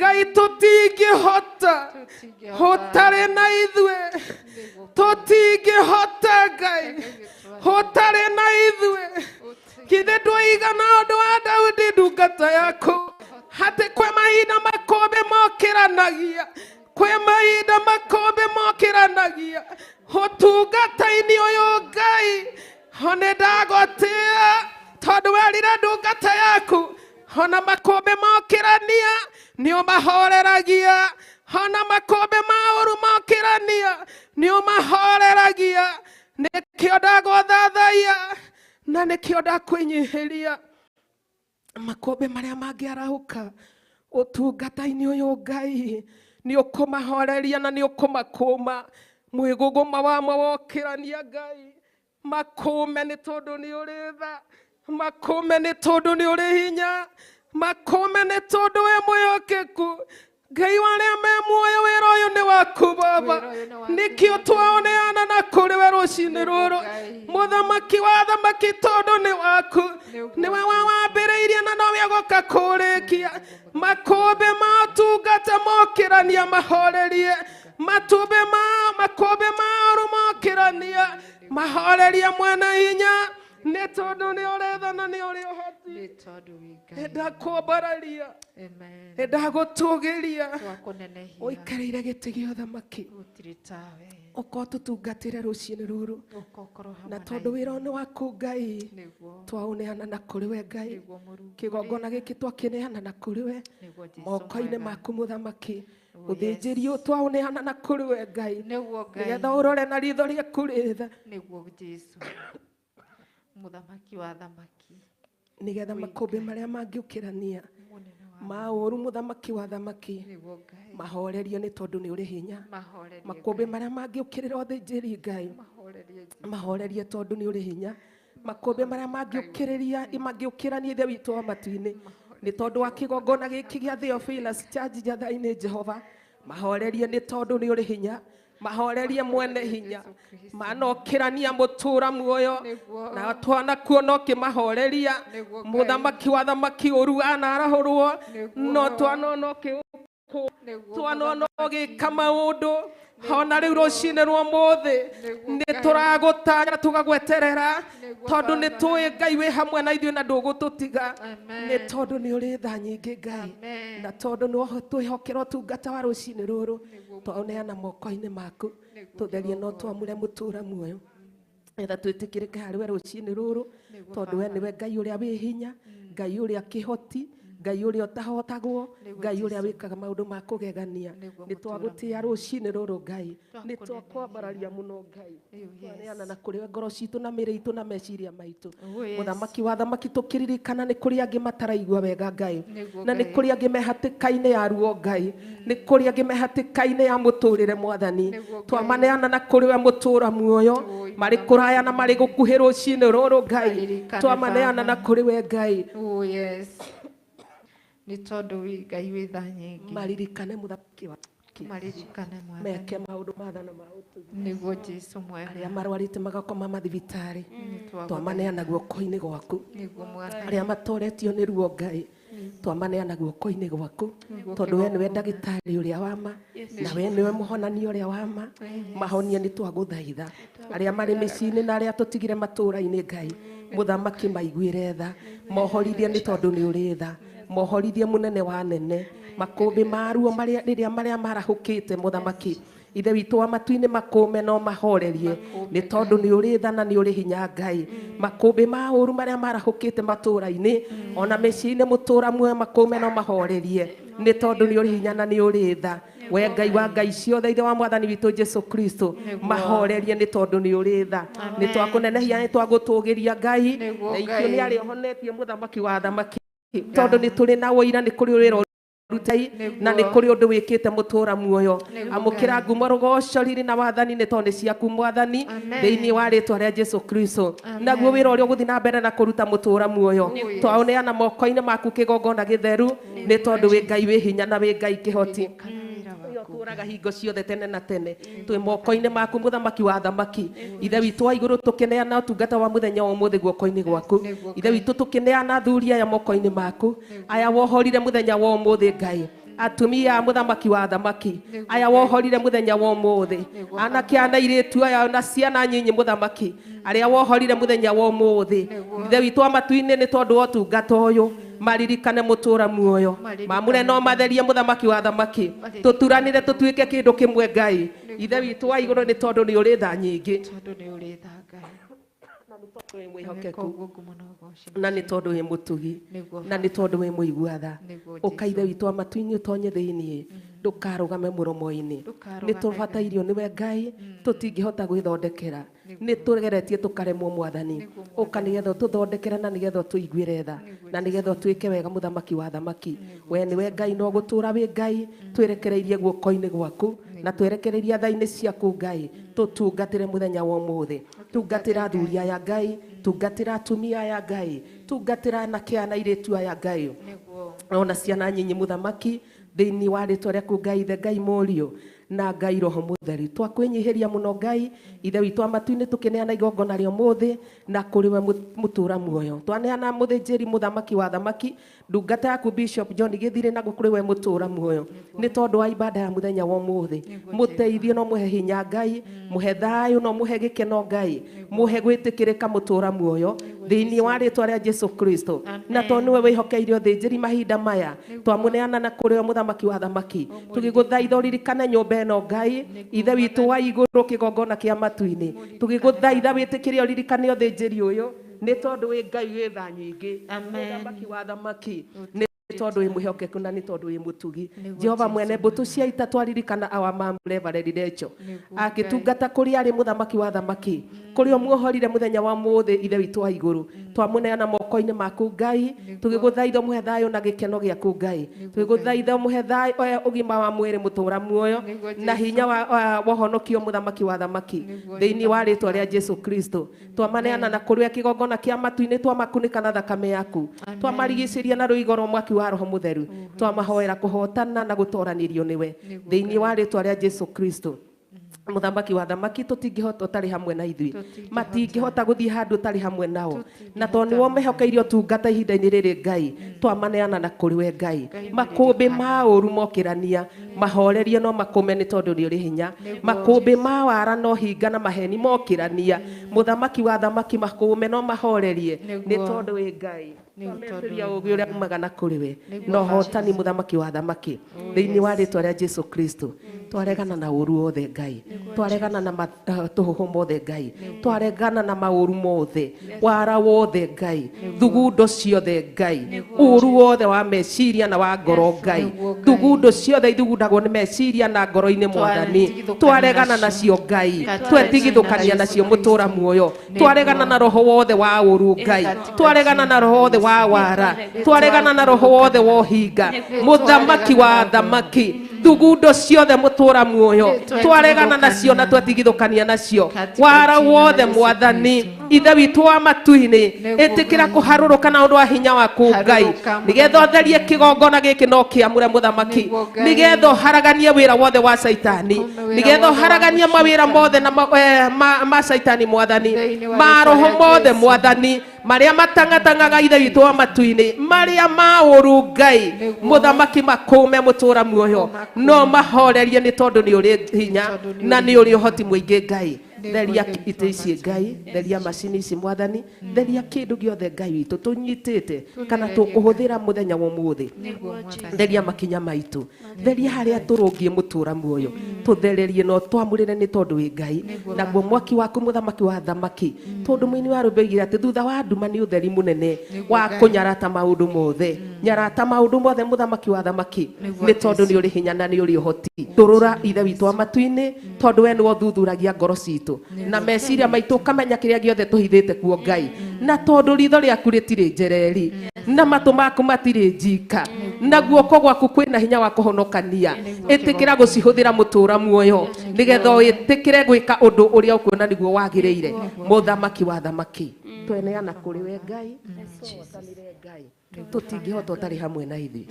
Ngai tutingihota hotare na ithue tutingihota Ngai hotare na ithue kithe ndũigana ũndũ wa Daudi ndungata yaku hati kwe mahinda makombe mokiranagia kwe mahinda makombe mokiranagia ũtungata-inĩ ũyũ Ngai hone ndagotia tondu werire ndungata yaku hona makombe mokirania nĩ ũmahoreragia hona makombe ma ũru mokirania nĩ ũmahoreragia nĩkĩo ndagũthathaiya na nĩkĩo ndakwĩnyihĩria makombe marĩa mangĩarahũka ũtungata-inĩ ũyũ Ngai nĩ ũkũmahoreria na nĩ ũkũmakũma mwĩgũgũma wamo wokĩrania Ngai makũme nĩ tondũ nĩ ũrĩ tha makũme nĩ tondũ nĩ ũrĩ hinya makũme nĩ tondũ wĩ mwĩhokeku Ngai warĩa me muoyo wĩra ũyũ nĩ waku Baba nĩkĩo twaũneana na kũrĩ we rũciinĩ rũrũ mũthamaki wa thamaki tondũ nĩ waku nĩwe wawambĩrĩirie na nowe ũgũka kũrĩkia makũmbĩ ma ũtungata mokĩrania mahorerie makũmbĩ ma ũru mokĩrania mahorerie mwena hinya nĩ tondũ nĩ ũrĩ tha na nĩ ũrĩ ũhoti ndakwambararia ndagũtũgĩria ũikarĩire gĩtĩ gĩa ũthamaki ũkorwo tũtungatĩre rũciinĩ rũrũ na tondũ wĩra nĩ waku Ngai twaũneana na kũrĩ we Ngai kĩgongona gĩkĩ twakĩneana na kũrĩ we moko-inĩ maku mũthamaki ũthĩnjĩri ũyũ twaũneana na kũrĩ we Ngai nĩgetha ũrore na ritho rĩaku rĩtha mũthamaki wa thamaki nigetha makũmbĩ marĩa mangĩũkĩrania ma ũru mũthamaki wa thamaki mahorerio nĩ tondũ nĩ ũrĩ hinya makũmbĩ marĩa mangĩũkĩrĩra ũthĩnjĩri Ngai mahorerie tondũ nĩ ũrĩ hinya makũmbĩ marĩa mangĩũkĩrania ithe witũ wa matu-inĩ nĩ tondũ wa kĩgongona gĩkĩ gĩa Theophilus Charge Njatha-inĩ Jehova mahorerie nĩ tondũ nĩ ũrĩ hinya mahorerie mwene hinya manokĩrania mũtũra muoyo na twana kuona ũkĩmahoreria mũthamaki wa thamaki ũru anarahũrwo no twana ũgĩka maũndũ hona rĩu rũciinĩ rwa ũmũthĩ nĩ tũragũtanya tũgagweterera tondũ nĩ tũĩ Ngai wĩ hamwe na ithuĩ na ndũgũtũtiga nĩ tondũ nĩ ũrĩ tha nyingĩ Ngai na tondũ nĩ twĩhokera ũtungata wa rũciinĩ rũrũ twaũneana moko-inĩ maku tũtherie no twamũre mũtũra muoyo etha twĩtĩkĩrĩke harĩ we rũciinĩ rũrũ tondũ we nĩwe Ngai ũrĩa wĩ hinya Ngai ũrĩa kĩhoti Ngai ũrĩa ũtahotagwo Ngai ũrĩa wĩkaga maũndũ ma kũgegania nĩ twagũtĩĩa rũciinĩ rũrũ Ngai nĩ twakwambararia mũno Ngai twaneana na kũrĩ we ngoro citũ na mĩĩrĩ itũ na meciria maitũ mũthamaki wa thamaki tũkĩririkana nĩ kũrĩ angĩ mataraigua wega Ngai na nĩ kũrĩ angĩ mehatĩka-inĩ ya ruo Ngai nĩ kũrĩ angĩ mehatĩka-inĩ ya mũtũrĩre Mwathani twamaneana na kũrĩ we mũtũra muoyo marĩ kũraya na marĩ gũkuhĩ rũciinĩ rũrũ Ngai twamaneana na kũrĩ we Ngai nĩ tondũ wĩ Ngai wĩ tha nyingĩ maririkane mũthamaki wa maririkane meke maũndũ mathana ma ũtũgĩria nĩguo Jesũ mwega arĩa marwarĩte magakoma mathibitarĩ twamaneana guoko-inĩ gwaku arĩa matoretio nĩ ruo Ngai twamaneana guoko-inĩ gwaku tondũ we nĩwe ndagĩtarĩ ũrĩa wa ma na we nĩwe mũhonani ũrĩa wa ma mahonie nĩ twagũthaitha arĩa marĩ mĩciĩ-inĩ na arĩa tũtigire matũra-inĩ Ngai mũthamaki maiguĩre tha mohorithie nĩ tondũ nĩ ũrĩ tha mohorithie mũnene wa nene makũmbĩ maruo marĩa marahũkĩte mũthamaki ithe witũ wa matu-inĩ makũme no mahorerie nĩ tondũ nĩ ũrĩ tha na nĩ ũrĩ hinya Ngai makũmbĩ ma ũru marĩa marahũkĩte matũra-inĩ ona mĩciĩ-inĩ mũtũra muoyo makũme no mahorerie nĩ tondũ nĩ ũrĩ hinya na nĩ ũrĩ tha we Ngai wa Ngai ciothe ithe wa Mwathani witũ Jesũ Kristo mahorerie nĩ tondũ nĩ ũrĩ tha nĩ twakũnenehia nĩ twagũtũgĩria Ngai na ithuĩ nĩ arĩ honetie mũthamaki wa thamaki tondũ nĩ tũrĩ na ũira nĩ kũrĩ wĩra rutai na nĩ kũrĩ ũndũ wĩkĩte mũtũra muoyo amũkĩra ngumo rũgoco riri na wathani nĩ tondũ nĩ ciaku Mwathani thĩinĩ wa rĩtwa rĩa Jesũ Kristo naguo wĩra ũrĩa ũgũthiĩ na mbere na kũruta mũtũra muoyo twaũneana moko-inĩ maku kĩgongona gĩtheru nĩ tondũ wĩ Ngai wĩ hinya na wĩ Ngai kĩhoti tũraga hingo ciothe tene na tene twĩ moko-inĩ maku mũthamaki wa thamaki ithe witũ wa igũrũ tũkĩneana ũtungata wa mũthenya wa ũmũthĩ guoko-inĩ gwaku ithe witũ tũkĩneana athuri aya moko-inĩ maku aya wohorire mũthenya wa ũmũthĩ Ngai atumia a muthamaki wa thamaki aya wohorire muthenya wa umuthi anake ana iritu aya na ciana nyinyi muthamaki aria wohorire muthenya wa umuthi ithe witũ amatu-inĩ nĩ tondũ wa ũtungata ũyũ maririkane mutura muoyo mamure no matherie muthamaki wa thamaki tuturanire tutuike kindu kimwe Ngai ithe witũ wa igũrũ nĩ tondũ nĩ ũrĩ tha nyingĩ na nĩ tondũ wĩ mũtugi na nĩ tondũ wĩ mũigua tha ũka ithe witũ amatu-inĩ ũtonye thĩinĩ ndukarugame muromo-inĩ nĩ tũbatairio nĩwe Ngai tũtingĩhota gwĩthondekera nĩ tũgeretie tũkaremwo mwathani ũka nĩgetha tũthondekere na nĩgetha tũiguĩre tha na nĩgetha twĩke wega muthamaki wa thamaki we nĩwe Ngai no gũtũra wĩ Ngai twerekereirie guoko-inĩ gwaku na twerekereirie tha-inĩ ciaku Ngai tũtungatĩre muthenya wa ũmũthĩ tungatĩra athuri aya Ngai tungatĩra atumia aya Ngai tungatĩra anake ana airĩtu aya Ngai ona ciana nyinyi muthamaki thĩinĩ wa rĩtwa rĩaku Ngai ithe Ngai mũriũ na Ngai roho mũtheru twakwĩnyihĩria mũno Ngai ithe witũ amatu-inĩ tũkĩneana igongona rĩa ũmũthĩ na kũrĩ we mũtũra muoyo twaneana mũthĩnjĩri muthamaki wa thamaki ndungata yaku Bishop John Gĩthirĩ na kũrĩ we mũtũra muoyo nĩ tondũ wa ibada ya muthenya wa ũmũthĩ mũteithie no mũhe hinya Ngai mũhe thayũ no mũhe gĩkeno Ngai mũhe gwĩtĩkĩrĩka mũtũra muoyo thĩinĩ wa rĩtwa rĩa Jesu Kristo na tondũ nĩwe wĩhokeire ũthĩnjĩri mahinda maya twamũneana na kũrĩ we mũthamaki wa thamaki tũgĩgũthaitha ũririkane nyũmba ĩno Ngai ithe witũ wa igũrũ kĩgongona kĩa matu-inĩ tũgĩgũthaitha wĩtĩkĩre ũririkane ũthĩnjĩri ũyũ nĩ tondũ wĩ Ngai wĩ tha nyingĩ mũthamaki wa thamaki nĩ tondũ wĩ mwĩhokeku na nĩ tondũ wĩ mũtugi Jehova mwene mbũtũ cia ita twaririkana our mom Reverend Rachel agĩtungata kũrĩ arĩ mũthamaki wa thamaki kũrĩ o muohorire muthenya wa mũthĩ ithe witũ wa igũrũ twamũneana moko-inĩ maku Ngai tũgĩgũthaitha mũhe thayũ na gĩkeno gĩaku Ngai tũgĩgũthaitha mũhe thayũ ũgima wa mwĩrĩ mũtũra muoyo na hinya wa ũhonokio mũthamaki wa thamaki thĩinĩ wa rĩtwa rĩa Jesu Kristo twamaneana na kũrĩ kĩgongona kĩa matu-inĩ twamakunĩka na thakame yaku twamarigicĩria na rũigo rwa mwaki wa roho mũtheru twamahoera kũhotana na gũtoranĩrio nĩwe thĩinĩ wa rĩtwa rĩa Jesu Kristo muthamaki wa thamaki tũtingĩhota ũtarĩ hamwe na ithuĩ matingĩhota gũthiĩ handũ ũtarĩ hamwe nao na tondũ nĩwo mehokeirio tungata ihinda-inĩ rĩrĩ Ngai twamaneana na kũrĩ we Ngai makũmbĩ ma ũru mokĩrania mahorerie no makũme nĩ tondũ nĩ ũrĩ hinya makũmbĩ ma wara no hinga na maheni mokĩrania muthamaki wa thamaki makũme no mahorerie nĩ tondũ wĩ Ngai twameciria ũgĩ ũrĩa umaga na kũrĩ we no hotani muthamaki wa thamaki thĩinĩ wa rĩtwa rĩa Jesu Kristo twaregana na ũru wothe Ngai twaregana na tũhũhũ mothe Ngai twaregana na maũru mothe wara wothe Ngai thugundo ciothe Ngai ũru wothe wa meciria na wa ngoro Ngai thugundo ciothe ithugundagwo nĩ meciria na ngoro-inĩ mwathani twaregana nacio Ngai twetigithũkania nacio mũtũra muoyo twaregana na roho wothe wa ũru Ngai twaregana na roho wothe wa wara twaregana na roho wothe wa ũhinga muthamaki wa thamaki thugundo ciothe mũtũra muoyo twaregana nacio na twetigithũkania nacio wara wothe mwathani ithe witũ wa matu-inĩ ĩtĩkĩra kũharũrũka na ũndũ wa hinya waku Ngai nĩgetha ũtherie kĩgongona gĩkĩ no kĩamũre mũthamaki nĩgetha ũharaganie wĩra wothe wa caitani nĩgetha ũharaganie mawĩra mothe na ma caitani mwathani ma roho mothe mwathani maria matangatangaga ithe witũ wa matu-inĩ maria ma ũru Ngai mũthamaki makũme mũtũra muoyo no mahorerie nĩ tondũ nĩ ũrĩ hinya na nĩ ũrĩ ũhoti mũingĩ Ngai theria itĩ ici Ngai theria macini ici mwathani theria kĩndũ gĩothe Ngai witũ tũnyitĩte kana tũkũhũthĩra mũthenya wa ũmũthĩ theria makinya maitũ theria harĩa tũrũngiĩ mũtũra muoyo tũthererie no twamũrĩre nĩ tondũ wĩ Ngai naguo mwaki waku mũthamaki wa thamaki tondũ mũini wa rũmbĩ oigire atĩ thutha wa nduma nĩ ũtheri mũnene wa kũnyarata maũndũ mothe nyarata maũndũ mothe mũthamaki wa thamaki nĩ tondũ nĩ ũrĩ hinya na nĩ ũrĩ ũhoti tũrũra ithe witũ wa matu-inĩ tondũ we nĩwe ũthuthuragia ngoro citũ na meciria maitũ kamenya kĩrĩa gĩothe tũhithĩte kuo Ngai na tondũ ritho rĩaku rĩtirĩ njereri na matũ maku matirĩ njika na guoko gwaku kwĩna hinya wa kũhonokania ĩtĩkĩra gũcihũthĩra mũtũra muoyo nĩgetha ĩtĩkĩre gwĩka ũndũ ũrĩa ũkuona nĩguo wagĩrĩire mũthamaki wa thamaki tweneana kũrĩ we Ngai tũhotanire Ngai tũtingĩhota ũtarĩ hamwe na ithuĩ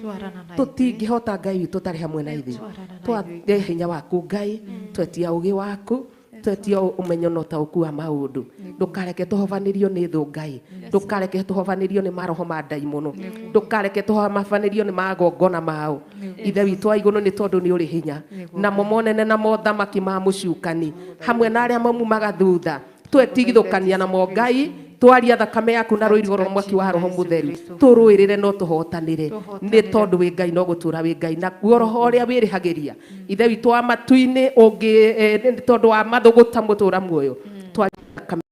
tũtingĩhota Ngai witũ ũtarĩ hamwe na ithuĩ twathe hinya waku Ngai twetia ũgĩ waku twetia ũmenyo na ũtaũku wa maũndũ ndukareke tuhobanirio ni thu Ngai, ndukareke tuhobanirio ni maroho ma ndaimono, ndukareke tuhobanirio ni magongona mao. Ithe witũ wa igũrũ nĩ tondũ nĩ ũrĩ hinya na mo monene na mothamaki ma mũcukani hamwe na arĩa maumaga thutha, twetigithũkania na mo Ngai, twaria thakame yaku na rũirigo rwa mwaki wa Roho Mũtheru, tũrũĩrĩre no tũhotanĩre nĩ tondũ wĩ Ngai no gũtũra wĩ Ngai, na guo roho ũrĩa wĩrĩhagĩria ithe witũ wa matu-inĩ ũngĩ nĩ tondũ wa mathũgũta mũtũra muoyo, twaria thakame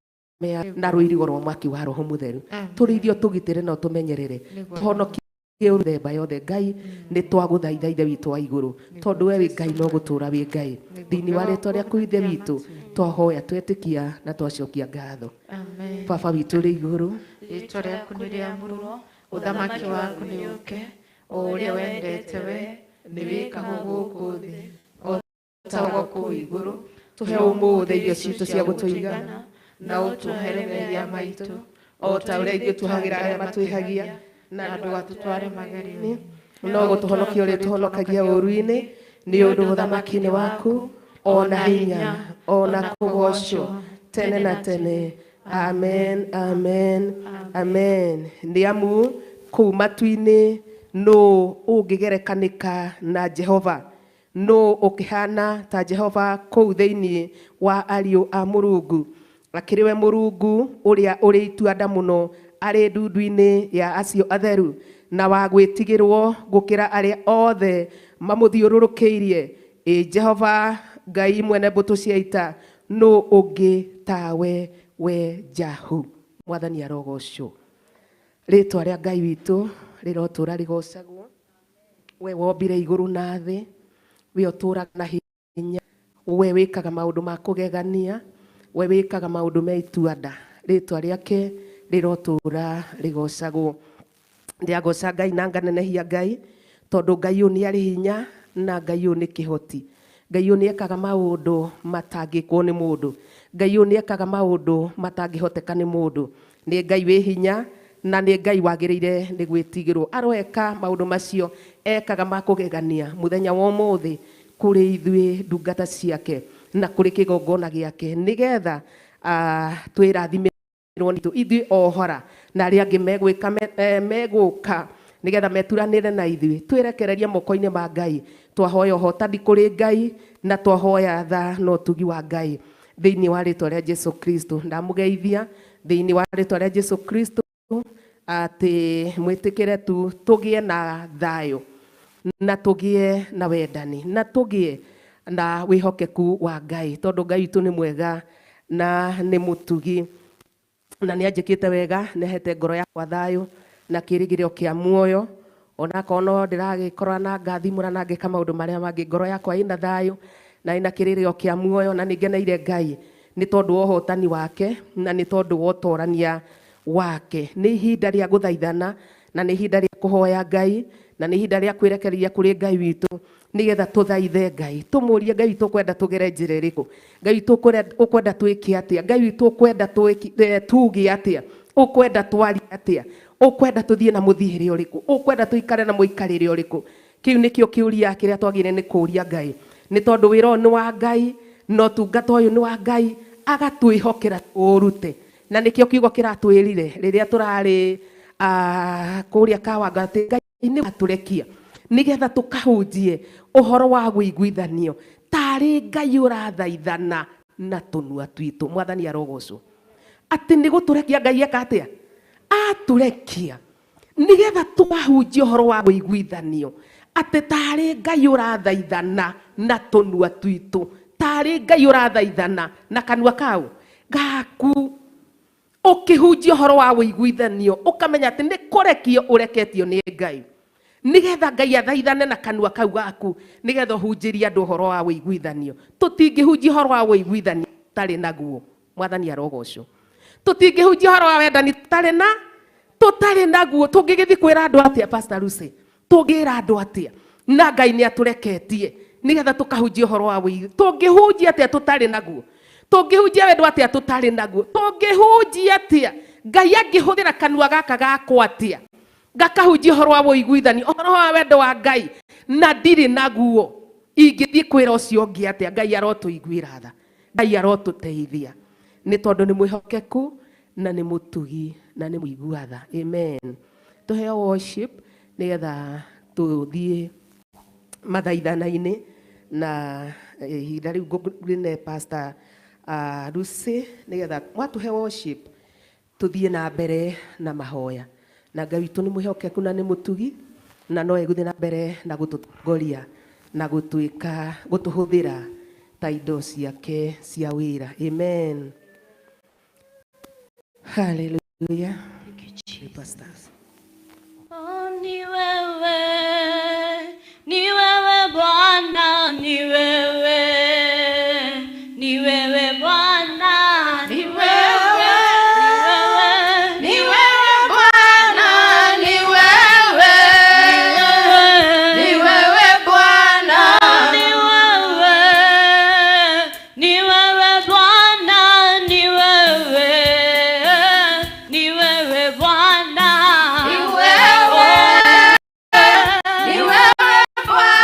na rũirigo rwa mwaki wa Roho Mũtheru, tũrĩithio tũgitĩre no tũmenyerere, tũhonokie mĩthemba yothe Ngai, nĩ twagũthaitha ithe witũ wa igũrũ tondũ we wĩ Ngai no gũtũra wĩ Ngai, thĩinĩ wa rĩĩtwa rĩaku ithe witũ twahoya twetĩkia na twacokia ngatho. Amen. Baba witũ rĩ igũrũ, Rĩĩtwa rĩaku nĩ rĩamũrwo, ũthamaki waku nĩ ũke, o ũrĩa wendete we nĩ wĩkagwo gũkũ thĩ o ta ũguo kũu igũrũ. tũhe ũmũthĩ irio citũ cia gũtũigana na ũtũhere mehia maitũ o ta ũrĩa ithuĩ tuhagĩra arĩa matwĩhagia, na ndũgatũtware magerio-inĩ, no gũtũhonokia ũrĩa tũhonokagia ũũru-inĩ, nĩ ũndũ ũthamaki-inĩ waku ona hinya ona kũgocwo tene na tene. Amen, amen, amen. Nĩ amu kũu matu-inĩ nũ ũngĩgerekanĩka na Jehova, nũ ũkĩhana ta Jehova kũu thĩinĩ wa ariũ a Mũrungu, akĩrĩ we Mũrungu ũrĩa ũrĩ ituanda mũno arĩ ndundu-inĩ ya acio atheru na wa gwĩtigĩrwo gũkĩra arĩa othe mamũthiũrũrũkĩirie. Jehova Ngai mwene mbũtũ cia ita, nũ ũngĩ tawe we Jahu. Mwathani arogocwo. Rĩĩtwa rĩa Ngai witũ rĩrotũra rĩgocagwo. We wombire igũrũ na thĩ, we ũtũraga na hinya, we wĩkaga maũndũ ma kũgegania, we wĩkaga maũndũ me ituanda. Rĩĩtwa rĩake rĩrotũra rĩgocagwo. Ndĩagoca Ngai na nganenehia Ngai tondũ Ngai ũyũ nĩ arĩ hinya na Ngai ũyũ nĩ kĩhoti. Ngai ũyũ nĩ ekaga maũndũ matangĩkwo nĩ mũndũ. Ngai ũyũ nĩ ekaga maũndũ matangĩhoteka nĩ mũndũ. Nĩ Ngai wĩ hinya na nĩ Ngai wagĩrĩire nĩ gwĩtigĩrwo. Aroeka maũndũ macio ekaga ma kũgegania mũthenya wa ũmũthĩ kũrĩ ithuĩ ndungata ciake na kũrĩ kĩgongona gĩake, nĩgetha twĩrathimĩrwo nitũ ithuĩ ohora na arĩa angĩ megũka nĩgetha meturanĩre na ithuĩ, twĩrekererie moko-inĩ ma Ngai, twahoya ũhotani kũrĩ Ngai na twahoya tha na ũtugi wa Ngai thĩinĩ wa rĩĩtwa rĩa Jesũ Kristo. Ndamũgeithia thĩinĩ wa rĩĩtwa rĩa Jesũ Kristo atĩ mwĩtĩkĩre tu tũgĩe na thayũ na tũgĩe na wendani na tũgĩe na wĩhokeku wa Ngai, tondũ Ngai witũ nĩ mwega na nĩ mũtugi na nĩ anjĩkĩte wega, nĩ ahete ngoro yakwa thayũ na kĩĩrĩgĩrĩro kĩa muoyo. Ona korwo ndĩragĩkorwo na ngathimũra na ngĩka maũndũ marĩa mangĩ, ngoro yakwa ĩna thayũ na ĩna kĩĩrĩgĩrĩro kĩa muoyo, na nĩngeneire Ngai nĩ tondũ wa ũhotani wake na nĩ tondũ wa ũtorania wake. Nĩ ihinda rĩa gũthaithana na nĩ ihinda rĩa kũhoya Ngai na nĩ ihinda rĩa kwĩrekereria kũrĩ Ngai witũ, nĩgetha tũthaithe Ngai, tũmũrie Ngai witũ ũkwenda tũgere njĩra ĩrĩkũ, Ngai witũ ũkwenda twĩke atĩa, Ngai witũ ũkwenda tuge atĩa, ũkwenda twarie atĩa, ũkwenda tũthiĩ na mũthiĩre ũrĩkũ, ũkwenda tũikare na mũikarĩre ũrĩkũ. Kĩu nĩkĩo kĩũria kĩrĩa twagĩrĩire nĩ kũria Ngai, nĩ tondũ wĩra ũyũ nĩ wa Ngai na ũtungata ũyũ nĩ wa Ngai, agatwĩhokera ũrute. Na nĩkĩo kiugo kĩratwĩrire rĩrĩa tũrarĩ kũrĩa Kawanga atĩ Ngai nĩ atũrekia nĩgetha tũkahunjie ũhoro wa wĩiguithanio tarĩ Ngai ũrathaithana na tũnua twitũ. Mwathani arogocwo. Atĩ nĩ gũtũrekia Ngai eka atĩa? Atũrekia nĩgetha tũkahunjie ũhoro wa wĩiguithanio atĩ tarĩ Ngai ũrathaithana na tũnua twitũ, tarĩ Ngai ũrathaithana na kanua kau gaku, ũkĩhunjia ũhoro wa wĩiguithanio ũkamenya atĩ nĩ kũrekio ũreketio nĩ Ngai, nĩgetha Ngai athaithane na kanua kau gaku, nĩgetha ũhunjĩrie andũ ũhoro wa wĩiguithanio. Tũtingĩhunjia ũhoro wa wĩiguithanio tarĩ naguo. Mwathani arogocwo. Tũtingĩhunjia ũhoro wa wendani tũtarĩ naguo. Tũngĩgĩthiĩ kwĩra andũ atĩa, Pastor Lucy? Tũngĩra andũ atĩa? Na Ngai nĩ atũreketie nĩgetha tũkahunjia ũhoro wa wĩiguithanio. Tũngĩhunjia atĩa tũtarĩ naguo? Tũngĩhunjia wendo atĩa tũtarĩ naguo? Tũngĩhunjia atĩa Ngai angĩhũthĩra kanua gaka gakwa atĩa gakahunjia ũhoro wa wĩiguithanio, ũhoro wa wendo wa Ngai na ndirĩ naguo? Ingĩthiĩ kwĩra ũcio ũngĩ atĩa? Ngai arotũiguĩra tha, Ngai arotũteithia. nĩ tondũ nĩ mwĩhokeku na nĩ mũtugi na nĩ mũigua tha. Amen. Tũheo worship nĩgetha tũthiĩ mathaithana-inĩ na ihinda rĩu ngũrĩne Pastor Lucy nĩgetha mwatũhe worship tũthiĩ na mbere na mahoya. Na Ngai witũ nĩ mwĩhokeku na nĩ mũtugi na no egũthiĩ na mbere na gũtũtongoria na gũtũhũthĩra ta indo ciake cia wĩra. Amen. Hallelujah. Pastors. Oh, ni wewe Bwana, ni wewe Bwana, ni wewe, ni wewe Bwana, ni wewe, ni wewe Bwana, ni wewe, ni wewe Bwana, ni wewe, ni wewe Bwana, ni wewe, ni wewe Bwana.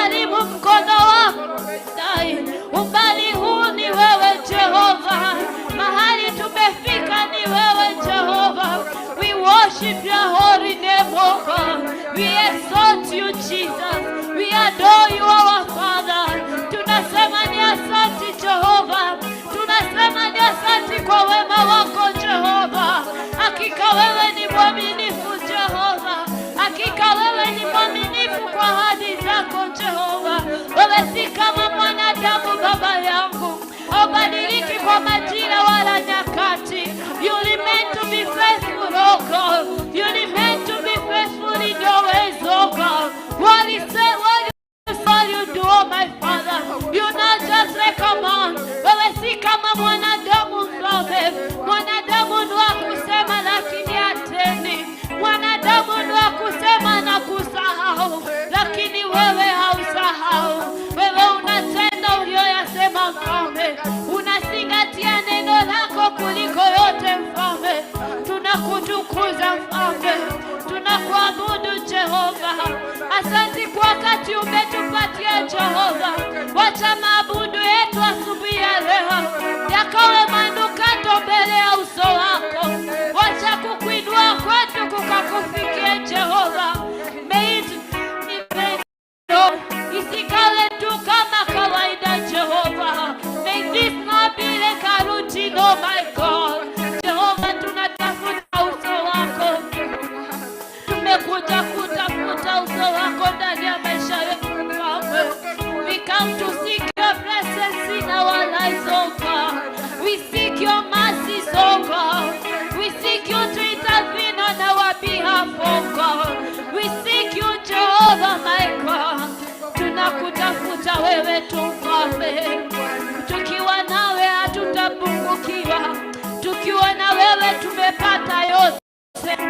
karibu mkono wako. Umbali huu ni wewe Jehova, mahali tumefika ni wewe Jehova. We worship your holy name, oh God. We exalt you Jesus. We adore you our Father. Tunasema ni asante Jehova, tunasema ni asante kwa wema wako Jehova. Hakika wewe ni mwaminifu Jehova, hakika wewe ni mwaminifu kwa ahadi zako Jehova. Wewe si kama mwanadamu Baba yangu, haubadiliki kwa majira wala nyakati. You remain to be faithful, oh God. You remain to be faithful in your ways, oh God. What is it? What you do, oh my Father? You not just like a man. Wewe si kama mwanadamu mfalme. Mwanadamu ni wa kusema lakini hatendi. Mwanadamu ni wa kusema na kusahau, lakini wewe hausahau. Wewe unatenda uliyoyasema mfalme. Unazingatia neno lako kuliko yote mfalme. Tunakutukuza mfalme, tunakuabudu Jehova. Asante kwa wakati umetupatia Jehova. Wacha maabudu yetu asubuhi ya leo yakawe manukato mbele ya uso wako. Wacha kukuinua kwetu kukakufikia Jehova. Isikawe tu kama kawaida Jehova. May this not be like a routine, oh my God. Jehova, tunatafuta uso wako. Tumekuja kutafuta uso wako ndani ya maisha yetu. We come to seek your presence in our lives, oh God. We seek your mercy, oh God. We seek you to intervene on our behalf, oh God. We seek you, Jehovah, my God. Tunakutafuta wewe tu mfalme. Tukiwa nawe hatutapungukiwa. Tukiwa na wewe tumepata yote.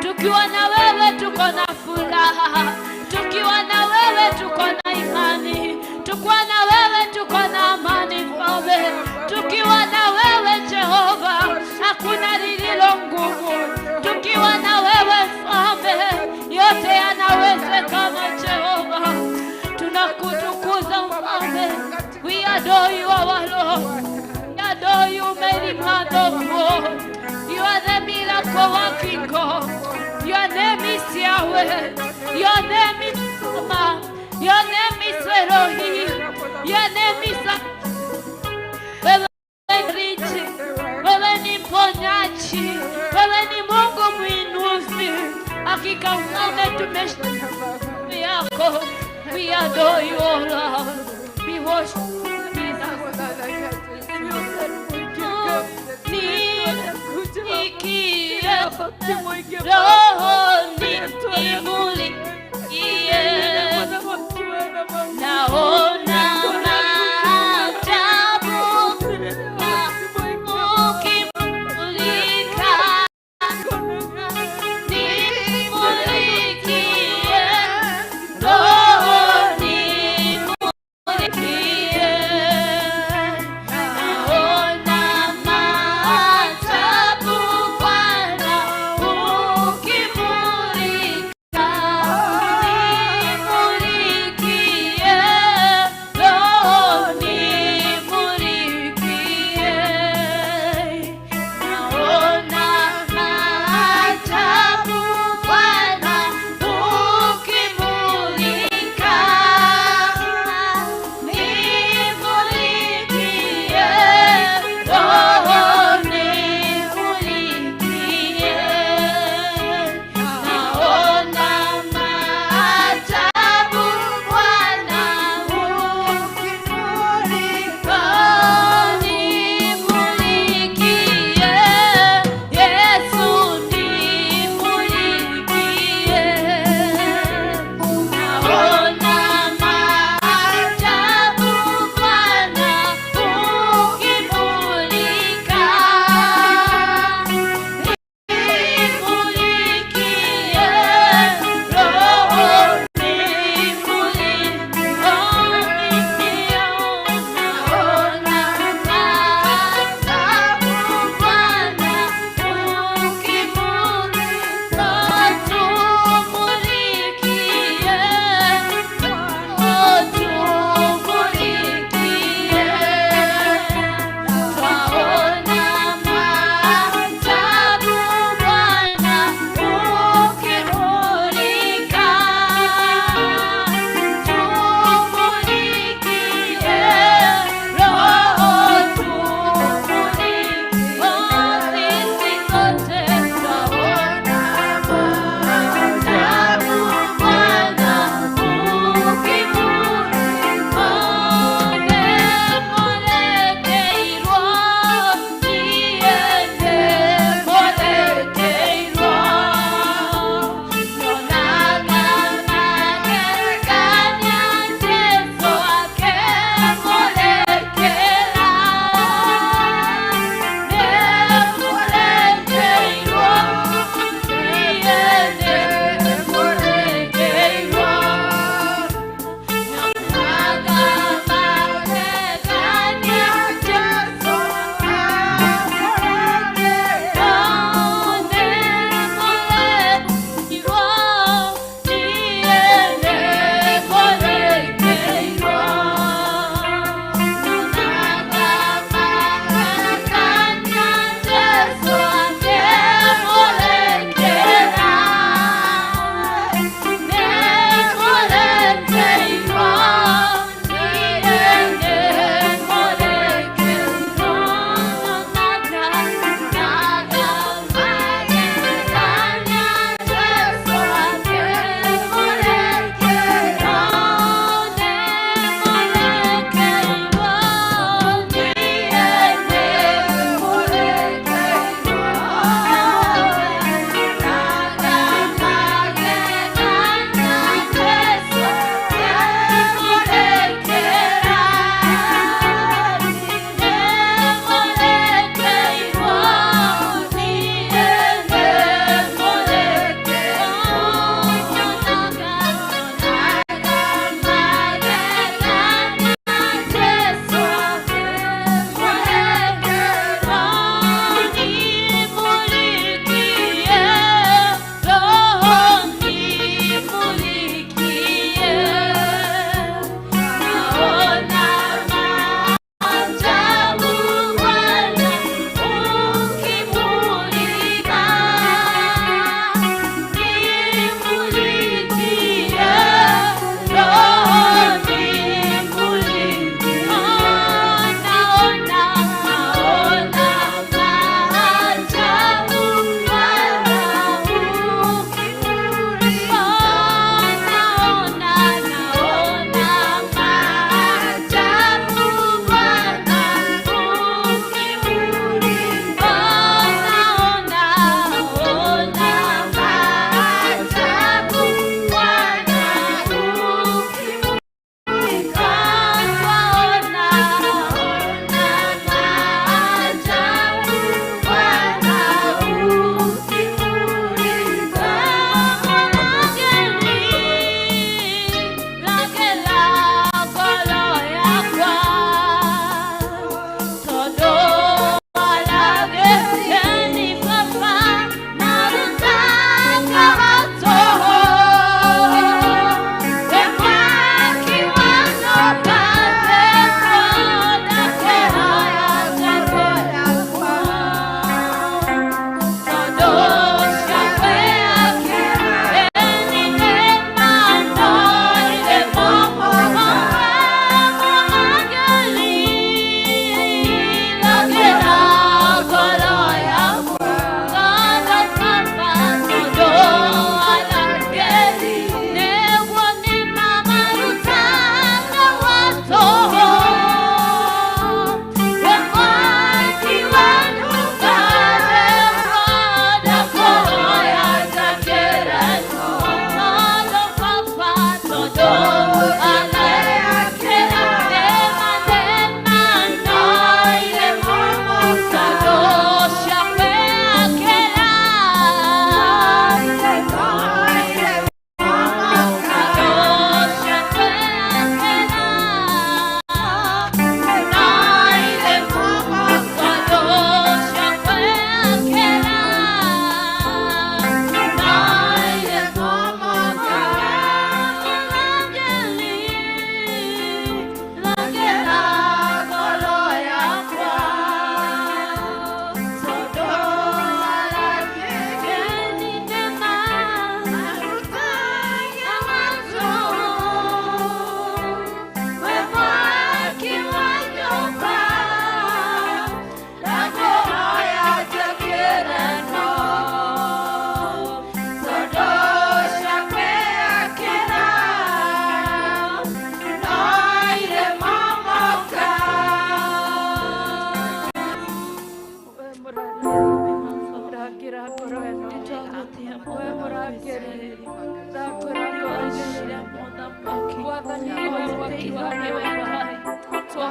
Tukiwa na wewe tuko na furaha. Tukiwa na wewe tuko na imani. Tukiwa na wewe tuko na amani mfalme. Tukiwa na wewe Jehova hakuna lililo ngumu. Tukiwa na wewe mfalme yote yanawezekana Jehova. Tunakutukuza mfalme. We adore you our Lord. We adore you mighty man of war. You are the miracle working God. Your name is Yahweh. Your name is Sama. Your name is Elohim. Your name is wewe richi. Wewe ni mponyaji. Wewe ni Mungu mwinuzi. Hakika mfalme tumeshukuru yako. We adore you, oh Lord. We worship you, Jesus. Roho nimulikie, naona maajabu ukimulika. Nimulikie, Roho nimulikie, naona maajabu Bwana ukimulika. Nimulikie,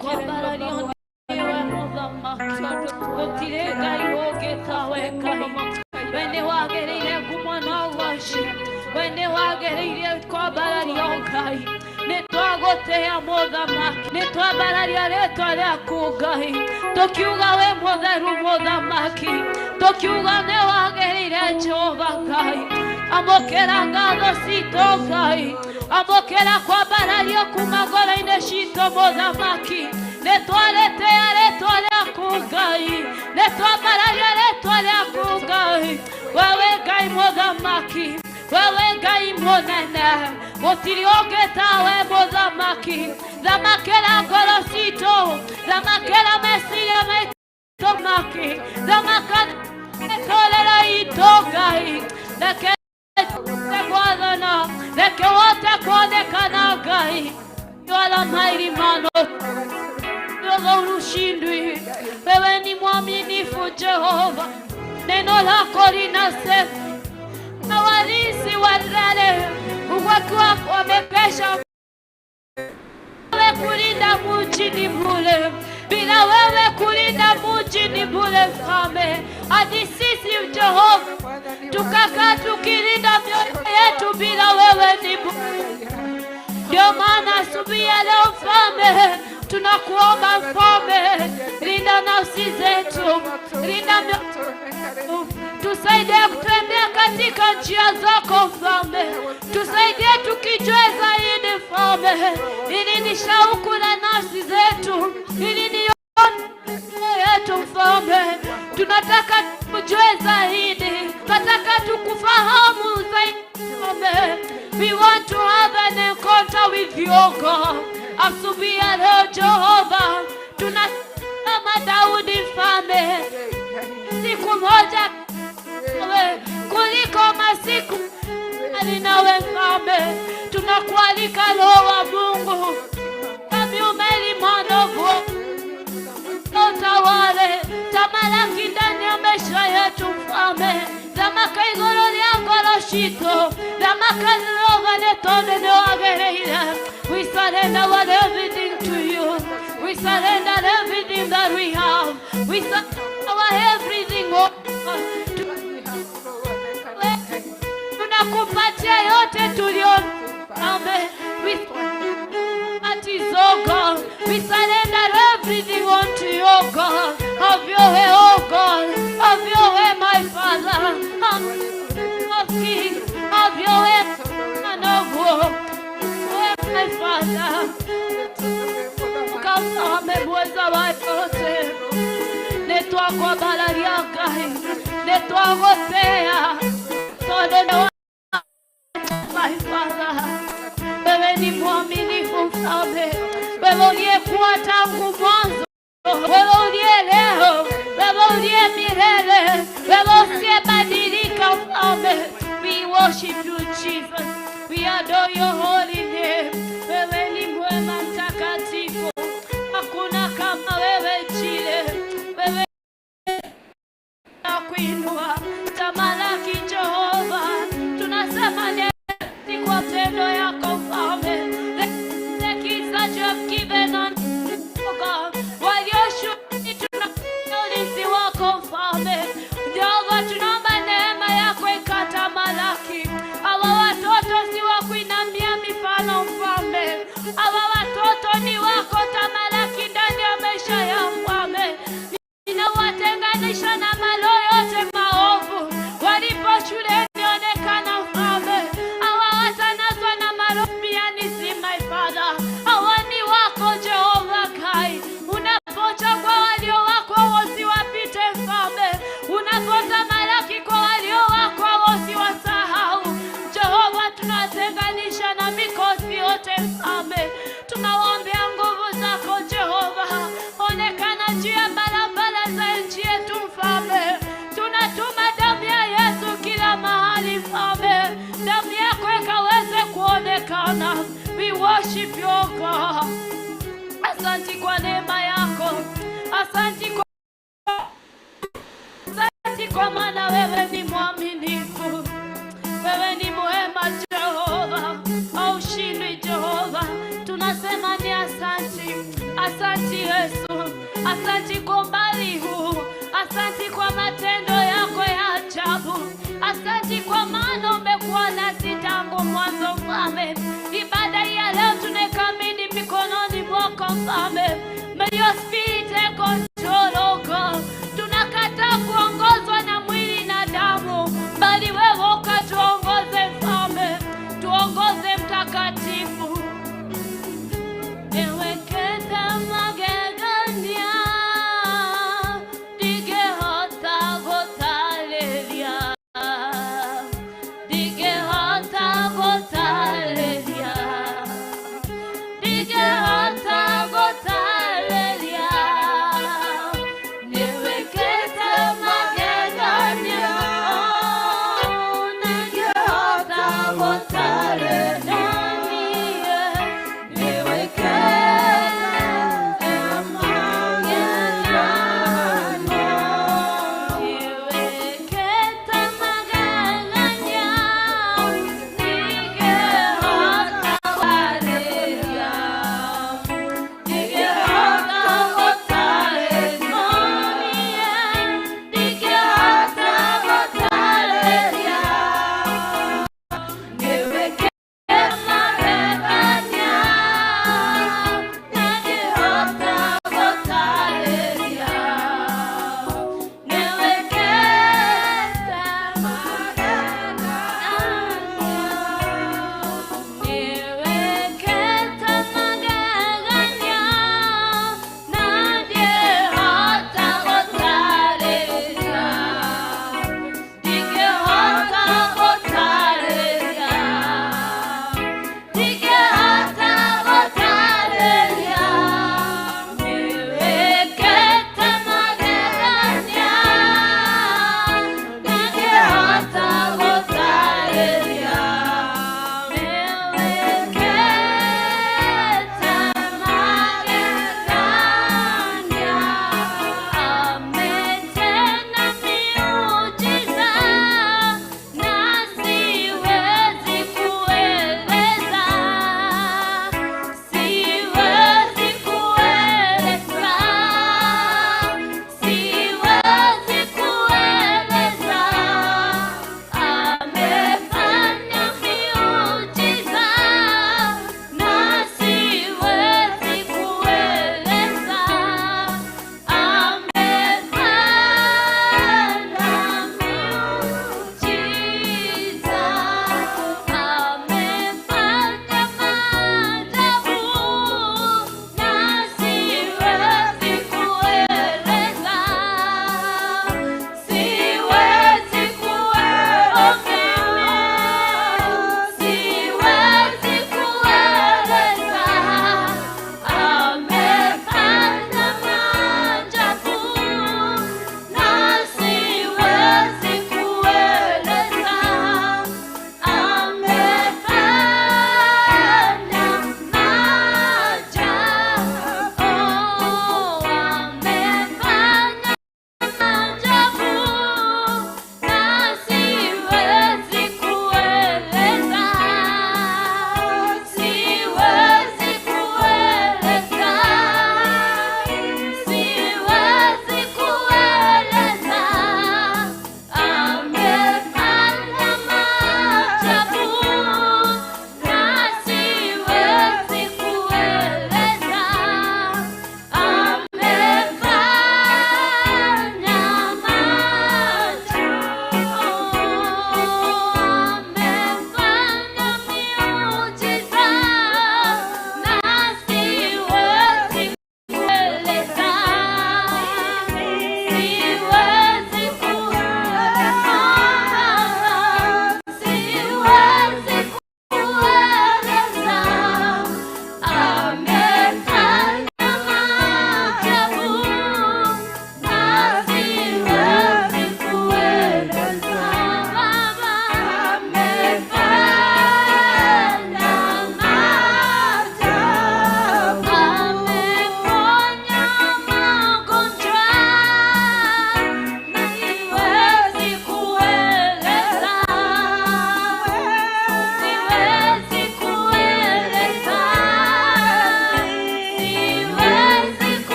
kwa barani iwe muthamaki gutire ngai ungitawe ngai wene wagereire kumwana wacio wene wagereire kwa barani ngai nitwagutea muthamaki nitwambararia ritwa riaku ngai tukiuga we mutheru muthamaki tukiuga ni wagereire Jehova ngai amokera ngatho citũ ngai amokera kwambararia kuma ngoro-inĩ citũ muthamaki nitwaretea ritwa riaku ngai nitwambararia ritwa riaku ngai wewe ngai muthamaki wewe ngai munene gutiri ungi tawe muthamaki thamakĩra ngoro citũ thamakĩra meciria maitũ maki thamakĩra mĩtũrĩre itũ ngai reke gwathana reke wote kuonekana ngai you are the mighty man wewe ushindwi wewe ni mwaminifu Jehova neno lako linasema na walinzi walale uwakiwa wamepesha wewe kulinda mji ni bure bila wewe kulinda mji ni bure mfalme hadi sisi Jehova tukakaa tukilinda mioyo yetu bila wewe ni bure ndio maana asubuhi ya leo mfalme tunakuomba mfalme linda nafsi zetu linda mioyo tusaidie kutembea katika njia zako mfalme tusaidie tukijue zaidi mfalme ili ni shauku la nafsi zetu ili ni yetu mfalme tunataka tujue zaidi tunataka tukufahamu zaidi mfalme we want to have an encounter with you God asubuhi ya leo Jehova tunasema Daudi mfalme siku moja kuliko masiku alinawe mfalme tunakualika Roho wa Mungu kami umelimanovu utawale tamalaki ndani ya maisha yetu mfalme zamaka igoro lya ngoro citũ zamaka Jehova nĩtondũ nĩwagereire we surrender everything to you we surrender everything that we have we surrender everything tunakupatia yote tulio oh God we surrender everything unto you God have your way oh God have your way my Father of King have your way and of war my Father ukafame mweza wa yote netwakubararia ngai netwagotea tondũ my Father wewe ni mwaminifu mfalme wewe uliyekuwa tangu mwanzo wewe uliye leo wewe uliye milele wewe usiyebadilika mfalme we worship you Jesus we adore your holy name wewe ni mwema mtakatifu hakuna kama wewe chile wewe nakuinua tamalaki Jehova tunasema ni kwa tendo yako mfalme the kids that you have given unto God while you're shooting tunaulisi wako mfalme Jehova tunaomba neema yako ikatamalaki hawa watoto si wa kuinamia mifano mfalme Yesu. Asante kwa umbali huu, asante kwa matendo yako ya ajabu, asante kwa maana umekuwa nasi tangu mwanzo Mfalme. Ibada ya leo tunaikabidhi mikononi mwako Mfalme. May your spirit take control, oh God. Tunakataa kuongozwa na mwili na damu, bali wewe ukatuongoze Mfalme, tuongoze Mtakatifu. Ewe kenda magegania, dige hota gotalelia, dige hota gotalelia, dige hota gotalelia,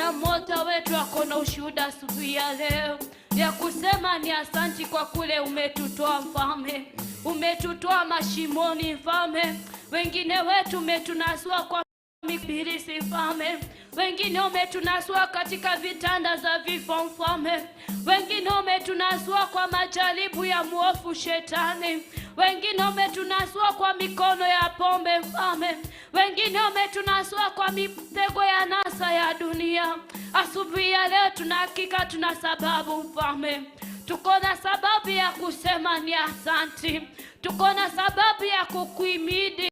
kila mmoja wetu ako na ushuhuda asubuhi ya leo ya kusema ni asanti kwa kule umetutoa Mfalme. Umetutoa mashimoni Mfalme. Wengine wetu umetunasua kwa mibirisi Mfalme. Wengine umetunasua katika vitanda za vifo Mfalme. Wengine umetunasua kwa majaribu ya muovu Shetani. Wengine umetunasua kwa mikono ya pombe Mfalme. Wengine umetunasua kwa mitego ya nasa ya dunia. Asubuhi ya leo tunahakika tuna sababu Mfalme. Tuko na sababu ya kusema ni asanti. Tuko na sababu ya kukuhimidi.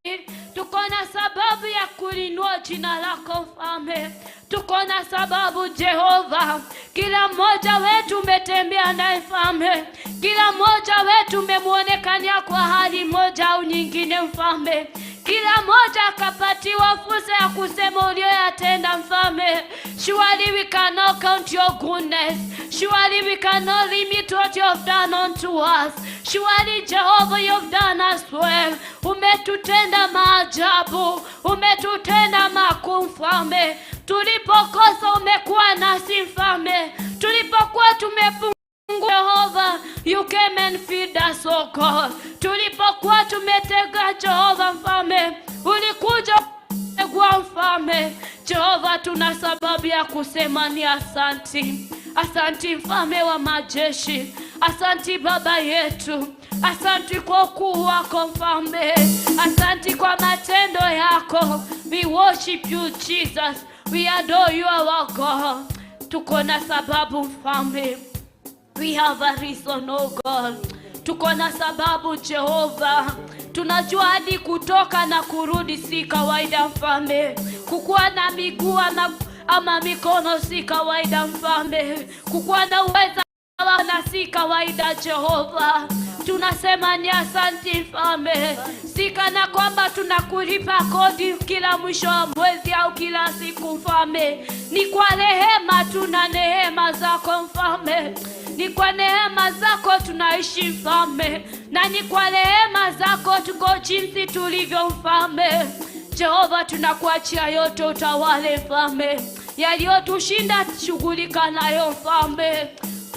Tuko na sababu ya kulinua jina lako Mfalme. Tuko na sababu Jehova. Kila mmoja wetu umetembea naye Mfalme. Kila mmoja wetu umemuonekania kwa hali moja au nyingine Mfalme. Kila mmoja akapatiwa fursa ya kusema uliyoyatenda Mfalme. Surely we cannot count your goodness. Surely we cannot limit what you have done unto us. Surely Jehovah, you have done us well. Umetutenda maajabu. Umetutenda makuu Mfalme. Tulipokosa umekuwa nasi Mfalme. Tulipokuwa tumepungua Jehova, you came and feed us, oh God. Tulipokuwa tumetega Jehova Mfalme, ulikuja kutegua Mfalme. Jehova, tuna sababu ya kusema ni asanti. Asanti Mfalme wa majeshi. Asanti Baba yetu. Asanti kwa ukuu wako Mfalme. Asanti kwa matendo yako. We worship you Jesus. We adore you our God. Tuko na sababu Mfalme. We have a reason, oh God. Tuko na sababu Jehova. Tunajua hadi kutoka na kurudi si kawaida Mfalme. Kukuwa na miguu ama mikono si kawaida Mfalme. Kukuwa na uweza na si kawaida Jehova. Tunasema ni asanti Mfalme. Si kana kwamba tunakulipa kodi kila mwisho wa mwezi au kila siku Mfalme. Ni kwa rehema, tuna neema zako Mfalme. Ni kwa neema zako tunaishi Mfalme. Na ni kwa neema zako tuko jinsi tulivyo Mfalme. Jehova, tunakuachia yote utawale Mfalme. Yaliyotushinda shughulika nayo Mfalme.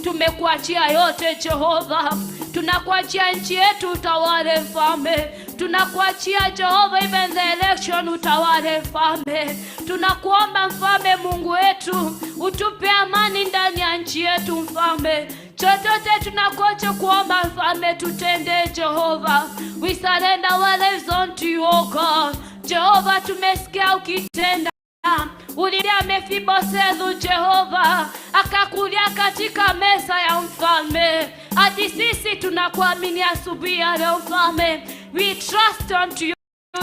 Tumekuachia yote Jehova. Tunakuachia nchi yetu utawale Mfalme. Tunakuachia Jehova even the election utawale Mfalme. Tunakuomba Mfalme Mungu wetu, utupe amani ndani ya nchi yetu Mfalme. Chochote tunakocha kuomba Mfalme tutende Jehova. We surrender our lives unto you, oh God. Jehova, tumesikia ukitenda. Ulilia Mefibosethu Jehova, akakulia katika meza ya Mfalme. Hadi sisi tunakuamini asubuhi ya leo Mfalme. We trust unto you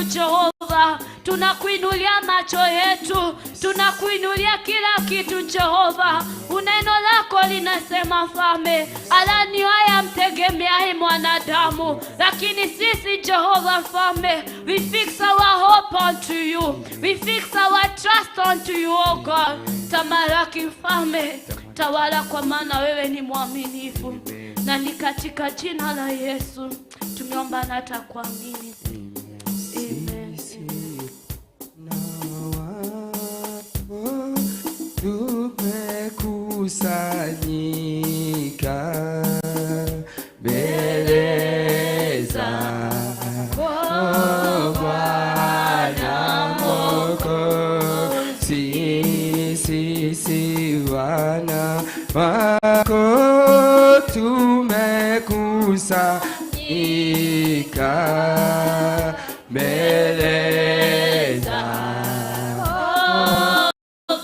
Jehova. Tunakuinulia macho yetu. Tunakuinulia kila kitu Jehova. Neno lako linasema Mfalme, alaniwaye mtegemeaye mwanadamu. Lakini sisi Jehova Mfalme, we fix our hope unto you. We fix our trust unto you, oh God. Tamalaki Mfalme, tawala kwa maana wewe ni mwaminifu. Na ni katika jina la Yesu tumeomba na takuamini. Amen. Tumekusanyika mbele zako Bwana Mwokozi, sisi wana wako tumekusanyika mbele zako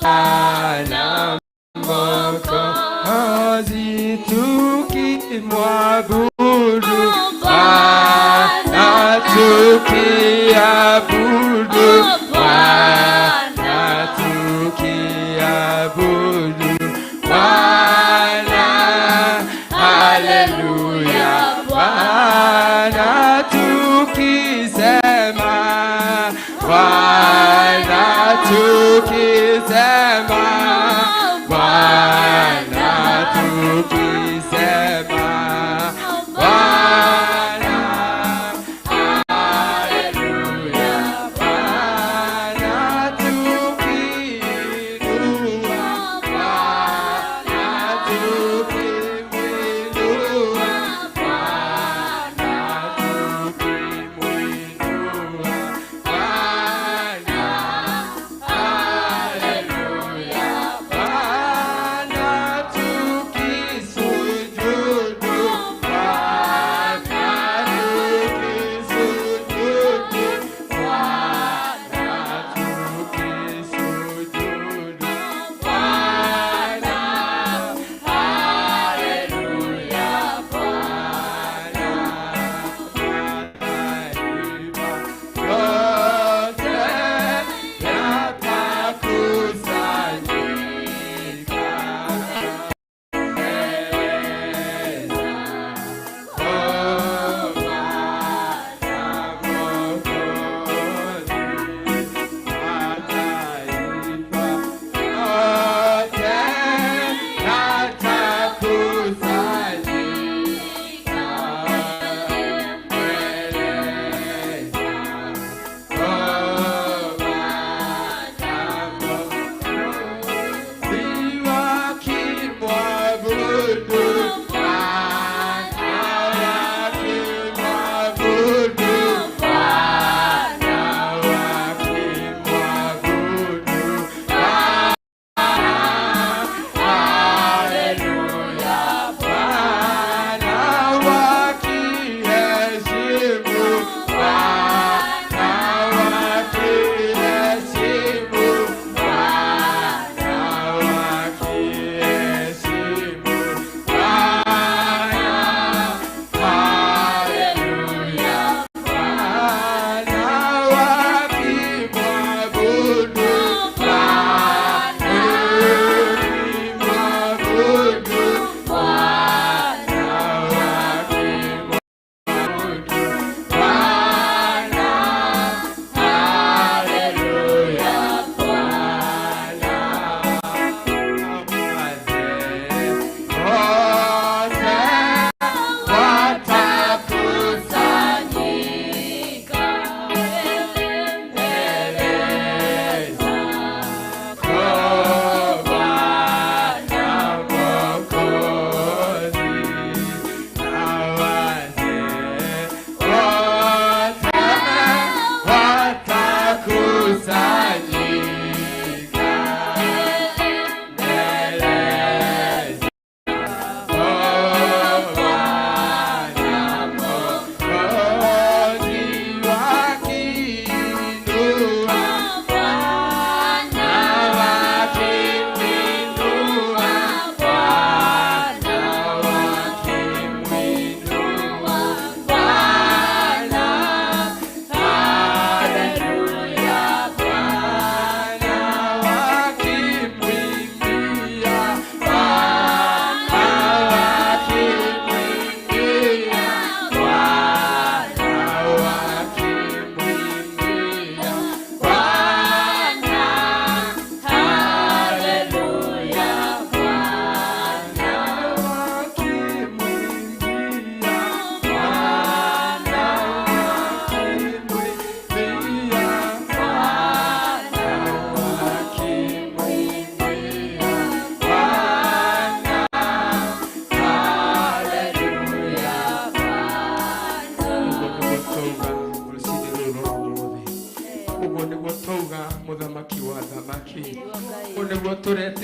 Bwana Mwokozi, tukimwabudu Bwana, tukiabudu Bwana, tukiabudu Bwana, haleluya Bwana, tukisema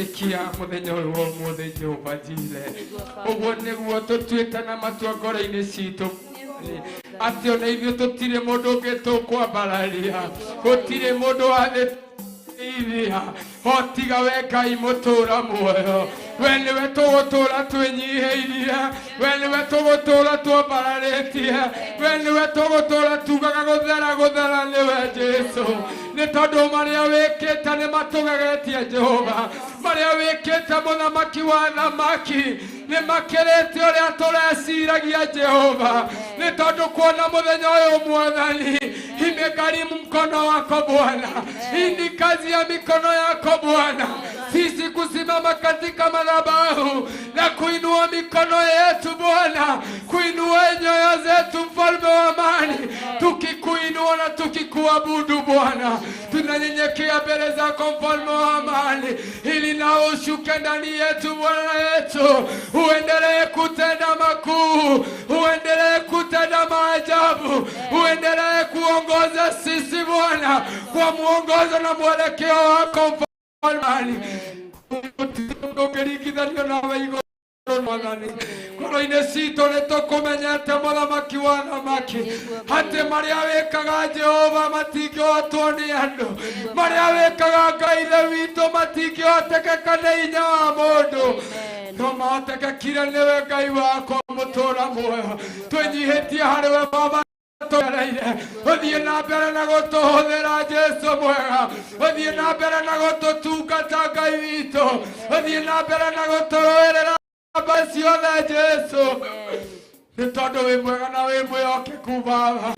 tũrĩkia mũthenya ũyũ wa ũmũthĩ Jehova Njire. Ũguo nĩguo tũtuĩte na matua ngoro-inĩ citũ atĩ ona ithuĩ tũtirĩ mũndũ ũngĩ tũkwambararia, gũtirĩ mũndũ wathĩtithia o tiga we Ngai mũtũũra muoyo. We nĩwe tũgũtũũra twĩnyihĩirie, we nĩwe tũgũtũũra twambararĩtie, we nĩwe tũgũtũũra tugaga gũthera nĩwe Jesũ. Nĩ tondũ marĩa wĩkĩte nĩ matũgegetie Jehova, marĩa wĩkĩte mũthamaki wa thamaki nĩ makĩrĩte ũrĩa tũreciragia Jehova. Nĩ tondũ kuona mũthenya ũyũ Mwathani, imegharimu mkono wako Bwana, hii ni kazi ya mikono yako Bwana, sisi kusimama katika madhabahu na kuinua mikono yetu Bwana, kuinua nyoyo zetu mfalme wa amani, tukikuinua na tukikuabudu Bwana. Tunanyenyekea mbele zako mfalme wa amani, ili nao ushuke ndani yetu Bwana yetu, uendelee kutenda makuu, uendelee kutenda maajabu, uendelee kuongoza sisi Bwana kwa muongozo na mwelekeo wako mfalme wa amani. Ndogerikithanio nawe igũrũ Mwathani, ngoro-inĩ citũ nĩtũkũmenyete mũthamaki wa thamaki, atĩ marĩa wĩkaga Jehova matingĩhotwo nĩ andũ, marĩa wĩkaga Ngai Ithe witũ matingĩhotekeka nĩ hinya wa mũndũ, no mahotekekire nĩwe Ngai wakwa mũtũũra muoyo. Twĩnyihĩtie harĩ we Baba, ũthiĩ na mbere na gũtũhũthĩra Jesũ mwega, ũthiĩ na mbere na gũtũtungata Ngai witũ, ũthiĩ na mbere na gũtũrũĩrĩra mbara ciothe Jesũ. Nĩ tondũ wĩ mwega na wĩ mwĩhokeku Baba,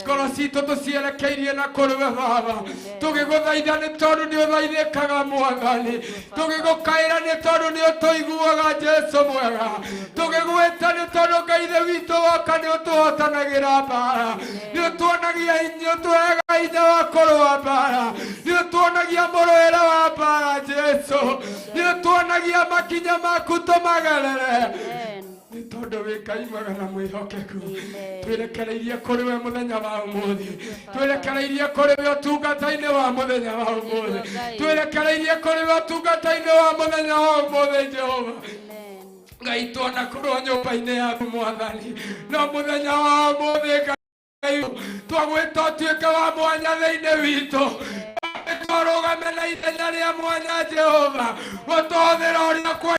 ngoro citũ tũcierekeirie na kũrĩ we Baba, tũgĩgũthaitha nĩ tondũ nĩ ũthaithĩkaga Mwathani, tũgĩgũkaĩra nĩ tondũ nĩ ũtũiguaga Jesũ mwega, tũgĩgwĩta nĩ tondũ Ngai Ithe witũ woka nĩ ũtũhotanagĩra mbara, nĩ ũtuonagia hinya, ũtũheaga hinya wa kũrũa mbara, nĩ ũtuonagia mũrũĩre wa mbara Jesũ, nĩ ũtuonagia makinya maku tũmagerere. Nĩ tondũ wĩ Ngai mwega na mwĩhokeku, twĩrekereirie kũrĩ we mũthenya wa ũmũthĩ, twĩrekereirie kũrĩ we ũtungata-inĩ wa mũthenya wa ũmũthĩ, twĩrekereirie kũrĩ we ũtungata-inĩ wa mũthenya wa ũmũthĩ Jehova. Ngai tuona kũrwo nyũmba-inĩ yaku Mwathani, no mũthenya wa ũmũthĩ Ngai twagwĩta ũtuĩke wa mwanya thĩinĩ witũ, twarũgame na ithenya rĩa mwanya Jehova, gũtũhũthĩra ũrĩa kwa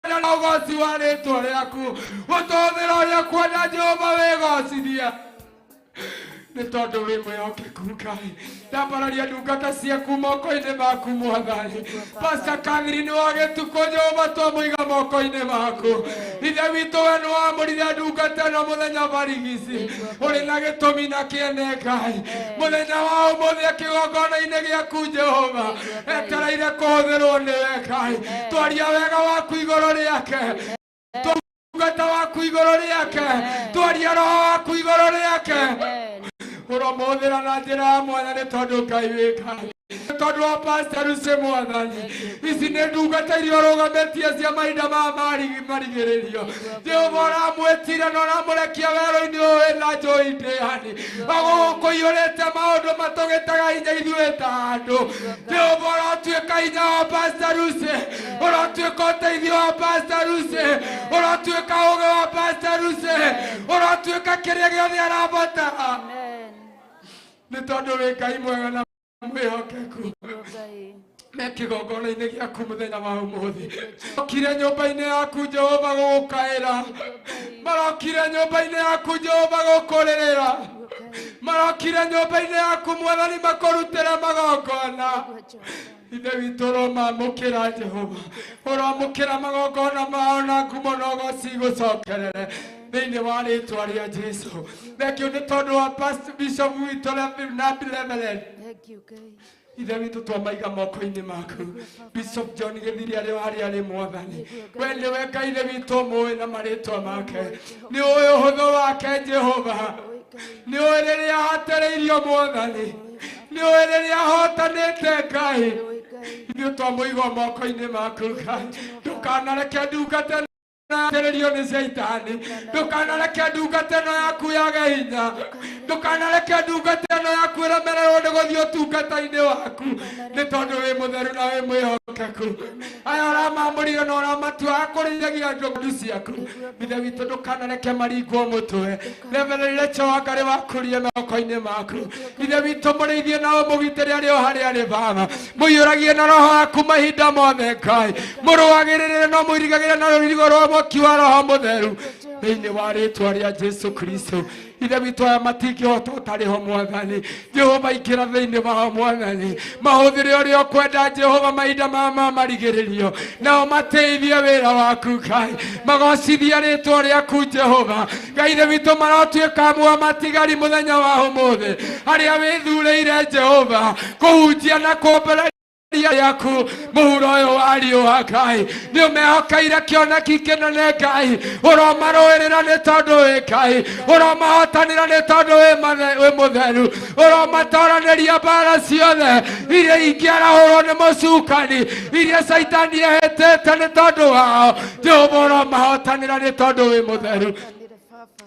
na ũgoci wa rĩtwa rĩaku, gũtũhũthĩra ũrĩa kwenda Jehova wĩgocithia. Nĩ tondũ wĩ mwĩhokeku Ngai, ndambararia ndungata ciaku moko-inĩ maku Mwathani. Pastor Catherine wa Gĩtukũ Jehova twamũiga moko-inĩ maku. Ithe witũ we nĩ wamũrire ndungata ĩno mũthenya barigici, ũrĩ na gĩtũmi na kĩene Ngai. Mũthenya wa ũmũthĩ kĩgongona-inĩ gĩaku Jehova etereire kũhũthĩrwo nĩwe Ngai, twaria wega waku igũrũ rĩake, ndungata waku igũrũ rĩake, twaria roho waku igũrũ rĩake, ũromũhũthĩra na njĩra ya mwanya nĩ tondũ Ngai wĩ Ngai. Nĩ tondũ wa Pastor Lucy Mwathani, ici nĩ ndungata iria ũrũgamĩtie cia mahinda ma marigĩrĩrio. Jehova ũramwĩtire na ũramũrekia werũ-inĩ ũyũ wĩna njũĩ ndĩani, agũkũiyũrĩte maũndũ matũgĩtaga hinya ithuĩ ta andũ. Jehova ũrotuĩka hinya wa Pastor Lucy, ũrotuĩka ũteithio wa Pastor Lucy, ũrotuĩka ũũgĩ wa Pastor Lucy, ũrotuĩka kĩrĩa gĩothe arabatara. Nĩ tondũ wĩ Ngai mwega na mwĩhokeku. Me kĩgongona-inĩ gĩaku mũthenya wa ũmũthĩ, marokire nyũmba-inĩ yaku Jehova gũgũkaĩra, marokire nyũmba-inĩ yaku Jehova gũkũrĩrĩra, marokire nyũmba-inĩ yaku Mwathani makũrutĩra magongona. Ithe witũ ũromamũkĩra Jehova, ũromũkĩra magongona mao na ngumo na ũgoci igũcokerere thĩinĩ wa rĩtwa rĩa Jesũ. Thengio nĩ tondũ wa Pastor Bishop witũ na Reverend. Ithe witũ twamaiga moko-inĩ maku. Bishop John Gĩthiri arĩ Mwathani, we nĩwe Ngai Ithe witũ mũĩ na marĩtwa make, nĩ ũĩ ũhũthũ wake Jehova, nĩ ũĩ rĩrĩa ahatĩrĩirio Mwathani, nĩ ũĩ rĩrĩa ahotanĩte Ngai. Ithuĩ twamũiga moko-inĩ maku Ngai, ndũkanareke ndungata Tererio ni Saitani, ndukanareke ndungata ĩno yaku yage hinya, ndukanareke ndungata ĩno yaku ĩremererwo nĩ gũthiĩ ũtungata-inĩ waku, nĩ tondũ wĩ mũtheru na wĩ mwĩhokeku. mwĩhokeku aya ũramamũrire na ũramatua akũrĩithagia ndũngũ ciaku ithe witũ ndũkanareke maringwo mũtwe reverere Ngarĩ wakũrie moko-inĩ maku ithe witũ mũrĩithie na ũmũgitĩre arĩ o harĩa arĩ Baba mũiyũragie na roho waku mahinda mothe Ngai mũrũagĩrĩre no mũirigagĩre na rũirigo rwa mwaki wa Roho Mũtheru thĩinĩ wa rĩĩtwa rĩa Jesu Kristo ithe witũ aya matingĩhota ũtarĩ ho Mwathani Jehova ingĩra thĩinĩ wao Mwathani mahũthĩre ũrĩa ũkwenda Jehova mahinda maya marigĩrĩrio nao mateithie wĩra waku Ngai magocithie rĩĩtwa rĩaku Jehova Ngai ithe witũ marotuĩka amwe matigari mũthenya wa ũmũthĩ arĩa wĩthurĩire Jehova kũhunjia na kũmbera yaku mũhuro ũyũ wa riũa Ngai nĩ ũmehokeire kĩoneki kĩnene Ngai ũromarũĩrĩra nĩ tondũ wĩ Ngai ũromahotanĩra nĩ tondũ wĩ mũtheru ũromatoranĩria mbara ciothe iria ingĩarahũrwo nĩ mũcukani iria Saitani ehĩtĩte nĩ tondũ wao Jehova ũromahotanĩra nĩ tondũ wĩ mũtheru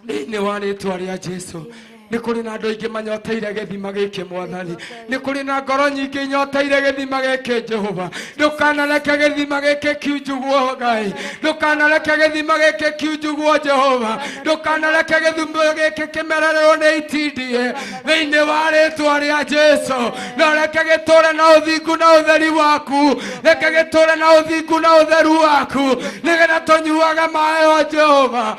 thĩinĩ wa rĩĩtwa rĩa Jesu nĩ kũrĩ na andũ aingĩ manyoteire gĩthima gĩkĩ Mwathani nĩ kũrĩ na ngoro nyingĩ inyoteire gĩthima gĩkĩ Jehova ndũkanareke gĩthima gĩkĩ kiunjugwo Ngai ndũkanareke gĩthima gĩkĩ kiunjugwo Jehova ndũkanareke gĩthima gĩkĩ kĩmerererwo nĩ itindie thĩinĩ wa rĩĩtwa rĩa Jesu no reke gĩtũũre na ũthingu na ũtheri waku reke gĩtũũre na ũthingu na ũtheru waku nĩgetha tũnyuage maaĩ o Jehova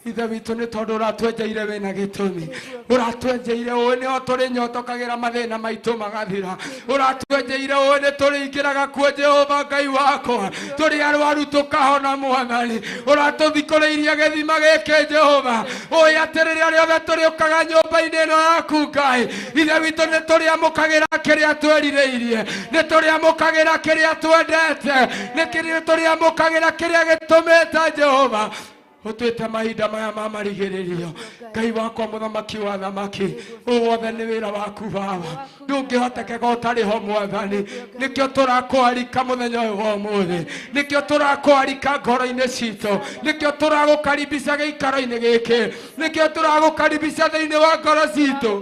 ithe witũ nĩ tondũ ũratwenjeire wĩna gĩtũmi ũratwenjeire ũĩ nĩho tũrĩnyotokagĩra mathĩna maitũ magathira ũratwenjeire ũĩ nĩ tũrĩingĩraga kuo Jehova Ngai wakwa tũrĩ arwaru tũkahona Mwathani ũratũthikũrĩirie gĩthima gĩkĩ Jehova ũĩ atĩ rĩrĩa rĩothe tũrĩũkaga nyũmba-inĩ ĩno yaku Ngai ithe witũ nĩ tũrĩamũkagĩra kĩrĩa twerirĩirie nĩ tũrĩamũkagĩra kĩrĩa twendete nĩ tũrĩamũkagĩra kĩrĩa gĩtũmĩte Jehova ũtuĩte mahinda maya ma marigĩrĩrio Ngai wakwa mũthamaki wa thamaki wothe nĩ wĩra waku Baba ndũngĩhotekeka ũtarĩ ho Mwathani nĩkĩo tũrakwarika mũthenya ũyũ wa ũmũthĩ nĩkĩo tũrakwarika ngoro-inĩ citũ nĩkĩo tũragũkaribisha gĩikaro-inĩ gĩkĩ nĩkĩo tũragũkaribisha thĩinĩ wa ngoro citũ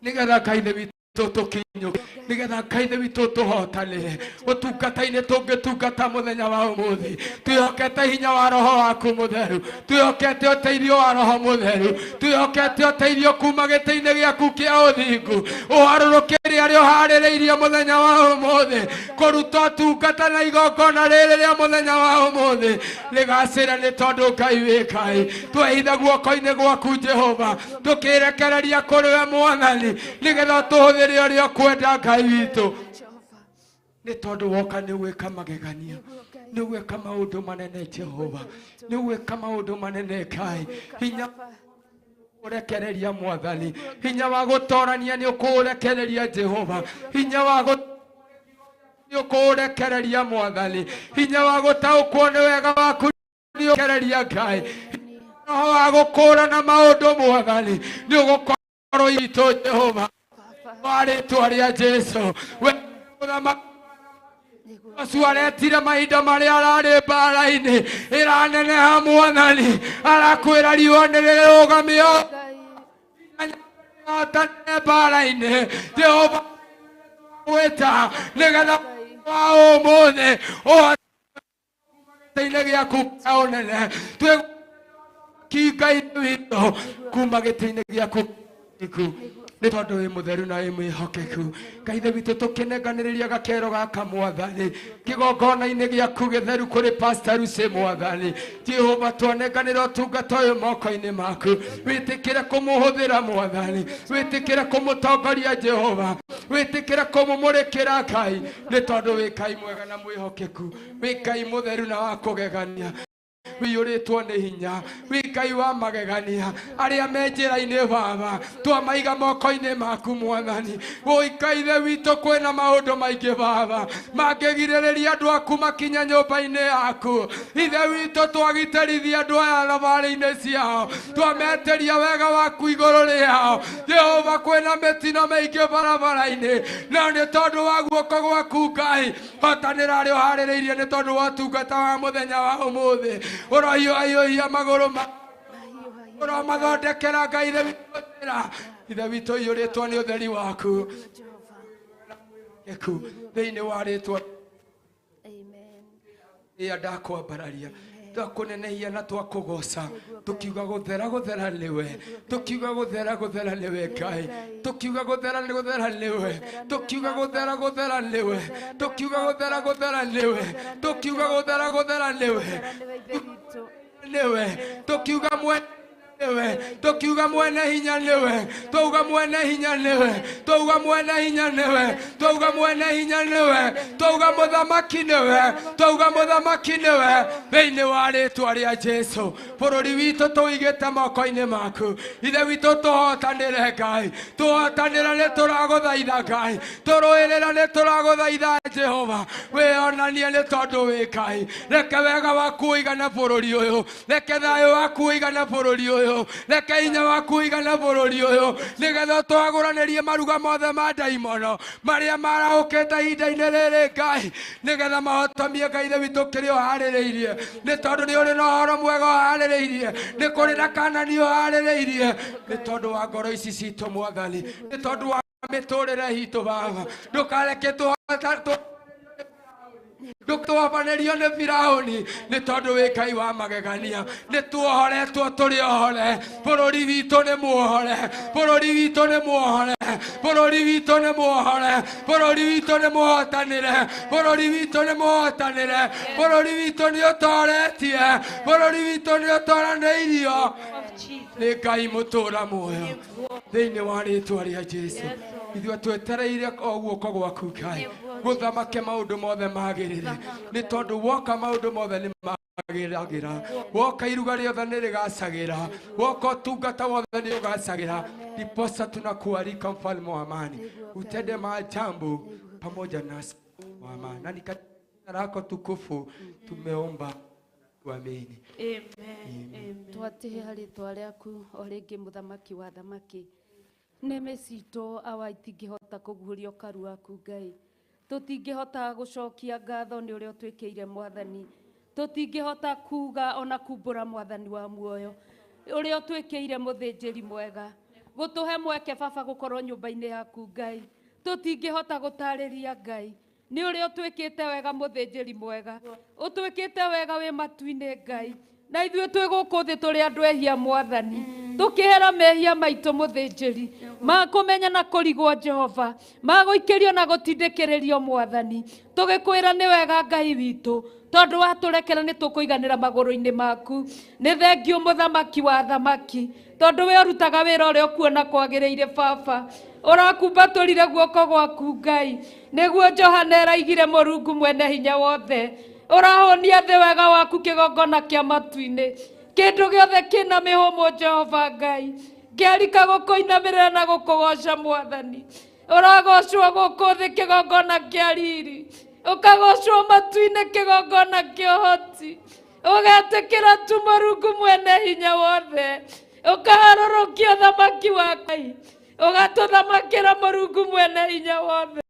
nĩgetha Ngai ithe witũ tũkinyũke nĩgetha Ngai ithe witũ tũhotanĩre ũtungata-inĩ tũngĩtungata mũthenya wa ũmũthĩ twĩhokete hinya wa Roho waku Mũtheru twĩhokete ũteithio wa Roho Mũtheru twĩhokete ũteithio kuma gĩtĩ-inĩ gĩaku kĩa ũthingu ũharũrũkĩre arĩa ũharĩrĩirie mũthenya wa ũmũthĩ kũruta ũtungata na igongona rĩrĩ rĩa mũthenya wa ũmũthĩ rĩgacĩre nĩ tondũ Ngai wĩ Ngai twehitha guoko-inĩ gwaku Jehova tũkĩrekereria kũrĩ we Mwathani nĩgetha tũhũthĩre ũrĩa ũkwenda Ngai witũ nĩ tondũ woka nĩ gwĩka magegania nĩ gwĩka maũndũ manene Jehova nĩ gwĩka maũndũ manene Ngai hinya ũrekereria Mwathani hinya wa gũtorania nĩ ũkũrekereria Jehova hinya wa nĩ ũkũrekereria Mwathani hinya wa gũtaũkwo nĩ wega waku nĩ ũrekereria Ngai roho wa gũkũũrana maũndũ Mwathani nĩ ũgũkorwo itũ Jehova rĩĩtwa rĩa Jesu we mũthamaki Joshua aretire mahinda marĩa ararĩ mbara-inĩ ĩraneneha Mwathani arakwĩra riũa nĩ rĩrũgamio mbara-inĩ Jehova gwĩta nĩgetha wa ũmũthĩ gĩtĩ-inĩ gĩaku kĩa ũnene twĩkingai witũ kuma gĩtĩ-inĩ gĩaku nĩ tondũ wĩ mũtheru na wĩ mwĩhokeku Ngai ithe witũ tũkĩnenganĩrĩria gakero gaka Mwathani kĩgongona-inĩ gĩaku gĩtheru kũrĩ Pastor Lucy Mwathani Jehova twanenganĩra ũtungata ũyũ moko-inĩ maku wĩtĩkĩre kũmũhũthĩra Mwathani wĩtĩkĩre kũmũtongoria Jehova wĩtĩkĩre kũmũmũrĩkĩra Ngai nĩ tondũ wĩ Ngai mwega na mwĩhokeku wĩ Ngai mũtheru na wa kũgegania wĩyũrĩtwo nĩ hinya wĩ Ngai wa magegania arĩa me njĩra-inĩ Baba twamaiga moko-inĩ maku Mwathani wĩ Ngai ithe witũ kwĩna maũndũ maingĩ Baba mangĩgirĩrĩria andũ aku makinya nyũmba-inĩ yaku ithe witũ twagitĩrithia andũ aya thabarĩ-inĩ ciao twameteria wega waku igũrũ rĩao Jehova kwĩna mĩtino mĩingĩ barabara-inĩ no nĩ tondũ wa guoko gwaku Ngai hotanĩra arĩa ũharĩrĩirie nĩ tondũ wa ũtungata wa mũthenya wa ũmũthĩ ũrohiũhia magũrũ ũromathondekera Ngai ithe witũ iyũrĩtwo nĩ ũtheri waku thĩinĩ wa rĩĩtwa ya ndakwa bararia twakunenehia na twakugoca tukiuga guthera niwe tukiuga guthera niwe Ngai tukiuga guthera niwe tukiuga guthera niwe tukiuga guthera niwe tukiuga guthera niwe tukiuga niwe tukiuga mwene hinya niwe tuuga mwene hinya niwe tuuga mwene hinya niwe tuuga mwene hinya niwe tuuga muthamaki niwe tuuga muthamaki niwe thĩinĩ wa rĩĩtwa rĩa Jesũ bũrũri witũ tũigĩte moko-inĩ maku ithe witũ tũhotanĩre Ngai tũhotanĩra nĩ tũragũthaitha Ngai tũrũĩrĩra nĩ tũragũthaitha Jehova wĩonanie nĩ tondũ wĩ Ngai reke wega waku ũigane bũrũri ũyũ reke thayũ waku ũigane bũrũri ũyũ reke hinya waku ũigane bũrũri ũyũ nĩgetha twagũranĩrie maruga mothe ma ndaimono marĩa maraũkĩte ihinda-inĩ rĩrĩ Ngai nĩgetha mahotomie Ngai ithe witũ kĩrĩa ũharĩrĩirie nĩ tondũ nĩ ũrĩ na ũhoro mwega ũharĩrĩirie nĩ kũrĩ na Kanani ũharĩrĩirie nĩ tondũ wa ngoro ici citũ Mwathani nĩ tondũ wa mĩtũrĩre hitũ Baba ndũkareke ndũtwabanĩrio nĩ Firaũni nĩ tondũ wĩ Ngai wa magegania nĩ tuohoretwo tũrĩ ohore bũrũri witũ nĩ muohore bũrũri witũ nĩ muohore bũrũri witũ nĩ muohore bũrũri witũ nĩ muhotanĩre bũrũri witũ nĩ muhotanĩre bũrũri witũ nĩ ũtoretie bũrũri witũ nĩ ũtoranĩirio nĩ Ngai mũtũra muoyo thĩinĩ wa rĩĩtwa rĩa Jesũ ithuĩ twetereire o guoko gwaku Ngai gũthamake maũndũ mothe magĩrĩre nĩ tondũ woka maũndũ mothe nĩ magĩragĩra woka iruga rĩothe nĩ rĩgacagĩra woka ũtungata wothe nĩ ũgacagĩra ndiposa tunakualika mfalme wa amani utende maajabu pamoja nasi wa amani na ni katika jina lako tukufu tumeomba tuamini amen twatihe rĩĩtwa rĩaku o rĩngĩ mũthamaki wa thamaki nĩmĩ citũ awa itingĩhota kũguũria ũkaru waku Ngai tũtingĩhota gũcokia ngatho nĩ ũrĩa ũtwĩkĩire Mwathani tũtingĩhota kuga ona kumbũra Mwathani wa muoyo ũrĩa ũtwĩkĩire mũthĩnjĩri mwega gũtũhe mweke Baba gũkorwo nyũmba-inĩ yaku Ngai tũtingĩhota gũtarĩria Ngai nĩ ũrĩa ũtwĩkĩte wega mũthĩnjĩri mwega ũtwĩkĩte wega wĩ matu-inĩ Ngai na ithuĩ twĩ gũkũ thĩ tũrĩ andũ ehia Mwathani tũkĩhera mehia maitũ mũthĩnjĩri ma kũmenya na kũrigwo Jehova ma gũikĩrio na gũtindĩkĩrĩrio Mwathani tũgĩkwĩra nĩ wega Ngai witũ tondũ watũrekera nĩ tũkũiganĩra magũrũ-inĩ maku nĩ thengio mũthamaki wa thamaki tondũ we ũrutaga wĩra ũrĩa ũkuona kwagĩrĩire Baba ũrakumbatũrire guoko gwaku Ngai nĩguo Johana eraigire Mũrungu mwene hinya wothe ũrahonia thĩ wega waku kĩgongona kĩa matu-inĩ kĩndũ gĩothe kĩna mĩhũmũ Jehova Ngai ngĩarika gũkũinamĩrĩra na gũkũgoca Mwathani ũragocwo gũkũ thĩ kĩgongona kĩa riri ũkagocwo matu-inĩ kĩgongona kĩa ũhoti ũgetĩkĩra tu Mũrungu mwene hinya wothe ũkaharũrũkia thamaki wa Ngai ũgatũthamakĩra Mũrungu mwene hinya wothe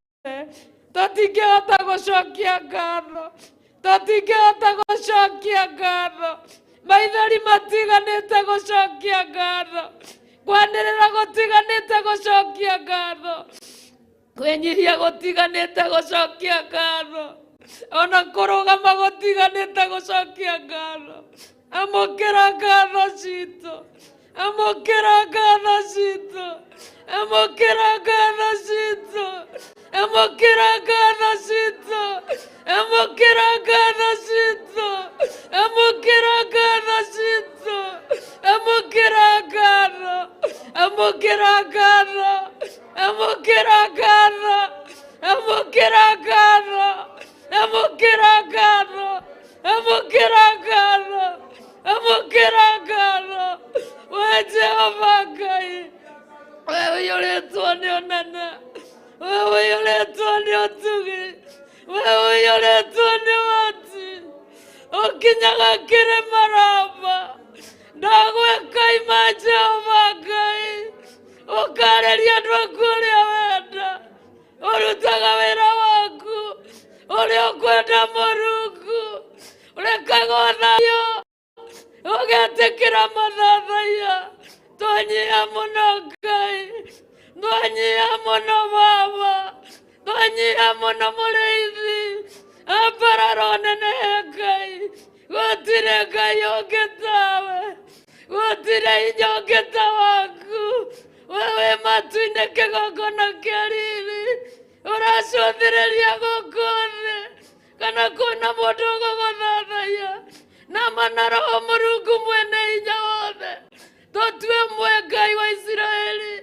tũtingĩhota gũcokia ngatho tũtingĩhota gũcokia ngatho maithori matiganĩte gũcokia ngatho kwanĩrĩra gũtiganĩte gũcokia ngatho kwĩnyihia gũtiganĩte gũcokia ngatho ona kũrũgama gũtiganĩte gũcokia ngatho amũkĩra ngatho citũ amũkĩra ngatho citũ amũkĩra ngatho citũ amũkĩra ngatho citũ amũkĩra ngatho citũ amũkĩra ngatho citũ amũkĩra ngatho amũkĩra ngatho amũkĩra ngatho amũkĩra ngatho amũkĩra ngatho amũkĩra ngatho amũkĩra ngatho we Jehova Ngai we ũiyũrĩtwo nĩ ũnene we ũiyũrĩtwo nĩ ũtugi we ũiyũrĩtwo nĩ wati ũkinyaga kĩrĩma Raba ndagwĩka ima Jehova Ngai ũkarĩria andũ aku ũrĩa wenda ũrutaga wĩra waku ũrĩa ũkwenda Mũrungu ũrekaga thayũ ũgetĩkĩra mathathaiya twanyia mũno Ngai twanyia mũno Baba twanyia mũno Mũrĩithi ambararone nĩ Ngai, gũtirĩ Ngai ũngĩ tawe, gũtirĩ hinya ũngĩ ta waku, we wĩ matu-inĩ kĩgongona kĩa riri, ũracũthĩrĩria gũkũ thĩ, kana kwĩna mũndũ ũgũgũthathaiya, na manaro Mũrungu mwene hinya wothe, tũtue mwe Ngai wa Isiraeli,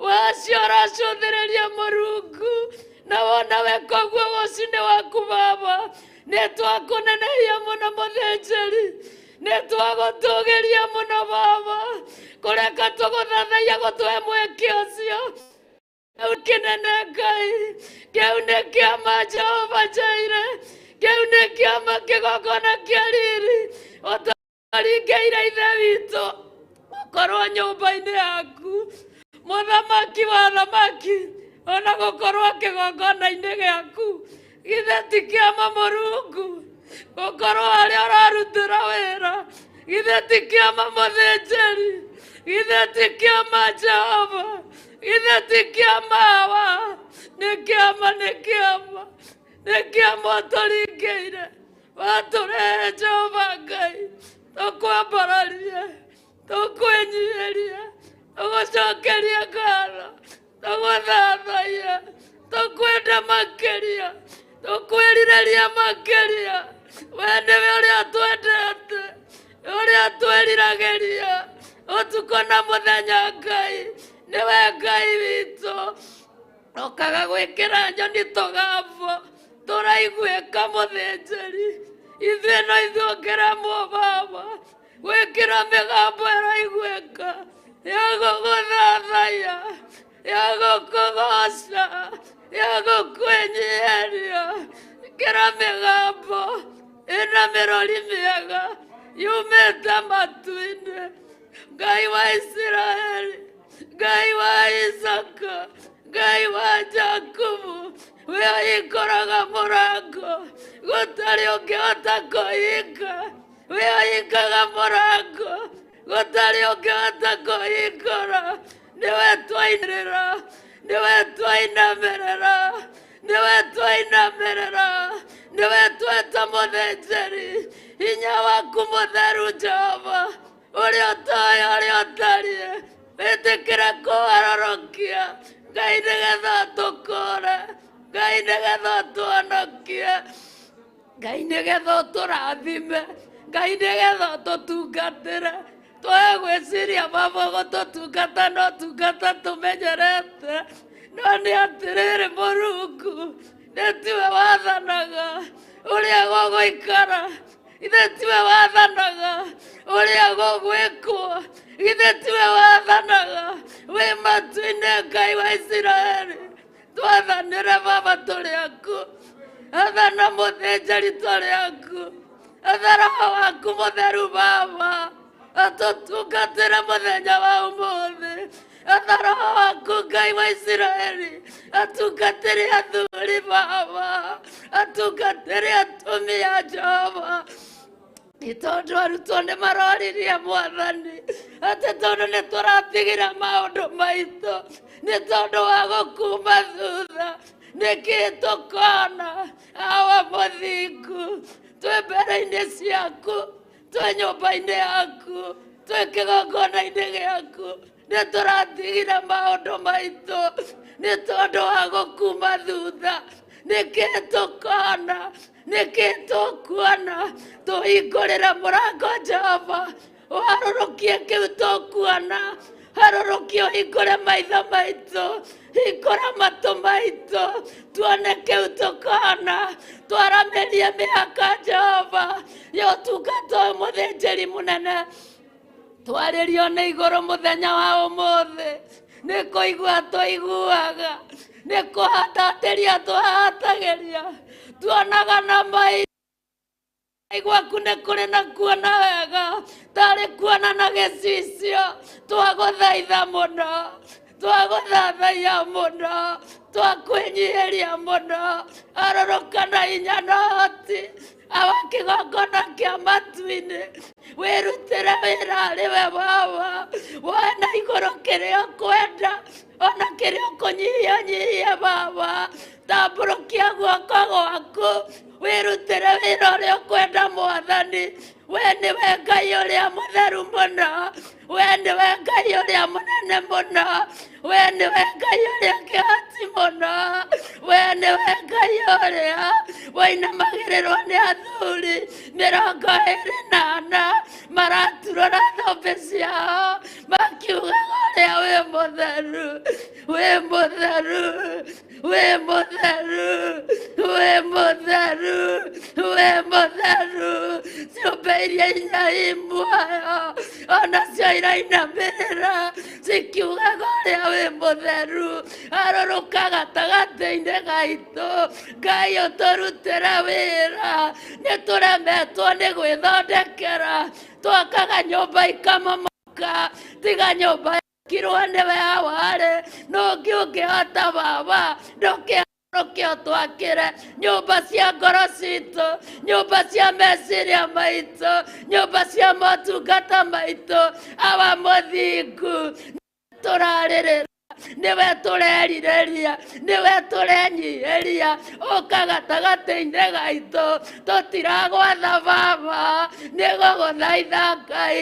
wacio ũracũthĩrĩria Mũrungu, na wona weka ũguo gũcinĩ waku Baba, nĩ twakũnenehia mũno mũthĩnjĩri, nĩ twagũtũgĩria mũno Baba, kũreka tũgũthathaiya gũtũhe mweke ũcio. Kĩu kĩnene Ngai, kĩu nĩ kĩama Jehova Jireh, kĩu nĩ kĩama kĩgongona kĩa riri, ũtũringĩire ithe witũ, ũkorwo nyũmba-inĩ yaku, mũthamaki wa thamaki, ona gũkorwo kĩgongona-inĩ gĩaku, githĩ ti kĩama Mũrungu, gũkorwo harĩa ũrarutĩra wĩra, githĩ ti kĩama mũthĩnjĩri, githĩ ti kĩama Jehova, githĩ ti kĩama wa, nĩ kĩama, nĩ kĩama, nĩ kĩama ũtũringĩire, watũrehe Jehova Ngai, tũkwambararie, tũkwĩnyihĩrie, tũgũcokerie ngatho, tũgũthathaiya, tũkwenda makĩria, tũkwĩrirĩria makĩria, we nĩwe ũrĩa twendete, ũrĩa twĩriragĩria, ũtukũ na mũthenya Ngai, nĩwe Ngai witũ, ũkaga gwĩkĩra nyoni tũgambo, tũraiguĩka mũthĩnjĩri, ithuĩ no ithuongĩremwo Baba, gwĩkĩra mĩgambo ĩraiguĩka, ya gũgũthathaiya, ya gũkũgoca, ya gũkwĩnyihĩria, ĩkĩra mĩgambo ĩna mĩrori mĩega, yumĩte matu-inĩ, Ngai wa Isiraeli, Ngai wa Isaka, Ngai wa Jakubu, we ũhingũraga mũrango, gũtarĩ ũngĩhota kũhinga, we ũhingaga mũrango, gũtarĩ ũngĩhota kũhingũra, nĩwe twainĩrĩra, nĩwe twainamĩrĩra, nĩwe twainamĩrĩra, nĩwe tweta mũthĩnjĩri, hinya waku mũtheru Jehova, ũrĩa ũtoĩ, ũrĩa ũtariĩ, wĩtĩkĩre kũharũrũkia, Ngai nĩgetha ũtũkũũre, Ngai nĩgetha ũtũhonokie, Ngai nĩgetha ũtũrathime, Ngai nĩgetha ũtũtungatĩre, tũhe gwĩciria Baba gũtũtungata no tungata tũmenyerete, no nĩ atĩrĩrĩ Mũrungu, nĩ tiwe wathanaga ũrĩa gũgũikara, ithe tiwe wathanaga ũrĩa gũgwĩkwo, ithe tiwe wathanaga wĩ matu-inĩ Ngai wa Isiraeli, twathanĩre Baba tũrĩ aku, athana mũthĩnjĩri tũrĩ aku, atha Roho waku mũtheru Baba, atũtungatĩre mũthenya wa ũmũthĩ, atha Roho waku Ngai wa Isiraeli, atungatĩre athuri Baba, atungatĩre atumia Jehova, nĩ tondũ arutwo nĩ maroririe Mwathani, atĩ tondũ nĩ tũratigĩra maũndũ maitũ, nĩ tondũ wa gũkuma thutha, nĩkĩ tũkona awa mũthingu, twĩ mbere-inĩ ciaku, twĩ nyũmba-inĩ yaku, twĩ kĩgongona-inĩ gĩaku, nĩ tũratigĩra maũndũ maitũ, nĩ tondũ wa gũkuma thutha, nĩkĩ tũkona, nĩkĩ tũkuona, tũhingũrĩre mũrango Jehova, ũharũrũkie kĩu tũkuona, harũrũkie ũhingũre maitho maitũ, hingũra matũ maitũ, tuone kĩu tũkona, twaramĩrie mĩhaka Jehova, ya ũtungata ũyũ mũthĩnjĩri mũnene, twarĩrio nĩ igũrũ mũthenya wa ũmũthĩ, nĩ kũigua tũiguaga, nĩ kũhatatĩria tũhatagĩria, tuonaga na maitho, gwaku nĩ kũrĩ na kuona wega, tarĩ kuona na gĩcicio, twagũthaitha mũno, twagũthathaiya mũno, twakwĩnyihĩria mũno, arũrũka na hinya na ũhoti, awa kĩgongona kĩa matu-inĩ, wirutire wĩra arĩwe Baba, wona igũrũ kĩrĩa ũkwenda ona kĩrĩa ũkũnyihia Baba, tambũrũkia guoko gwaku wirutire wĩra ũrĩa ũkwenda Mwathani. We nĩwe Ngai ũrĩa mũtheru mũno, we nĩwe Ngai ũrĩa mũnene mũno, we nĩwe Ngai ũrĩa kĩhoti mũno, we nĩwe Ngai ũrĩa woinamagĩrĩrwo nĩ athuri 24 maraturũra thũmbĩ ciao makiugaga ũrĩa wĩ mũtheru, wĩ mũtheru, wĩ mũtheru, wĩ mũtheru, wĩ mũtheru. Ciũmbe iria inya i muoyo onacio irainamĩrĩra cikiugaga ũrĩa wĩ mũtheru. Arũrũka gatagatĩ-inĩ gaitũ, Ngai ũtũrutĩre wĩra, nĩtũremetwo nĩ gwĩthondekera, twakaga nyũmba ikamomoka, tiga nyũmba yakirwo nĩwe awarĩ, nũngĩ ũngĩhota Baba ndũkĩhonokia twakĩre nyũmba cia ngoro citũ, nyũmba cia meciria maitũ, nyũmba cia motungata maitũ, awa mũthingu tũrarĩrĩra, niwe tũrerirĩria, niwe tũrenyihĩria, ũka gatagatĩ-inĩ gaitũ, tũtiragwatha Baba, nĩgũgũthaitha Ngai,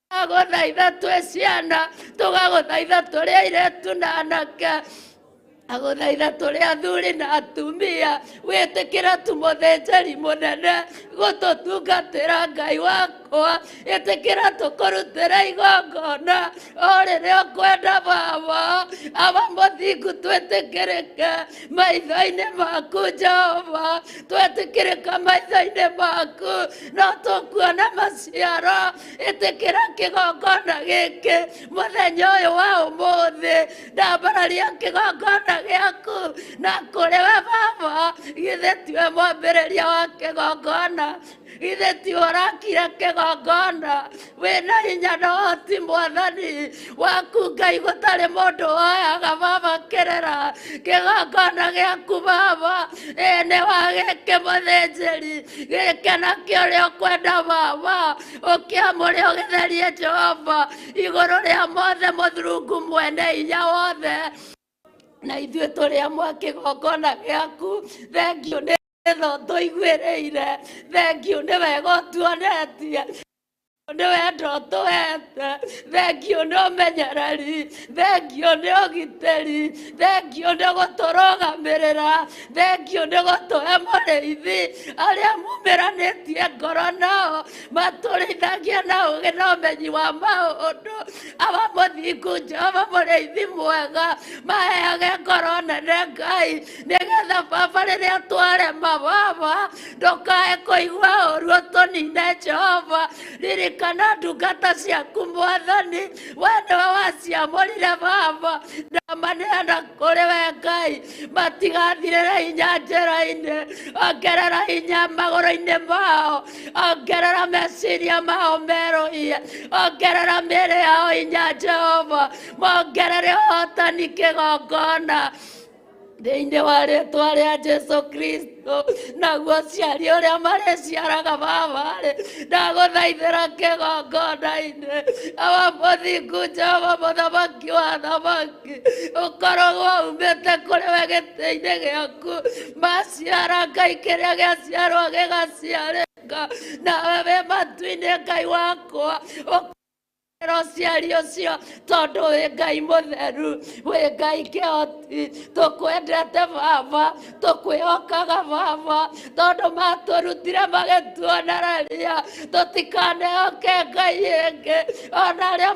tũgagũthaitha twĩ ciana, tũgagũthaitha tũrĩ airĩtu na anake, agũthaitha tũrĩ athuri na atumia, wĩtĩkĩra tũmũthĩnjĩri mũnene gũtũtungatĩra Ngai wakwa, ĩtĩkĩra tũkũrutĩra igongona o rĩrĩa ũkwenda Baba, aba mũthingu twĩtĩkĩrĩke maitho-inĩ maku Jehova, twĩtĩkĩrĩka maitho-inĩ maku no tũkuona maciaro, ĩtĩkĩra kĩgongona gĩkĩ mũthenya ũyũ wa ũmũthĩ, ndambararia kĩgongona gĩaku na kũrĩ we Baba, githĩ tiwe mwambĩrĩria wa kĩgongona, githĩ tiwe ũrakire kĩgongona, wĩna hinya na ũhoti Mwathani waku Ngai, gũtarĩ mũndũ woyaga Baba kĩrĩra kĩgongona gĩaku Baba, nĩ wagĩke mũthĩnjĩri gĩke nakĩo ũrĩa ũkwenda Baba, ũkĩamũre ũgĩtherie Jehova igũrũ rĩa mothe mũthurungu mwene hinya wothe, na ithuĩ tũrĩ amwe kĩgongona gĩaku, thengiũ nĩ tho tũiguĩrĩire, thengiũ nĩ wega ũtuonetie, nĩ wendo tũhete, thengiũ nĩ ũmenyereri, thengiũ nĩ ũgitĩri, thengiũ nĩ gũtũrũgamĩrĩra, thengiũ nĩ gũtũhe mũrĩithi arĩa mumĩranĩtie ngoro nao, matũrĩithagia na ũgĩ na ũmenyi wa maũndũ, aba mũthingu Jehova mũrĩithi mwega, maheage ngoro nene Ngai, nĩgetha Baba rĩrĩa twarema Baba, ndũkae kũigua ũru ũtũnine Jehova, ririkana ndungata ciaku Mwathani, we nĩwe waciamũrire Baba, ndamaneana kũrĩ we Ngai, matigathirĩre hinya njĩra-inĩ, ongerera hinya magũrũ-inĩ mao, ongerera meciria mao merũhie, ongerera mĩĩrĩ yao hinya Jehova, mongerere ũhotani kĩgongona thĩinĩ wa rĩĩtwa rĩa Jesũ Kristo, naguo ciari ũrĩa marĩciaraga Baba-rĩ, ndagũthaithĩra kĩgongona-inĩ, aba mũthingu Jehova mũthamaki wa thamaki, ũkoragwo umĩte kũrĩ we gĩtĩ-inĩ gĩaku, maciara Ngai kĩrĩa gĩaciarwo gĩgaciarĩka, nawe wĩ matu-inĩ Ngai wakwa, ciari ũcio, tondũ wĩ Ngai mũtheru, wĩ Ngai kĩhoti, tũkwendete Baba, tũkwĩhokaga Baba, tondũ matũrutire magĩtuonereria, tũtikanehoke Ngai ĩngĩ, ona arĩa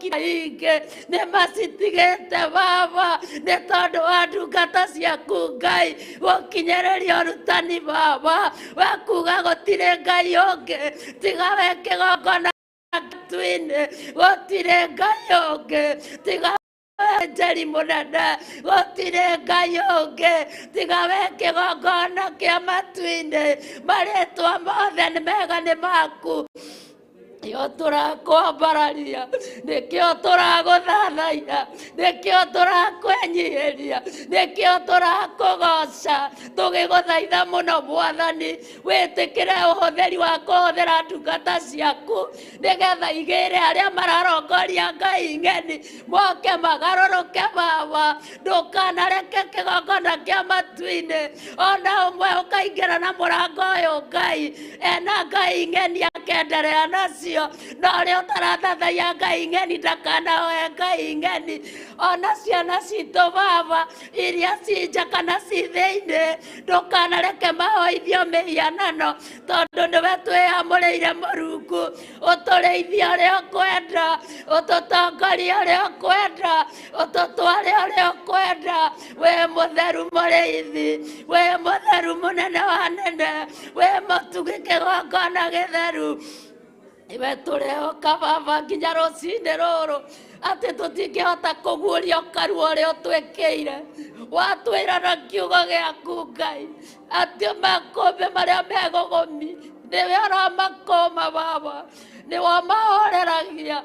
ingĩ nĩ macitigĩte Baba, nĩ tondũ wa ndungata ciaku Ngai gũkinyĩrĩria ũrutani Baba, wa kuga gũtirĩ Ngai ũngĩ tiga we kĩgongona twine, gũtirĩ Ngai ũngĩ tiga njeri mũnene, gũtirĩ Ngai ũngĩ tiga we kĩgongona kĩa matu-inĩ, marĩtwa mothe nĩ mega nĩ maku, yo turakwambararia nikio turaguthathaia nikio turakwenyihiria nikio turakugoca tugiguthaitha muno Mwathani witikire uhuthiri wa kuhuthira ndungata ciaku nigetha igire aria mararongoria Ngai ng'eni moke magaruruke Baba ndukanareke kigongona kia matu-ini ona umwe ukaingira na murango uyu Ngai ena Ngai ng'eni akenderea nacio no ria utarathathaiya Ngai ng'eni ndakanahoe Ngai ng'eni ona ciana citu Baba iria cinja kana ci thiini ndukanareke mahoithio mihianano tondu niwe twiyamuriire Murungu uturithia uria ukwenda ututongoria uria ukwenda ututware uria ukwenda we mutheru muriithi we mutheru munene wa nene we mutugi kigongona githeru iwe turehoka Baba nginya rucini ruru ati tutingihota kuguuria ukaru uria utwikiire watwira na kiugo giaku Ngai ati makumbi maria megogomi niwe uramakoma Baba niwe mahoreragia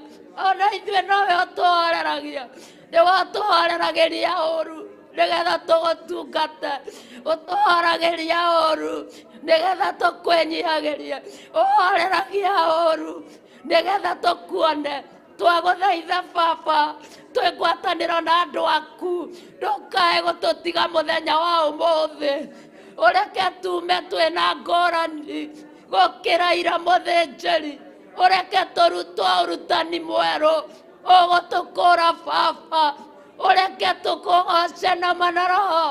ona ithuĩ nowe ũtũhoreragia niwe ũtũhoreragĩria ũru nigetha tũgũtungate ũtũhoragĩria ũru nigetha tũkwĩnyihagĩrie ũhoreragia ũru nigetha tũkuone twagũthaitha Baba twĩ ngwatanĩro na andũ aku ndũkae gũtũtiga mũthenya wa ũmũthĩ ũreke tume twĩna ngũrani gũkĩra ira mũthĩnjĩri ureke turutwo urutani mweru ũgũtũkũra Baba ureke tũkũgoce na manoroho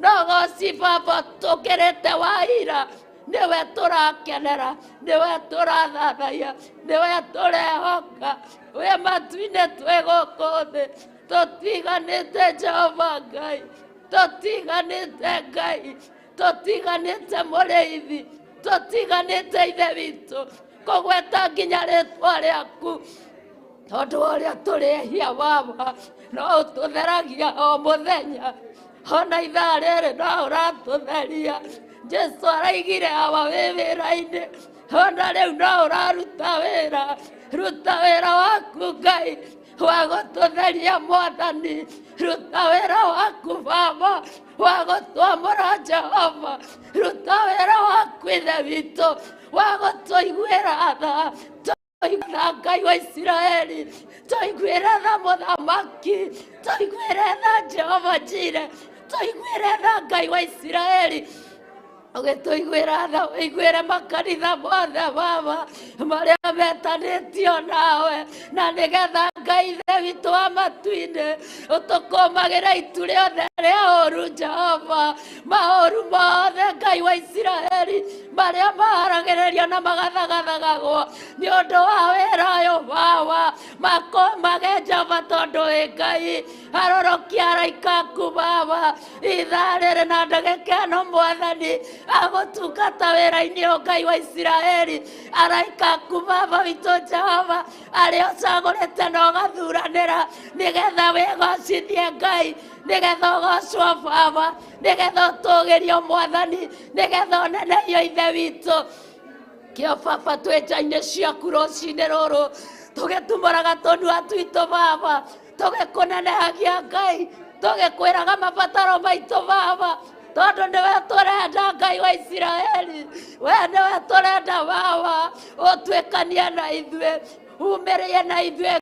nogoci Baba tũkĩrĩte wa ira niwe tũrakenera niwe tũrathathaiya niwe tũrehoka we matu-inĩ twĩ gũkũ thĩ tũtiganĩte Jehova Ngai tũtiganĩte Ngai tũtiganĩte mũrĩithi tũtiganĩte ithe witũ kũgweta nginya rĩtwa rĩaku tondu ũrĩa tũrĩhia Baba no ũtũtheragia o mũthenya ona ithaa rĩrĩ no ũratũtheria Jesu araigire hawa wĩ wĩra-inĩ ona rĩu no ũraruta wĩra waku Ngai wa gũtũtheria Mwathani ruta wĩra waku Baba wa gũtwamũra Jehova ruta wĩra waku ithe witũ wa gũtũiguĩra tha tũiguĩra Ngai wa Isiraeli tũiguĩre tha mũthamaki tũiguĩre tha Jehova Jire tũiguĩre tha Ngai wa Isiraeli ũgĩtũiguĩra tha ũiguĩre makanitha mothe Baba marĩa metanĩtio nawe na nĩgetha Ngai ithe witũ wa matu-inĩ ũtũkũmagĩra itu rĩothe rĩa ũru Jehova maũru mothe Ngai wa Isiraeli marĩa maharagĩrĩrio na magathagathagwo nĩ ũndũ wa wĩra ũyũ Baba makũmage Jehova tondũ wĩ Ngai harũrũkia araika aku Baba ithaa rĩrĩ na ndagĩka ĩno Mwathani agũtungata wĩra-inĩ ũyũ Ngai wa Isiraeli araika aku Baba witũ Jehova arĩa ũcagũrĩte na ũgathuranĩra nĩgetha wĩgocithie Ngai nĩgetha ũgocwo Baba nĩgetha ũtũgĩrio Mwathani nĩgetha ũnenehio ithe witũ kĩo Baba twĩ nja-inĩ ciaku rũcinĩ rũrũ tũgĩtumũraga tũnua twitũ Baba tũgĩkũnenehagia Ngai tũgĩkwĩraga mabataro maitũ Baba tondu niwe turenda Ngai wa Isiraeli we niwe turenda Baba ũtwĩkanie na ithuĩ umĩrĩrie na ithuĩ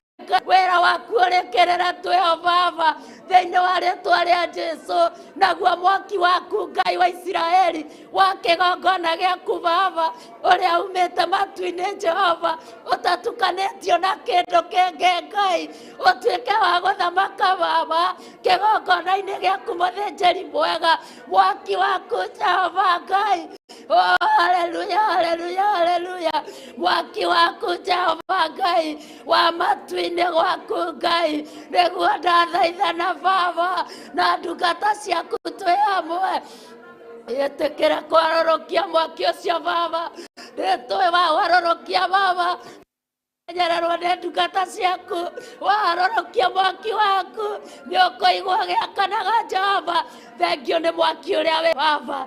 wĩra waku ũrĩkĩrĩre twĩho Baba thĩinĩ wa rĩtwa rĩa Jesu naguo mwaki waku Ngai wa Isiraeli wa kĩgongona gĩaku Baba ũrĩa umĩte matu-inĩ Jehova ũtatukanĩtio na kĩndũ kĩngĩ Ngai ũtuĩke wa gũthamaka Baba kĩgongona-inĩ gĩaku mũthĩnjĩri mwega mwaki waku Jehova Ngai oh haleluya haleluya haleluya mwaki waku Jehova Ngai wa matu-inĩ gwaku Ngai nĩguo ndathaithana Baba na ndungata ciaku twĩ hamwe ĩtĩkĩre kwarũrũkia mwaki ũcio Baba nĩtũĩ wawarũrũkia Baba nyererwo nĩ ndungata ciaku warũrũkia mwaki waku nĩ ũkũigua gĩakanaga Jehova thengio nĩ mwaki ũrĩa wĩ Baba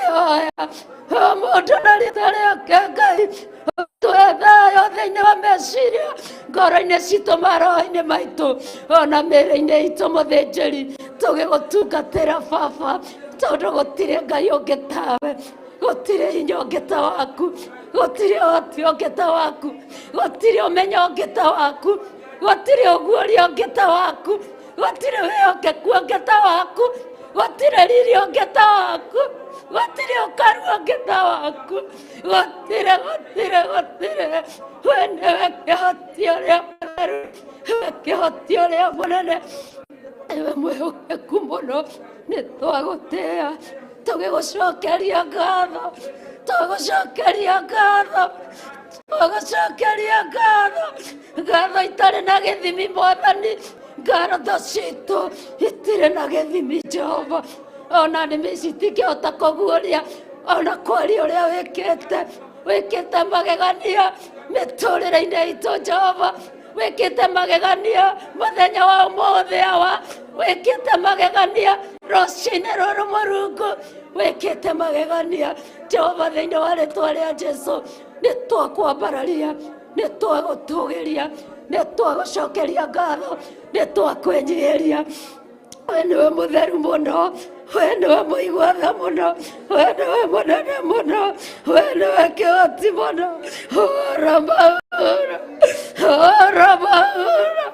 oya mũndũ na rĩtwa rĩake Ngai tũhe thayũ thĩinĩ wa meciria ngoro-inĩ citũ maroho-inĩ maitũ ona mĩĩrĩ-inĩ itũ mũthĩnjĩri tũgĩgũtungatĩra Baba tondũ gũtirĩ Ngai ũngĩ tawe gũtirĩ hinya ũngĩ ta waku gũtirĩ ũhoti ũngĩ ta waku gũtirĩ ũmenyo ũngĩ ta waku gũtirĩ ũguũria ũngĩ ta waku gũtirĩ wĩhokeku ũngĩ ta waku gũtirĩ riri ũngĩ ta waku gũtirĩ ũkaru ũngĩ ta waku gũtirĩ we nĩwe kĩhoti ũrĩa mũtheru we kĩhoti ũrĩa mũnene ewe mwĩhokeku mũno nĩ twagũtĩĩa tũgĩgũcokeria ngatho tũgũcokeria ngatho tũgũcokeria ngatho ngatho itarĩ na gĩthimi Mwathani ngatho citũ itirĩ na gĩthimi Jehova ona nĩmĩ citingĩhota kũguũria ona kwaria ũrĩa wĩkĩte magegania mĩtũrĩre-inĩ itũ Jehova wĩkĩte magegania mũthenya wa ũmũthĩ hawa wĩkĩte magegania rũcinĩ rũrũ Mũrungu wĩkĩte magegania Jehova thĩinĩ wa rĩtwa rĩa Jesũ nĩ twakwambararia nĩ twagũtũgĩria nĩ twagũcokeria ngatho nĩ twakwĩnyihĩria we nĩwe mũtheru mũno we nĩwe mũigua-tha mũno we nĩwe mũnene mũno we nĩwe kĩhoti mũno Rabaura Rabaura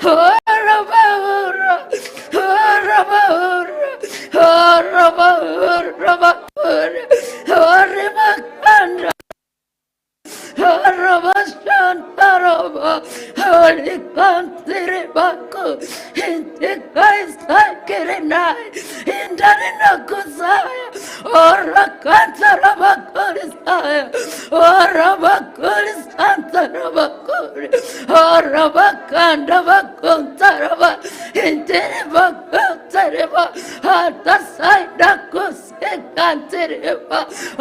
Rabaura Rabaura Rabaura Rabaura Rabaura Arabashantaraba, Alicantiribaku, Intikaisaikirinai, Indarinakusaya, Orakantarabakuri, Orabakurisantarabaku, Orabakandabakuntaraba, Intiribakuntariba, Atasainakusikantiriba,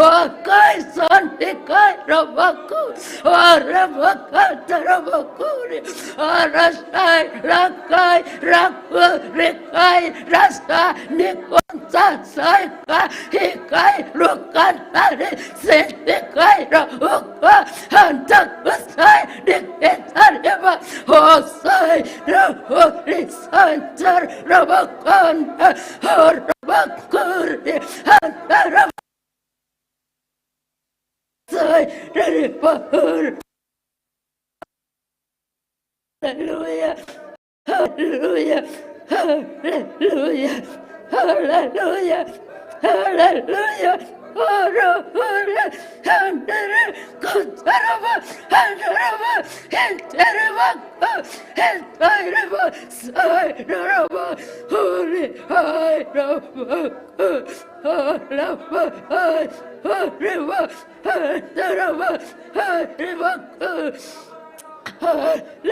Okaisantikairabaku, Arabakatarabakuri, Arasai, Rakai, Rakurikai, Rasa, Nikonta, Saika, Hikai, Rukantari, Sintikai, Rauka, Antakusai, Nikitariba, Hosai, Rahuri, Santar, Rabakanda, Arabakuri, Antarabakuri. Hallelujah, hallelujah, hallelujah, hallelujah, hallelujah.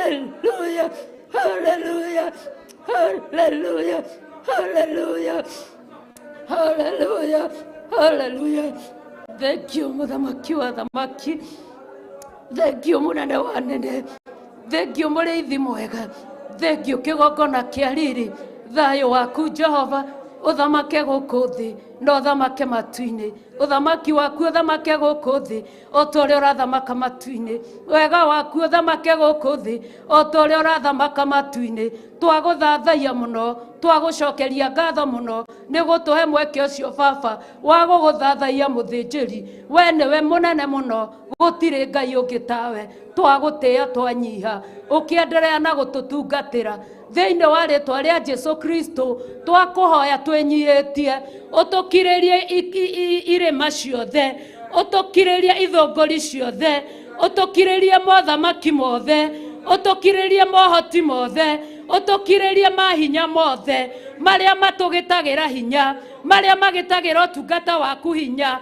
Hallelujah, hallelujah, hallelujah, hallelujah, hallelujah, hallelujah. Thank you, Muthamaki wa thamaki. Thank you, Munene wa nene. Thank you, Mũrĩithi mwega. Thank you, kĩgongona kĩa riri. Thayũ waku Jehova ũthamake gũkũ thĩ na ũthamake matu-inĩ. Ũthamaki waku ũthamake gũkũ thĩ o ta ũrĩa ũrathamaka matu-inĩ. Wega waku ũthamake gũkũ thĩ o ta ũrĩa ũrathamaka matu-inĩ. Twagũthathaiya mũno, twagũcokeria ngatho mũno nĩ gũtũhe mweke ũcio Baba wa gũgũthathaiya mũthĩnjĩri. We nĩwe mũnene mũno, gũtirĩ Ngai ũngĩ tawe. Twagũtĩĩa twanyiha ũkĩenderea na gũtũtungatĩra thĩinĩ wa rĩtwa rĩa Jesũ Kristo. Twakũhoya twĩnyihĩtie ũtũkirĩrie irĩma ciothe, ũtũkirĩrie ithũngũri ciothe, ũtũkirĩrie mothamaki mothe, ũtũkirĩrie mohoti mothe, ũtũkirĩrie mahinya mothe marĩa matũgĩtagĩra hinya, marĩa magĩtagĩra ũtungata waku hinya.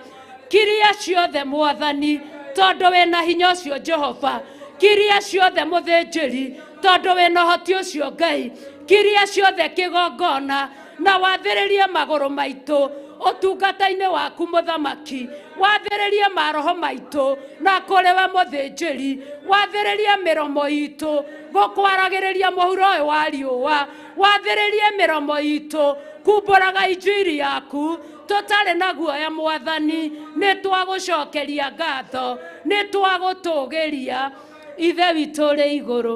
Kiria ciothe Mwathani tondũ wĩna hinya ũcio Jehova. Kiria ciothe mũthĩnjĩri tondũ wĩna ũhoti ũcio Ngai. Kiria ciothe kĩgongona na wathĩrĩrie magũrũ maitũ ũtungata-inĩ waku mũthamaki. Wathĩrĩrie maroho maitũ na kũrĩ we mũthĩnjĩri. Wathĩrĩrie mĩromo itũ gũkwaragĩrĩria mũhuro ũyũ wa riũa. Wathĩrĩrie mĩromo itũ kumbũraga injiri yaku tũtarĩ na guoya Mwathani, nĩ twagũcokeria ngatho, nĩ twagũtũgĩria ithe witũ ũrĩ igũrũ.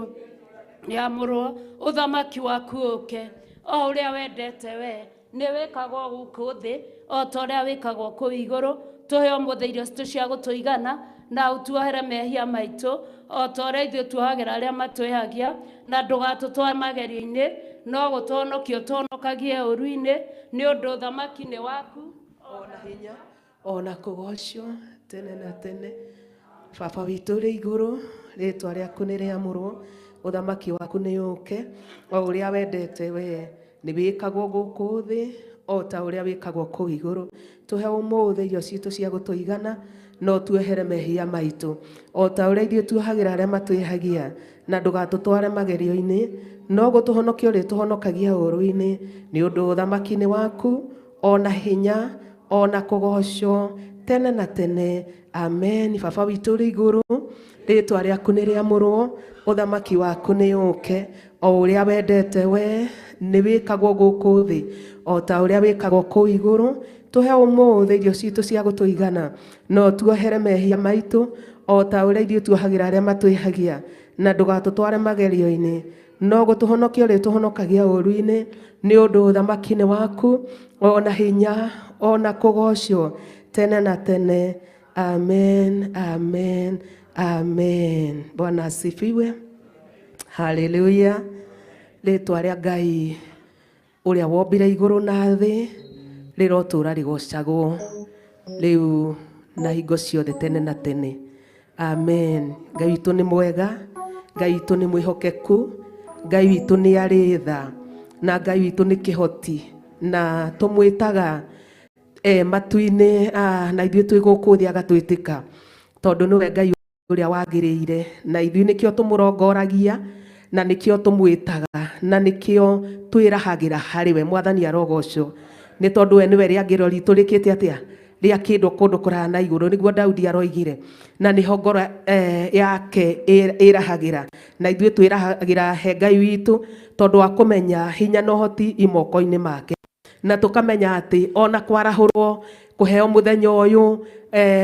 Rĩamũrwo ũthamaki waku ũke, o ũrĩa wendete we nĩ wĩkagwo gũkũ thĩ o ta ũrĩa wĩkagwo kũu igũrũ. Tũhe ũmũthĩ irio citũ cia gũtũigana, na ũtuohere mehia maitũ o ta ũrĩa ithuĩ tuohagĩra arĩa matwĩhagia, na ndũgatũtware magerio-inĩ, no gũtũhonokia ũtũhonokagie ũũru-inĩ, nĩ ũndũ ũthamaki nĩ waku ona hinya ona kũgocwo tene na tene. Baba witũ ũrĩ igũrũ, rĩtwa rĩaku nĩ rĩamũrwo, ũthamaki waku nĩ ũke, o ũrĩa wendete we nĩ wĩkagwo gũkũ thĩ o ta ũrĩa wĩkagwo kũu igũrũ. Tũhe ũmũthĩ irio citũ cia gũtũigana, no tuohere mehia maitũ o ta ũrĩa ithuĩ tuohagĩra arĩa matwĩhagia, na ndũgatũtware magerio-inĩ, no gũtũhonokia ũrĩtũhonokagia ũũru-inĩ, nĩ ũndũ ũthamaki nĩ waku, ona hinya ona kũgocwo tene na tene. Amen. Baba witũ ũrĩ igũrũ, rĩtwa rĩaku nĩ rĩamũrwo, ũthamaki waku nĩ ũke, o ũrĩa wendete we nĩ wĩkagwo gũkũ thĩ o ta ũrĩa wĩkagwo kũu igũrũ. Tũhe ũmũthĩ irio citũ cia gũtũigana, no tuohere mehia maitũ o ta ũrĩa ithuĩ tuohagĩra arĩa matwĩhagia, na ndũgatũtware magerio-inĩ, no gũtũhonokia ũrĩtũhonokagia ũũru-inĩ, nĩ ũndũ ũthamaki nĩ waku, ona hinya ona kũgocwo tene na tene. Amen, amen, amen. Bwana asifiwe. Haleluya. Rĩtwa rĩa Ngai ũrĩa wombire igũrũ na thĩ rĩrotũũra rĩgocagwo rĩu na hingo ciothe tene na tene. Amen. Ngai witũ nĩ mwega, Ngai witũ nĩ mwĩhokeku, Ngai witũ nĩ arĩ tha, na Ngai witũ nĩ kĩhoti, na tũmwĩtaga matu-inĩ na ithuĩ twĩ gũkũ thĩ agatwĩtĩka, tondũ nĩwe Ngai ũrĩa wagĩrĩire, na ithuĩ nĩkĩo tũmũrongoragia, na nĩkĩo tũmwĩtaga, na nĩkĩo twĩrahagĩra harĩ we. Mwathani arogocwo, nĩ tondũ we nĩwe rĩangĩro ritũ rĩkĩte atĩa, rĩa kĩndũ kũndũ kũraya na igũrũ, nĩguo Daudi aroigire, na nĩho ngoro yake ĩrahagĩra, na ithuĩ twĩrahagĩra he Ngai witũ, tondũ wa kũmenya hinya na ũhoti imoko-inĩ make, na tũkamenya atĩ ona kwarahũrwo kũheo mũthenya ũyũ,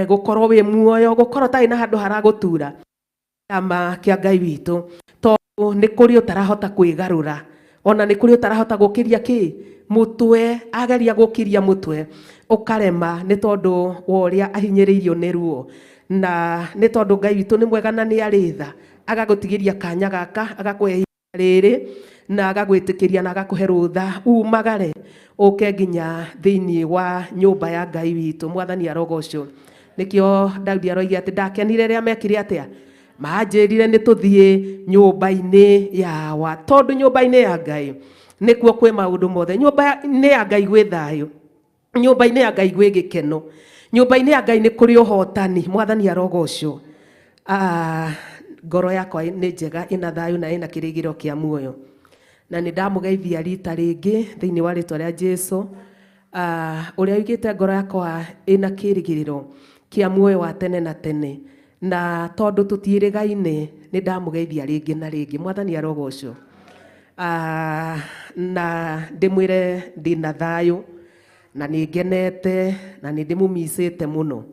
gũkorwo wĩ muoyo, gũkorwo tarĩ na handũ haragũtura kĩama kĩa Ngai witũ, tondũ nĩ kũrĩ ũtarahota kwĩgarũra, ona nĩ kũrĩ ũtarahota gũkĩria mũtwe, ageria gũkĩria mũtwe ũkarema, nĩ tondũ wa ũrĩa ahinyĩrĩirio nĩ ruo, na nĩ tondũ Ngai witũ nĩ mwega na nĩ arĩ tha, agagũtigĩria kanya gaka, agakũhe rĩrĩ, na agagwĩtĩkĩria na agakũhe rũtha umagare ũke nginya thĩinĩ wa nyũmba ya Ngai witũ. Mwathani arogocwo. Nĩkĩo Daudi aroiga atĩ ndakenire rĩrĩa mekire atĩa, manjĩrire nĩ tũthiĩ nyũmba-inĩ yawa, tondũ nyũmba-inĩ ya Ngai nĩkuo kwĩ maũndũ mothe. Nyũmba-inĩ ya Ngai gwĩ thayũ, nyũmba-inĩ ya Ngai gwĩ gĩkeno, nyũmba-inĩ ya Ngai nĩ kũrĩ ũhotani. Mwathani arogocwo. Ngoro yakwa nĩ njega, ĩna thayũ na ĩna kĩrĩgĩro kĩa muoyo, na nĩ ndamũgeithia rita rĩngĩ thĩinĩ wa rĩtwa rĩa Jesũ, ũrĩa oigĩte ngoro yakwa ĩna kĩrĩgĩrĩro kĩa muoyo wa tene na tene, na tondũ tũtiĩrĩgaine nĩ ndamũgeithia rĩngĩ na rĩngĩ. Mwathani arogocwo. Na ndĩmwĩre ndĩna thayũ, na nĩ ngenete, na nĩ ndĩmũmicĩte mũno,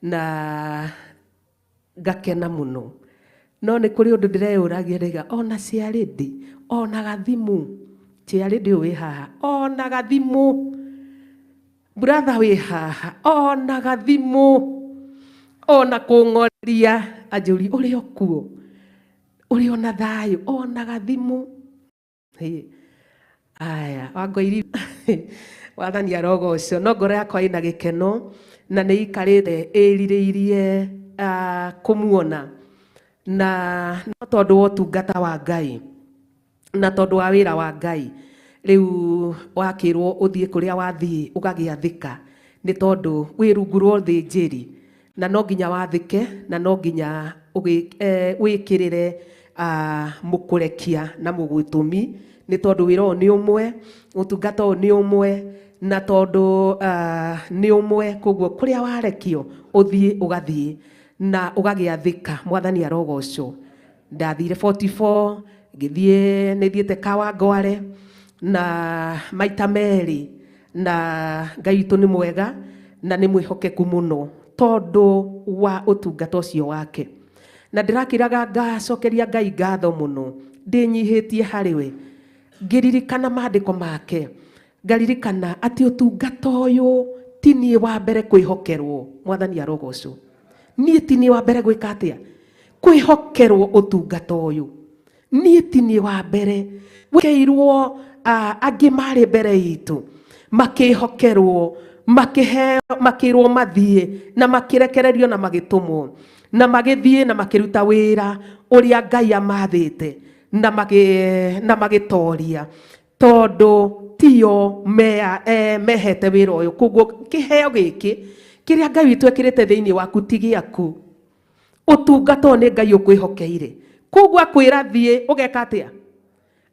na ngakena mũno, no nĩ kũrĩ ũndũ ndĩreyũragia, ona ciarĩndĩ, ona gathimu, ciarĩndĩ ũyũ wĩ haha, ona gathimu, brother wĩ haha, ona gathimu, ona kũng'oria anjũri ũrĩ o kuo, ũrĩ ona thayũ, ona gathimu. Aya Wangũiri Wathani arogocwo. No ngoro yakwa ĩna gĩkeno, na nĩ ikarĩte ĩrirĩirie kũmuona, na no tondũ wa ũtungata wa Ngai, na tondũ wa wĩra wa Ngai, rĩu wakĩrwo ũthiĩ kũrĩa wathiĩ ũgagĩathĩka, nĩ tondũ wĩ rungu rwa ũthĩnjĩri, na no nginya wathĩke, na no nginya wĩkĩrĩre mũkũrekia na mũgwĩtũmi, nĩ tondũ wĩra ũyũ nĩ ũmwe, ũtungata ũyũ nĩ ũmwe, na tondũ nĩ ũmwe, koguo kũrĩa warekio ũthiĩ ũgathiĩ na ũgagĩathĩka. Mwathani arogocwo. Ndathire 44, ngĩthiĩ nĩ thiĩte Kawangware, na maita meri na Ngai witũ nĩ mwega na nĩ mwĩhokeku mũno tondu wa ũtungata ũcio wake. Na ndirakiraga ngacokeria Ngai ngatho mũno ndĩnyihĩtie harĩ we ngĩririkana maandĩko make ngaririkana atĩ ũtungata ũyũ ti niĩ wa mbere kwĩhokerwo. Mwathani arogocwo. Niĩ ti niĩ wa mbere gwĩka atĩa kwĩhokerwo ũtungata ũyũ. Niĩ ti niĩ wa mbere wĩkeirwo angĩ marĩ mbere itũ makĩhokerwo makĩrwo mathiĩ na makĩrekererio na magĩtũmwo na magĩthiĩ na makĩruta wĩra ũrĩa Ngai amathĩte na magĩtoria tondu tio mehete wĩra ũyũ. Koguo kĩheo gĩkĩ kĩrĩa Ngai witũ ekĩrĩte thĩinĩ waku ti gĩaku. Ũtungata ũyũ nĩ Ngai ũkwĩhokeire. Koguo akwĩra thiĩ ũgeka atĩa?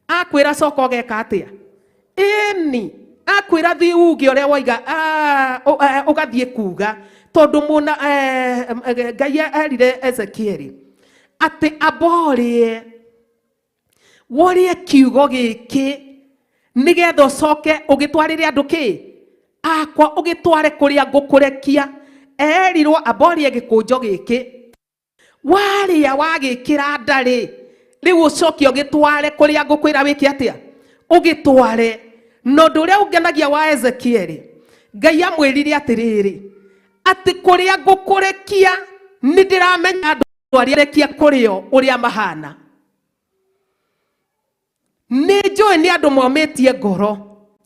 Akwĩra coka ũgeka atĩa? Ĩni akwĩra thiĩ uge ũrĩa waiga ũgathiĩ kuga tondu mũna Ngai erire Ezekieli atĩ amborie worie kiugo gĩkĩ nĩgetha ũcoke ũgĩtwarĩre andũ kĩ akwa ũgĩtware kũrĩa ngũkũrekia. Erirwo amborie gĩkũnjo gĩkĩ warĩa wagĩkĩra ndarĩ rĩu ũcoke ũgĩtware kũrĩa ngũkwĩra wĩke atĩa ũgĩtware. No ũndũ ũrĩa ũngenagia wa Ezekieli Ngai amwĩrire atĩrĩrĩ atĩ kũrĩa ngũkũrekia nĩ ndĩramenya andũ arĩa rekia kũrĩo ũrĩa mahana. Nĩ njũĩ nĩ andũ momĩtie ngoro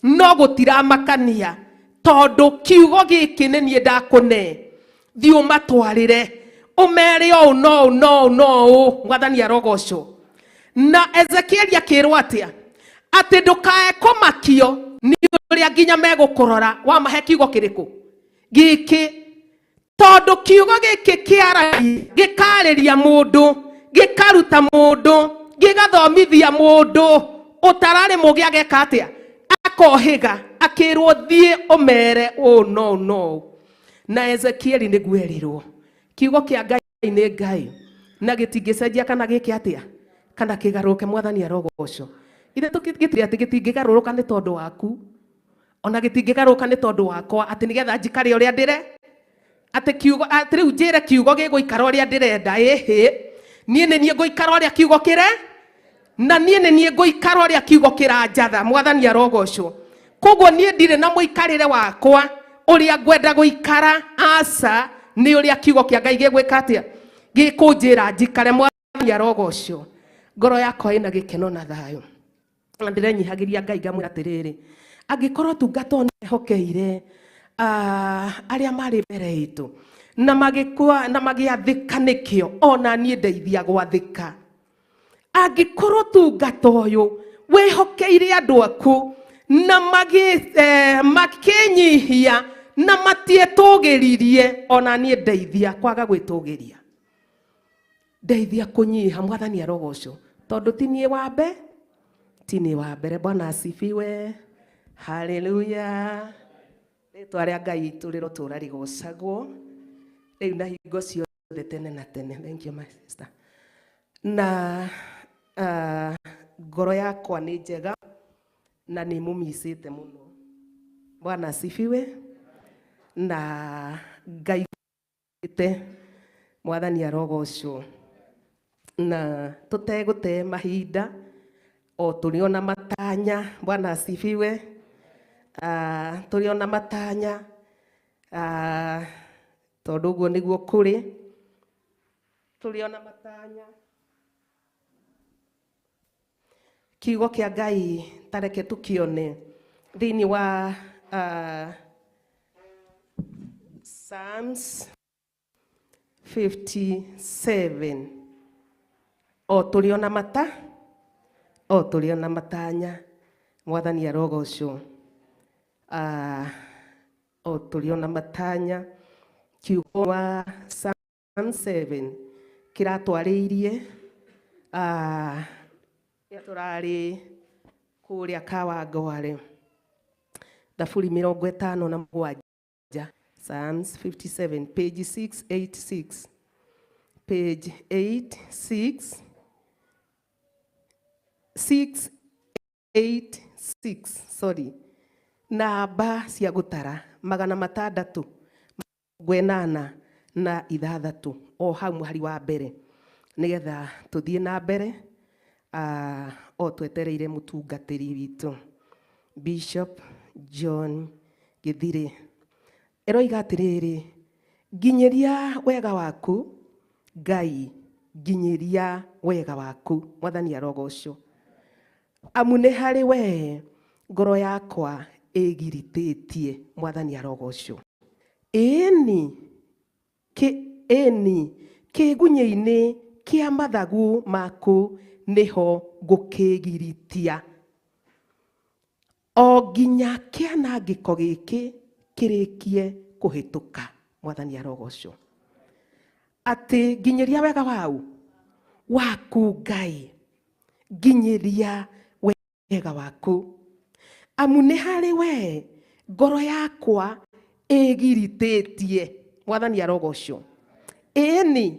no gũtiramakania tondu kiugo gĩkĩ nĩ niĩ ndakũne thiĩ ũmatwarĩre ũmere ũũ no. Mwathani arogocwo. Na Ezekieli akĩrwo atĩa atĩ ndũkae kũmakio nĩ ũrĩa nginya megũkũrora wamahe kiugo kĩrĩkũ gĩkĩ tondu kiugo gĩkĩ kĩaragia gĩkarĩria mũndũ gĩkaruta mũndũ gĩgathomithia mũndũ ũtararĩ mũgĩ ageka atĩa akohĩga akĩrwo thiĩ ũmere ũũ no. Na Ezekieli nĩguo erirwo kiugo kĩa Ngai nĩ Ngai na gĩtingĩcenjia kana gĩke atĩa kana kĩgarũrũke. Mwathani arogocwo. Ithe tũgĩtire atĩ gĩtingĩgarũrũka nĩ tondu waku ona gĩtingĩgarũrũka nĩ tondu wakwa atĩ nĩgetha njikare ũrĩa ndĩre atĩ kiugo atĩ rĩu njĩre kiugo gĩgũikara ũrĩa ndĩrenda. Ĩhĩ niĩ nĩ niĩ ngũikara ũrĩa kiugo kĩre na niĩ nĩ niĩ ngũikara ũrĩa kiugo kĩranjatha. Mwathani arogocwo. Koguo niĩ ndirĩ na mũikarĩre wakwa ũrĩa ngwenda gũikara aca nĩ ũrĩa kiugo kĩa Ngai gĩgwĩka atĩa gĩkũnjĩra njikare. Mwathani arogocwo. Ngoro yakwa ĩna gĩkeno na thayũ na ndĩrenyihagĩria Ngai ngamwĩra atĩrĩrĩ angĩkorwo tungata ũyũ nĩehokeire arĩa marĩ mbere itũ na magĩathĩka nĩkĩo ona niĩ ndeithia gwathĩka. Angĩkorwo tungata ũyũ wĩhokeire andũ aku na makĩnyihia na matietũgĩririe ona niĩ ndeithia kwaga gwĩtũgĩria ndeithia kũnyiha. Mwathani arogocwo. Tondu ti niĩ wa mbere ti niĩ wa mbere. Bwana asifiwe. Haleluya. Rĩtwa rĩa Ngai witũ rĩrotũra rĩgocagwo rĩu na hingo ciothe tene na tene. Thank you my sister. Na ngoro yakwa nĩ njega na nĩ mũmicĩte mũno. Bwana asifiwe. Na Ngai te Mwathani arogocwo. Na tutegũte mahinda o tũrĩ ona matanya. Bwana asifiwe. Tũrĩ ona matanya tondu ũguo nĩguo kũrĩ. Tũrĩ ona matanya. Kiugo kĩa Ngai tareke tũkĩone thĩinĩ wa Psalms 57. O tũrĩ ona matanya. Mwathani arogocwo. O tũrĩ ona matanya. Kiugo wa Psalm 7 kĩratwarĩirie turarĩ kũrĩa Kawangware thaburi 57. Psalms 57 page 686 page 686 sorry, namba cia gutara 686 o hau muhari wa mbere nigetha tuthie na mbere o twetereire mutungatiri witu Bishop John Githire. Eroiga atiriri, nginyeria wega waku Ngai, nginyeria wega waku. Mwathani arogocwo. Amu nĩ harĩ we ngoro yakwa ĩgiritĩtie. Mwathani arogocwo. Ĩni kĩgunyĩ-inĩ kĩa mathagu maku nĩho ngũkĩgiritia. O nginya kĩanangĩko gĩkĩ kĩrĩkie kũhĩtũka. Mwathani arogocwo. Ati nginyeria wega waku Ngai, nginyeria wega waku. Amu nĩ harĩ we ngoro yakwa ĩgiritĩtie. Mwathani arogocwo. Ĩni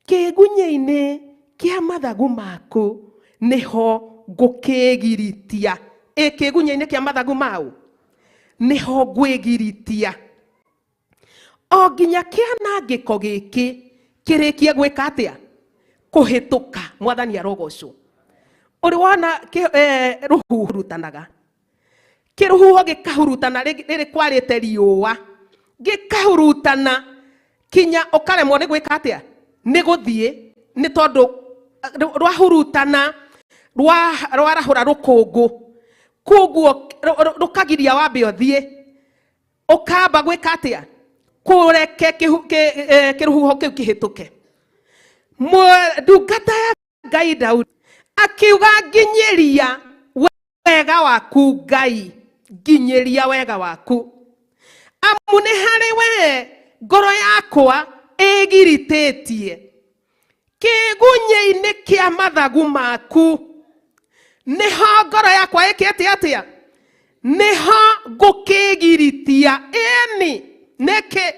kĩgunyĩ-inĩ kĩa mathagu maku nĩho ngũkĩgiritia. Kĩgunyĩ-inĩ kĩa mathagu mau nĩho ngwĩgiritia. O nginya kĩanangĩko gĩkĩ kĩrĩkie gwĩka atĩa? Kũhĩtũka. Mwathani arogocwo. Ũrĩ wona rũhuho rutanaga, kĩrũhuho gĩkahurutana rĩrĩ kwarĩte riũa, gĩkahurutana kinya ũkaremwo nĩ gwĩka atĩa? Nĩ gũthiĩ, nĩ tondũ rwahurutana rwarahũra rũkũngũ, koguo rũkagiria wambe ũthiĩ, ũkamba gwĩka atĩa? Kũreke kĩrũhuho kĩu kĩhĩtũke. Ndungata ya Ngai Daudi akiuga nginyeria wega waku Ngai, nginyeria wega waku. Amu nĩ harĩ we ngoro yakwa ĩgiritĩtie. Kĩgunyĩ-inĩ kĩa mathagu maku nĩho ngoro yakwa ĩkĩte atĩa? Nĩho ngũkĩgiritia. Ĩni nĩkĩ?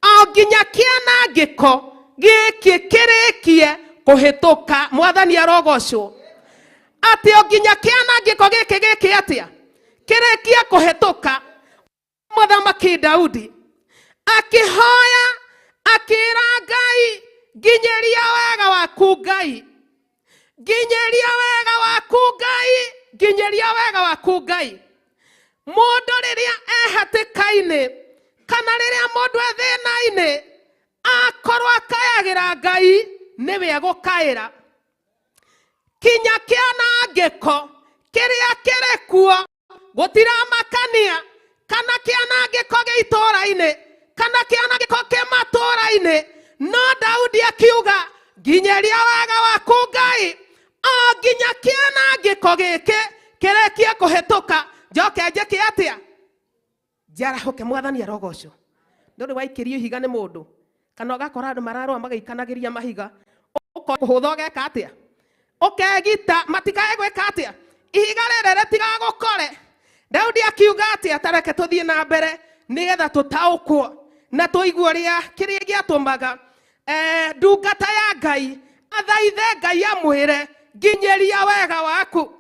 O nginya kĩanangĩko gĩkĩ kĩrĩkie kũhĩtũka. Mwathani arogocwo. Ati o nginya kĩanangĩko gĩkĩ atĩa? Kĩrĩkie kũhĩtũka. Mũthamaki Daudi akĩhoya akĩra Ngai, nginyeria wega waku Ngai, nginyeria wega waku Ngai, nginyeria wega waku Ngai. Mũndũ rĩrĩa ehatĩka-inĩ kana rĩrĩa mũndũ ethĩna-inĩ akorwo akayagĩra Ngai, nĩwe egũkaĩra. Kinya kĩanangĩko kĩrĩa kĩrĩ kuo gũtiramakania, kana kĩanangĩko gĩ itũũra-inĩ, kana kĩanangĩko kĩ matũũra-inĩ, no Daudi akiuga nginyeria wega waku Ngai. O nginya kĩanangĩko gĩkĩ kĩrĩkie kũhĩtũka, njoke njĩke atĩa? Njarahũke. Mwathani arogocwo. Ndũrĩ waikĩrio ihiga nĩ mũndũ, kana ũgakora andũ mararũa magĩikanagĩria mahiga, ũkũhũtha ũgeka atĩa? Ũkegita matikae gwĩka atĩa? Ihiga rĩrĩ rĩtigagũkore. Daudi akiuga atĩa? Tareke tũthiĩ na mbere nĩgetha tũtaũkwo na tũigue ũrĩa kĩrĩa gĩatũmaga ndungata ya Ngai athaithe Ngai amwĩre nginyeria wega waku.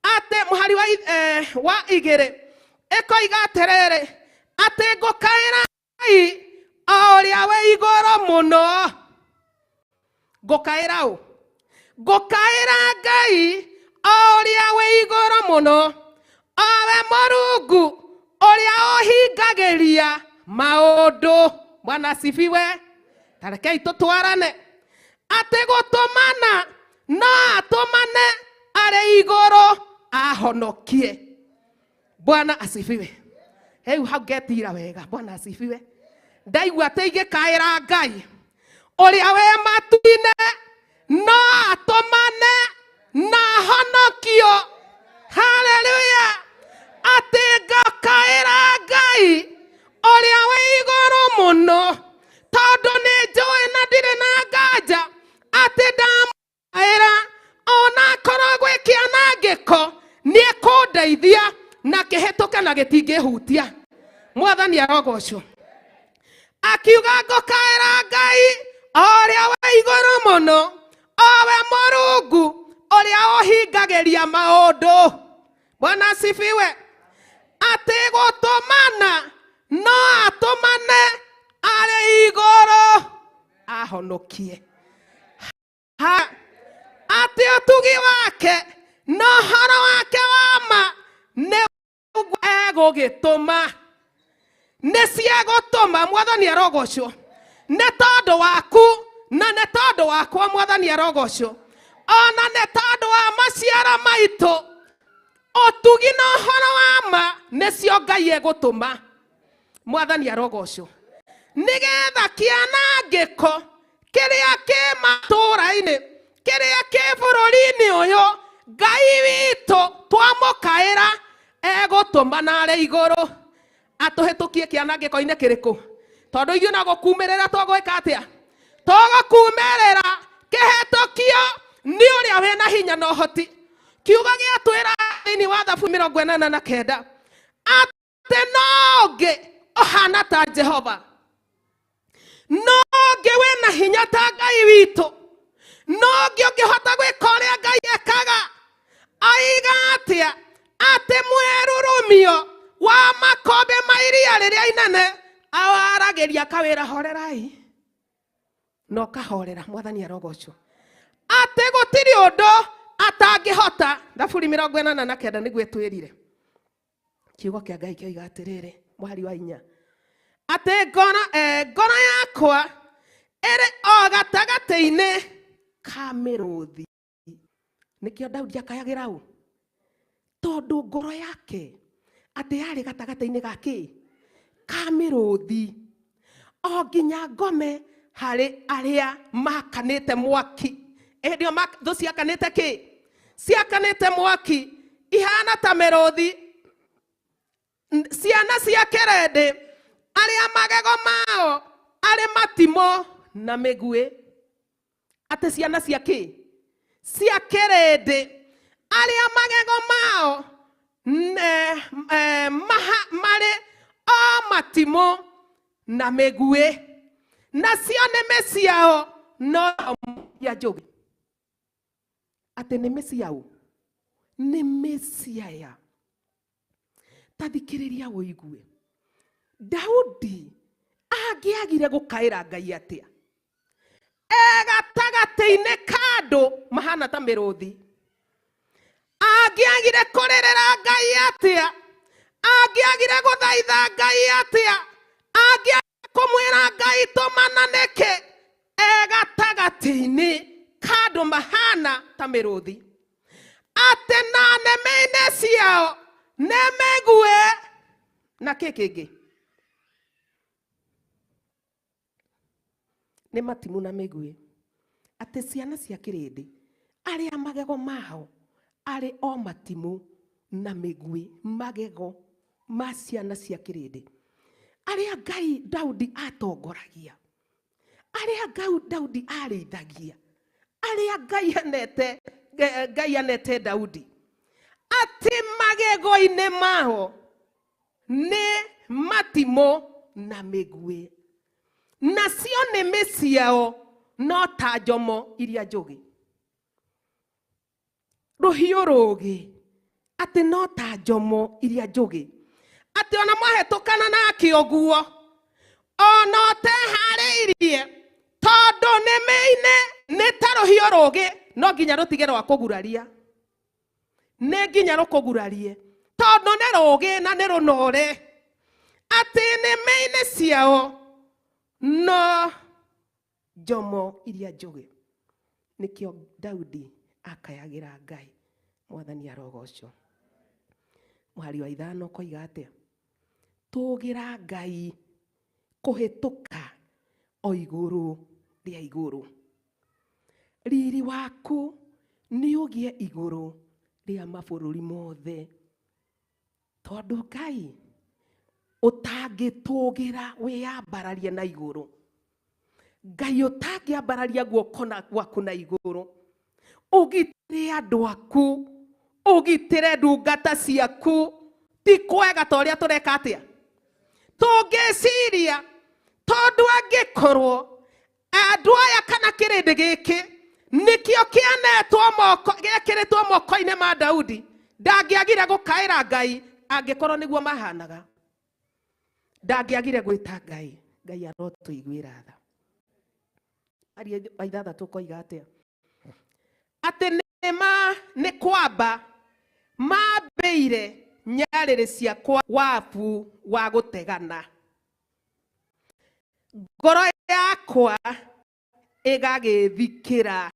Atĩ mũhari wa igĩrĩ ĩkoiga atĩrĩrĩ, atĩ ngũkaĩra Ngai o ũrĩa wĩ igũrũ mũno. Ngũkaĩra ũ? Ngũkaĩra Ngai o ũrĩa wĩ igũrũ mũno, o we Mũrungu ũrĩa ũhingagĩria maũndũ. Bwana asifiwe. Tarekei tũtwarane. Atĩ gũtũmana no atũmane arĩ igũrũ ahonokie. Bwana asifiwe. Hau hau ngetira wega. Bwana asifiwe. Ndaigua atĩ ingĩkaĩra Ngai ũrĩa wĩ matu-inĩ no atũmane na honokio. Haleluya. Atĩ ngakaĩra Ngai ũrĩa wĩ igũrũ mũno, tondũ nĩ njũĩ na ndirĩ na nganja atĩ ndamũkaĩra ona akorwo gwĩ kĩanangĩko nĩ ekũndeithia na kĩhĩtũke na gĩtingĩhutia. Mwathani arogocwo. Akiuga ngũkaĩra Ngai ũrĩa wĩ igũrũ mũno, o we Mũrungu ũrĩa ũhingagĩria maũndũ. Bwana asifiwe. Ati gutumana no atumane ari igoro ahonokie. Ati utugi wake no horo wake wama ne ego gituma ne siego toma mwathani arogocwo ne tondu waku na ne tondu wakwa mwathani arogocwo ona ne tondu wa maciara maitu otugi no horo wama ne cio Ngai egutuma mwathani arogocwo nigetha kianangiko kiria ki matura-ini kiria ki bururi-ini uyu Ngai witu twamukaira egutuma nare iguru atuhitukie kianangiko-ini kiriku tondu ithuĩ na gukumirira twagwika atia tugukumirira kihitukio ni uria wina hinya na uhoti kiuga giatwira thĩinĩ wa Thabu 49 ati nongi ohana ta Jehova nongi wina hinya ta Ngai witu nongi ungihota gwika uria Ngai ekaga aiga atia ati mwerurumio wa makombe ma iria riria inene awaragiria kawira horerai no kahorera mwathani arogocwo ati gutiri undu atangihota. Thaburi 49 niguo twirire kiugo kia Ngai kioiga atiriri mwari wa 4 ati ngoro yakwa iri o gatagati-ini ka miruthi. Nikio Daudi akayagira u tondu ngoro yake ati yari gatagati-ini gaki ka miruthi o nginya ngome hari aria makanite mwaki. Edio thu ciakanite ki ciakanite mwaki ihana ta miruthi ciana cia kirende aria magego mao ari matimo na migui. Ati ciana cia ki cia kirende aria magego mao mari o matimo na migui na cio nĩmĩ ciao no ya njogi. Ati nĩmĩ ciao nĩmĩ ciaya. Tathikĩrĩria ũigue Daudi angiagire gukaira Ngai atia gatagati-ini kandu mahana ta miruthi angiagire kurerera Ngai atia angiagire guthaitha Ngai atia angiagire kumwira Ngai tumananike gatagati-ini kandu mahana ta miruthi ati na nĩmĩ-inĩ ciao nĩmĩgue na kĩkĩngĩ nĩ matimu na mĩgue. Ati ciana cia kĩrĩndĩ aria magego mao ari o matimu na mĩgue magego ma ciana cia kĩrĩndĩ aria Ngai Daudi atongoragia aria Daudi arĩithagia aria Ngai anete Daudi. Ati magego-ini mao ni matimo na mĩgue nacio nĩmĩ ciao no ta njomo iria njugi. Ruhiũ rũgĩ ati no ta njomo iria njugi. Ati ona mwahetũkana nake ũguo ona ũteharĩirie tondu nĩmĩ-inĩ nĩ ta ruhiũ rũgĩ no nginya rũtige rwa kũguraria nĩ nginya rũkũgurarie tondu nĩ rũgĩ na nĩ rũnore. Ati nĩmĩ-inĩ ciao no njomo iria njugi. Nikio Daudi akayagira Ngai mwathani arogocwo. Mwari wa 5 koiga atia tugira Ngai kuhituka o iguru ria iguru. Riri waku ni ugie iguru ria mabururi mothe tondu Ngai utangitugira wiyambararie na iguru. Ngai utangiambararia guoko gwaku na iguru ugitire andu aku ugitire ndungata ciaku ti kwega ta uria tureka atia tungiciria tondu angikorwo andu aya kana kirindi giki nikio kianetwo moko gekiritwo moko-ini ma Daudi Ndangĩagire gũkaĩra Ngai angĩkorwo nĩguo mahanaga. Ndangĩagire gwĩta Ngai. Ngai arotũiguĩra tha. Aria baithatha tũkoiga atĩa? Atĩ nĩ kwamba mambĩire nyarĩrĩ ciakwa wabu wa gũtegana. Ngoro yakwa ĩgagĩthikĩra.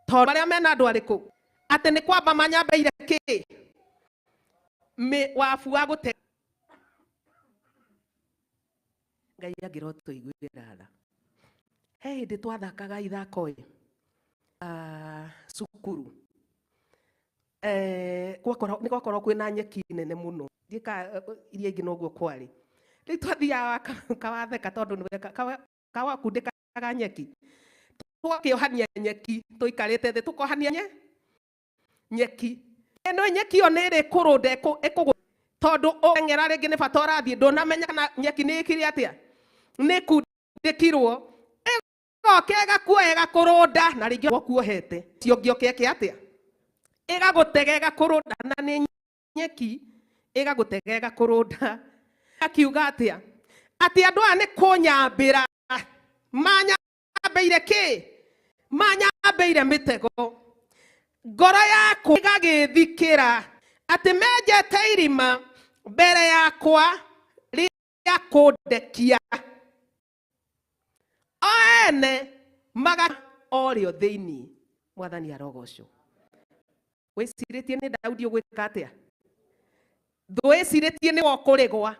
Tondũ arĩa mena andũ arĩkũ? Atĩ nĩ kwamba manyambĩire kĩ? Wabu wa gũtegana. Ngai angĩrotũiguĩra tha. He hĩndĩ twathakaga ithako cukuru. Nĩ gwakorwo kwĩna nyeki nene mũno. Ndika iria ingĩ noguo kwarĩ. Rĩu twathiaga kawatheka tondũ nĩ kawakundĩkaga nyeki. Twakĩohania nyeki tũikarĩte thĩ tũkohania nyeki. Ĩno nyeki ĩyo nĩ ĩrĩ kũrũnda ĩkũgũ. Tondũ ũng'era rĩngĩ nĩ bata ũrathiĩ ndũnamenya kana nyeki nĩ ĩkire atĩa. Nĩ kundĩkirwo. Ĩgoka ĩgakuoya ĩgakũrũnda na rĩngĩ wakuohete. Cio ngĩoke atĩa. Ĩgagũtega ĩgakũrũnda na nĩ nyeki ĩgagũtega ĩgakũrũnda. Akiuga atĩa? Atĩ andũ aya nĩ kũnyambĩra. Manyambĩire kĩ? Manyambĩire mĩtego. Ngoro yakwa ĩgagĩthikĩra. Atĩ menjete irima mbere yakwa rĩa kũndekia. O ene orĩo thĩinĩ. Mwathani arogocwo. Wĩcirĩtie nĩ Daudi ũgwĩka atĩa? Ndwĩcirĩtie nĩ wokũrĩgwa.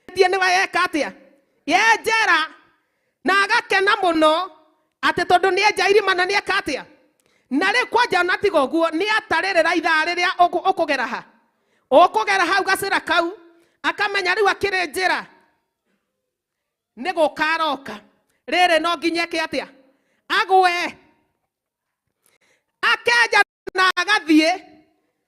Nĩ wayeka atĩa? Yenjera na agakena mũno atĩ tondũ nĩ enja irima na nĩ eka atĩa? Na rĩu kwanja na tiga ũguo nĩ atarĩrĩra ithaa rĩrĩa ũkũgera ha. Ũkũgera hau gacĩra kau akamenya rĩu akĩrĩ njĩra. Nĩ gũkaroka. Rĩrĩ no nginya eke atĩa? Agwe. Akenja na agathiĩ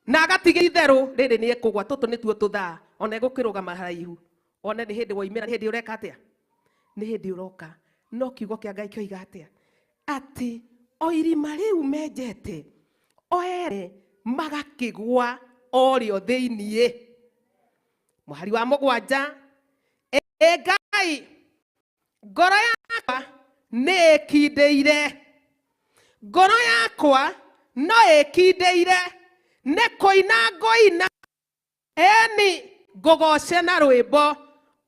na agatiga itherũ rĩrĩ nĩ ekũgwa. Tũtũ nĩtuo tũthaa. Ona egũkĩrũgama haraihu. One nĩ hĩndĩ woimĩra, nĩ hĩndĩ ũreka atĩa? Nĩ hĩndĩ ũroka. No kiugo kĩa Ngai kĩoiga atĩa? Atĩ o irima rĩu menjete o ere magakĩgwa orĩo thĩinĩ. Mũhari wa mũgwanja. Ngai ngoro yakwa nĩ ĩkindĩire. Ngoro yakwa no ĩkindĩire nĩ kũina ngũina. Eni ngũgoce na rwĩmbo.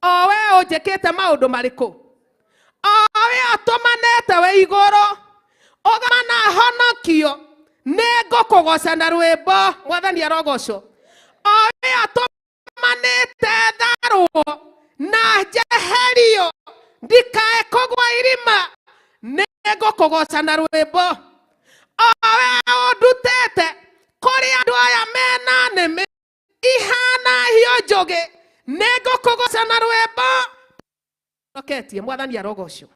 O we ũnjĩkĩte maũndũ marĩkũ? O we atũmanĩte we igũrũ. Ũgana honokio. Nĩ ngũkũgoca na rwĩmbo. Mwathani arogocwo. O we atũmanĩte tharwo na njeherio ndikae kũgwa irima. Nĩ ngũkũgoca na rwĩmbo. O we ũndutĩte kũrĩ andũ aya mena nĩmĩ ihana hio njũgĩ. Nĩ ngũkũgoca na rwĩmbo. Roketie. Mwathani arogocwo.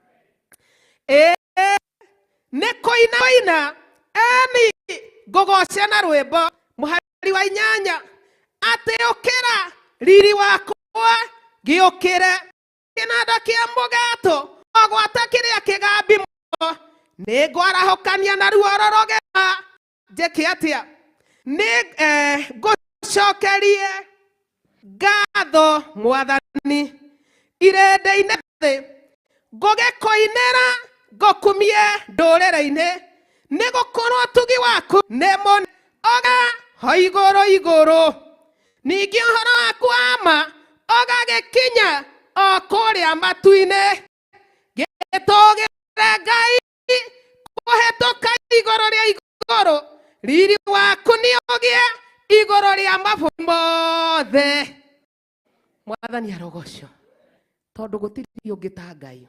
Nĩ kũina eni ngũgoce na rwĩmbo. Mũhari wa inyanya. Atĩ ũkĩra riri wakwa gĩũkĩre. Kĩnanda kĩa mũgeeto ogwata kĩrĩa kĩgambi mũno. Nĩ ngwarahũkania na ruo rũrũgĩma. Njĩke atĩa? Nĩ ngũcokerie ngatho Mwathani irĩndĩ-inĩ thĩ. Ngũgĩkũinĩra ngũkumie ndũrĩrĩ-inĩ. Nĩ gũkorwo ũtugi waku nĩ mũnene. Oga ho igũrũ igũrũ. Ningĩ ũhoro waku wa ma ũgagĩkinya o kũrĩa matu-inĩ. Gĩtũgĩre Ngai kũhĩtũka igũrũ rĩa igũrũ. Riri waku nĩ ũgĩe igũrũ rĩa mabũrũri mothe. Mwathani arogocwo. Tondũ gũtirĩ ũngĩ ta Ngai.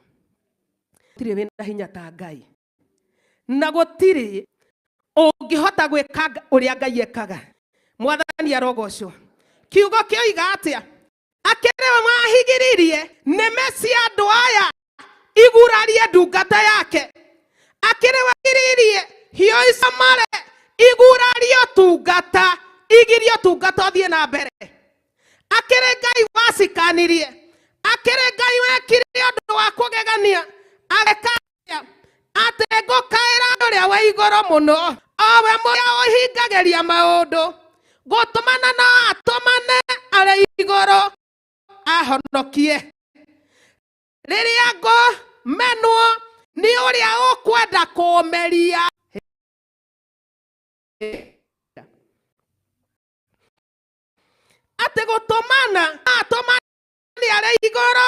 Gũtirĩ wĩna hinya ta Ngai. Na gũtirĩ ũngĩhota gwĩka ũrĩa Ngai ekaga. Mwathani arogocwo. Kiugo kĩoiga atĩa? Akĩrĩ mahigiririe nĩme cia andũ aya igurarie ndungata yake. Akĩrĩ wagiririe hio icamare igurarie ũtungata. Igirie ũtungata ũthiĩ na mbere. Akĩrĩ Ngai wacikanirie. Akĩrĩ Ngai wekire ũndũ wa kũgegania. Agĩka atĩ ngũkaĩra ũrĩa wa igũrũ mũno. O we mũrĩa ũhingagĩria maũndũ. gũtũmana no atũmane arĩ igũrũ ahonokie. Rĩrĩa ngũmenwo nĩ ũrĩa ũkwenda kũmeria, atĩ gũtũmana atũmane arĩ igũrũ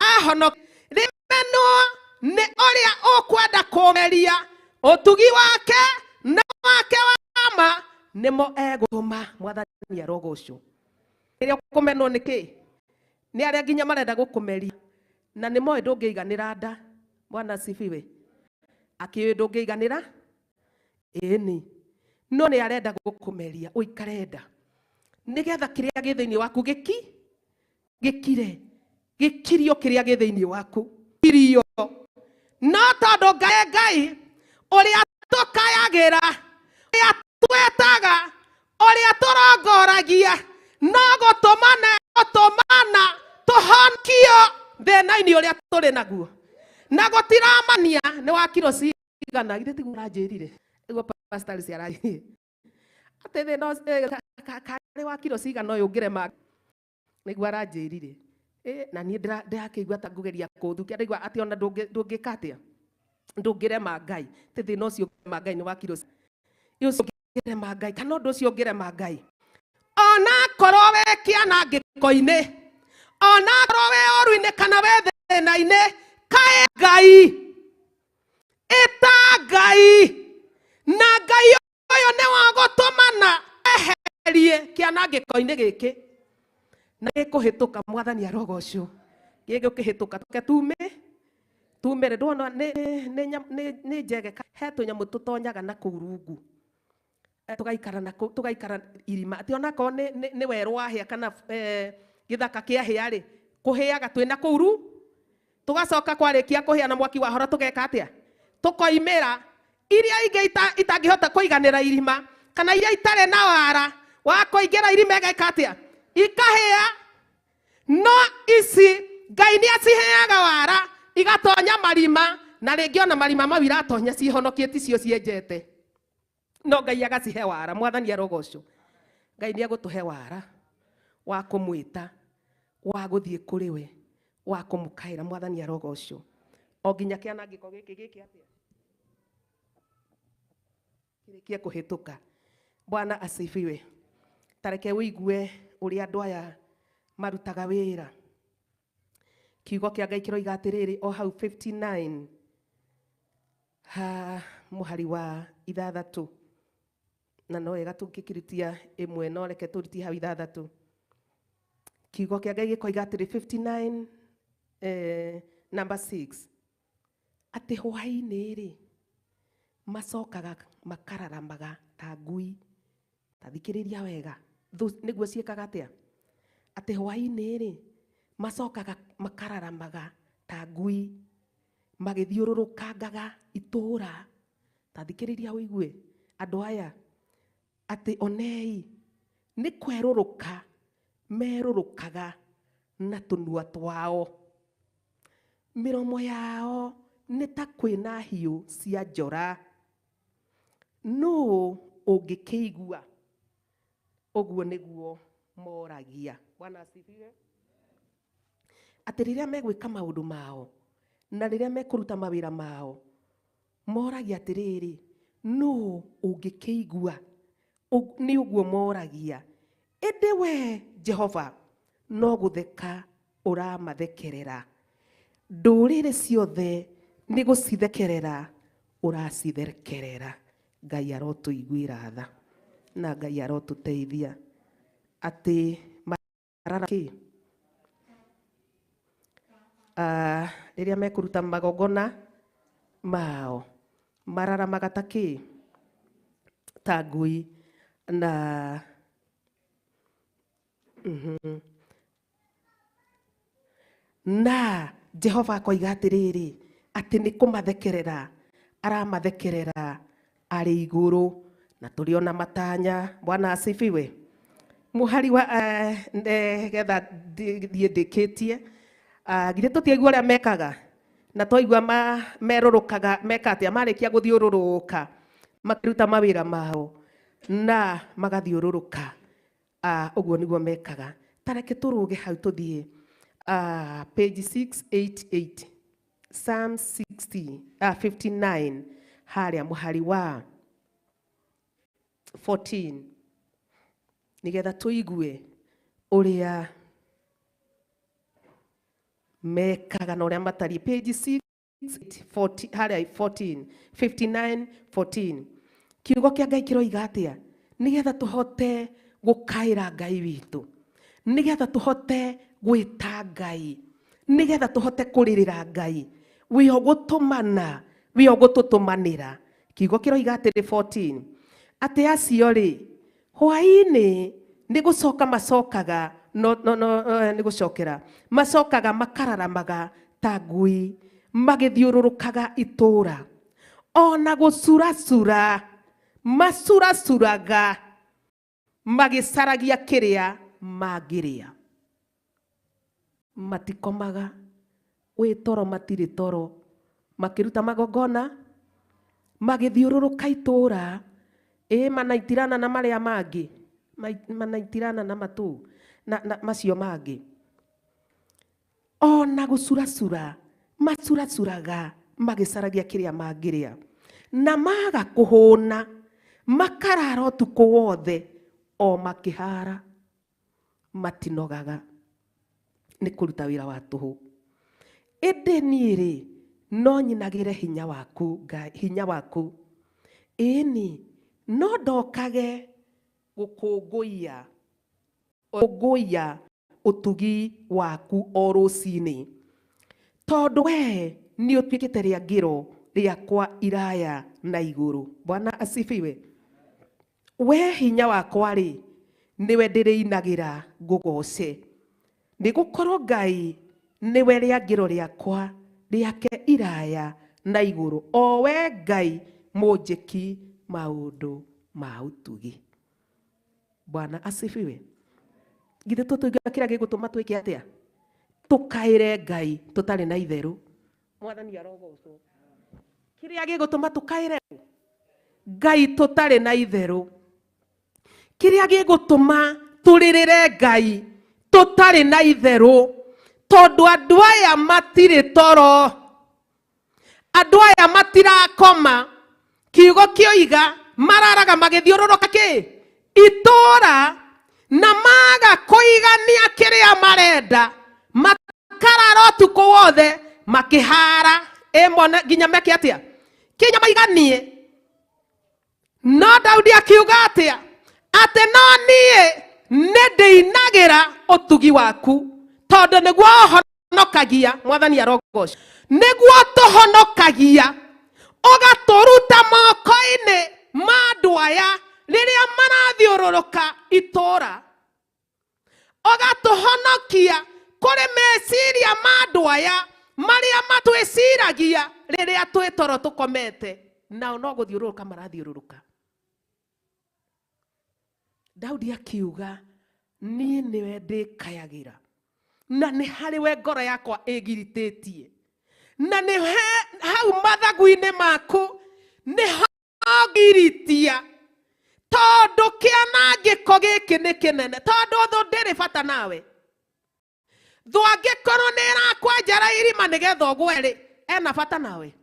ahonokie. Rĩmenwo nĩ ũrĩa ũkwenda kũmeria, ũtugi wake na wake wa ma nĩmo egũtũma. Mwathani arogocwo. Rĩrĩa ũkũmenwo nĩ kĩ? Nĩ arĩa nginya marenda gũkũmeria na nĩ moĩ ndũngĩiganĩra nda. Bwana asifiwe. Akĩũĩ ndũngĩiganĩra, ĩni no nĩ arenda gũkũmeria ũikare nda, nĩgetha kĩrĩa gĩ thĩinĩ waku gĩkirio kĩrĩa gĩ thĩinĩ waku kirio. No tondũ Ngai ũrĩa tũkayagĩra, ũrĩa twetaga, ũrĩa tũrongoragia, no gũtũmana tũhonkio thĩna-inĩ ũrĩa tũrĩ naguo. Na gũtiramania nĩ wa kiro cigana. Ithe tiguo ũranjĩrire, nĩguo pastor ciararire atĩ thĩna karĩ wa kiro cigana ũyũ ũngĩrema, nĩguo aranjĩrire. Na niĩ ndĩrakĩigua ta ngũgeria kũndukia, ndaigua atĩ ona ndũngĩka atĩa, ndũngĩrema Ngai. Atĩ thĩna ũcio ũngĩrema Ngai nĩ wa kiro ũngĩrema Ngai, kana ũndũ ũcio ũngĩrema Ngai. Ona korwo wĩ kĩanangĩko-inĩ, ona korwo wĩ ũru-inĩ kana wĩ thĩna-inĩ, kaĩ Ngai, ĩta Ngai, na Ngai ũyũ nĩ wa gũtũmana eherie kĩanangĩko-inĩ gĩkĩ na gĩkũhĩtũka. Mwathani arogocwo. Gĩgũkĩhĩtũka tũke tumĩre. Ndwona nĩ njege, he tũnyamũ tũtonyaga na kũu rungu, tũgaikara irima, atĩ onakorwo nĩ werũ wahĩa kana gĩthaka kĩahĩa-rĩ, kũhĩaga twĩna kũu rungu, tũgacoka kwarĩkia kũhĩa na mwaki wahora tũgeka atĩa? Tũkoimĩra. Iria ingĩ itangĩhota kũiganĩra irima, kana iria itarĩ na wara wa kũingĩra irima igeka atĩa? Ikahĩa. No ici Ngai nĩ acihĩaga wara igatonya marima, na rĩngĩ ona marima mau iratonya cihonokie ticio cienjete, no Ngai agacihe wara. Mwathani arogocwo. Ngai nĩ egũtũhe wara wa kũmwĩta, wa gũthiĩ kũrĩ we, wa kũmũkaĩra. Mwathani arogocwo. O nginya kĩanangĩko gĩkĩ atĩa kĩrĩkie kũhĩtũka. Bwana asifiwe. Tareke wĩigue ũrĩa andũ aya marutaga wĩra. Kiugo kĩa Ngai kĩroiga atĩrĩrĩ, o hau 59 mũhari wa 6, na no wega tũngĩkĩrutia ĩmwe, no reke tũrutie hau 6. Kiugo kĩa Ngai gĩkoiga atĩrĩ 59 number 6, atĩ hwaĩ-inĩ-rĩ macokaga makararamaga ta ngui. Tathikĩrĩria wega, nĩguo ciĩkaga atĩa? Atĩ hwaĩ-inĩ-rĩ macokaga makararamaga ta ngui, magĩthiũrũrũkangaga itũũra. Tathikĩrĩria wĩigue andũ aya, atĩ onei nĩ kwerũrũka merũrũkaga na tũnua twao, mĩromo yao nĩ ta kwĩna hiũ cia njora. Nũũ ũngĩkĩigua? Ũguo nĩguo moragia. Bwana asifiwe. Atĩ rĩrĩa megwĩka maũndũ mao na rĩrĩa mekũruta mawĩra mao, moragia atĩrĩrĩ, nũũ ũngĩkĩigua? Nĩ ũguo moragia. Ĩndĩ we Jehova no gũtheka ũramathekerera, ndũrĩrĩ ciothe nĩ gũcithekerera ũracithekerera. Ngai arotũiguĩra tha na Ngai arotũteithia. Atĩ mararaki rĩrĩa mekũruta magongona mao, mararamaga ta kĩ? Ta ngui. Na Jehova akoiga atĩrĩrĩ, atĩ nĩ kũmathekerera aramathekerera arĩ igũrũ. Na tũrĩ ona matanya. Bwana asifiwe. Mũhari wa getha thiĩ ndĩkĩtie, githĩ tũtiaigua ũrĩa mekaga? Na twaigua merũrũkaga meka atĩa? Marĩkia gũthiũrũrũka makĩruta mawĩra mao na magathiũrũrũka Uguo niguo mekaga. Tareke turuge hau tuthie page 688 Psalm 59 haria muhari wa 14 nigetha tuigue uria mekaga na uria matari. Page 6 haria 14 59 14 kiugo kia Ngai kiroiga atia nigetha tuhote gukaira Ngai witu, nigetha tuhote gwita Ngai, nigetha tuhote kuririra Ngai, wio gutumana, wio gututumanira. Kiugo kiroiga atiri 14 ati acio ri hwaini ni gucoka macokaga ni gucokera macokaga makararamaga ta ngui magithiururukaga itura, ona gucuracura macuracuraga magicaragia kiria magiria. Matikomaga wi toro matiri toro makiruta magongona magithiururuka itura manaitirana na maria mangi, manaitirana na matu na macio mangi. Ona gucuracura macuracuraga magicaragia kiria magiria, na maga kuhuna makarara utuku wothe o makihara matinogaga ni kuruta wira wa tuhu. Indi niiri no nyinagire hinya waku Ngai, hinya waku ini no ndokage gukunguia utugi waku o rucini, tondu we ni utwikite ria ngiro riakwa iraya na iguru. Bwana asifiwe. We hinya wakwa ri niwe ndiriinagira ngugoce, nigukorwo Ngai niwe ria ngiro riakwa riake iraya na iguru, o we Ngai munjiki maundu ma utugi. Bwana asifiwe. Githe tutuiga kira gigutuma twike atia tukaire Ngai tutari na itheru. Mwathani arogocwo. Kiria gigutuma tukaire Ngai tutari na itheru, kiria gigutuma turirire Ngai tutari na itheru, tondu andu aya matiri toro, andu aya matirakoma. Kiugo kioiga mararaga magithiururuka ki itura na maga kuigania kiria marenda, makarara utuku wothe makihara mona nginya meke atia kinya maiganie. No Daudi akiuga atia ati no nie nindiinagira utugi waku, tondu niguo honokagia. Mwathani arogocwo. Niguo tuhonokagia ugaturuta moko-ini ma andu aya riria marathiururuka itura, ugatuhonokia kuri meciria ma andu aya maria matwiciragia riria twi toro tukomete, nao no guthiururuka marathiururuka. Daudi akiuga nie niwe ndikayagira, na ni hari we ngoro yakwa igiritetie, na ni hau mathagu-ini maku ni hagiritia, tondu kianangiko giki ni kinene, tondu thu ndiri bata nawe. Thu angikorwo ni irakwenjera irima nigetha ugwe ri ena bata nawe.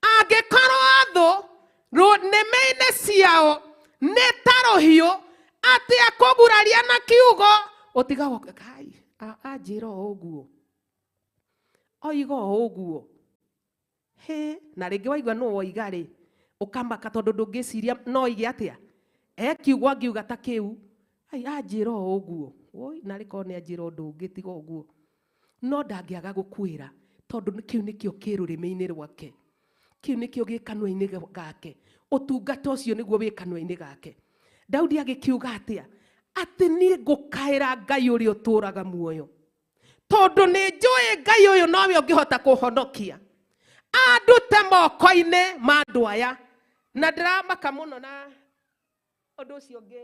Angikorwo thu nĩme-inĩ ciao nĩ ta rũhiũ ati akũguraria na kiugo utigagwo kai anjĩra ũguo oiga ũguo he na rĩngĩ waigua no woiga rĩ ũkamaka tondũ ndũngĩciria no oige atĩa kiugo angiuga ta kĩu anjĩra ũguo oi na rĩkorwo nĩ anjĩra ũndũ ũngĩ tiga ũguo no ndangĩaga gũkwĩra tondu kĩu nĩkĩo kĩ rũrĩmĩ-inĩ rwake, kĩu nĩkĩo gĩ kanua-inĩ gake, ũtungata ũcio nĩguo wĩ kanua-inĩ gake. Daudi agĩkiuga atĩa atĩ niĩ ngũkaĩra Ngai ũrĩa ũtũũraga muoyo, tondu nĩ njũĩ Ngai ũyũ nowe ũngĩhota kũhonokia andute moko-inĩ ma andũ aya. Na ndĩramaka mũno na ũndũ ũcio ũngĩ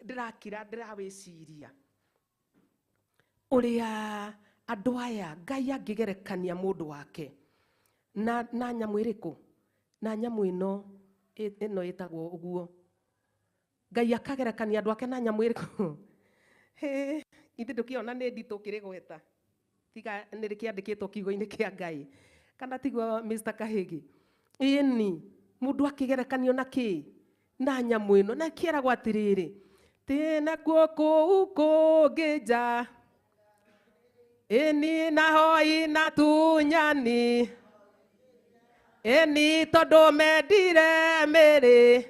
ndĩrakira ndĩrawĩciria ũrĩa andũ aya Ngai angĩgerekania mũndũ wake na nyamũ ĩrĩkũ, na nyamũ ĩno ĩtagwo ũguo Ngai akagerekania andũ ake na nyamũ ĩrĩkũ. Ithe ndũkĩona nĩ nditũ kĩrĩgweta. Tiga nĩ rĩkĩandĩkĩtwo kiugo-inĩ kĩa Ngai. Kana tiguo Mr. Kahĩgi. Ĩni, mũndũ akĩgerekanio na kĩ? Na nyamũ ĩno. Na kĩeragwo atĩrĩrĩ. Tena kũu kũngĩ nja. Ĩni naho ina tunyani. Ĩni tondũ mendire mĩrĩ.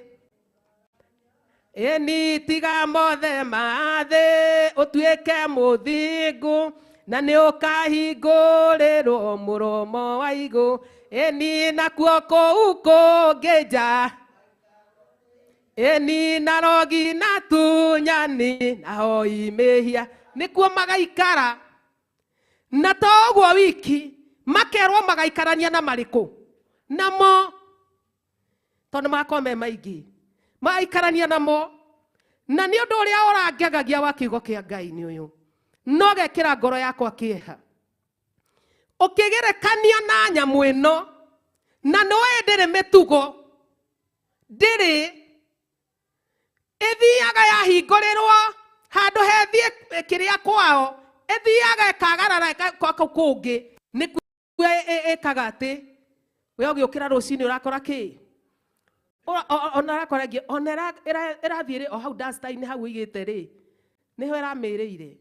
Ĩni tiga mothe mathĩ ũtuĩke mũthingu na nĩ ũkahingũrĩrwo mũromo wa igũ. Ĩni nakuo kũu kũngĩ nja. Ĩni na rogi na tunyani naho imĩhia nĩkuo magaikara. Na to ũguo wiki makerwo magaikarania na marĩkũ? Namo tondũ magakorwo me maingĩ magaikarania namo. Na nĩ ũndũ ũrĩa ũrangegagia wa kiugo kĩa Ngai nĩ ũyũ. No gekĩra ngoro yakwa kĩeha. Ũkĩgerekania na nyamũ ĩno na nĩwe ndĩrĩ mĩtugo. Ndĩrĩ ĩthiaga yahingũrĩrwo handũ hethiĩ kĩrĩa kwao. Ĩthiaga ĩkagarara kũu kũngĩ. Nĩkuo ĩkaga atĩ we ũgĩũkĩra rũcinĩ ũrakora kĩ? Ona arakora ĩngĩ ona ĩrathiĩ o hau duster-inĩ hau ĩigĩte rĩ, nĩho ĩramĩrĩire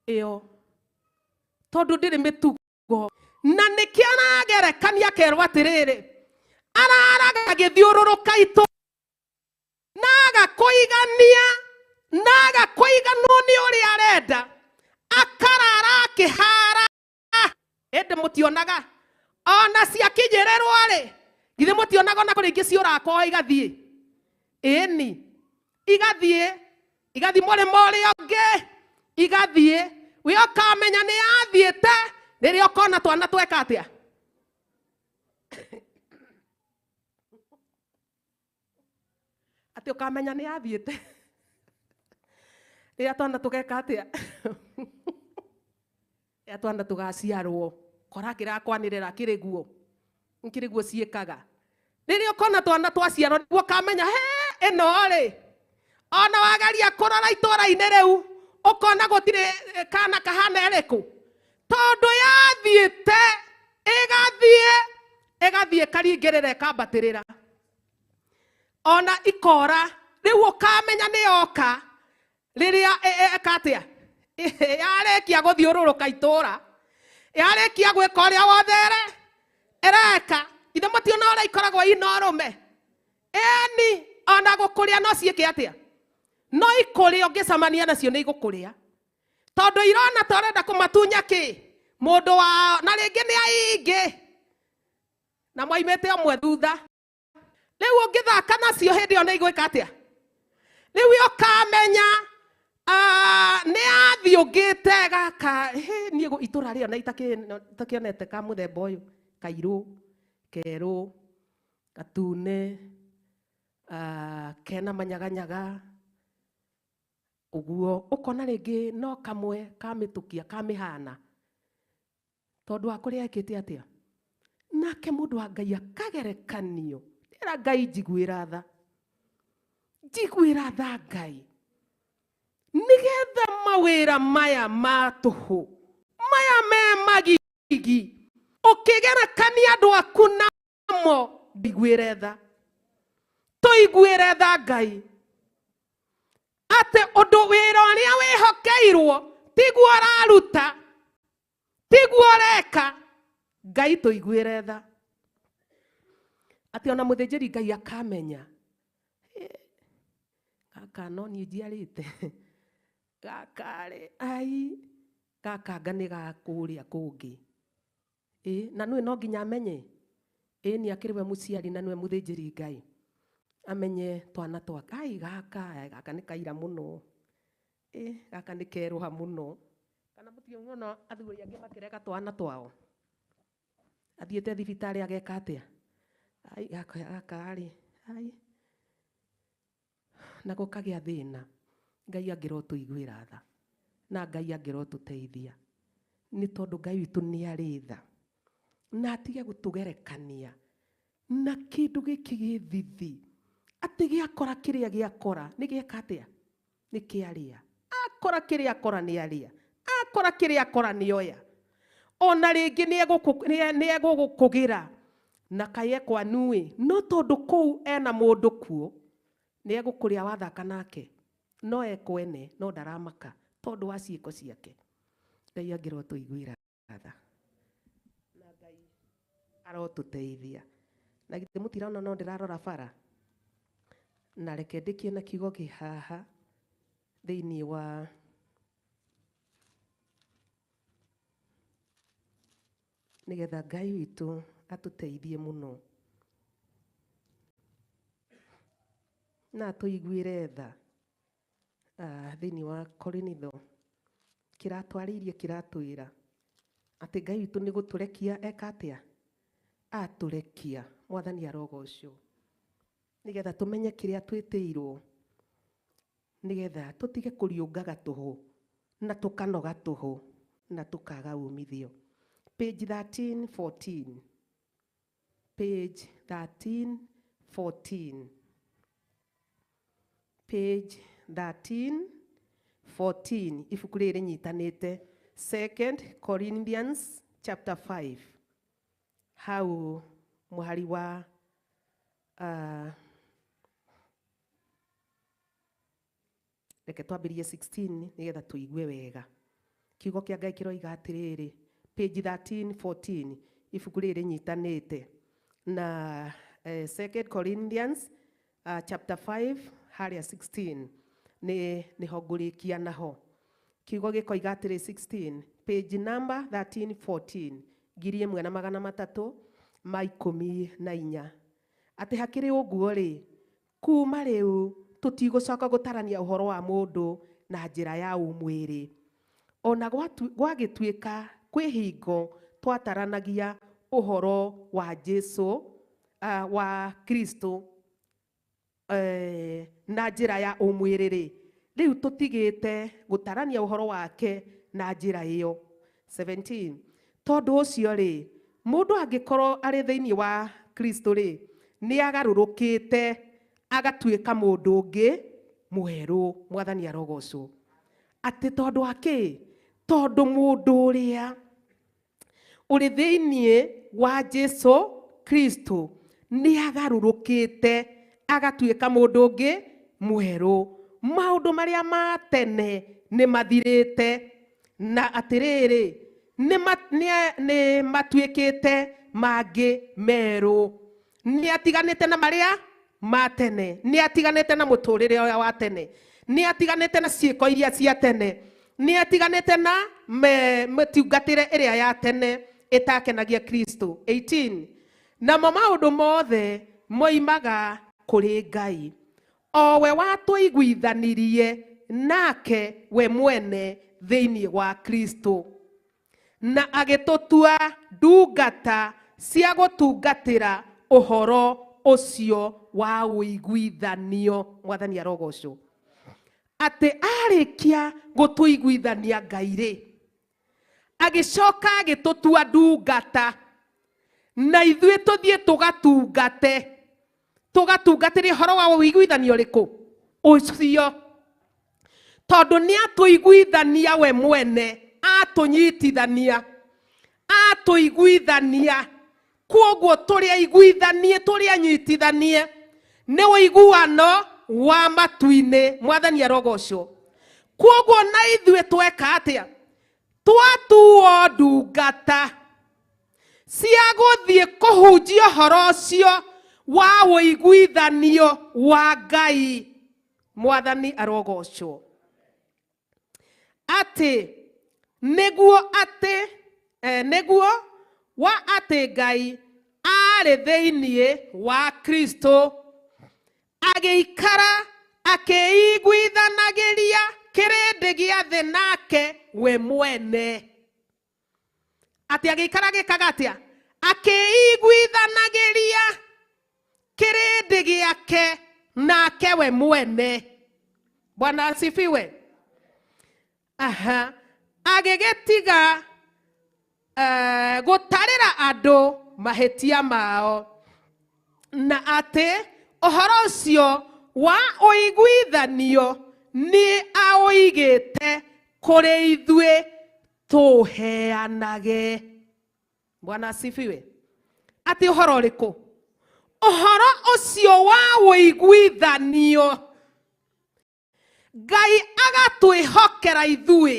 ĩyo tondũ ndĩrĩ mĩtugo. Na nĩkĩo aragerekania akerwo atĩrĩrĩ, araraga agĩthiũrũrũka itũ na agakũigania na agakũiganwo nĩ ũrĩa arenda, akarara akĩhara. Ĩndĩ mũtionaga ona ciakinyĩrĩrwo rĩ, githĩ mũtionaga ona kũrĩ ingĩ ciũrakwo igathiĩ. Ĩni igathiĩ mũrĩmo ũrĩa ũngĩ, igathiĩ we ũkamenya nĩ yathiĩte rĩrĩa ũkona twana tweka atĩa. Atĩ ũkamenya nĩ yathiĩte rĩrĩa twana tũgeka atĩa. Rĩrĩa twana tũgaciarwo kora kĩrakwanĩrĩra kĩrĩguo ciĩkaga. Rĩrĩa ũkona twana twaciarwo nĩguo ũkamenya ĩno rĩ, ona wagaria kũrora itũũra-inĩ rĩu ũkona gũtirĩ kana kahana ĩrĩkũ. Tondũ yathiĩte ĩgathiĩ ĩkaringĩrĩra ĩkambatĩrĩra. Ona ikora rĩu ũkamenya nĩ yoka rĩrĩa eka atĩa. Yarĩkia gũthiũrũrũka itũũra, yarĩkia gwĩka ũrĩa wothe ĩreka. Ithe mũtiona ũrĩa ikoragwo ina ũrũme. Ĩni ona gũkũrĩa no ciĩke atĩa? No ikũrĩa ũngĩcemania nacio nĩ igũkũrĩa. Tondũ irona ta ũrenda kũmatunya kĩ? Mũndũ wao. Na rĩngĩ nĩ aingĩ na moimĩte ũmwe thutha. Rĩu ũngĩthaka nacio hĩndĩ ĩyo nĩ igwĩka atĩa? Rĩu ũkamenya nĩ athiĩ ũngĩte gaka. Niĩ itũra rĩo na itakĩonete ka mũthemba ũyũ. Kairũ, kerũ, gatune, kena manyaganyaga. Ũguo ũkona rĩngĩ no kamwe kamĩtũkia kamĩhana. Tondũ wa kũrĩa ekĩte atĩa? Nake mũndũ wa Ngai akagerekanio. Ndĩra Ngai njiguĩra tha. Njiguĩra tha Ngai. Nĩgetha mawĩra maya ma tũhũ, maya me magigi, ũkĩgerekania andũ aku namo, njiguĩre tha. Tũiguĩre tha Ngai. Atĩ ũndũ wĩra ũrĩa wĩhokeirwo tiguo araruta, tiguo areka. Ngai tũiguĩre tha. Atĩ ona mũthĩnjĩri Ngai akamenya gaka no niĩ njiarĩte. Gaka rĩ, gaka anga nĩ gakũrĩa kũngĩ. Na nĩwe no nginya amenye. Nĩ akĩrĩ we mũciari na nĩwe mũthĩnjĩri Ngai. Amenye twana twaka. Gaka nĩ kaira mũno. Gaka nĩ kerũha mũno. Kana mũtiona athuri angĩ makĩreka twana twao. Athiĩte thibitarĩ ageka atĩa? Gaka rĩ. Na gũkagĩa thĩna. Ngai angĩrotũiguĩra tha. Na Ngai angĩrotũteithia. Nĩ tondũ Ngai witũ nĩ arĩ tha. Na atige gũtũgerekania na kĩndũ gĩkĩ gĩthithi. Ati giakora kiria giakora ni gieka atia ni kiaria. Akora kiria akora ni aria. Akora kiria akora ni oya. Ona ringi ni egugukugira na kaye kwa nui no tondu kou ena mundu kuo ni egukuria wathaka nake no ekwene no ndaramaka tondu wa ciiko ciake. Ngai angirwo tuiguira tha na Ngai arotuteithia na gite mutirona no ndirarora bara na reke ndikie na kiugo kihaha thiini wa nigetha Ngai witu atuteithie muno na tuiguire tha thiini wa Korinitho kiratwaririe kiratwira ati Ngai witu ni guturekia eka atia aturekia. Mwathani arogocwo nigetha tumenye kiria twitiirwo nigetha tutige kuriungaga tuhu na tukanoga tuhu na tukaga umithio. Page 1314 page 1314 page 1314 ibuku riri nyitanite 2 Corinthians chapter 5 hau muhari wa reke twambirie 16 nigetha tuigue wega. Kiugo kia Ngai kiroiga atiriri page 1314 ibuku riri nyitanite na 2 Corinthians chapter 5 haria 16 ni hongurikia naho. Kiugo gikoiga atiri 16 page number 1314 girie mwe na magana matatu ma 14 ati hakiri uguo ri kuma riu tutigucoka gutarania uhoro wa mundu na njira ya umwiri ona gwagituika kwi hingo twataranagia uhoro wa Jesu wa Kristo na njira ya umwiri riu tutigite gutarania uhoro wake na njira iyo. 17 tondu ucio ri mundu angikorwo ari thiini wa Kristo ri ni agarurukite agatuika mundu ungi mweru. Mwathani arogocwo ati tondu aki tondu mundu uria uri thiini wa Jesu Kristo ni agarurukite agatuika mundu ungi mweru. Maundu maria ma tene ni mathirite na atiriri ni matuikite mangi meru. Ni atiganite na maria ma tene, ni atiganite na muturire oya wa tene, ni atiganite na ciiko iria cia tene, ni atiganite na metiungatire iria ya tene itakenagia Kristo. 18 na maundu mothe moimaga kuri Ngai o we watuiguithanirie nake we mwene thiini wa Kristo na agitutua ndungata cia gutungatira uhoro ucio wa uiguithanio. Mwathani arogocwo ati arikia gutuiguithania Ngai ri agicoka agitutua ndungata na ithuĩ tuthie tugatungatire uhoro wa uiguithanio riku ucio tondu ni atuiguithania we mwene atunyitithania atuiguithania. Kwoguo turia iguithanie turia nyitithanie ni uiguano wa matuine. Mwathani arogocwo kwoguo na ithuĩ tweka atia twatuo ndungata cia guthie kuhunjia uhoro ucio wa uiguithanio wa Ngai. Mwathani arogocwo ati niguo wa ati Ngai ari thiini wa Kristo agiikara akiiguithanagiria kirindi gia thi nake we mwene. Ati agiikara gikaga atia akiiguithanagiria kirindi giake nake we mwene. Bwana asifiwe. Agigetiga gutarira andu mahetia mao na ati ohoro ũcio wa ũiguithanio nĩ aũigĩte kũrĩ ithuĩ tũheanage. Bwana asifiwe. Ati ũhoro ũrĩkũ? Ũhoro ũcio wa ũiguithanio. Ngai agatwĩhokera ithuĩ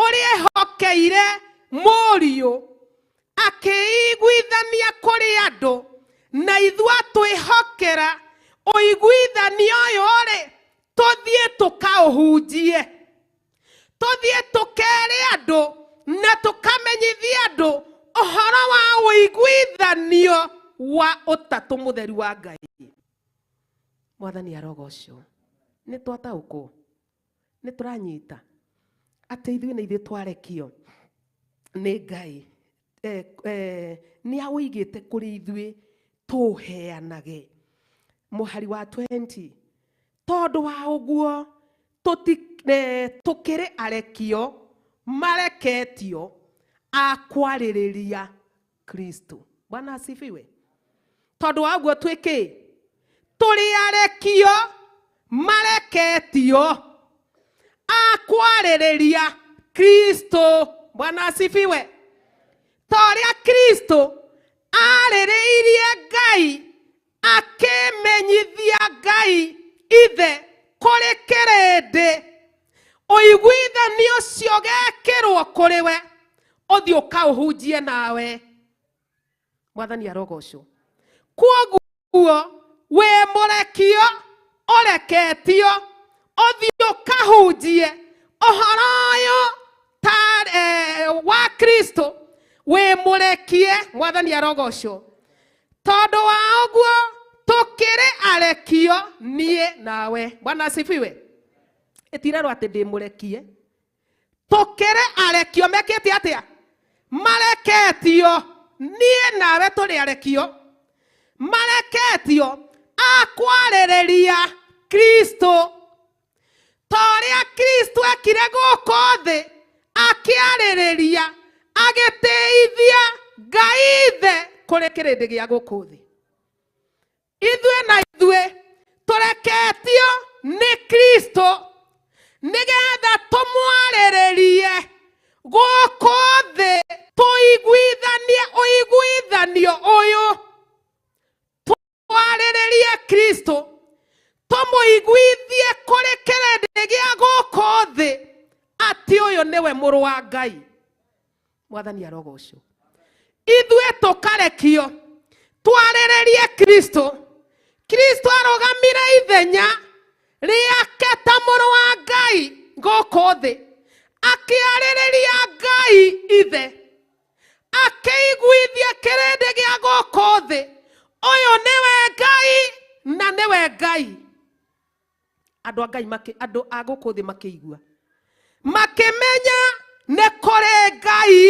ũrĩa ehokeire mũriũ akĩiguithania kũrĩ andũ, na ithuĩ atwĩhokera ũiguithanio ũyũ rĩ, tũthiĩ tũkaũhunjie, tũthiĩ tũkere andũ na tũkamenyithie andũ ũhoro wa ũiguithanio wa ũtatũ mũtheru wa Ngai. Mwathani arogocwo. Nĩ twataũkwo, nĩ tũranyita atĩ ithuĩ nĩ ithuĩ twarekio nĩ Ngai, nĩ aũigĩte kũrĩ ithuĩ tũheanage. Mũhari wa 20, tondũ wa ũguo tũkĩrĩ arekio mareketio a kwarĩrĩria Kristo. Bwana asifiwe. Tondũ wa ũguo twĩkĩ? Tũrĩ arekio mareketio a kwarĩrĩria Kristo. Bwana asifiwe. Tũrĩa Kristo arĩrĩirie Ngai, akĩmenyithia Ngai ithe kũrĩ kĩrĩndĩ, ũiguithanio ũcio gekĩrwo kũrĩ we, ũthiĩ ũkaũhunjie nawe. Mwathani arogocwo. Kwoguo wĩ mũrekio ũreketio, ũthiĩ ũkahunjie ũhoro ũyũ wa Kristo, wĩ mũrekie. Mwathani arogocwo. Tondũ wa ũguo tũkĩrĩ arekio niĩ nawe. Bwana asifiwe. Itirerwo atĩ ndĩ mũrekie. Tũkĩrĩ arekio mekĩte atĩa? Mareketio. Niĩ nawe tũrĩ arekio mareketio a kwarĩrĩria Kristo. Tũrĩa Kristo ekire gũkũ thĩ, akĩarĩrĩria, agĩtĩithia Ngai ithe kũrĩ kĩrĩndĩ gĩa gũkũ thĩ. Ithuĩ na ithuĩ tũreketio nĩ Kristo nĩgetha tũmwarĩrĩrie gũkũ thĩ, tũiguithanie ũiguithanio ũyũ, twarĩrĩrie Kristo, tũmũiguithie kũrĩ kĩrĩndĩ gĩa gũkũ thĩ atĩ ũyũ nĩwe mũrũ wa Ngai. Mwathani arogocwo. Ithuĩ tũkarekio twarĩrĩrie Kristo. Kristo arũgamire ithenya rĩake ta mũrũ wa Ngai gũkũ thĩ, akĩarĩrĩria Ngai ithe, akĩiguithia kĩrĩndĩ gĩa gũkũ thĩ, ũyũ nĩwe Ngai na nĩwe Ngai. Andũ a Ngai andũ a gũkũ thĩ makĩigua, makĩmenya nĩ kũrĩ Ngai,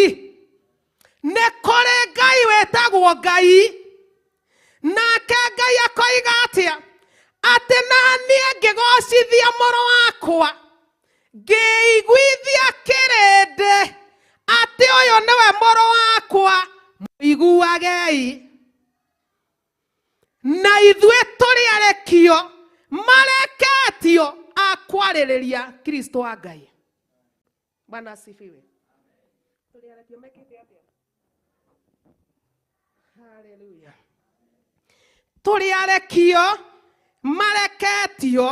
nĩ kũrĩ Ngai wetagwo Ngai. Nake Ngai akoiga atĩa? Atĩ naniĩ ngĩgocithia mũrũ wakwa, ngĩiguithia kĩrĩndĩ atĩ ũyũ nĩwe mũrũ wakwa, mũiguagei. Na ithuĩ tũrĩ arekio mareketio a kwarĩrĩria Kristo wa Ngai. Bwana asifiwe. Tũrĩ arekio mekĩte atĩa? Hallelujah. Tũrĩ arekio mareketio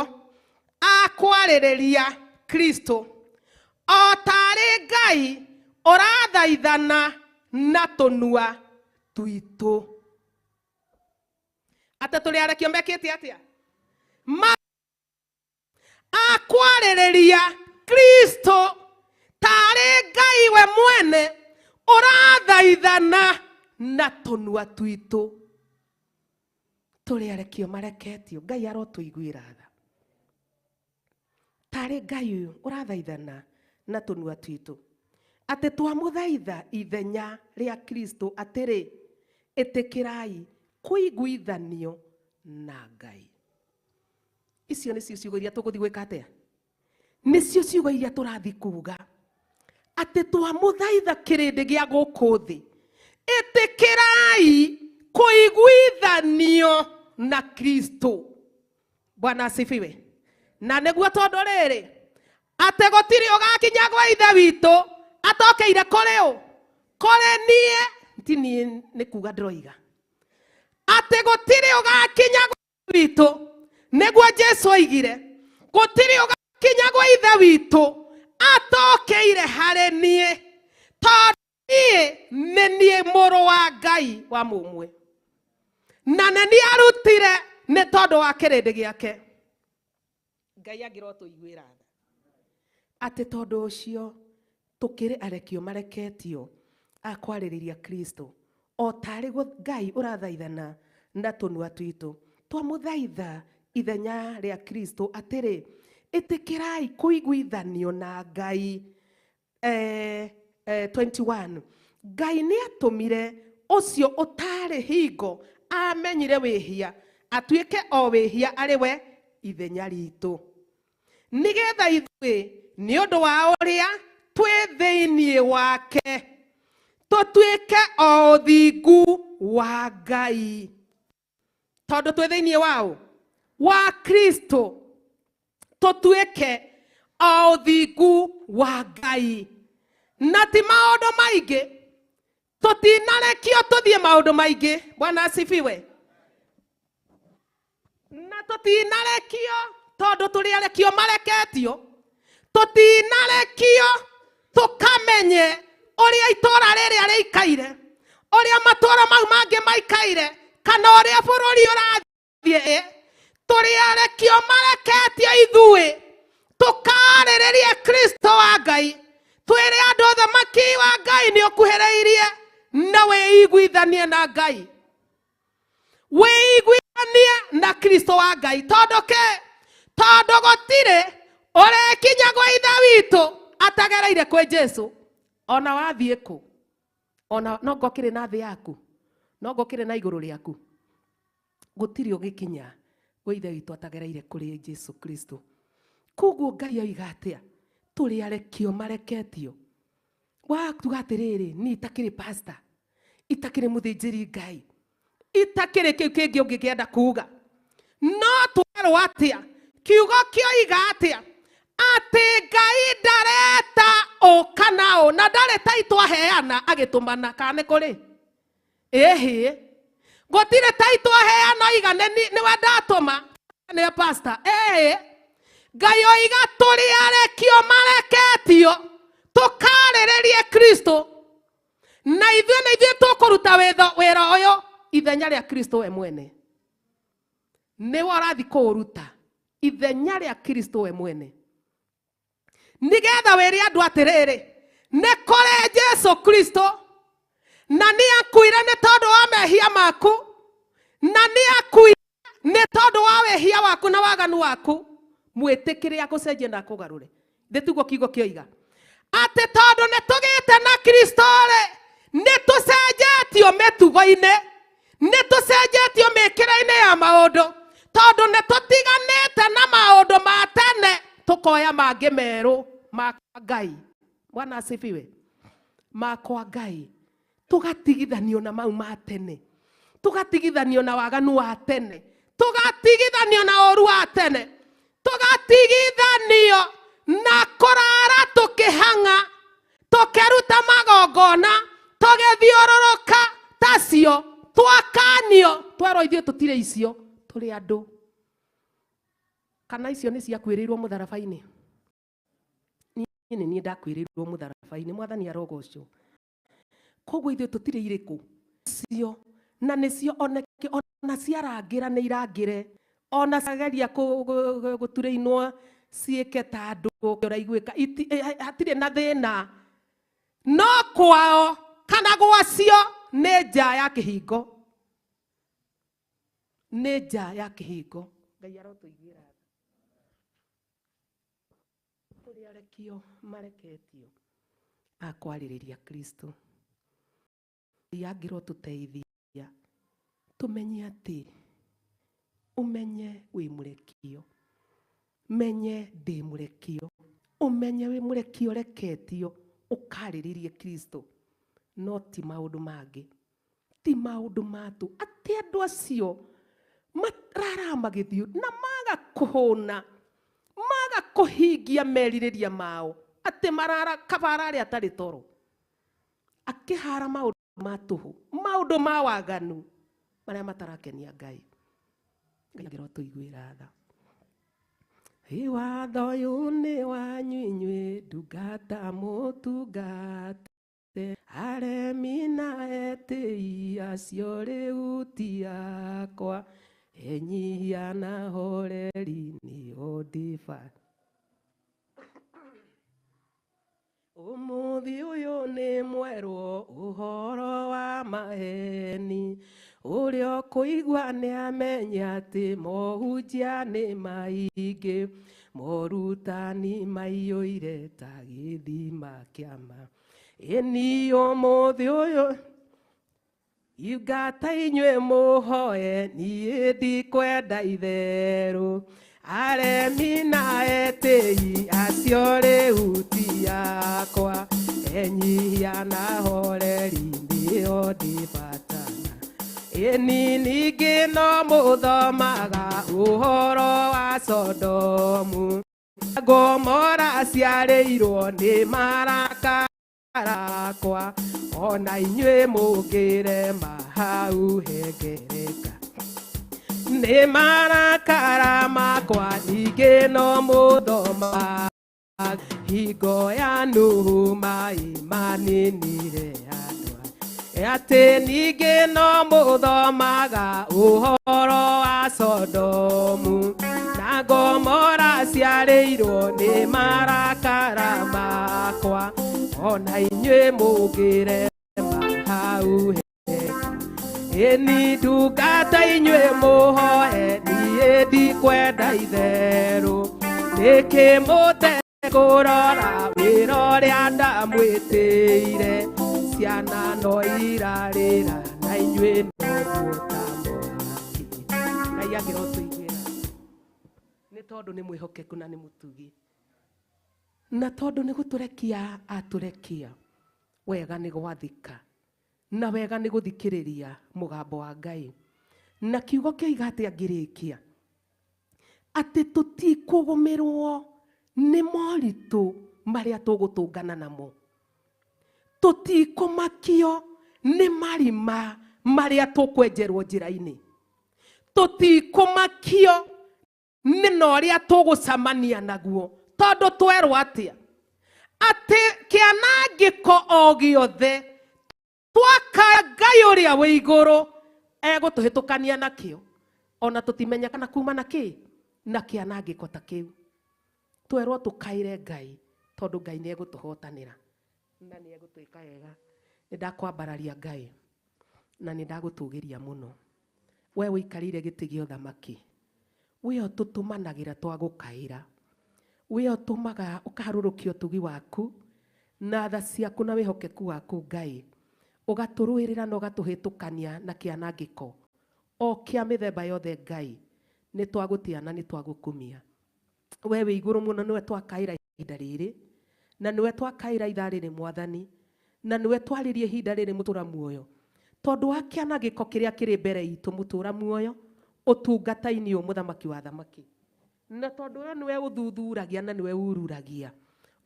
a kwarĩrĩria Kristo, o tarĩ Ngai ũrathaithana na tũnua tuitũ. Atĩ tũrĩ arekio mekĩte atĩa? A kwarĩrĩria Kristo, tarĩ Ngai we mwene ũrathaithana na tũnua tuitũ. Tũrĩ arekio mareketio. Ngai arotũiguĩra tha. Tarĩ Ngai ũyũ ũrathaithana na tũnua tuitũ, atĩ twamũthaitha ithenya rĩa Kristo atĩrĩ, ĩtĩkĩrai kũiguithanio na Ngai. Icio nĩcio ciugo iria tũgũthiĩ gwĩka atĩa? Nĩcio ciugo iria tũrathiĩ kuuga atĩ twamũthaitha kĩrĩndĩ gĩa gũkũ thĩ, ĩtĩkĩrai kũiguithanio na Kristo. Bwana asifiwe. Na nĩguo tondũ rĩrĩ atĩ gũtirĩ ũgakinya gwa ithe witũ atokeire kũrĩ ũ? Kũrĩ niĩ. Ti niĩ nĩ kuga ndĩroiga atĩ gũtirĩ ũgakinya gwa witũ, nĩguo Jesu oigire gũtirĩ ũgakinya gwa ithe witũ atokeire harĩ niĩ, tondũ niĩ nĩ niĩ mũrũ wa Ngai wa mũmwe, na nĩ niĩ arutire nĩ tondũ wa kĩrĩndĩ gĩake. Ngai angĩrotũiguĩra tha atĩ tondũ ũcio tũkĩrĩ arekio mareketio a kwarĩrĩria Kristo, o tarĩ Ngai ũrathaithana na tũnua twitũ. Twamũthaitha ithenya rĩa Kristo atĩrĩ, ĩtĩkĩrai kũiguithanio na Ngai. 21 Ngai nĩ atũmire ũcio ũtarĩ hingo amenyire wĩhia atuĩke o wĩhia arĩ we ithenya ritũ, nĩgetha ithuĩ nĩ ũndũ wa ũrĩa twĩ thĩinĩ wake tũtuĩke o ũthingu wa Ngai. Tondũ twĩ thĩinĩ wao wa Kristo tũtuĩke o ũthingu wa Ngai. Na ti maũndũ maingĩ, tũtinarekio tũthiĩ maũndũ maingĩ. Bwana asifiwe. Na tũtinarekio tondũ tũrĩ arekio mareketio, tũtinarekio tũkamenye ũrĩa itũũra rĩrĩa rĩikaire, ũrĩa matũũra mau mangĩ maikaire, kana ũrĩa bũrũri ũrathiĩ. Tũrĩ arekio mareketio ithuĩ tũkarĩrĩrie Kristo wa Ngai, twĩre andũ ũthamaki wa Ngai nĩ ũkuhĩrĩirie, na wĩiguithanie na Ngai, wĩiguithanie na Kristo wa Ngai. Tondũ kĩ? Tondũ gũtirĩ ũrekinya gwa ithe witũ atagereire kwĩ Jesu. Ona wathiĩ kũ, ona no ngokĩrĩ na thĩ yaku, no ngokĩrĩ na igũrũ rĩaku, gũtirĩ ũgĩkinya gwa ithe witũ atagereire kũrĩ Jesu Kristo. Koguo Ngai oiga atĩa? Tũrĩ arekio mareketio. Watuga atĩrĩrĩ, niĩ itakĩrĩ pastor, itakĩrĩ mũthĩnjĩri Ngai, itakĩrĩ kĩu kĩngĩ ũngĩkĩenda kuga, no twerwo atĩa? Kiugo kĩoiga atĩa? Atĩ Ngai ndareta ũ kana ũ, na ndareta itwaheana agĩtũmana. Kana nĩ kũrĩ? Ĩhĩ, gũtirĩ ta itwaheana oiga nĩwe ndatũma nĩ pastor. Ĩhĩ, Ngai oiga tũrĩ arekio mareketio tũkarĩrĩrie Kristo, na ithuĩ tũkũruta wĩra ũyũ ithenya rĩa Kristo we mwene. Nĩwe ũrathi kũũruta ithenya rĩa Kristo we mwene, nĩgetha wĩre andũ atĩrĩrĩ, nĩ kũrĩ Jesu Kristo, na nĩ akuire nĩ tondũ wa mehia maku, na nĩ akuire nĩ tondũ wa wehia waku na waganu waku. Mwĩtĩkĩre agũcenjie na akũgarũre. Ndĩtiguo kiugo kĩoiga atĩ tondũ nĩ tũgĩte na Kristo rĩ, nĩ tũcenjetio mĩtugo-inĩ, nĩ tũcenjetio mĩkĩre-inĩ ya maũndũ, tondũ nĩ tũtiganĩte na maũndũ ma tene tũkoya mangĩ merũ ma Ngai. Bwana asifiwe. Makwa Ngai, tũgatigithanio na mau ma tene, tũgatigithanio na waganu wa tene, tũgatigithanio na ũru wa tene, tũgatigithanio na kũrara tũkĩhang'a, tũkĩruta magongona, tũgĩthiũrũrũka tacio, twakanio, twerwo ithuĩ tũtirĩ icio, tũrĩ andũ. Kana icio nĩ ciakuĩrĩirwo mũtharaba-inĩ? Niĩ ndakuĩrĩirwo mũtharaba-inĩ, Mwathani arogocwo. Koguo ithuĩ tũtirĩ irĩkũ cio, na nĩcio ona ciarangĩra nĩ irangĩre, ona ciageria gũturĩinwo ciĩke ta andũ ũraiguĩka, hatirĩ na thĩna, no kwao kana gwacio nĩ nja ya kĩhingo, nĩ nja ya kĩhingo. Ngai arotũiguĩra tha. Tũrĩ arekio mareketio a kwarĩrĩria Kristo. Yangĩrwo tũteithia tũmenye atĩ, ũmenye wĩ mũrekio, menye ndĩ mũrekio, ũmenye wĩ mũrekio reketio, ũkarĩrĩrie Kristo, no ti maũndũ mangĩ, ti maũndũ matũ. Atĩ andũ acio marara magithio na maga kuhuna maga kuhingia meririria mao ati marara kabarari atari toro akihara maundu matuhu maundu ma waganu maria matarakenia Ngai ngiro tuiguira tha Iwatho yune wanyu inyue ndungata mutungate aremi na etĩi acio rĩu ti akwa enyihia na horeri nĩ ũndiba ũmũthĩ ũyũ nĩ mwerũ ũhoro wa maheni ũrĩa ũkũigua nĩ amenya atĩ mohunjia nĩ maingĩ morutani maiyũire ta gĩthima kĩa ma ĩni ũmũthĩ ũyũ ingata inyuĩ mũhoe niĩ ndikwenda itherũ aremi na etĩi acio rĩu ti akwa enyihia na horeri nĩo ndĩbatana ĩni ningĩ no mũthomaga ũhoro wa Sodomu Gomora ciarĩirwo nĩ marakara ona inyuĩ mũngĩrema hau hengereka nĩ marakara makwa ningĩ no mũthoma hingo ya Nuhu maĩ maninire andũ atĩ ningĩ no mũthomaga ũhoro wa Sodomu na Gomora ciarĩirwo nĩ marakara makwa ona inyuĩ mũngĩrema hau ĩni ndungata inyuĩ mũhoe niĩ ndikwenda itherũ nĩkĩ mũtekũrora wĩra ũrĩa ndamwĩtĩire ciana no irarĩra na inyuĩ no mũtamwaki Ngai angĩrotũiguĩra nĩ tondũ nĩ mwĩhokeku na nĩ mũtugi na tondũ nĩ gũtũrekia atũrekia wega nĩ gwathĩka na wega nĩ gũthikĩrĩria mũgambo wa Ngai na kiugo kĩoiga atĩ angĩrĩkia atĩ tũtikũgũmĩrwo nĩ moritũ marĩa tũgũtũngana namo tũtikũmakio nĩ marima marĩa tũkwenjerwo njĩra-inĩ tũtikũmakio nĩ ũrĩa tũgũcamania naguo tondũ twerwo atĩa atĩ kĩanangĩko o gĩothe twaka Ngai ũrĩa wĩ igũrũ egũtũhĩtũkania nakĩo ona tũtimenya kana kuma na kĩ na kĩanangĩko ta kĩu twerwo tũkaire Ngai tondũ Ngai nĩ egũtũhotanĩra na nĩ egũtwĩka wega nĩ ndakwambararia Ngai na nĩ ndagũtũgĩria mũno we ũikarĩire gĩtĩ gĩa ũthamaki we ũtũtũmanagĩra twagũkaĩra we ũtũmaga ũkaharũrũkia ũtugi waku na tha ciaku na wĩhokeku waku Ngai ũgatũrũĩrĩra na ũgatũhĩtũkania na kĩanangĩko o kĩa mĩthemba yothe Ngai nĩ twagũtia na nĩ twagũkumia we wĩ igũrũ mũno nĩwe twakaĩra ihinda rĩrĩ na nĩwe twakaĩra ithaa rĩrĩ Mwathani na nĩwe twarĩrie ihinda rĩrĩ mũtũra muoyo tondũ wa kĩanangĩko kĩrĩa kĩrĩ mbere itũ mũtũra muoyo ũtungata-inĩ ũyũ mũthamaki wa thamaki na tondũ we nĩwe ũthuthuragia na nĩwe ururagia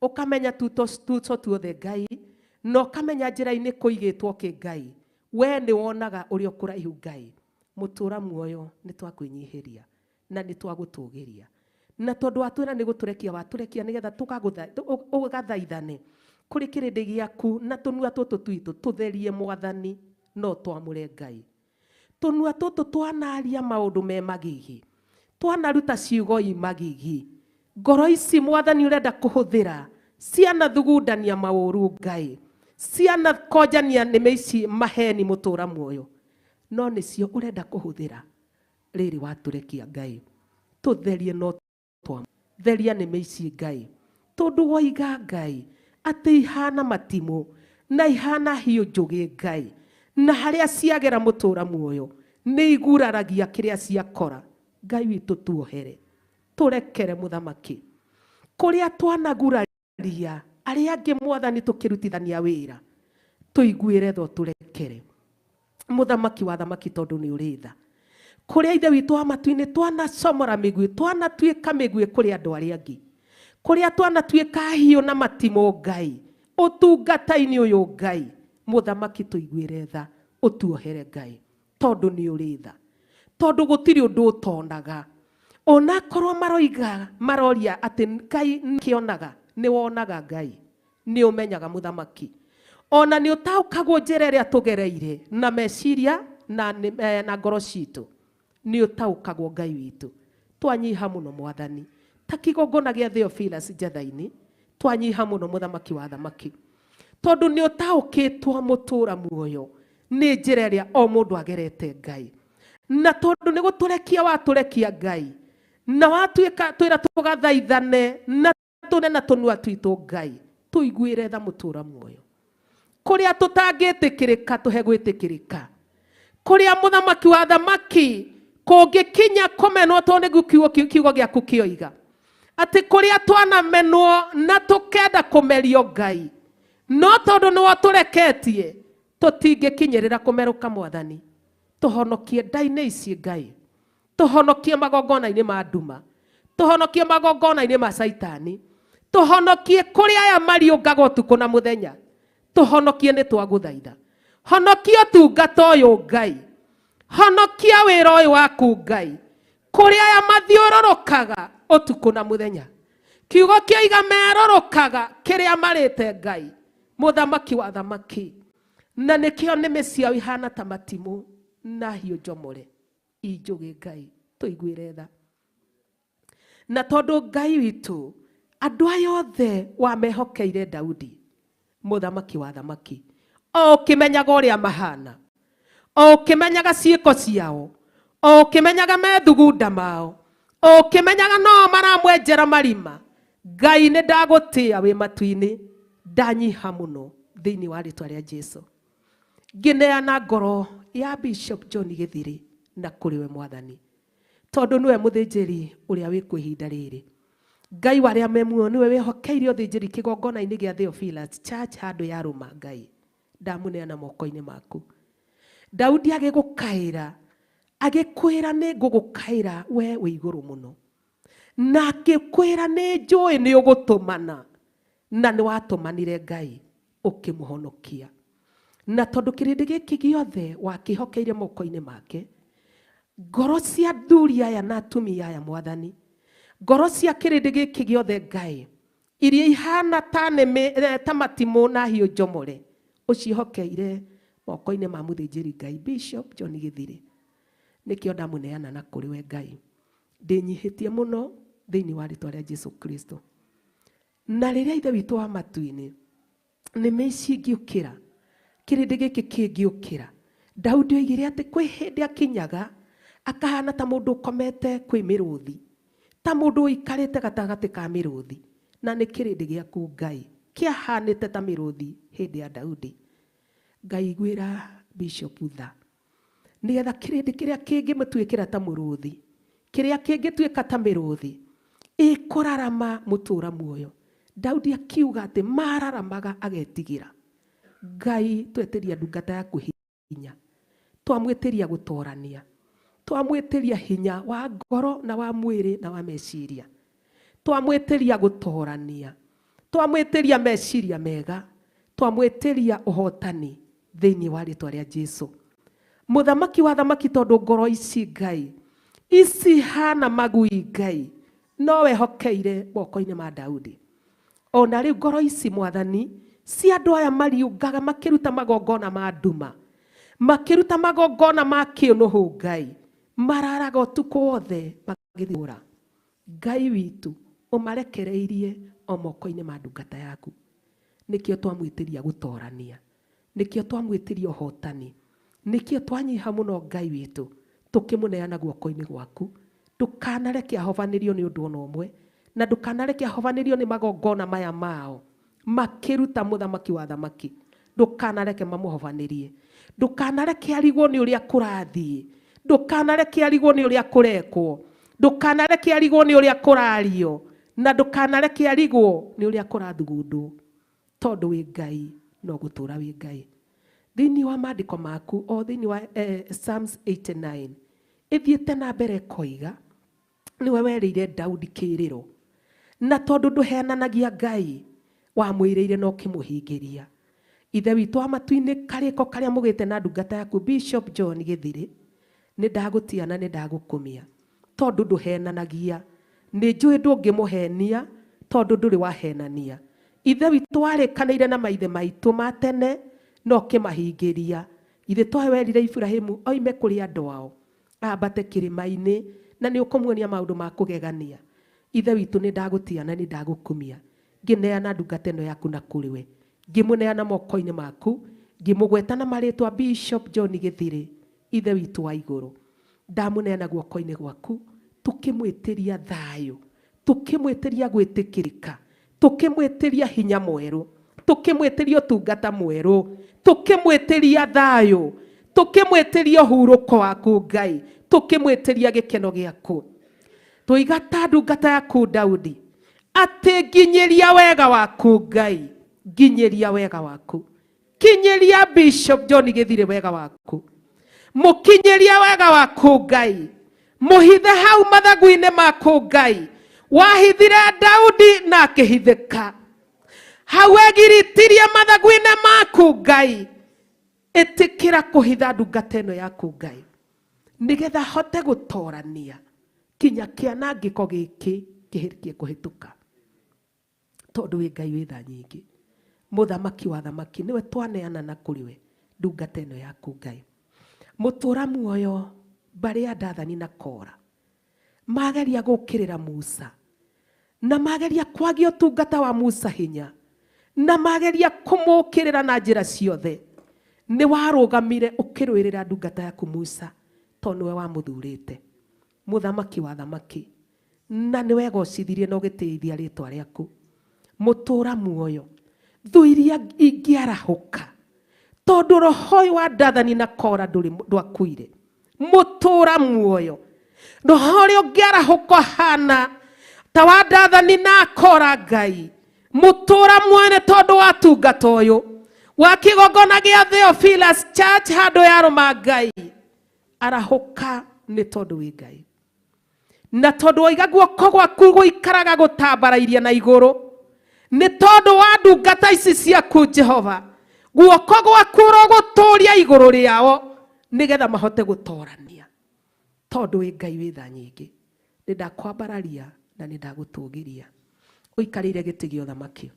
ũkamenya tuto tuothe Ngai na ũkamenya njĩra-inĩ kũigĩtwo kĩ Ngai we nĩ wonaga ũrĩa ũkũraihu Ngai mũtũra muoyo nĩ twakwĩnyihĩria na nĩ twagũtũgĩria na tondũ watwĩra nĩ watũrekia nĩgetha ũgathaithane kũrĩ kĩrĩndĩ gĩaku na tũnua tũtũ twitũ tũtherie Mwathani no twamũre Ngai tũnua tũtũ twanaria maũndũ me magigi twanaruta ciugo magigi ngoro ici Mwathani ũrenda kũhũthĩra ciana thugundania maũru Ngai ciana konjania nĩme ici maheni mũtũra muoyo no nĩcio ũrenda kũhũthĩra rĩrĩ watũrekia Ngai tũtherie no theria nĩme ici Ngai tondũ woiga Ngai atĩ ihana matimũ na ihana hiũ njũgĩ Ngai na harĩa ciagera mũtũra muoyo nĩ iguraragia kĩrĩa ciakora Ngai witũ tuohere tũrekere mũthamaki kũrĩa twanaguraria arĩa angĩ Mwathani tũkĩrutithania wĩra tũiguĩre tho tũrekere mũthamaki wa thamaki tondũ nĩ ũrĩ tha kuria ithe witũ wa matu-inĩ twanacomora mĩguĩ, twanatuĩka mĩguĩ kũrĩ andũ arĩa angĩ, kuria twanatuĩka hiũ na matimũ Ngai, ũtungata-inĩ ũyũ Ngai, mũthamaki tũiguĩre tha, ũtuohere Ngai, tondũ nĩ ũrĩ tha, tondũ gũtirĩ ũndũ ũtonaga. Ona korwo maroria atĩ Ngai nĩkĩonaga, nĩ wonaga Ngai, nĩ ũmenyaga mũthamaki. Ona nĩ ũtaũkagwo njĩra ĩrĩa tũgereire na meciria na ngoro citũ, nĩ ũtaũkagwo Ngai witũ. Twanyiha mũno Mwathani, ta kĩgongona gĩa Theophilus Njatha-inĩ, twanyiha mũno mũthamaki wa thamaki, tondũ nĩ ũtaũkĩtwo mũtũra muoyo nĩ njĩra ĩrĩa o mũndũ agerete Ngai, na tondũ nĩ gũtũrekia watũrekia Ngai, na watuĩka twĩra tũgathaithane na tũnena tũnua twitũ Ngai, tũiguĩre tha mũtũra muoyo. Kũrĩa tũtangĩtĩkĩrĩka tũhe gwĩtĩkĩrĩka, kũrĩa mũthamaki wa thamaki kũngĩkinya kũmenwo tondũ nĩguo kiugo gĩaku kĩoiga atĩ kũrĩa twanamenwo na tũkenda kũmerio Ngai, no tondũ nĩwe tũreketie tũtingĩkinyĩrĩra kũmerũka Mwathani. Tũhonokie ndainĩ ici Ngai, tũhonokie magongona-inĩ ma nduma, tũhonokie magongona-inĩ ma Saitani, tũhonokie kũrĩa aya mariũngaga ũtukũ na mũthenya, tũhonokie nĩ twagũthaitha. Honokia ũtungata ũyũ Ngai, honokia wĩra ũyũ waku Ngai, kũrĩa aya mathiũrũrũkaga ũtukũ na mũthenya, kiugo kĩoiga merũrũkaga kĩrĩa marĩte Ngai, mũthamaki wa thamaki, na nĩkĩo nĩmĩ ciao ihana ta matimũ na hiũ njomore. Injũgĩ Ngai, tũiguĩre tha. Na tondũ Ngai witũ andũ aya othe wamehokeire Daudi, mũthamaki wa thamaki, o ũkĩmenyaga ũrĩa mahana, o ũkĩmenyaga ciĩko ciao, o ũkĩmenyaga methugunda mao, o ũkĩmenyaga no maramwenjera marima, Ngai nĩ ndagũtĩa wĩ matu-inĩ, ndanyiha mũno thĩinĩ wa rĩtwa rĩa Jesũ. Ngineana ngoro ya Bishop John Gĩthiri na kũrĩ we Mwathani, tondũ nĩwe mũthĩnjĩri ũrĩa wĩ kwa ihinda rĩrĩ. Ngai warĩa memuo nĩwe wĩhokeire ũthĩnjĩri kĩgongona-inĩ gĩa Theophilus Church handũ ya Rũma. Ngai ndamuneana moko-inĩ maku. Daudi agĩgũkaĩra, agĩkwĩra nĩ ngũgũkaĩra we wĩ igũrũ mũno, na agĩkwĩra nĩ njũĩ nĩ ũgũtũmana, na nĩ watũmanire Ngai ũkĩmũhonokia. Na tondũ kĩrĩndĩ gĩkĩ gĩothe wakĩhokeire moko-inĩ make, ngoro cia athuri aya na atumia aya Mwathani, ngoro cia kĩrĩndĩ gĩkĩ gĩothe Ngai, iria ihana ta matimũ na hiũ njomore, ũcihokeire moko-inĩ ma mũthĩnjĩri Ngai Bishop John Gĩthiri. Nĩkĩo ndamuneana na kũrĩ we Ngai, ndĩnyihĩtie mũno thĩinĩ wa rĩtwa rĩa Jesũ Kristo. Na rĩrĩa ithe witũ wa matu-inĩ nĩmĩ ici ingĩũkĩra, kĩrĩndĩ gĩkĩ kĩngĩũkĩra, Daudi oigire atĩ kwĩ hĩndĩ akinyaga akahana ta mũndũ ũkomete kwĩ mĩrũthi, ta mũndũ ũikarĩte gatagatĩ ka mĩrũthi, na nĩ kĩrĩndĩ gĩaku Ngai kĩahanĩte ta mĩrũthi hĩndĩ ya Daudi. Ngai gwĩra Bishop tha, nĩgetha kĩrĩndĩ kĩrĩa kĩngĩmũtuĩkĩra ta mũrũthi, kĩrĩa kĩngĩtuĩka ta mĩrũthi, ĩkũrarama mũtũra muoyo. Daudi akiuga atĩ mararamaga agetigĩra. Ngai twetĩria ndungata yaku hinya, twamwĩtĩria gũtorania, twamwĩtĩria hinya wa ngoro na wa mwĩrĩ na wa meciria, twamwĩtĩria gũtorania, twamwĩtĩria meciria mega, twamwĩtĩria ũhotani thĩinĩ wa rĩtwa rĩa Jesũ. Mũthamaki wa thamaki, tondũ ngoro ici Ngai ici hana magui Ngai, no wehokeire moko-inĩ ma Daudi. Ona rĩu ngoro ici Mwathani si andũ aya mariũngaga makĩruta magongona ma nduma, makĩruta magongona ma kĩũnũhũ Ngai, mararaga ũtukũ wothe magĩthiũra. Ngai witũ ũmarekereirie o moko-inĩ ma ndungata yaku. Nĩkĩo twamwĩtĩria gũtorania, nĩkĩo twamwĩtĩria ũhotani, nĩkĩo twanyiha mũno Ngai witũ tũkĩmũneana guoko-inĩ gwaku. Ndũkanareke ahovanĩrio nĩ ũndũ ona ũmwe, na ndũkanareke ahovanĩrio nĩ magongona maya mao makĩruta mũthamaki wa thamaki. Ndũkanareke mamũhovanĩrie, ndũkanareke arigwo nĩ ũrĩa kũrathiĩ, ndũkanareke arigwo nĩ ũrĩa kũrekwo, ndũkanareke arigwo nĩ ũrĩa kũrario, na ndũkanareke arigwo nĩ ũrĩa kũrathugundwo, tondũ wĩ Ngai no gũtũra wĩ Ngai. Thĩinĩ wa maandĩko maku o thĩinĩ wa Psalms 89 ithiĩte na mbere koiga niwe werĩire Daudi kĩrĩro, na tondũ ndũhenanagia Ngai wamwĩrĩire no kĩmũhingĩria. Ithe witũ wa matu-inĩ karĩko karĩa mũgĩte na ndungata yaku Bishop John Gĩthirĩ, nĩ ndagũtia na nĩ ndagũkũmia tondũ ndũhenanagia. Nĩ njũĩ ndũngĩmũhenia tondũ ndũrĩ wahenania. Ithe witũ warĩkanĩire na maithe maitũ ma tene no kĩmahingĩria. Ithe twahe werire Ibrahimu oime kũrĩ andũ ao ambate kĩrĩma-inĩ na nĩ ũkũmuonia maũndũ ma kũgegania. Ithe witũ nĩ ndagũtia na nĩ ndagũkũmia, ngĩneana ndungata ĩno yaku na kũrĩ we, ngĩmũneana moko-inĩ maku, ngĩmũgweta na marĩtwa Bishop John Gĩthirĩ. Ithe witũ wa igũrũ, ndamũneana guoko-inĩ gwaku, tũkĩmwĩtĩria thayũ, tũkĩmwĩtĩria gwĩtĩkĩrĩka, tũkĩmwĩtĩria hinya mwerũ, tũkĩmwĩtĩria ũtungata mwerũ, tũkĩmwĩtĩria thayũ, tũkĩmwĩtĩria ũhurũko waku Ngai, tũkĩmwĩtĩria gĩkeno gĩaku. Tũiga ta ndungata yaku Daudi atĩ nginyĩria wega waku Ngai, nginyĩria wega waku, kinyĩria Bishop John Gĩthirĩ wega waku, mũkinyĩria wega waku Ngai, mũhithe hau mathagu-inĩ maku Ngai. Wahithire Daudi na akĩhithĩka, hau egiritirie mathagu-inĩ maku Ngai. Ĩtĩkĩra kũhitha ndungata ĩno yaku Ngai, nĩgetha hote gũtorania kinya kĩanangĩko gĩkĩ kĩhĩrĩkie kũhĩtũka, tondũ wĩ Ngai wĩ tha nyingĩ. Mũthamaki wa thamaki nĩwe twaneana na kũrĩ we ndungata ĩno yaku Ngai. Mũtũra muoyo mbarĩ ya Dathani na Kora mageria gũkĩrĩra Musa, na mageria kwagia ũtungata wa Musa hinya, na mageria kũmũkĩrĩra na njĩra ciothe. Nĩ warũgamire ũkĩrũĩrĩra ndungata yaku Musa tondũ nĩwe wamũthurĩte, mũthamaki wa thamaki, na nĩ wegocithirie na ũgĩtĩithia rĩtwa rĩaku. Mũtũra muoyo, thũ iria ingĩarahũka tondũ roho ũyũ wa Dathani na Kora ndwakuire. Mũtũra muoyo, roho ũrĩa ũngĩarahũka hana ta wa Dathani na Kora Ngai. Mũtũra muoyo nĩ tondũ wa tungata ũyũ wa kĩgongona gĩa Theophilus Church handũ ya Roma Ngai, arahũka nĩ tondũ wĩ Ngai, na tondũ waiga guoko gwaku gũikaraga gũtambarairie na igũrũ, nĩ tondũ wa ndungata ici ciaku Jehova, guoko gwaku rogũtũria igũrũ rĩao nĩgetha mahote gũtorania, tondũ wĩ Ngai wĩ tha nyingĩ. Nĩ ndakwambararia na nĩ ndagũtũgĩria, ũikarĩire gĩtĩ gĩa ũthamaki.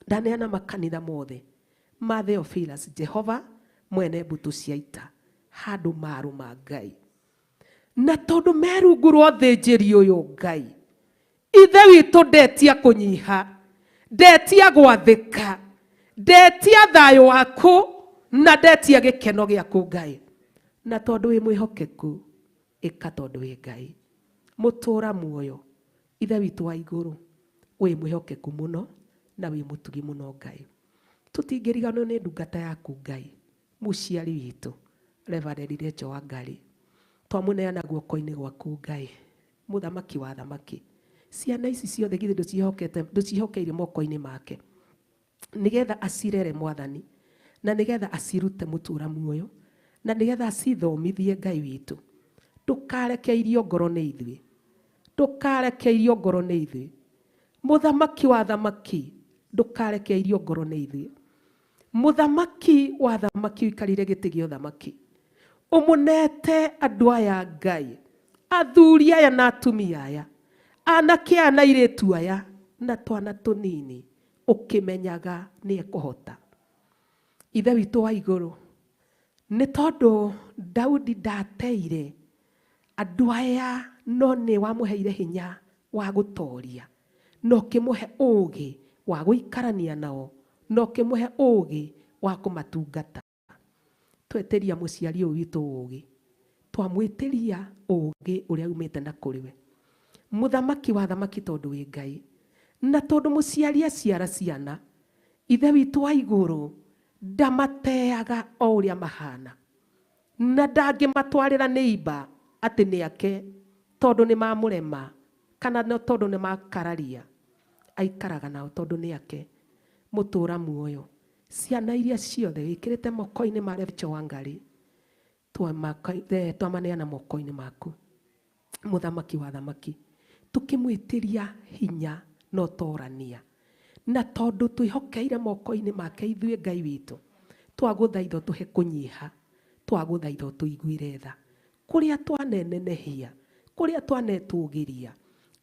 Ndaneana makanitha mothe ma Theophilus Jehova mwene mbũtũ cia ita handũ marũma Ngai, na tondũ merungu rwa ũthĩnjĩri ũyũ Ngai, ithe witũ ndetia kũnyiha, ndetia gwathĩka, ndetia thayũ waku, na ndetia gĩkeno gĩaku Ngai. Na tondũ wĩ mwĩhokeku, ĩka tondũ wĩ Ngai. Mũtũra muoyo, ithe witũ wa igũrũ, wĩ mwĩhokeku mũno na wĩ mũtugi mũno Ngai. Tũtingĩriganĩrwo nĩ ndungata yaku Ngai, mũciari witũ Reverend Rachel Wangarĩ, twamũneana guoko-inĩ gwaku Ngai, mũthamaki wa thamaki. Ciana ici ciothe githĩ ndũcihokeire moko-inĩ make, nĩgetha acirere Mwathani, na nĩgetha acirute mũtũra muoyo, na nĩgetha acithomithie Ngai witũ. Ndũkarekeirio ngoro nĩ ithuĩ, ndũkarekeirio ngoro nĩ ithuĩ, mũthamaki wa thamaki, ndũkarekeirio ngoro nĩ ithuĩ, mũthamaki wa thamaki ũikarĩire gĩtĩ gĩa ũthamaki. Ũmũnete andũ aya Ngai, athuri aya na atumia aya, anake aya na airĩtu aya na twana tũnini, ũkĩmenyaga nĩ ekũhota. Ithe witũ wa igũrũ, nĩ tondũ Daudi ndateire andũ aya, no nĩ wamũheire hinya wa gũtoria, no ũkĩmũhe ũũgĩ wa gũikarania nao, no ũkĩmũhe ũũgĩ wa kũmatungata. Twetĩria mũciari ũyũ witũ ũũgĩ, twamwĩtĩria ũũgĩ ũrĩa umĩte na kũrĩ we, mũthamaki wa thamaki, tondũ wĩ Ngai, na tondũ mũciari aciara ciana, ithe witũ wa igũrũ ndamateaga o ũrĩa mahana, na ndangĩmatwarĩra nĩimba atĩ nĩ ake tondũ nĩ mamũrema, kana tondũ nĩ makararia. Aikaraga nao tondũ nĩ ake. Mũtũra muoyo, ciana iria ciothe wĩkĩrĩte moko-inĩ ma Rachel Wangarĩ, twamaneana moko-inĩ maku mũthamaki wa thamaki, tukĩmwĩtĩria hinya no torania, na tondũ twĩhokeire moko-inĩ make ithuĩ Ngai witũ, twagũthaitha tũhe kũnyiha, twagũthaitha tũiguire tha kũrĩa twanenenehia, kũrĩa twanetũgĩria,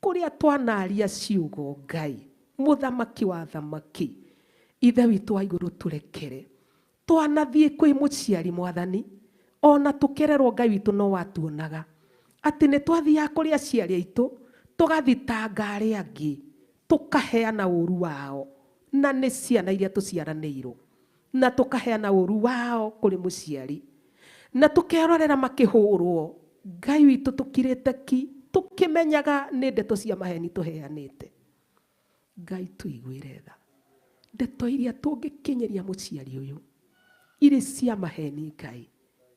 kũrĩa twanaria ciugo Ngai mũthamaki wa thamaki, ithe witũ wa igũrũ tũrekere, twanathiĩ kwĩ mũciari Mwathani, ona tũkererwo Ngai witũ no watuonaga atĩ nĩ twathiaga kũrĩ aciari aitũ tũgathitanga arĩa angĩ, tũkaheana ũru wao, na nĩ ciana iria tũciaranĩirwo, na tũkaheana ũru wao kũrĩ mũciari, na tũkerorera makĩhũrwo. Ngai witũ tũkirĩte ki, tũkĩmenyaga nĩ ndeto cia maheni tũheanĩte. Ngai tũiguĩre tha, ndeto iria tũngĩkinyĩria mũciari ũyũ irĩ cia maheni Ngai,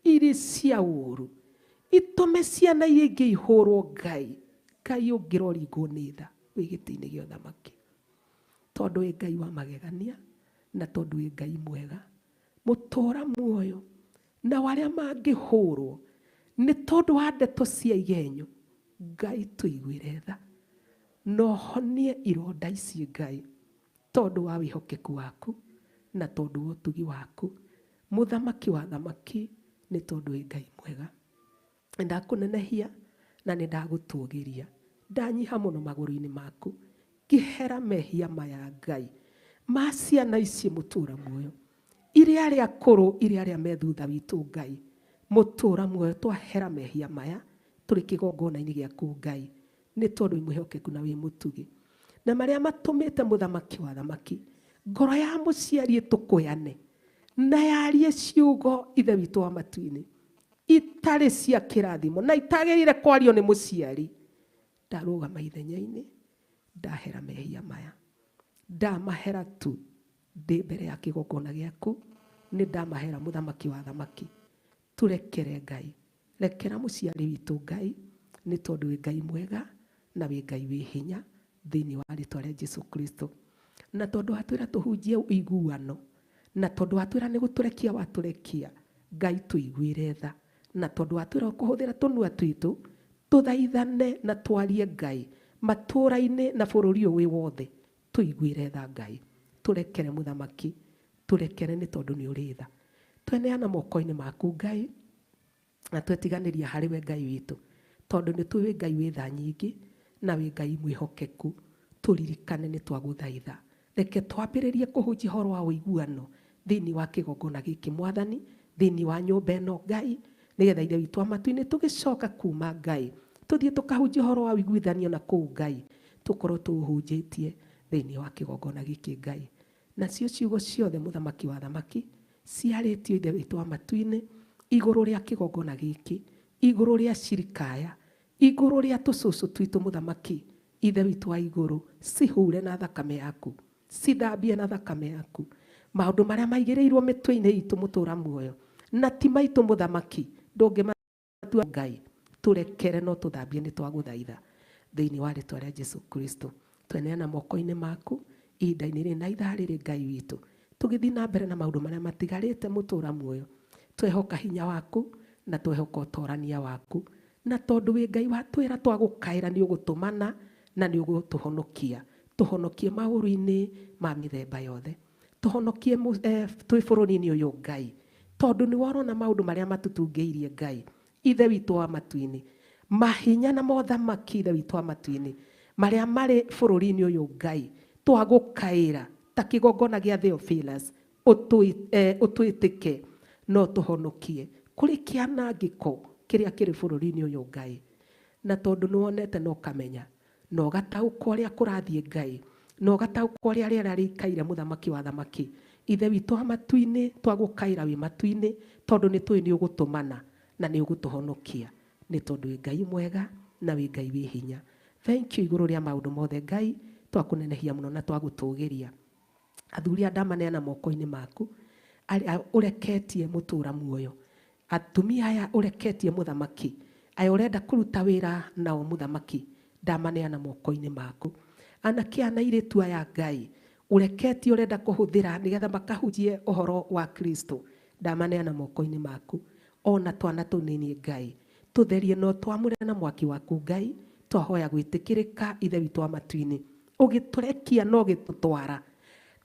irĩ cia ũru, itũme ciana iria ingĩ ihũrwo Ngai. Ngai ũngĩroringwo nĩ tha wĩ gĩtĩ-inĩ gĩa ũthamaki, tondũ wĩ Ngai wa magegania, na tondũ wĩ Ngai mwega, mũtũra muoyo, na warĩa mangĩhũrwo nĩ tondũ wa ndeto cia igenyo. Ngai tũiguĩre tha, no honie ironda ici Ngai, tondũ wa wĩhokeku waku na tondũ wa ũtugi waku, mũthamaki wa thamaki, nĩ tondũ wĩ Ngai mwega. Ndakũnenehia na nĩ ndagũtũgĩria, ndanyiha mũno magũrũ-inĩ maku, ngĩhera mehia maya Ngai ma ciana ici mũtũra muoyo, iria arĩa akũrũ, iria arĩa me thutha witũ Ngai, mũtũra muoyo twahera mehia maya tũrĩ kĩgongona-inĩ gĩaku Ngai, nĩ tondũ mwĩhokeku na wĩ mũtugi, na marĩa matũmĩte mũthamaki wa thamaki ngoro ya mũciari tũkũyane na yarie ciugo ithe witũ wa matu-inĩ itarĩ cia kĩrathimo na itagĩrĩire kwario nĩ mũciari. Ndarũgama ithenya-inĩ, ndahera mehia maya, ndamahera tu ndĩ mbere ya kĩgongona gĩaku, nĩ ndamahera mũthamaki wa thamaki. Tũrekere Ngai, rekera mũciari witũ Ngai, nĩ tondũ wĩ Ngai mwega na wĩ Ngai wĩ hinya, thĩinĩ wa rĩĩtwa rĩa Jesũ Kristo. Na tondũ watwĩra tũhunjie ũiguano, na tondũ watwĩra nĩ gũtũrekia watũrekia, Ngai tũiguĩre tha, na tondũ watwĩra kũhũthĩra tũnua twitũ tũthaithane na twarie Ngai matũra-inĩ na bũrũri ũyũ wĩ wothe, tũiguĩre tha Ngai. Tũrekere mũthamaki, tũrekere nĩ tondũ nĩ ũrĩ tha. Tweneana moko-inĩ maku Ngai, na twetiganĩria harĩ we Ngai witũ, tondũ nĩ tũĩ Ngai wĩ tha nyingĩ na wĩ Ngai mwĩhokeku. Tũririkane nĩ twagũthaitha, reke twambĩrĩrie kũhunjia ũhoro wa ũiguano thĩinĩ wa kĩgongona gĩkĩ Mwathani, thĩinĩ wa nyũmba ĩno Ngai, nĩgetha ithe witũ wa matu-inĩ tũgĩcoka kuma Ngai, tũthiĩ tũkahunjia ũhoro wa ũiguithanio na kũu Ngai, tũkorwo tũhunjĩtie thĩinĩ wa kĩgongona gĩkĩ Ngai. Nacio ciugo ciothe mũthamaki wa thamaki ciarĩtio ithe witũ wa matu-inĩ igũrũ rĩa kĩgongona gĩkĩ, igũrũ rĩa cirikaya, igũrũ rĩa tũcũcũ twitũ mũthamaki, ithe witũ wa igũrũ, cihure na thakame yaku, cithambie na thakame yaku maũndũ marĩa maigĩrĩirwo mĩtwe-inĩ itũ mũtũra muoyo, na ti maitũ mũthamaki, ndũngĩmatua Ngai. Tũrekere no tũthambie nĩ twagũthaitha thĩinĩ wa rĩĩtwa rĩa Jesũ Kristo. Tweneana moko-inĩ maku ihinda-inĩ rĩrĩ na ithaa rĩrĩ Ngai witũ, tũgĩthiĩ na mbere na maũndũ marĩa matigarĩte mũtũra muoyo, twehoka hinya waku na twehoka ũtorania waku, na tondũ wĩ Ngai watwĩra twagũkaĩra nĩ ũgũtũmana na nĩ ũgũtũhonokia. Tũhonokie maũru-inĩ ma mĩthemba yothe, tũhonokie twĩ bũrũri-inĩ ũyũ Ngai, tondũ nĩ worona maũndũ marĩa matũtungĩirie Ngai, ithe witũ wa matu-inĩ, mahinya na mothamaki ithe witũ wa matu-inĩ marĩa marĩ bũrũri-inĩ ũyũ Ngai, twagũkaĩra ta kĩgongona gĩa Theophilus, ũtwĩtĩke no tũhonokie kũrĩ kĩanangĩko kĩrĩa kĩrĩ bũrũri-inĩ ũyũ Ngai. Na tondũ nĩ wonete na ũkamenya na ũgataũka ũrĩa kũrathiĩ Ngai, na ũgataũka ũrĩa rĩera rĩikaire mũthamaki wa thamaki, ithe witũ wa matu-inĩ twagũkaĩra wĩ matu-inĩ, tondũ nĩ tũĩ nĩ ũgũtũmana na nĩ ũgũtũhonokia, nĩ tondũ wĩ Ngai mwega na wĩ Ngai wĩ hinya. Thank you igũrũ rĩa maũndũ mothe Ngai, twakũnenehia mũno na twagũtũgĩria. Athuri aya ndamaneana moko-inĩ maku, arĩa ũreketie mũtũra muoyo, atumia aya ũreketie mũthamaki, aya ũrenda kũruta wĩra nao mũthamaki, ndamaneana moko-inĩ maku. Anake ana airĩtu aya Ngai ũreketie ũrenda kũhũthĩra nĩgetha makahunjie ũhoro wa Kristo, ndamaneana moko-inĩ maku. ona twana tunini Ngai tutherie no twamure na mwaki waku Ngai twahoya gwitikirika ithe witũ wa matu-inĩ ũgĩtũrekia no ũgĩtũtwara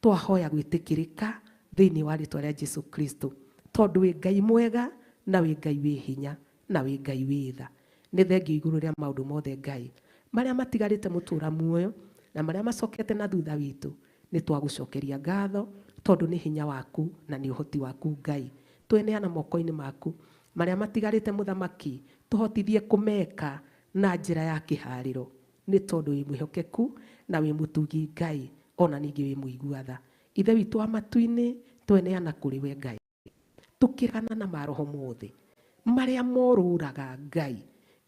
twahoya gwitikirika thĩinĩ wa rĩtwa rĩa Jesu Kristo tondũ wĩ Ngai mwega na wĩ Ngai wĩ hinya na wĩ Ngai wĩ tha. Nĩ thengio igũrũ rĩa maũndũ mothe Ngai marĩa matigarĩte mũtũra muoyo na marĩa macokete na thutha witũ nĩ twagũcokeria ngatho tondũ nĩ hinya waku na nĩ ũhoti waku Ngai. Tweneana moko-inĩ maku marĩa matigarĩte mũthamaki tũhotithie kũmeka na njĩra ya kĩharĩro nĩ tondũ wĩ mwĩhokeku na wĩ mũtugi Ngai ona ningĩ wĩ mũigua tha. Ithe witũ wa matu-inĩ tweneana kũrĩ we Ngai tũkĩregana na maroho mothe marĩa morũraga Ngai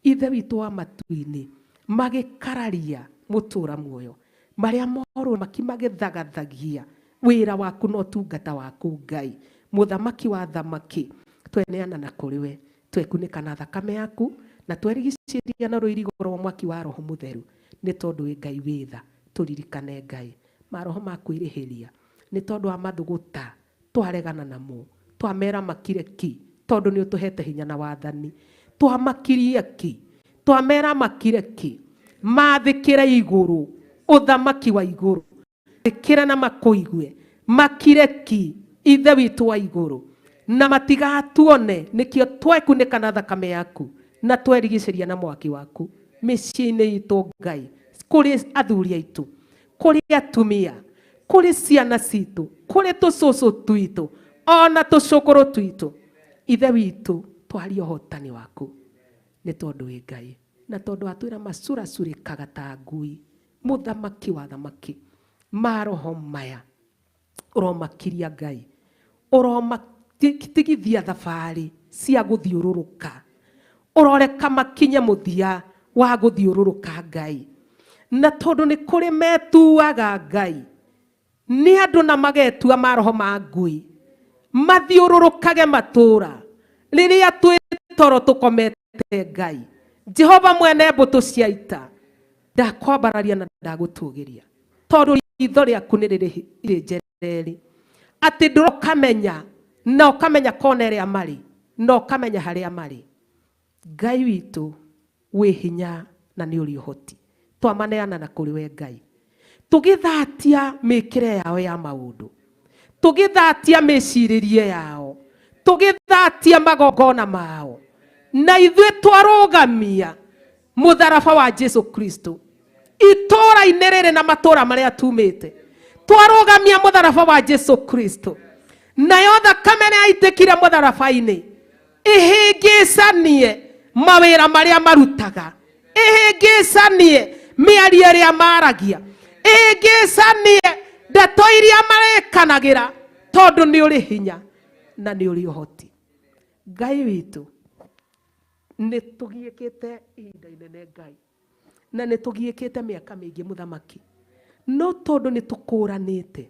ithe witũ wa matu-inĩ magĩkararia mũtũra muoyo marĩa morũra magĩthagathagia wĩra waku na ũtungata waku Ngai mũthamaki wa thamaki tweneana na kũrĩ we twekunĩka na thakame yaku na twerigicĩria na rũirigo rwa mwaki wa roho mũtheru nĩ tondũ wĩ Ngai wĩ tha. Tũririkane Ngai maroho maku irĩhĩria nĩ tondũ wa mathũgũta twaregana namo twamera makire ki tondũ nĩ ũtũhete hinya na wathani twamakirie ki twamera makire ki mathĩkĩre igũrũ ũthamaki wa igũrũ thĩkĩra na makũigue makire ki ithe witũ wa igũrũ na matigatuone nĩkĩo twekunĩka na thakame yaku na twerigicĩria na mwaki waku mĩciĩ-inĩ itũ Ngai kũrĩ athuri aitũ kũrĩ atumia kũrĩ ciana citũ kũrĩ tũcũcũ twitũ ona tũcũkũrũ twitũ ithe witũ twaria ũhotani waku nĩ tondũ wĩ Ngai na tondũ atwĩra macuracurĩkaga ta ngui mũthamaki wa thamaki maroho maya ũromakiria Ngai ũromatigithia thabarĩ cia gũthiũrũrũka ũroreka makinye mũthia wa gũthiũrũrũka Ngai na tondũ nĩ kũrĩ metuaga Ngai nĩ andũ na magetua maroho ma ngui mathiũrũrũkage matũra rĩrĩa twĩ toro tũkomete Ngai Jehova mwene mbũtũ cia ita ndakwambararia na ndagũtũgĩria tondũ ritho rĩaku nĩ rĩrĩ njereri atĩ ndũkamenya na ũkamenya kona ĩrĩa marĩ na ũkamenya harĩa marĩ. Ngai witũ wĩ hinya na nĩ ũrĩ ũhoti twamaneana na kũrĩ we Ngai tũgĩthatia mĩkĩre yao ya maũndũ tũgĩthatia mĩcirĩrie yao tũgĩthatia magongona mao na ithuĩ twarũgamia mũtharaba wa Jesu Kristo itũra-inĩ rĩrĩ na matũra marĩa tumĩte twarũgamia mũtharaba wa Jesu Kristo nayo thakame yaitĩkire mũtharaba-inĩ ĩhĩngĩcanie mawĩra marĩa marutaga ĩhĩngĩcanie mĩario ĩrĩa maragia ĩhĩngĩcanie ndeto iria marekanagĩra tondũ nĩ ũrĩ hinya na nĩ ũrĩ ũhoti. Ngai witũ nĩ tũgiĩkĩte ihinda inene Ngai na nĩ tũgiĩkĩte mĩaka mĩingĩ mũthamaki no tondũ nĩ tũkũranĩte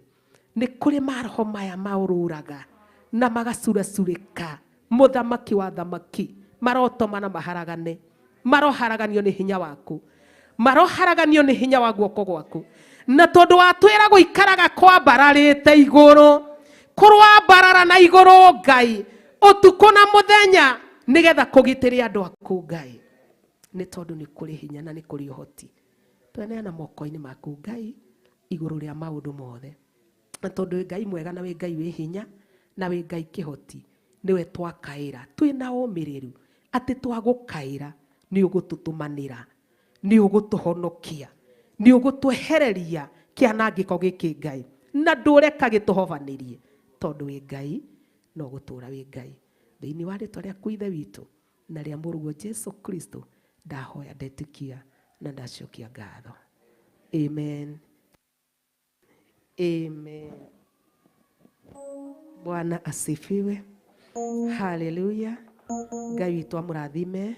nĩ kũrĩ maroho maya maũrũraga na magacuracurĩka mũthamaki wa thamaki marotoma na maharagane maroharaganio nĩ hinya waku maroharaganio nĩ hinya wa guoko gwaku na tondũ watwĩra gũikaraga kwambararĩte igũrũ kũrwambarara na igũrũ Ngai ũtukũ na mũthenya nĩgetha kũgitĩre andũ aku Ngai nĩ tondũ nĩ kũrĩ hinya na nĩ kũrĩ ũhoti tweneana moko-inĩ maku Ngai igũrũ rĩa maũndũ mothe na tondũ wĩ Ngai mwega na wĩ Ngai wĩ hinya na wĩ Ngai kĩhoti nĩwe twakaĩra twĩna ũmĩrĩru atĩ twagũkaĩra nĩ ũgũtũtũmanĩra nĩ ũgũtũhonokia nĩ ũgũtwehereria kĩanangĩko gĩkĩ Ngai na ndũreka gĩtũhobanĩrie tondũ wĩ Ngai no gũtũra wĩ Ngai thĩinĩ wa rĩtwa rĩaku ithe witũ na rĩa mũrũguo Jesu Kristo ndahoya ndetĩkia na ndacokia ngatho. Amen. Amen. Bwana asifiwe. Haleluya. Ngai witũ amũrathime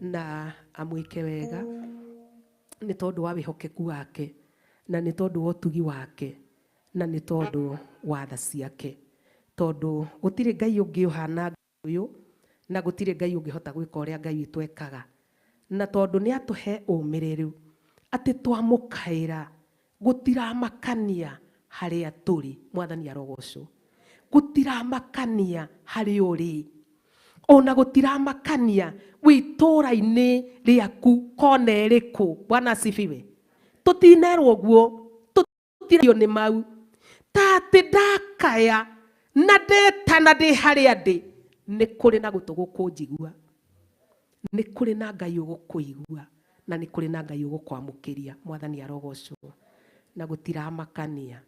na amwĩke wega nĩ tondũ wa wĩhokeku wake na nĩ tondũ wa ũtugi wake na nĩ tondũ wa tha ciake tondũ gũtirĩ Ngai ũngĩ ũhana ũyũ na gũtirĩ Ngai ũngĩhota gwĩka ũrĩa Ngai witũ ekaga na tondũ nĩ atũhe ũmĩrĩru atĩ twamũkaĩra gũtiramakania harĩa tũrĩ mwathani arogocwo gũtiramakania harĩa ũrĩ ona gutiramakania witura-ini riaku kona iriku. Bwana asifiwe. Tutinerwo guo, tutirayo ni mau. Tati ndakaya na ndetana ndi haria ndi, ni kuri na gutuguku njigua, ni kuri na Ngai ugukuigua, na ni kuri na Ngai ugukwamukiria. Mwathani arogocwo. Na gutiramakania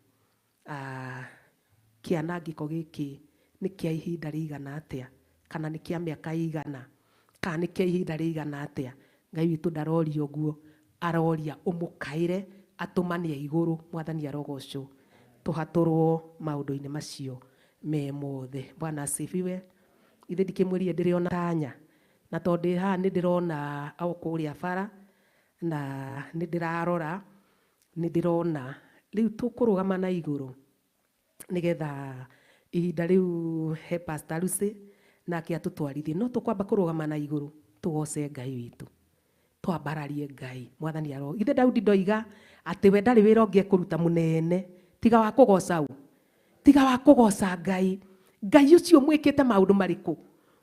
kianangiko giki ni kia ihinda rigana atia, kana ni kia miaka igana, kana ni kia ihinda rigana atia. Ngai witu ndaroria uguo, aroria umukaire atumanie iguru. Mwathani arogocwo. Tuhaturwo maundu-ini macio me mothe. Bwana asifiwe. Ithe ndikimwirie ndiriona tanya, na tondu ha ni ndirona au kuria bara, na ni ndirarora, ni ndirona riu tukurugama na iguru nigetha ihinda riu he Pastor Lucy nake atutwarithie. No tukwamba kurugama na iguru tugoce Ngai witu, twambararie Ngai. Mwathani aro ithe Daudi ndoiga ati we ndari wira ungi kuruta munene tiga wa kugoca u, tiga wa kugoca Ngai. Ngai ucio mwikite maundu mariku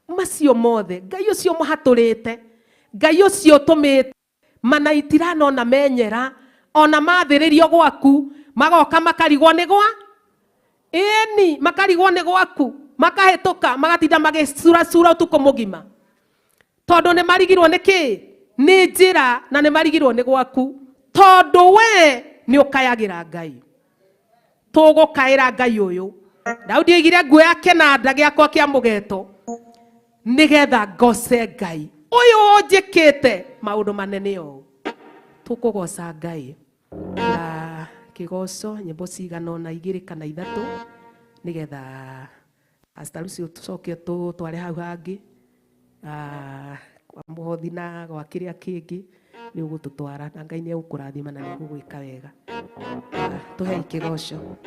macio mothe, Ngai ucio muhaturite, Ngai ucio tumite mana itirano na menyera ona mathiririo gwaku magoka makarigwo ni gwa eni, makarigwo ni gwaku, makahituka magatinda magicura utuko mugima, tondu ni marigirwo niki ni njira na ni marigirwo ni gwaku, tondu we ni ukayagira Ngai. Tugukaira Ngai uyu. Daudi aigire nguo yake na nda giakwa kia mugeto nigetha ngoce Ngai uyu njikite maundu manene o. Tukugoca Ngai na kigoco nyimbo cigana ona 2 kana 3 nigetha Pastor Lucy tucoke tware hau hangi kwa muhothi na gwa kiria kingi ni ugututwara, na Ngai ni egukurathima na ni egugwika wega. Tuhei kigoco.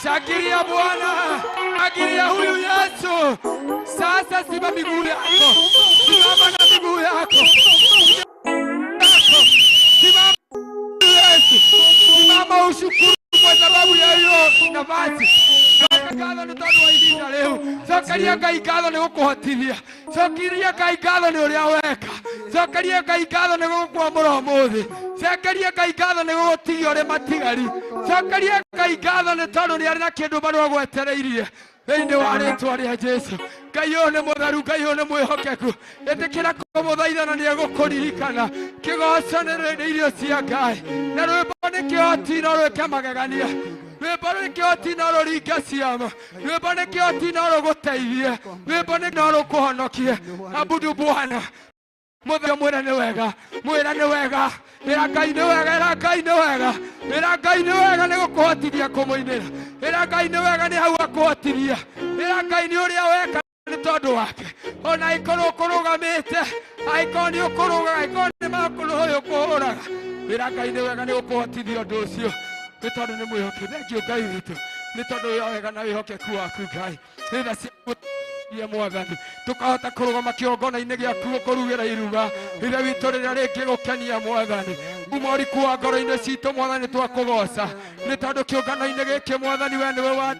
Shagiria Bwana, agiria huyu Yesu. Sasa simama miguu yako, simama na miguu yako, simama Yesu, simama ushukuru kwa sababu ya hiyo nafasi. Ngatho nĩ tondũ wa ihinda rĩu. Cokeria Ngai ngatho nĩ gũkũhotithia. Cokeria Ngai ngatho nĩ ũrĩa weka. Cokeria Ngai ngatho nĩ gũkwamũra ũmũthĩ. Cokeria Ngai ngatho nĩ gũgũtigia ũrĩ matigari. Cokeria Ngai ngatho nĩ tondũ nĩ arĩ na kĩndũ bado agwetereirie thĩinĩ wa rĩĩtwa rĩa Jesũ. Ngai ũyũ nĩ mũtheru, Ngai ũyũ nĩ mwĩhokeku. Ĩtĩkĩra kũmũthaitha nĩ egũkũririkana. Kĩgoco nĩ irio cia Ngai, na rwĩmbo nĩ kĩhoti no rwĩke magegania. Rwĩmbo nĩ kĩhoti no rũringe ciama. Rwĩmbo nĩ kĩhoti no rũgũteithie. Rwĩmbo no rũkũhonokie. Abudu Bwana. Mũthenya mwĩra nĩ wega, mwĩra nĩ wega, ĩra Ngai nĩ wega, ĩra Ngai nĩ wega, ĩra Ngai nĩ wega nĩ gũkũhotithia kũmũinĩra, ĩra Ngai nĩ wega nĩ hau akũhotithia, ĩra Ngai nĩ ũrĩa weka nĩ tondũ wake. Ona aikorwo ũkũrũgamĩte, aikorwo nĩ ũkũrũga, aikorwo nĩ makũrũ ũyũ ũkũhũraga, ĩra Ngai nĩ wega nĩ gũkũhotithia ũndũ ũcio nĩ tondũ nĩ mwĩhokeku. Thengio Ngai witũ nĩ tondũ wĩ wega na wĩhokeku waku Ngai. Tha cia Mwathani tukahota kũrũgama kĩongona-inĩ gĩaku gũkũrugĩra iruga ithe witũ rĩrĩa rĩngĩ gũkenia Mwathani. Uma ũriku wa ngoro-inĩ citũ Mwathani twakũgoca nĩ tondũ kĩũngano-inĩ gĩkĩ Mwathani we nĩwe wetha,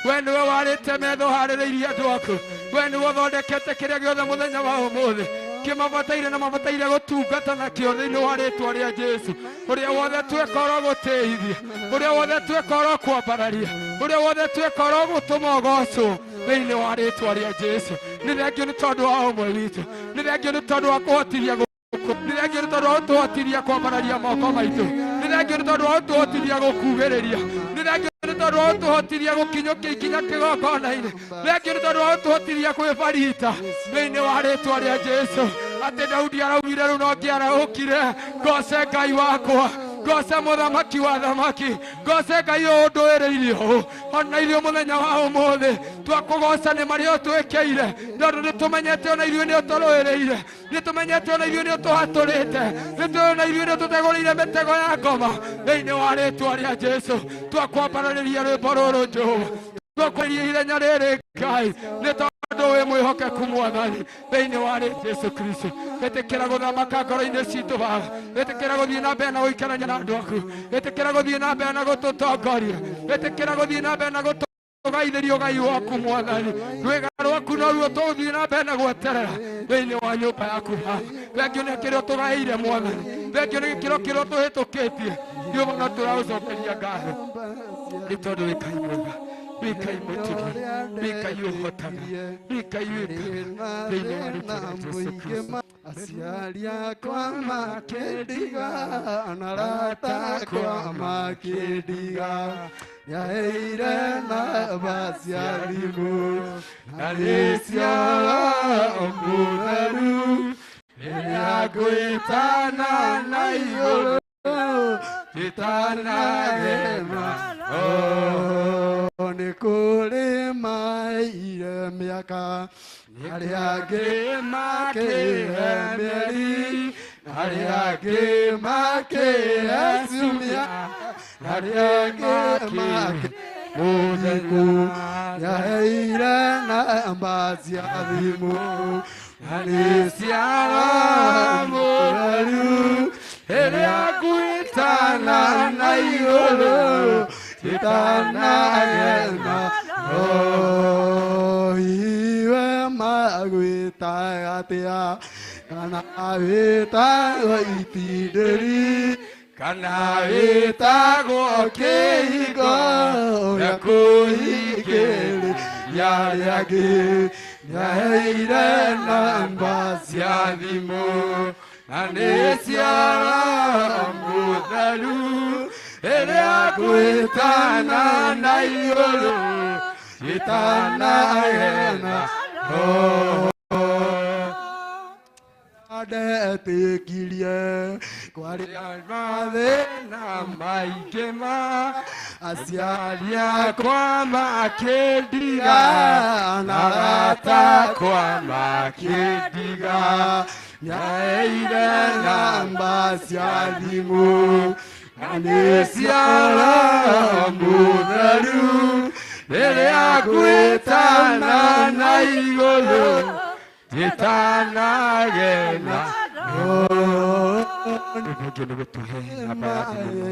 we nĩwe warĩte metha ũharĩrĩirie andũ aku, we nĩwe ũthondekete kĩrĩa gĩothe mũthenya wa ũmũthĩ kĩmabataire na mabataire gũtungata nakĩo thĩinĩ wa rĩĩtwa rĩa Jesũ. Ũrĩa wothe tweka ũrogũtĩithia, ũrĩa wothe tweka ũrokwambararia, ũrĩa wothe tweka ũrogũtũma ũgocwo thĩinĩ wa rĩĩtwa rĩa Jesũ. Nĩ thengio nĩ tondũ wa ũmwe witũ, nĩ thengio nĩ tondũ wa kũhotithia nĩ thengio nĩ tondũ wa gũtũhotithia kwambararia moko maitũ, nĩ thengio nĩ tondũ wa gũtũhotithia gũkuugĩrĩria, nĩ thengio nĩ tondũ wa gũtũhotithia gũkinyũkia ikinya kĩgongona-inĩ, thengio nĩ tondũ wa gũtũhotithia kwĩbarita thĩinĩ wa rĩĩtwa rĩa Jesũ. Atĩ Daudi araugire rĩu no ngĩaraũkire ngoce Ngai wakwa, ngoce mũthamaki wa thamaki, ngoce Ngai ũyũ ũndũĩrĩirie ũũ. Ona ithuĩ mũthenya wa ũmũthĩ twakũgoca nĩ marĩa ũtwĩkĩire, tondũ nĩ tũmenyete ona ithuĩ nĩ ũtũrũĩrĩire, nĩ tũmenyete ona ithuĩ nĩ ũtũhatũrĩte, nĩ tũĩ ona ithuĩ nĩ ũtũtegũrĩire mĩtego ya ngoma thĩinĩ wa rĩĩtwa rĩa Jesũ. Twakwambarĩria rwĩmbo rũrũ Jehova, twakwĩria ithenya rĩrĩ Ngai nĩ tondũ wĩ mwĩhokeku Mwathani thĩinĩ wa Jesũ Kristo. Ĩtĩkĩra gũthamaka ngoro-inĩ citũ Baba, ĩtĩkĩra gũthiĩ na mbere na gũikarania na andũ aku, ĩtĩkĩra gũthiĩ na mbere na gũtũtongoria, ĩtĩkĩra gũthiĩ na mbere na gũtũgaithĩrio Ngai waku Mwathani. Rwĩga rwaku no ruo tũgũthiĩ na mbere na gweterera thĩinĩ wa nyũmba yaku Baba. Thengio nĩ kĩrĩa ũtũgaĩire Mwathani, thengio nĩ gĩkĩro kĩrĩa ũtũhĩtũkĩtie, nĩ ũguo no tũragũcokeria ngatho nĩ tondũ wĩ Ngai mwega, wĩ Ngai mũtugi, wĩ Ngai ũhotaga, wĩ Ngai wĩkaga thĩinĩ wa rĩĩtwa rĩa Jesũ Kristo. Aciari akwa makĩndiga na arata akwa makĩndiga, nyaheire namba cia thimũ na nĩ cia mũtheru, rĩrĩa ngwĩtana na igũrũ gĩtanagema. Nĩ kũrĩ maire mĩaka, arĩa angĩ makĩhe mĩeri, arĩa angĩ makĩhe ciumia, arĩa angĩ makĩhe mũthenya. Nyaheire namba cia thimũ na nĩ cia mũtheru, rĩrĩa ngwĩtana na igũrũ gĩtanagema. Iwe magwĩtaga atĩa, kana wĩtagwo itindĩri, kana wĩtagwo kĩhingo gĩa kũhingĩrĩria arĩa angĩ. Nyaheire namba cia thimũ na nĩ cia mũtheru, rĩrĩa ngwĩtana na igũrũ gĩtanagema. Ndetĩkirie kwaria mathĩna maingĩ ma aciari akwa makĩndiga na arata akwa makĩndiga, nyaheire namba cia thimũ Anesiara mutheru rĩrĩa ngwĩtana na igũrũ gĩtanagena Nĩngĩ nĩ gũtũhe namba ya thimũ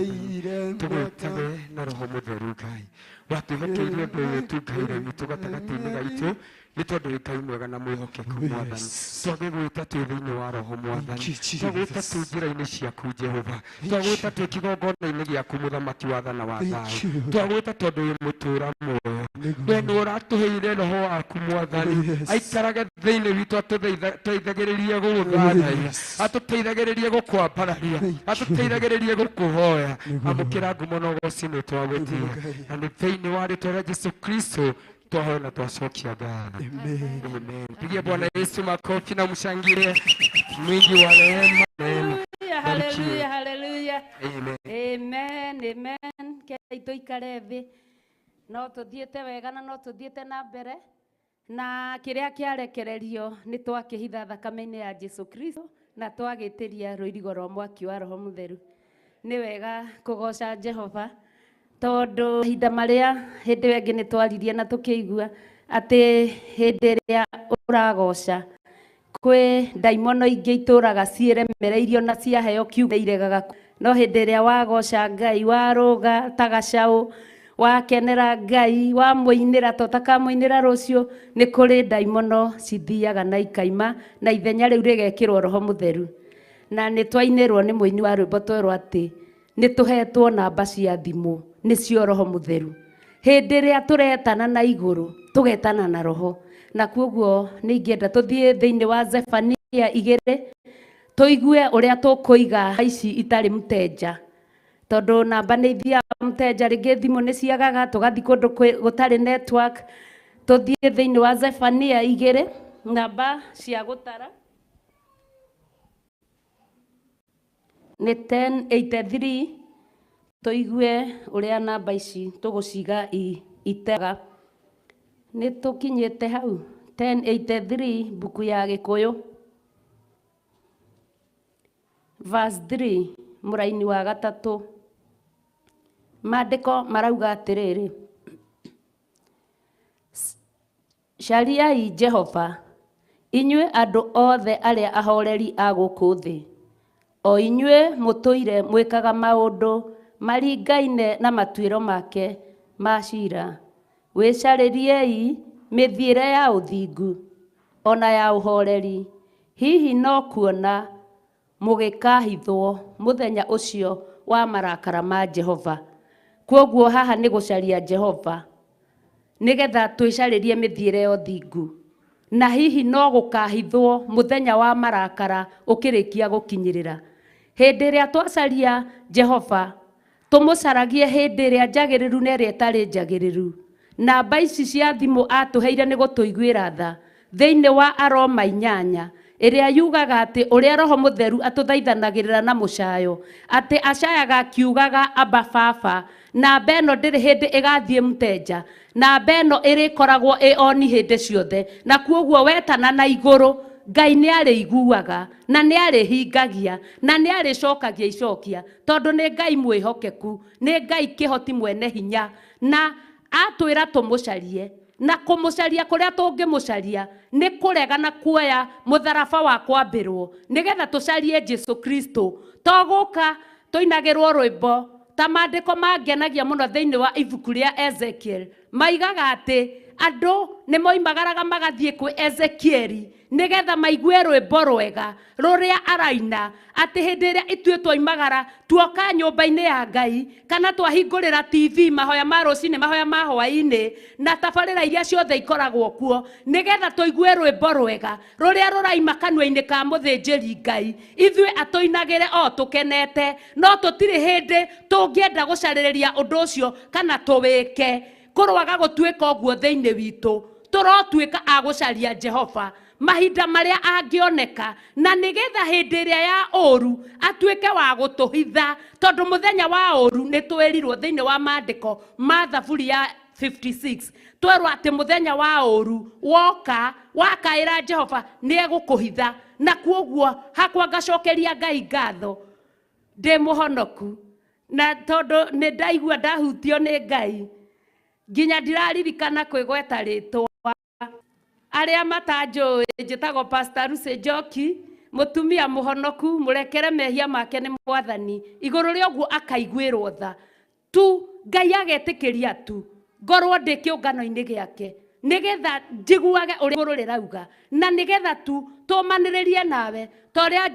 tũgwĩtage na Roho Mũtheru Ngai watwĩhokeirie ũndũ ũyũ tu Ngai witũ gatagatĩ-inĩ gaitũ nĩ tondũ wĩ Ngai mwega na mwĩhokeku Mwathani twagĩgwĩta twĩ thĩinĩ wa Roho Mwathani twagwĩta twĩ njĩra-inĩ ciaku Jehova twagwĩta twĩ kĩgongona-inĩ gĩaku mũthamaki wa thana wa thayũ twagwĩta tondũ wĩ mũtũũra muoyo we nĩ ũratũheire Roho waku Mwathani aikarage thĩinĩ witũ atũteithagĩrĩrie gũgũthathaiya atũteithagĩrĩrie gũkwambararia atũteithagĩrĩrie gũkũhoya amũkĩra ngumo na ũgooci nĩ twagwĩtia na nĩ thĩinĩ wa rĩĩtwa rĩa Jesũ Kristo twahoya na twacokia ngatho. Amen. Pigia Bwana Yesu makofi na mshangilie mwingi wa rehema. Haleluya, haleluya. Amen. Amen, amen. Kei tuikare thĩ no tuthiĩte wega na no tuthiĩte na mbere na kĩrĩa kĩarekererio nĩ twakĩhitha thakame-inĩ ya Jesũ Kristo na twagĩtĩria rũirigo rwa mwaki wa Roho Mũtheru. Nĩ wega kũgoca Jehova tondũ hinda marĩa hĩndĩ ĩyo ĩngĩ nĩ twaririe na tũkĩigua atĩ hĩndĩ ĩrĩa ũragoca kwĩ ndaimono ingĩ itũraga ciĩremereirio na ciaheo kiugo iregaga no hĩndĩ ĩrĩa wagoca Ngai warũga ta gacaũ wakenera Ngai wamũinĩra tũtakamũinĩra rũciũ nĩ kũrĩ ndaimono cithiaga na ikaima na ithenya rĩu rĩgekĩrwo Roho Mũtheru na nĩ twainĩrwo nĩ mũini wa rwĩmbo twerwo atĩ nĩ tũhetwo namba cia thimũ nĩcio Roho Mũtheru hĩndĩ ĩrĩa tũretana na igũrũ tũgetana na Roho na kwoguo nĩ ingĩenda tũthiĩ thĩinĩ wa Zefania 2 tũigue ũrĩa tũkũiga ici itarĩ mteja tondũ namba nĩ ithiaga mteja rĩngĩ thimũ nĩ ciagaga tũgathiĩ kũndũ gũtarĩ network tũthiĩ thĩinĩ wa Zefania 2 namba cia gũtara nĩ 1083 tũigue ũrĩa namba ici tũgũciga itega nĩ tũkinyĩte hau 1083 buku ya Gĩkũyũ verse 3 mũraini wa 3 maandĩko marauga atĩrĩrĩ cariai Jehova inyuĩ andũ othe arĩa ahoreri a gũkũ thĩ o inyuĩ mũtũire mwĩkaga maũndũ maringaine na matuĩro make ma ciira wĩcarĩriei mĩthiĩre ya ũthingu ona ya ũhoreri hihi no kuona mũgĩkahithwo mũthenya ũcio wa marakara ma Jehova kwoguo haha nĩ gũcaria Jehova nĩgetha twĩcarĩrie mĩthiĩre ya ũthingu na hihi no gũkahithwo mũthenya wa marakara ũkĩrĩkia gũkinyĩrĩra hĩndĩ ĩrĩa twacaria Jehova tũmũcaragie hĩndĩ ĩrĩa njagĩrĩru na ĩrĩa ĩtarĩ njagĩrĩru namba ici cia thimũ atũheire nĩ gũtũiguĩra tha thĩinĩ wa Aroma 8 ĩrĩa yugaga atĩ ũrĩa Roho Mũtheru atũthaithanagĩrĩra na mũcayo atĩ acayaga akiugaga aba baba namba ĩno ndĩrĩ hĩndĩ ĩgathiĩ mteja namba ĩno ĩrĩkoragwo ĩoni hĩndĩ ciothe na kwoguo wetana na igũrũ Ngai nĩ arĩiguaga na nĩ arĩhingagia na nĩ arĩcokagia icokia tondũ nĩ Ngai mwĩhokeku nĩ Ngai kĩhoti mwene hinya na atwĩra tũmũcarie na kũmũcaria kũrĩa tũngĩmũcaria nĩ kũrega na kuoya mũtharaba wa kwambĩrwo nĩgetha tũcarie Jesũ Kristo togũka tũinagĩrwo rwĩmbo ta maandĩko mangenagia mũno thĩinĩ wa ibuku rĩa Ezekiel maigaga atĩ andũ nĩ moimagaraga magathiĩ kwĩ Ezekieli nĩgetha maigue rwĩmbo rwega rũrĩa araina atĩ hĩndĩ ĩrĩa ithuĩ twaimagara tuoka nyũmba-inĩ ya Ngai kana twahingũrĩra TV mahoya ma rũcinĩ mahoya ma hwaĩ-inĩ na tabarĩra iria ciothe ikoragwo kuo nĩgetha tũigue rwĩmbo rwega rũrĩa rũraima kanua-inĩ ka mũthĩnjĩri Ngai ithuĩ atũinagĩre o tũkenete no tũtirĩ hĩndĩ tũngĩenda gũcarĩrĩria ũndũ ũcio kana tũwĩke kũrwaga gũtuĩka ũguo thĩinĩ witũ tũrotuĩka a gũcaria Jehova mahinda marĩa angĩoneka na nĩgetha hĩndĩ ĩrĩa ya ũru atuĩke wa gũtũhitha tondũ mũthenya wa ũru nĩ twĩrirwo thĩinĩ wa maandĩko ma Thaburi ya 56 twerwo atĩ mũthenya wa ũru woka wakaĩra Jehova nĩ egũkũhitha na kwoguo hakwa ngacokeria Ngai ngatho ndĩ mũhonoku na tondu nĩ ndaigua ndahutio nĩ Ngai nginya ndiraririkana kwĩgweta rĩtwa. Arĩa matanjũĩ njĩtagwo Pastor Lucy Njoki, mũtumia mũhonoku, mũrekere mehia make nĩ Mwathani. Igũrũ rĩa ũguo akaiguĩrwo tha tu, Ngai agetĩkĩria tu ngorwo ndĩ kĩũngano-inĩ gĩake nĩgetha njiguage ũrĩa igũrũ rĩrauga, na nĩgetha tu tũmanĩrĩrie nawe ta ũrĩa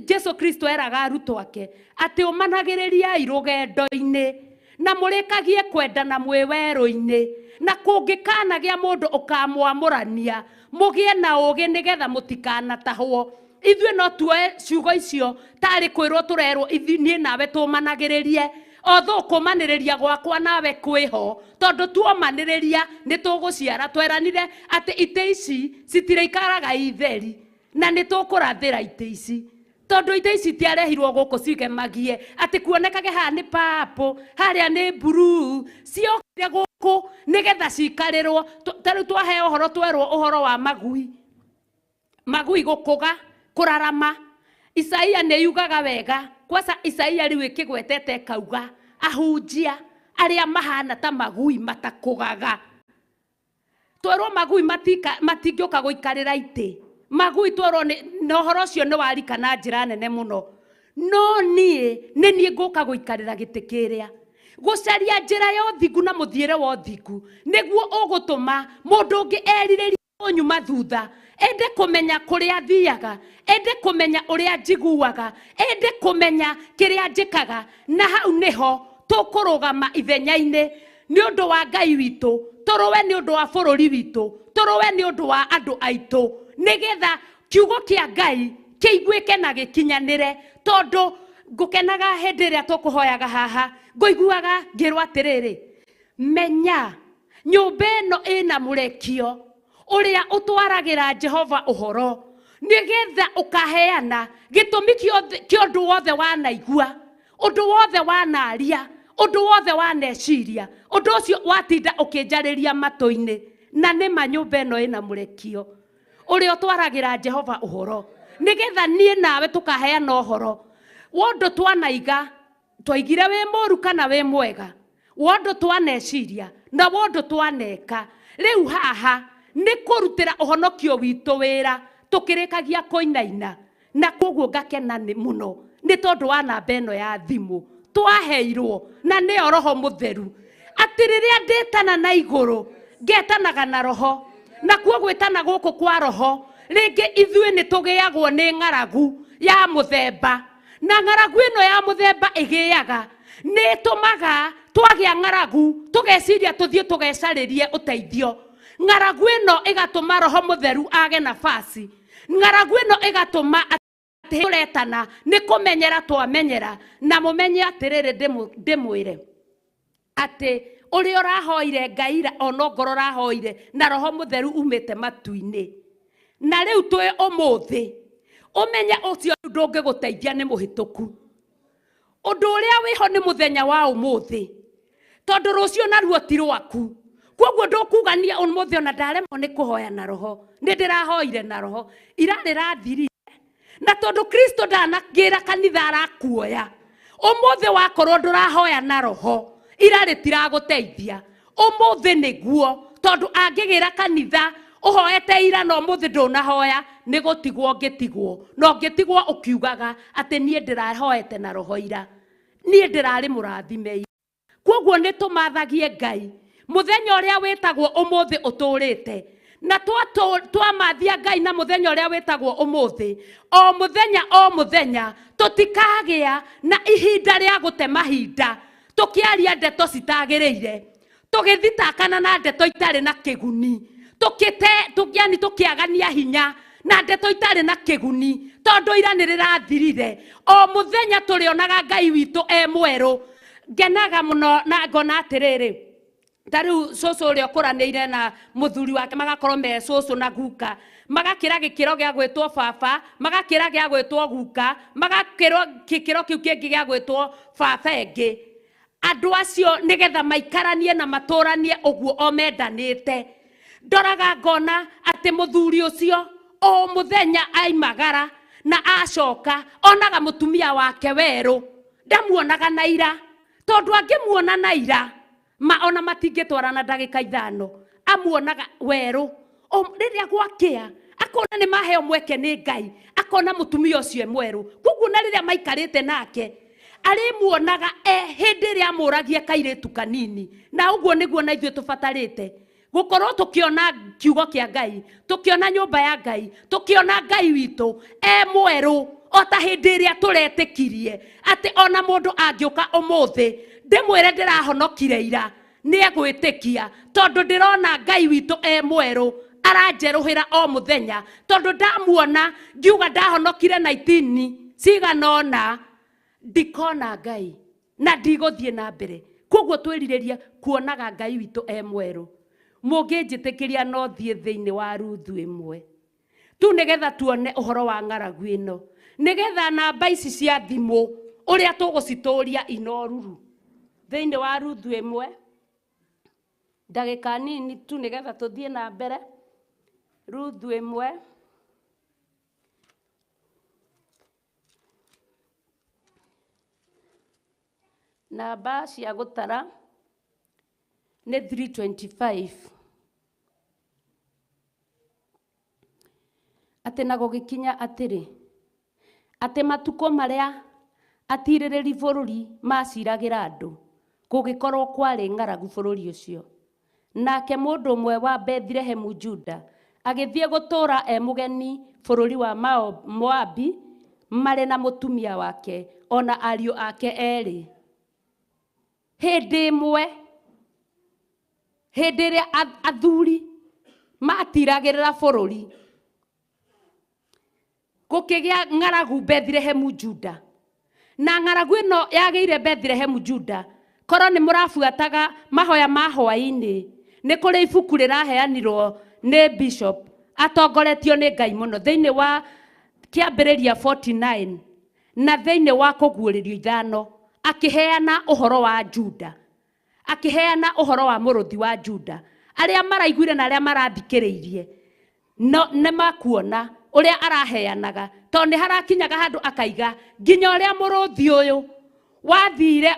Jesu Kristo eraga arutwo ake atĩ ũmanagĩrĩriai rũgendo-inĩ na mũrĩkagie kwendana mwĩ werũ-inĩ, na kũngĩkanagĩa mũndũ ũkamwamũrania mũgĩe na ũũgĩ nĩgetha mũtikanatahwo. Ithuĩ no tuoe ciugo icio tarĩ kwĩrwo tũrerwo niĩ nawe tũmanagĩrĩrie, otho kũmanĩrĩria gwakwa nawe kwĩho, tondũ tuomanĩrĩria nĩ tũgũciara. Tweranire atĩ itĩ ici citirĩikaraga itheri na nĩ tũkũrathĩra itĩ ici, tondu itĩ ici tiarehirwo gũkũ cigemagie atĩ kuonekage haha nĩ purple, harĩa nĩ blue. Ciokire gũkũ nĩgetha cikarĩrwo. Tarĩu twahe ũhoro, twerwo ũhoro wa magui gũkũga, kũrarama. Isaia nĩ yugaga wega, kwasa Isaia rĩu ĩkĩgwetete kauga ahunjia arĩa mahana ta magui matakũgaga. Twerwo magui matingĩũka gũikarĩra itĩ. Magui twerwo na ũhoro ũcio nĩ warika na njĩra nene mũno, no niĩ ngũka gũikarĩra gĩtĩ kĩrĩa, gũcaria njĩra ya ũthingu na mũthiĩre wa ũthingu, nĩguo ũgũtũma mũndũ ũngĩ erirĩrie ũnyuma thutha, ende kũmenya kũrĩa athiaga, ende kũmenya ũrĩa njiguaga, ende kũmenya kĩrĩa njĩkaga, na hau nĩho tũkũrũgama ithenya-inĩ nĩ ũndũ wa Ngai witũ, tũrũwe nĩ ũndũ wa bũrũri witũ, tũrũwe nĩ ũndũ wa andũ aitũ, nĩgetha kiugo kĩa Ngai kĩiguĩke na gĩkinyanĩre. Tondũ ngũkenaga hĩndĩ ĩrĩa tũkũhoyaga haha, ngũiguaga ngĩrwo atĩrĩrĩ, menya nyũmba ĩno ĩna mũrekio ũrĩa ũtwaragĩra Jehova ũhoro, nĩgetha ũkaheana gĩtũmi kĩa ũndũ wothe wanaigua, ũndũ wothe wanaria, ũndũ wothe waneciria, ũndũ ũcio watinda ũkĩnjarĩria matũ-inĩ. Na nĩma nyũmba ĩno ĩna mũrekio ũrĩa ũtwaragĩra Jehova ũhoro, nĩgetha niĩ nawe tũkaheana ũhoro wondũ twanaiga, twaigire wĩ mũru kana wĩ mwega, wondũ twaneciria na wondũ twaneka. Rĩu haha nĩ kũrutĩra ũhonokio witũ wĩra, tũkĩrĩkagia kũinaina, na koguo ngakena mũno nĩ tondũ wa namba ĩno ya thimũ twaheirwo na nĩyo Roho Mũtheru, atĩ rĩrĩa ndĩtana na igũrũ ngetanaga na Roho, na kuo gwĩtana gũkũ kwa Roho rĩngĩ ithuĩ nĩ tũgĩagwo nĩ ng'aragu ya mũthemba, na ng'aragu ĩno ya mũthemba ĩgĩaga nĩ tũmaga twagĩa ng'aragu tũgeciria tũthiĩ tũgecarĩrie ũteithio. Ng'aragu ĩno ĩgatũma Roho Mũtheru age nafasi, ng'aragu ĩno ĩgatũma atĩ tũretana nĩ kũmenyera twamenyera, na mũmenye atĩrĩrĩ ndĩmwĩre atĩ ũrĩa ũrahoire Ngai ona ngoro ũrahoire na Roho Mũtheru umĩte matu-inĩ, na rĩu twĩ ũmũthĩ ũmenye ũcio ndũngĩgũteithia nĩ mũhĩtũku. Ũndũ ũrĩa wĩho nĩ mũthenya wa ũmũthĩ, tondũ rũciũ naruo ti rwaku. Koguo ndũkugania ũmũthĩ ona ndaremwo nĩ kũhoya na Roho, nĩ ndĩrahoire na Roho, ira rĩrathirire, na tondũ Kristo ndanakĩra kanitha arakuoya, ũmũthĩ wakorwo ndũrahoya na Roho, ira rĩtiragũteithia. Ũmũthĩ nĩguo, tondũ angĩgĩra kanitha ũhoete ira na ũmũthĩ ndũnahoya, nĩ gũtigwo ngĩtigwo, no ngĩtigwo ũkiugaga atĩ niĩ ndĩrahoete na Roho ira, niĩ ndĩrarĩ mũrathime. Koguo nĩ tũmathagie Ngai mũthenya ũrĩa wĩtagwo ũmũthĩ ũtũrĩte, na twamathia Ngai na mũthenya ũrĩa wĩtagwo ũmũthĩ, o mũthenya tũtikagĩa na ihinda rĩa gũte mahinda tũkĩaria ndeto citagĩrĩire, tũgĩthitakana na ndeto itarĩ na kĩguni, tũkĩagania hinya na ndeto itarĩ na kĩguni, tondũ ira nĩ rĩrathirire. O mũthenya tũrĩonaga Ngai witũ mwerũ. Ngenaga mũno na ngona atĩrĩrĩ, tarĩu cũcũ ũrĩa ũkũranĩire na mũthuri wake magakorwo me cũcũ na guka, magakĩra gĩkĩro gĩa gwĩtwo baba, magakĩra gĩa gwĩtwo guka, magakĩrwo gĩkĩro kĩu kĩngĩ gĩa gwĩtwo baba ĩngĩ. Andũ acio nĩgetha maikaranie na matũranie ũguo o mendanĩte, ndoraga ngona atĩ mũthuri ũcio o mũthenya aimagara na acoka onaga mũtumia wake werũ, ndamuonaga na ira, tondu angimuona na ira ona matingitwarana ndagika 5 amuonaga weru riria gwakia akona ni maheo mweke ni Ngai akona mutumia ucio mweru kuguo na riria maikarite nake arimuonaga hindi ria amuragie kairitu kanini na uguo niguo na ithuĩ tubatarĩte gukorwo tukiona kiugo kia Ngai tukiona nyumba ya Ngai tukiona Ngai witũ mweru ota hindi ria turetikirie ati ona mundu angiuka umuthi ndimwire ndirahonokire ira ni egwitikia tondu ndirona Ngai witũ mweru aranjeruhira o muthenya tondu ndamuona ngiuga ndahonokire 19 ciganona ndikona Ngai na ndigũthiĩ na mbere koguo twĩrirĩria kuonaga Ngai witũ mweru mũngĩnjĩtĩkĩria no thiĩ thĩinĩ wa Ruthu 1 tu nigetha tuone ũhoro wa ng'aragu ĩno nigetha namba ici cia thimũ ũrĩa tũgũcitũria inoruru thĩinĩ wa Ruthu 1 ndagĩka nini tu nigetha tũthiĩ na mbere Ruthu 1 namba cia gũtara nĩ 325 atĩ na gũgĩkinya atĩrĩ atĩ matukũ marĩa atirĩrĩri bũrũri maciragĩra andũ gũgĩkorwo kwarĩ ng'aragu bũrũri ũcio nake mũndũ ũmwe wa Bethlehemu Juda agĩthiĩ gũtũũra mũgeni bũrũri wa Moabi marĩ na mũtumia wake ona ariũ ake erĩ hĩndĩ ĩmwe hĩndĩ ĩrĩa athuri matiragĩrĩra bũrũri gũkĩgĩa ng'aragu Bethlehemu Juda na ng'aragu ĩno yagĩire Bethlehemu Juda korwo nĩ mũrabuataga mahoya ma hwaĩ-inĩ nĩ kũrĩ ibuku rĩraheanirwo nĩ bishop atongoretio nĩ Ngai mũno thĩinĩ wa kĩambĩrĩria 49 na thĩinĩ wa kũguũrĩrio 5 akĩheana ũhoro wa Juda akĩheana ũhoro wa mũrũthi wa Juda arĩa maraiguire na arĩa marathikĩrĩirie no nĩ makuona ũrĩa araheanaga tondũ nĩ harakinyaga handũ akaiga nginya ũrĩa mũrũthi ũyũ wathire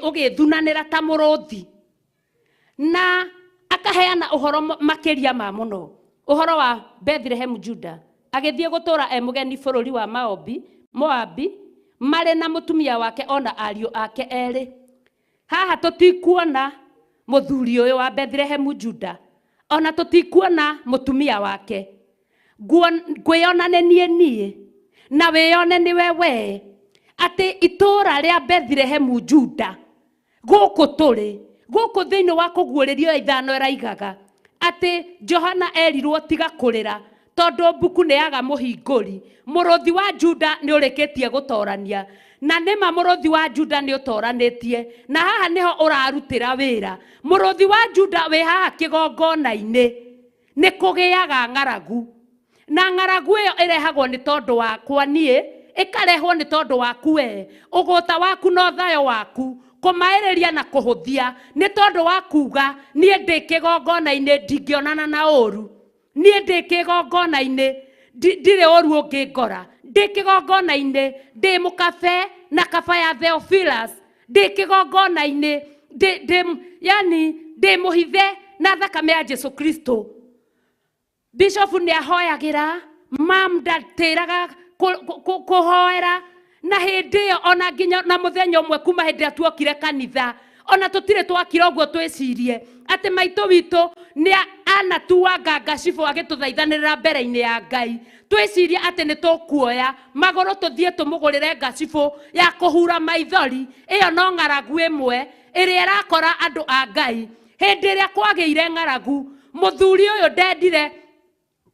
ũgĩthunanĩra ta mũrũthi na akaheana ũhoro makĩria ma mũno ũhoro wa Bethlehemu Juda agĩthiĩ gũtũũra mũgeni bũrũri wa Moabi marĩ na mũtumia wake ona ariũ ake erĩ haha tũtikuona mũthuri ũyũ wa Bethlehemu Juda ona tũtikuona mũtumia wake ngwĩyona nĩ niĩ na wĩyone nĩwe wee atĩ itũũra rĩa Bethlehemu Juda gũkũ tũrĩ gũkũ thĩinĩ wa kũguũrĩrio 5 raigaga atĩ Johana erirwo tiga kũrĩra tondu mbuku nĩ yaga mũhingũri mũrũthi wa Juda nĩ ũrĩkĩtie gũtorania na nĩma mũrũthi wa Juda nĩ ũtoranĩtie na haha nĩho ũrarutĩra wĩra mũrũthi wa Juda wĩ haha kĩgongona-inĩ nĩ kũgĩaga ng'aragu na ng'aragu ĩyo ĩrehagwo nĩ tondũ wakwa niĩ ĩkarehwo nĩ tondũ waku we ũgũta waku no thayo waku kũmaĩrĩria na kũhũthia nĩ tondũ wa kuga niĩ ndĩ kĩgongona-inĩ ndingĩonana na ũru niĩ ndĩ kĩgongona-inĩ ndirĩ ũru ũngĩngora ndĩ kĩgongona-inĩ ndĩ mũkabe na kaba ya Theophilus ndĩ kĩgongona-inĩ yani ndĩ mũhithe na thakame ya Jesu Kristo bishop nĩ ahoyagĩra mam ndatĩraga kũhoera na hĩndĩ ĩyo ona nginya na mũthenya ũmwe kuma hĩndĩ ĩrĩa tuokire kanitha ona tũtirĩ twakira ũguo twĩcirie atĩ maitũ witũ nĩ anatuanga ngacibũ agĩtũthaithanĩrĩra mbere-inĩ ya Ngai twĩcirie atĩ nĩ tũkuoya magũrũ tũthiĩ tũmũgũrĩre ngacibũ ya kũhura maithori ĩyo no ng'aragu ĩmwe ĩrĩa ĩrakora andũ a Ngai hĩndĩ ĩrĩa kwagĩire ng'aragu mũthuri ũyũ ndendire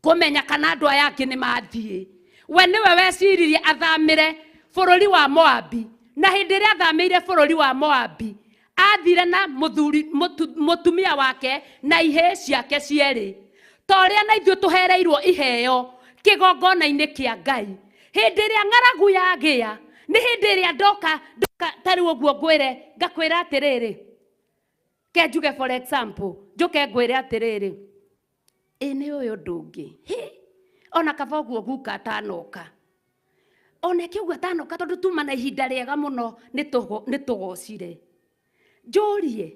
kũmenya kana andũ aya angĩ nĩ mathiĩ we nĩwe weciririe athamĩre bũrũri wa Moabi na hĩndĩ ĩrĩa athamĩire bũrũri wa Moabi athire na mũtumia wake na ihĩĩ ciake cierĩ ta ũrĩa na ithuĩ tũhereirwo iheo kĩgongona-inĩ kĩa Ngai hĩndĩ ĩrĩa ng'aragu yagĩa nĩ hĩndĩ ĩrĩa ndoka tarĩ ũguo ngwĩre ngakwĩra atĩrĩrĩ ke njuge for example njoke ngwĩre atĩrĩrĩ nĩ ũyũ ndũngĩ ona kaba ũguo guka atanoka ona kiugo atanoka tondũ tuma na ihinda rĩega mũno nĩ tũgocire Njurie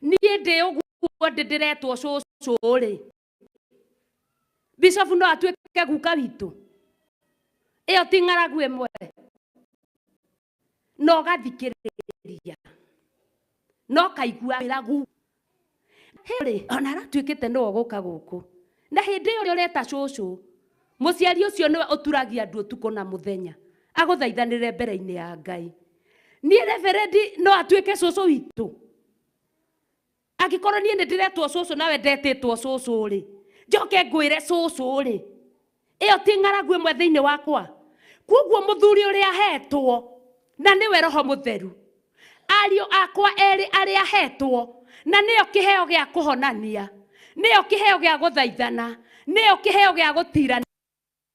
niĩ ndĩ ũguo ndĩretwo cũcũ rĩ, Bishop no atuĩke guka witũ? Ĩyo ti ng'aragu ĩmwe? No gathikĩrĩria, no kaigua wĩragu rĩ, ona aratuĩkĩte nĩwe gũka gũkũ, na hĩndĩ ĩyo ũrĩa ũreta cũcũ, mũciari ũcio nĩwe ũturagia andũ ũtukũ na mũthenya agũthaithanĩre mbere-inĩ ya Ngai. Niĩ reverendi no atuĩke cũcũ witũ? Angĩkorwo niĩ nĩ ndĩretwo cũcũ nawe ndetĩtwo cũcũ rĩ, njoke ngwĩre cũcũ rĩ, ĩyo ti ng'aragu ĩmwe thĩinĩ wakwa? Koguo mũthuri ũrĩa hetwo na nĩwe Roho Mũtheru, ariũ akwa erĩ arĩa hetwo na nĩyo kĩheo gĩa kũhonania, nĩyo kĩheo gĩa gũthaithana, nĩyo kĩheo gĩa gũtirana,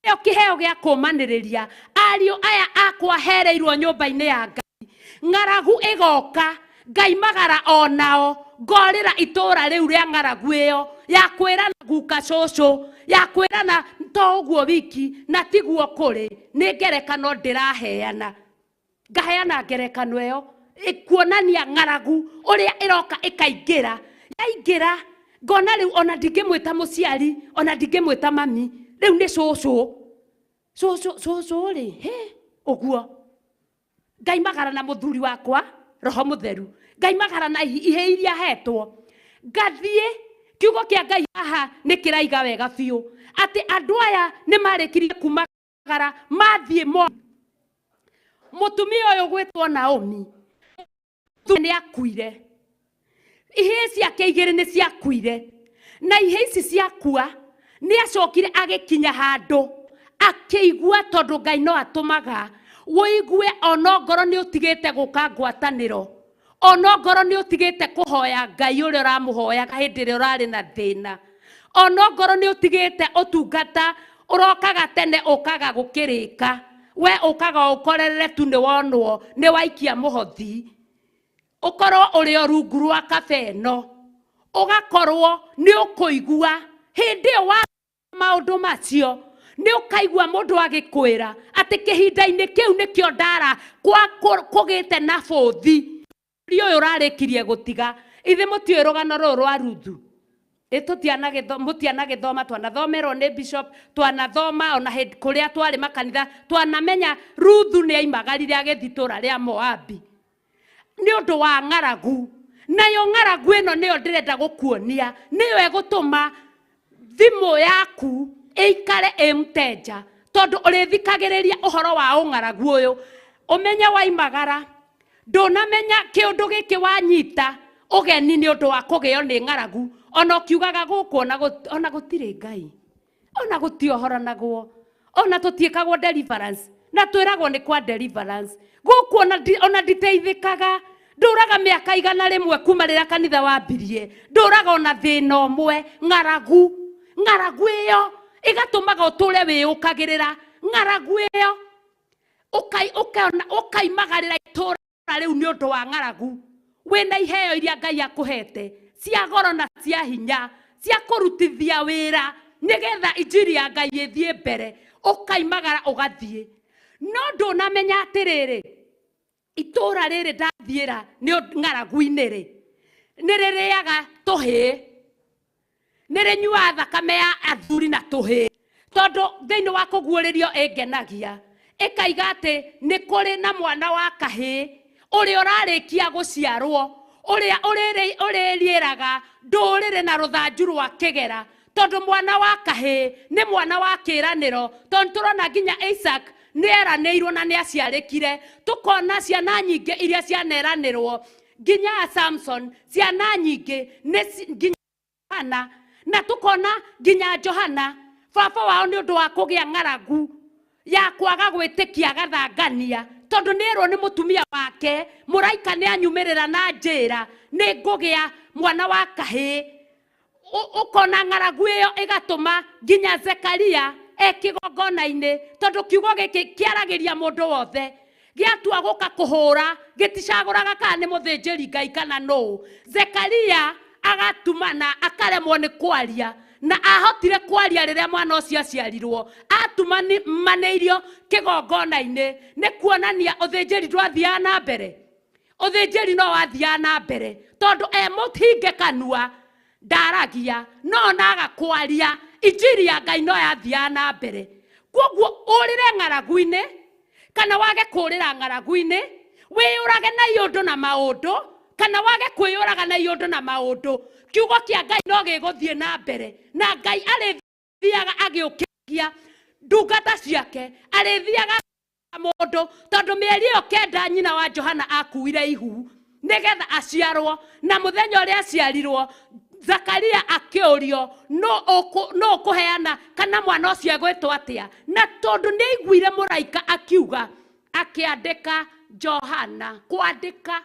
nĩyo kĩheo gĩa kũmanĩrĩria. Ariũ aya akwa hereirwo nyũmba-inĩ ya Ngai, ng'aragu ĩgoka ngaimagara onao, ngorĩra itũũra rĩu rĩa ng'aragu ĩyo, ya kwĩrana guka cũcũ, ya kwĩrana to ũguo wiki na tiguo kũrĩ, nĩ ngerekano ndĩraheana. Ngaheana ngerekano ĩyo ĩkuonania ng'aragu ũrĩa ĩroka ĩkaingĩra, yaingĩra ngona rĩu ona ndingĩmwĩta mũciari, ona ndingĩmwĩta mami, rĩu nĩ cũcũ. Cũcũ rĩ, ũguo ngaimagara na mũthuri wakwa Roho Mũtheru, ngaimagara na ihĩ iria hetwo, ngathiĩ. Kiugo kĩa Ngai haha nĩ kĩraiga wega biũ atĩ andũ aya nĩ marĩkirie kumagara mathiĩ mũtumia ũyũ gwĩtwo Naomi nĩ akuire, ihĩ ciake igĩrĩ nĩ ciakuire, na ihĩ ici ciakua nĩ acokire agĩkinya handũ akĩigua, tondũ Ngai no atũmaga wĩigue onongoro nĩ ũtigĩte gũka ngwatanĩro, onongoro nĩ ũtigĩte kũhoya Ngai ũrĩa ũramũhoyaga hĩndĩ ĩrĩa ũrarĩ na thĩna, onongoro nĩ ũtigĩte ũtungata ũrokaga tene ũkaga gũkĩrĩka, we ũkaga ũkorerere tu nĩ wonwo nĩ waikia mũhothi, ũkorwo ũrĩ o rungu rwa kabeno, ũgakorwo nĩ ũkũigua hĩndĩ ĩyo wa maũndũ macio, nĩ ũkaigua mũndũ agĩkwĩra atĩ kĩhinda-inĩ kĩu nĩkĩo ndara kũgĩte na bũthi ũyũ ũrarĩkirie gũtiga. Ithe mũtiũĩ rũgano rũrũ rwa Ruthu? Mũtianagĩthoma, twanathomerwo nĩ Bishop, twanathoma ona kũrĩa twarĩ makanitha, twanamenya Ruthu nĩ aimagarire agĩthiĩ itũũra rĩa Moabi nĩ ũndũ wa ng'aragu. Nayo ng'aragu ĩno nĩyo ndĩrenda gũkuonia, nĩyo ĩgũtũma thimũ yaku ĩikare ĩmteja, tondũ ũrĩthikagĩrĩria ũhoro wa ũng'aragu ũyũ, ũmenye waimagara ndũnamenya kĩũndũ gĩkĩ wanyita ũgeni nĩ ũndũ wa kũgĩo nĩ ng'aragu, ona ũkiugaga gũkũ ona gũtirĩ Ngai, ona gũtiohoranagwo, ona tũtiĩkagwo deliverance, na twĩragwo nĩ kwa deliverance gũkũ ona nditeithĩkaga. Ndũraga mĩaka igana rĩmwe kuma rĩrĩa kanitha wambirie, ndũraga ona thĩna ũmwe. Ng'aragu ĩyo ĩgatũmaga ũtũre wĩyũkagĩrĩra, ng'aragu ĩyo ũkaimagarĩra itũũra rĩu nĩ ũndũ wa ng'aragu. Wĩna iheo iria Ngai akũhete cia goro na cia hinya cia kũrutithia wĩra nĩgetha injiri ya Ngai ĩthiĩ mbere, ũkaimagara ũgathiĩ. No ndũnamenya atĩrĩrĩ, itũũra rĩrĩ ndathiĩra nĩ ng'aragu-inĩ rĩ, nĩ rĩrĩaga tũhĩĩ, nĩ rĩnyuaga thakame ya athuri na tũhĩĩ, tondũ thĩinĩ wa kũguũrĩrio ĩngenagia, ĩkaiga atĩ nĩ kũrĩ na mwana wa kahĩĩ ũrĩa ũrarĩkia gũciarwo, ũrĩa ũrĩrĩraga ndũrĩrĩ na rũthanju rwa kĩgera, tondũ mwana wa kahĩĩ nĩ mwana wa kĩĩranĩro, tondũ tũrona nginya Isaac nĩ eranĩirwo na nĩ aciarĩkire, tũkona ciana nyingĩ iria cianeranĩrwo, nginya Samson ciana nyingĩ nginya Johana, na tũkona nginya Johana baba wao nĩ ũndũ wa kũgĩa ng'aragu ya kwaga gwĩtĩkia gathangania, tondũ nĩ erwo nĩ mũtumia wake mũraika nĩ anyumĩrĩra na njĩra nĩ ngũgĩa mwana wa kahĩĩ. Ũkona ng'aragu ĩyo ĩgatũma nginya Zekaria kĩgongona-inĩ, tondũ kiugo gĩkĩ kĩaragĩria mũndũ wothe, gĩatua gũka kũhũra gĩticagũraga kana nĩ mũthĩnjĩri Ngai kana nũ. Zekaria agatumana akaremwo nĩ kwaria, na ahotire kwaria rĩrĩa mwana ũcio aciarirwo, atumanĩirio kĩgongona-inĩ, nĩ kuonania ũthĩnjĩri ndwathiaga na mbere. Uthĩnjĩri no wathia na mbere tondu mũthinge kanua ndaragia no naga kwaria injiri ya Ngai no yathia na mbere. Koguo ũrĩre ng'aragu-inĩ kana wage kũrĩra ng'aragu-inĩ, wĩyũrage na iũndũ na maũndũ kana wage kwĩyũraga na iũndũ na maũndũ, kiugo kĩa Ngai no gĩgũthiĩ na mbere, na Ngai arĩthiaga agĩũkĩria ndungata ciake, arĩthiaga mũndũ tondu mĩeri ĩyo kenda nyina wa Johana akuire ihu nigetha aciarwo, na mũthenya ũrĩa aciarirwo Zakaria akĩũrio no ũkũheana kana mwana ũcio egwĩtwo atĩa, na tondu nĩ aiguire mũraika akiuga akĩandĩka Johana, kwandĩka.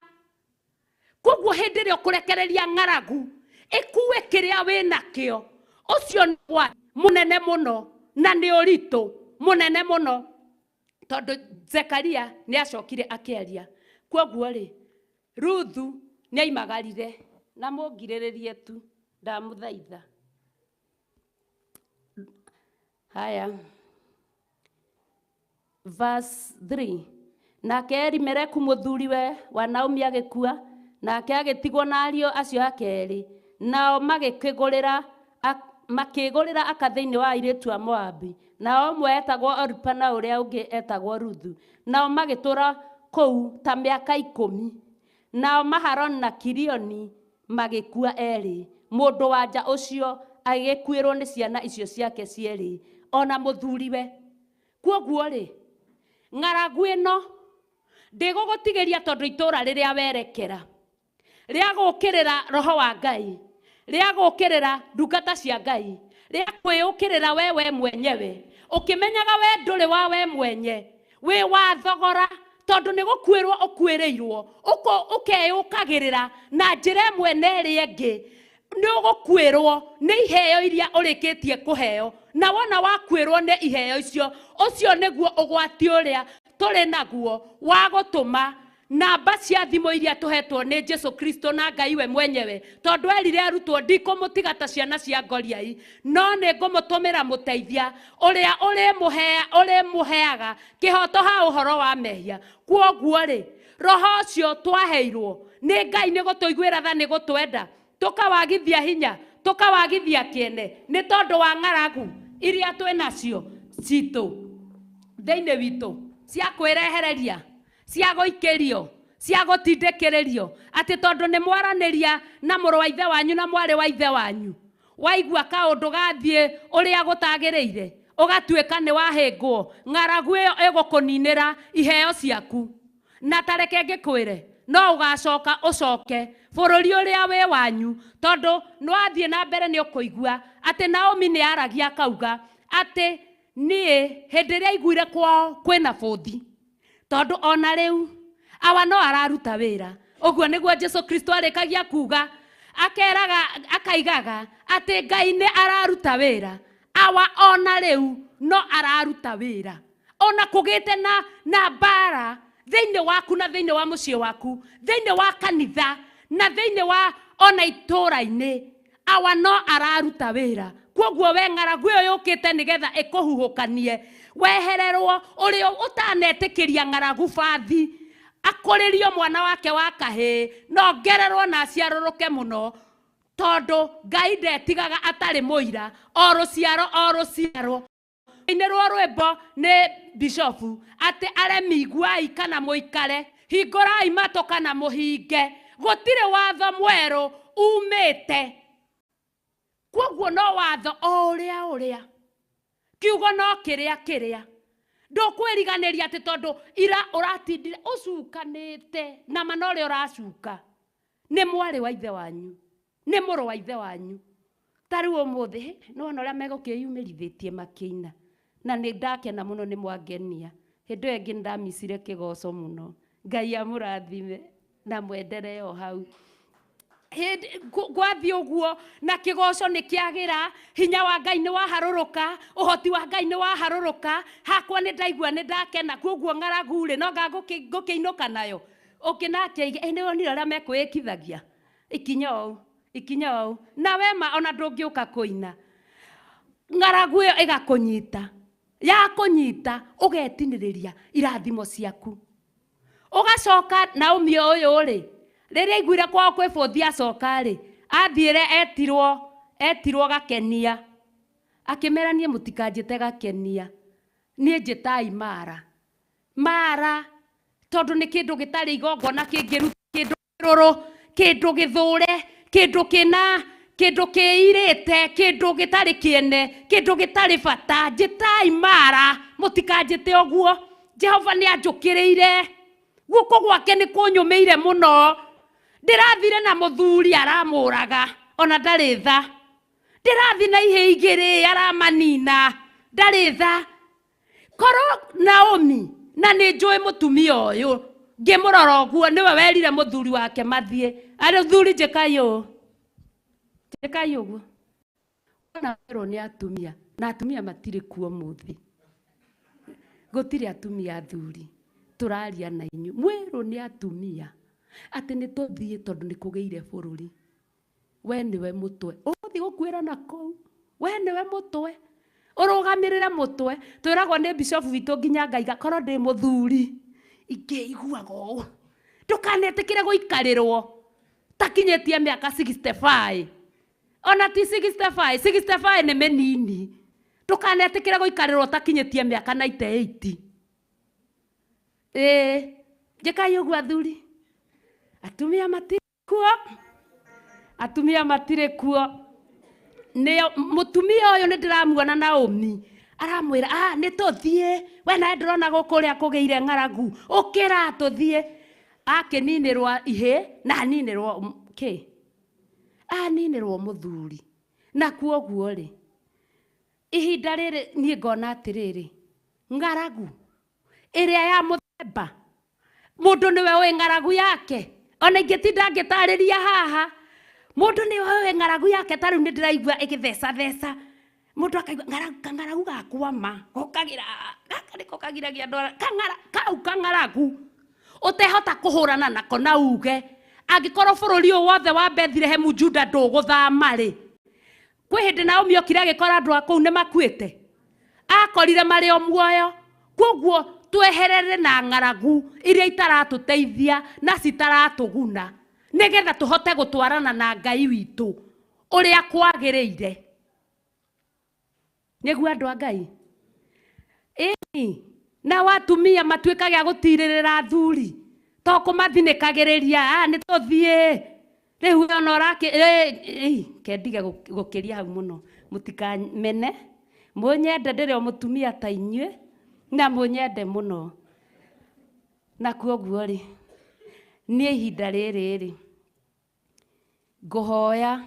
Koguo hĩndĩ ĩrĩa ũkũrekereria ng'aragu ĩkuwe kĩrĩa wĩnakĩo, ũcio nĩ mũnene mũno na nĩ ũritũ mũnene mũno, tondu Zekaria nĩ acokire akĩaria. Koguo rĩ, Ruthu nĩ aimagarire na mũngirĩrĩrie tu ndamũthaitha. Haya, verse 3. Nake Elimeleku mũthuriwe wa Naomi agĩkua, nake agĩtigwo na ariũ acio akerĩ, nao makĩgũrĩra aka thĩinĩ wa airĩtu a Moabi, nao ũmwe etagwo Orpa na ũrĩa ũngĩ etagwo Ruthu, nao magĩtũra kũu ta mĩaka 10. Nao Mahaloni na Kilioni magĩkua erĩ, mũndũ wanja ũcio agĩkuĩrwo nĩ ciana icio ciake cierĩ ona mũthuriwe. Koguo rĩ, ng'aragu ĩno ndĩgũgũtigĩria tondu itũra rĩrĩa werekera rĩa gũkĩrĩra roho wa Ngai, rĩa gũkĩrĩra ndungata cia Ngai, rĩa kwĩũkĩrĩra wewe mwenyewe, ũkĩmenyaga we ndũrĩ wa we mwenye, wĩ wa thogora, tondu nĩ gũkuĩrwo ũkuĩrĩirwo ũkeyũkagĩrĩra na njĩra ĩmwe na ĩrĩa ĩngĩ, nĩ ũgũkuĩrwo nĩ iheo iria ũrĩkĩtie kũheo, na wona wakuĩrwo nĩ iheo icio, ũcio nĩguo ũgwati ũrĩa tũrĩ naguo wa gũtũma namba cia thimũ iria tũhetwo nĩ Jesu Kristo na Ngai we mwenyewe, tondu erire arutwo ndikũmũtiga ta ciana cia ngoriai, no nĩ ngũmũtũmĩra mũteithia ũrĩa ũrĩmũheaga kĩhoto ha ũhoro wa mehia. Koguo rĩ, roho ũcio twaheirwo nĩ Ngai nĩ gũtũiguĩra tha, nĩ gũtwenda, tũkawagithia hinya, tũkawagithia kĩene nĩ tondu wa ng'aragu iria twĩ nacio citũ thĩinĩ witũ cia kwĩrehereria, cia gũikĩrio, cia gũtindĩkĩrĩrio, atĩ tondu nĩ mwaranĩria na mũrũ wa ithe wanyu na mwarĩ wa ithe wanyu, waigua kaũndũ gathiĩ ũrĩa gũtagĩrĩire, ũgatuĩka nĩ wahĩngwo, ng'aragu ĩyo ĩgũkũninĩra iheo ciaku, na tareke ngĩkwĩre no ũgacoka ũcoke bũrũri ũrĩa wĩ wanyu, tondu nĩ wathiĩ na mbere nĩ ũkũigua atĩ Naomi nĩ aragia akauga atĩ niĩ hĩndĩ ĩrĩa aiguire kwao kwĩna bũthi, tondu ona rĩu awa no araruta wĩra. Ũguo nĩguo Jesu Kristo arĩkagia kuga, akaigaga atĩ Ngai nĩ araruta wĩra, awa ona rĩu no araruta wĩra, ona kũgĩte na mbara thĩinĩ waku na thĩinĩ wa mũciĩ waku, thĩinĩ wa kanitha na thĩinĩ wa ona itũra-inĩ, awa no araruta wĩra. Koguo we ng'aragu ĩyo yũkĩte nĩgetha ĩkũhuhũkanie, wehererwo ũrĩa ũtanetĩkĩria ng'aragu bathi, akũrĩrio mwana wake wa kahĩĩ, no ngererwo na aciarũrũke mũno, tondu Ngai ndetigaga atarĩ mũira, o rũciaro. Inĩrwo rwĩmbo nĩ bishofu atĩ aremi iguai kana mũikare, hingũrai matũ kana mũhinge, gũtirĩ watho mwerũ umĩte. Koguo no watho o ũrĩa kiugo no kĩrĩa ndũkwĩriganĩria atĩ tondu ira ũratindire ũcukanĩte, na mana ũrĩa ũracuka nĩ mwarĩ wa ithe wanyu, nĩ mũrũ wa ithe wanyu. Tarĩu ũmũthĩ nĩwona ũrĩa megũkĩyumĩrithĩtie makĩina, na nĩ ndakena mũno nĩ mwangenia. Hĩndĩ ĩyo ĩngĩ ndamicire kĩgoco mũno. Ngai amũrathime na mwenderee o hau. Gwathi ũguo na kĩgoco nĩ kĩagĩra, hinya wa Ngai nĩ waharũrũka, ũhoti wa Ngai nĩ waharũrũka, hakwa nĩ ndaigua nĩ ndakena. Koguo ng'aragu rĩ, no ngũkĩinũka nayo ũkĩnake nĩ wonire ũrĩa mekwĩĩkithagia ikinya ũũ, na wema ona ndũngĩũka kũina, ng'aragu ĩyo ĩgakũnyita, yakũnyita ũgetinĩrĩria irathimo ciaku, Ugacoka Naomi uyu ri riria aiguire kwao kwibothi acoka ri athire etirwo Gakenia akimera nie mutikanjite Gakenia nie njitai Mara tondu ni kindu gitari igongona kingiruta kindu kiruru kindu githure kindu kina kindu kiirite kindu gitari kiene kindu gitari bata njitai Mara mutikanjite oguo Jehova ni anjukiriire guko gwake ni kunyumeire muno ndirathire na muthuri aramuraga ona ndari tha ndirathi na ihe igiri aramanina ndari tha koro Naomi na ni njui mutumia uyu ngimurora guo niwe werire muthuri wake mathie ari thuri njikai uguo ona wero ni atumia na atumia matire kuo muthi gutire atumia thuri turaria na inyu mwero ni atumia ati ni tuthie tondu ni kugeire bururi we niwe mutwe uthi gukwira nako we niwe mutwe urugamirire mutwe twiragwo ni bishop witu nginya ngaiga koro ndi muthuri ingiiguaga uu ndukanetikire guikarirwo takinyetie miaka 65 ona ti 65 ni menini ndukanetikire guikarirwo takinyetie miaka 98 njikai uguo athuri atumia matire kuo ni mutumia uyu ni ndiramuona Naomi aramwira ni tuthie we na ndirona gukuria kugeire ng'aragu ukira tuthie akininirwa ihe na ninirwo ninirwo muthuri na kuoguo ri ihinda riri ni ngona atiriri ng'aragu iria ya muthemba mundu niwe wi ng'aragu yake ona ingitinda ngitariria haha mundu niwe wi ng'aragu yake tariu ni ndiraigua igithesa mundu akaigua ng'aragu gakwama gokagira gaka niko kagiragia ndwara kang'aragu utehota kuhurana nako na uge angikorwo bururi uyu wothe wa Bethlehem Juda nduguthama ri kwi hindi Naomi okire agikora andu akuu ni makuite akorire mari o muoyo koguo tweherere na ng'aragu iria itaratuteithia na citaratuguna nigetha tuhote gutwarana na Ngai witu uria kwagiriire niguo andu a Ngai na watumia matuika gya gutiririra athuri to kumathinikagiriria ni tuthie riu ona orake kendige gukiria hau muno mutikamene munyende ndire o mutumia ta inyue na munyende muno na kuoguo ri ni ihinda riri nguhoya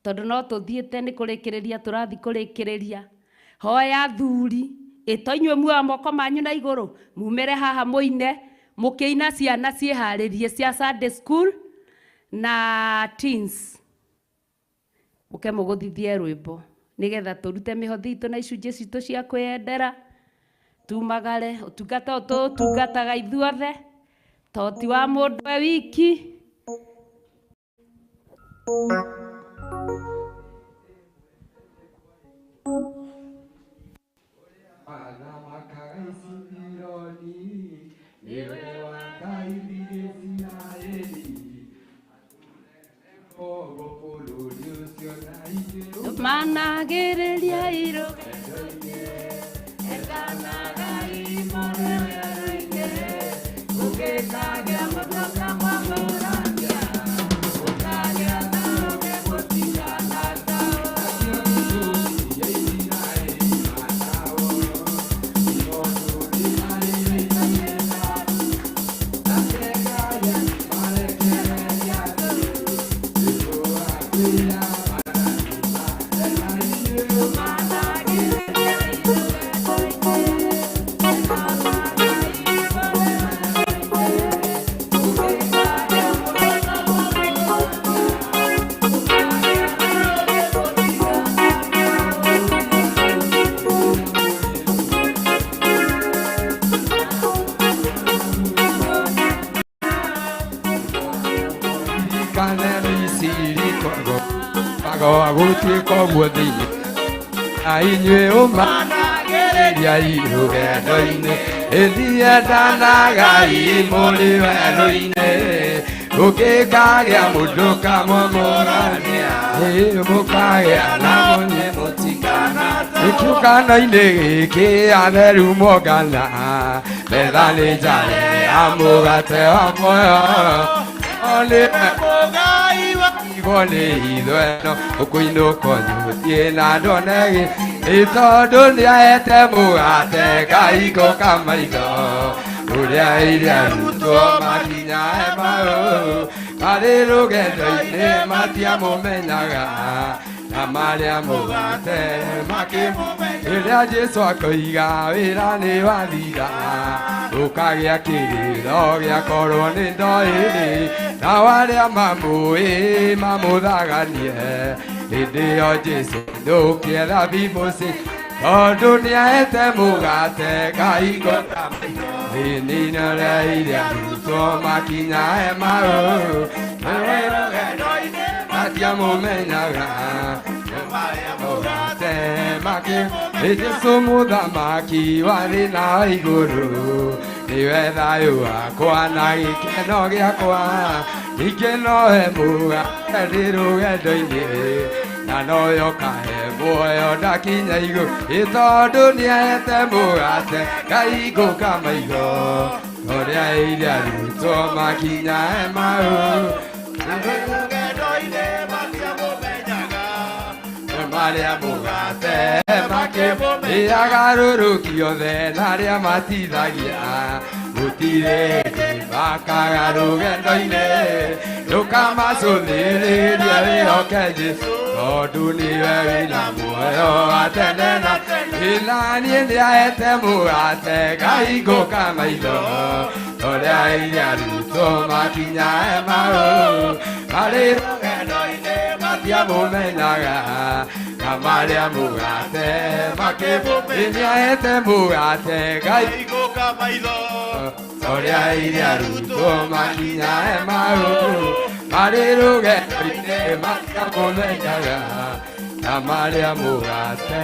tondu no tuthiete ni kurikiriria turathi kurikiriria hoya athuri ito inyue muoya moko manyu na iguru mumire haha muine mukiina ciana ciiharirie cia Sunday school na teens muke muguthithie rwimbo nigetha turute mihothi itu na icunje citu cia kwiyendera tumagare utungata utungataga ithuothe toti wa mundu e wiki managiriria iruge agutwika guo thiini ainyue umanagiriria irugendo-ini Ethia danagai muri weruine Ukikagia muduka momorania Mukagia namunye mutikana Ikiukana ine ke aderu mogana Medani jale amugate amoyo Ole mogai wa Igone idueno Ukuino konyu tiena donegi Ito dunia ete mugate Kaiko kamaigo Uria iria ruto makinya emao Karero gendo ine matia momenyaga Namaria mugate makimu Iria Jesu akoiga wira ni wathira Ukagia kiriro gia korwo ni ndoini Na waria mamui mamuthaganie Hindi o Jesu ndukietha bimusi Tondu niaete mugate Ngai Nina reiria ruto makinya emao Karero gendo ine matia momenyaga Namaria mugate makimu Jesu muthamaki wa thĩ na igũrũ Niwe thayũ wakwa na gĩkeno gĩakwa Ikeno he mũgate ndĩ rũgendo-inĩ Na noyo kahe muoyo ndakinya igũrũ Tondũ nĩahete mũgate Ngai ngũka maigo Ũrĩa iria rutwo makinya emau Rũgendo-inĩ matiamũmenyaga Maria mugate makimu Iagarũrũkio the narĩa matithagia Gũtirĩ makaga rũgendo-inĩ Ndũkamacũthĩrĩrie wĩhoke Jesu Tondũ nĩwe wĩna muoyo wa tene na Na niĩ nĩahete mũgate Ngai ngũka maitho Ũrĩa iria rutwo makinya emau Marĩ rũgendo-inĩ matiamũmenyaga Na maria mugate makimu Nĩahete mũgate Ngai ngũka maitho Ũrĩa iria rutwo makinya emau Marĩ rũgendo-inĩ matiamũmenyaga Na maria mugate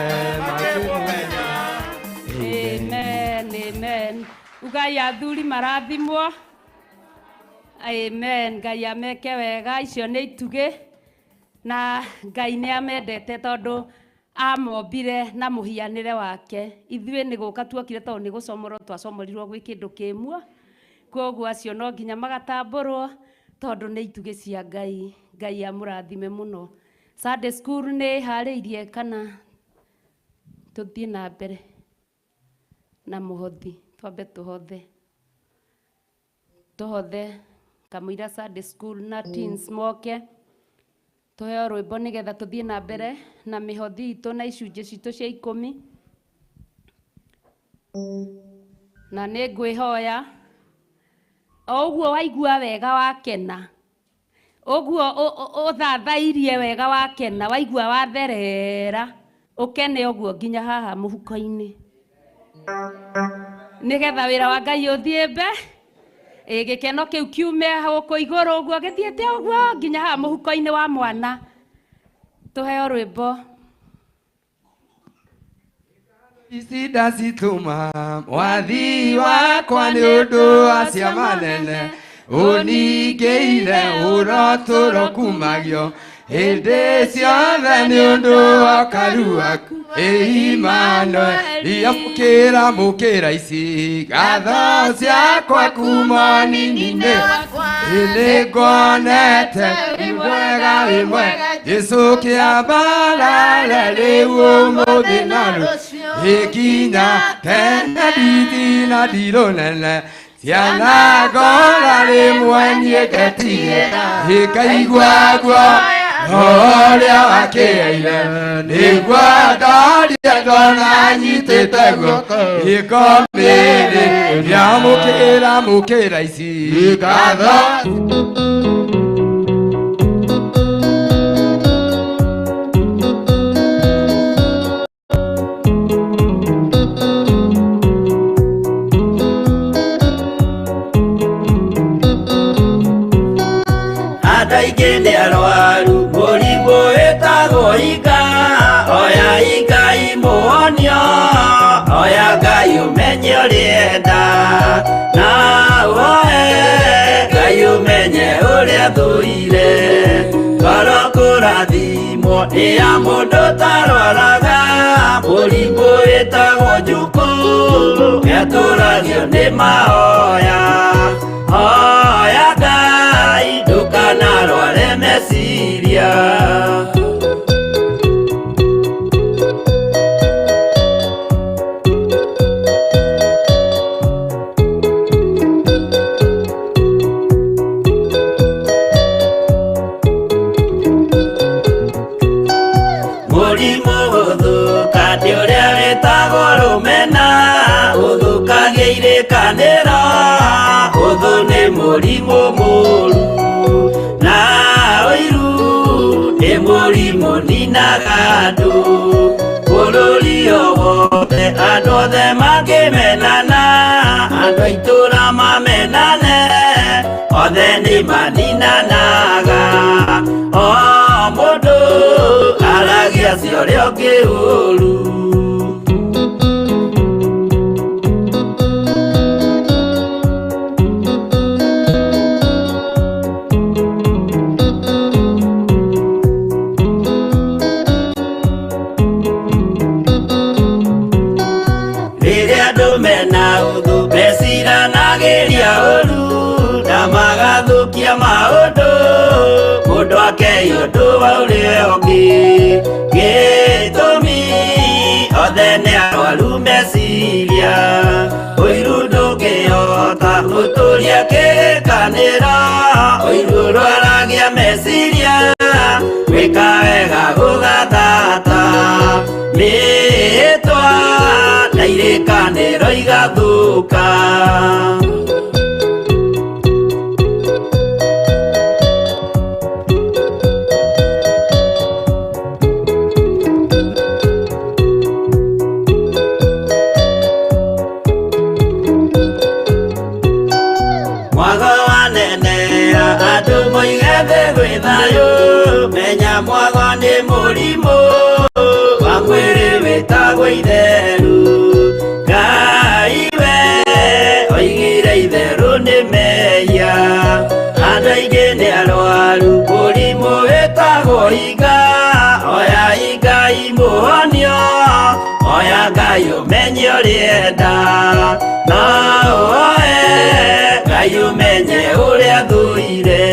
makĩmũmenyaga Amen, amen. Ugai athuri marathimwo. Amen. Ngai ameke wega, icio nĩ itugĩ. Na Ngai nĩ amendete tondũ amombire na mũhianĩre wake. Ithuĩ nĩ gũka tuokire tondũ nĩ gũcomorwo twacomorirwo gwĩ kĩndũ kĩmwe. Koguo acio no nginya magatambũrwo tondũ nĩ itugĩ cia Ngai. Ngai amũrathime mũno. Sunday school nĩ harĩirie kana tuthiĩ na mbere na mũhothi. Twambe tũhothe kamũira Sunday school na teens moke. Tuheo rwĩmbo nĩgetha tũthiĩ na mbere na mĩhothi itũ na icunjĩ citũ cia 10. Na nĩ ngwĩhoya o ũguo waigua wega wakena, ũguo ũthathairie wega wakena, waigua watherera, ũkene ũguo nginya haha mũhuko-inĩ, nĩgetha wĩra wa Ngai ũthiĩ mbere. Gĩkeno kĩu kiume gũkũ igũrũ ũguo gĩthiĩte ũguo nginya haha mũhuko-inĩ wa mwana. Tũheo rwĩmbo. Icinda citũma mwathi wakwa nĩ ũndũ wa ciama nene ũningĩire ũrotũro kumagio hĩndĩ ciothe nĩ ũndũ wa karu waku Emmanuel mũkĩra ici ngatho ciakwa kuma nini-inĩ nĩ ngonete wĩ mwega Jesũ kĩambarare rĩu ũmũthĩ na rũciũ ĩkinya tene ndithina ndirũ nene ciana ngora rĩmwe niĩ ngetire ĩkaigua guoya Oria wakĩire nĩguo ndoria ndona nyitĩte guoko ikomĩrĩ mũkĩra ici ngatho Adaike nĩ arwaru mũrimũ wĩtagwo inga oya inga imũhonio oya Ngai ũmenye umenye ũrĩenda na woe Ngai ũmenye ũrĩa thũire ngoro kũrathimwo nĩ ya mũndũ tarwaraga mũrimũ wĩtagwo njukũ etũragio nĩ mahoya hoya Ngai ndũkanarware meciria mũrimũ gũthũka nĩ ũrĩa wĩtagwo rũmena ũthũkagia irĩkanĩro ũthũ nĩ mũrimũ mũru na ũiru nĩ mũrimũ ninaga andũ bũrũri o wothe andũ othe mangĩmenana andũ a itũũra mamenane othe nĩ maninanaga o mũndũ aragia cio ũrĩa ũngĩ ũru rĩrĩa andũ mena ũthũ meciranagĩria ũru na magathũkia maũndũ mũndũ akeiyo ũndũ wa ũrĩa ũngĩ gĩtũmi othe nĩ arwaru meciria ũiru ndũngĩhota gũtũria kĩrĩkanĩro ũiru ũrwaragia meciria gwĩka wega gũgathata mĩĩtwa na irĩkanĩro igathũka mwago wanenera andũ moige thĩ gwĩ thayũ menya mwago nĩ mũrimũ wa mwĩrĩ wĩtagwo itherũ Ngai we oigire itherũ nĩ mehia andũ aingĩ nĩ arwaru mũrimũ wĩtagwo inga oya Ngai mũhonio oya Ngai ũmenye ũrĩenda na woe Ngai ũmenye ũrĩa thũire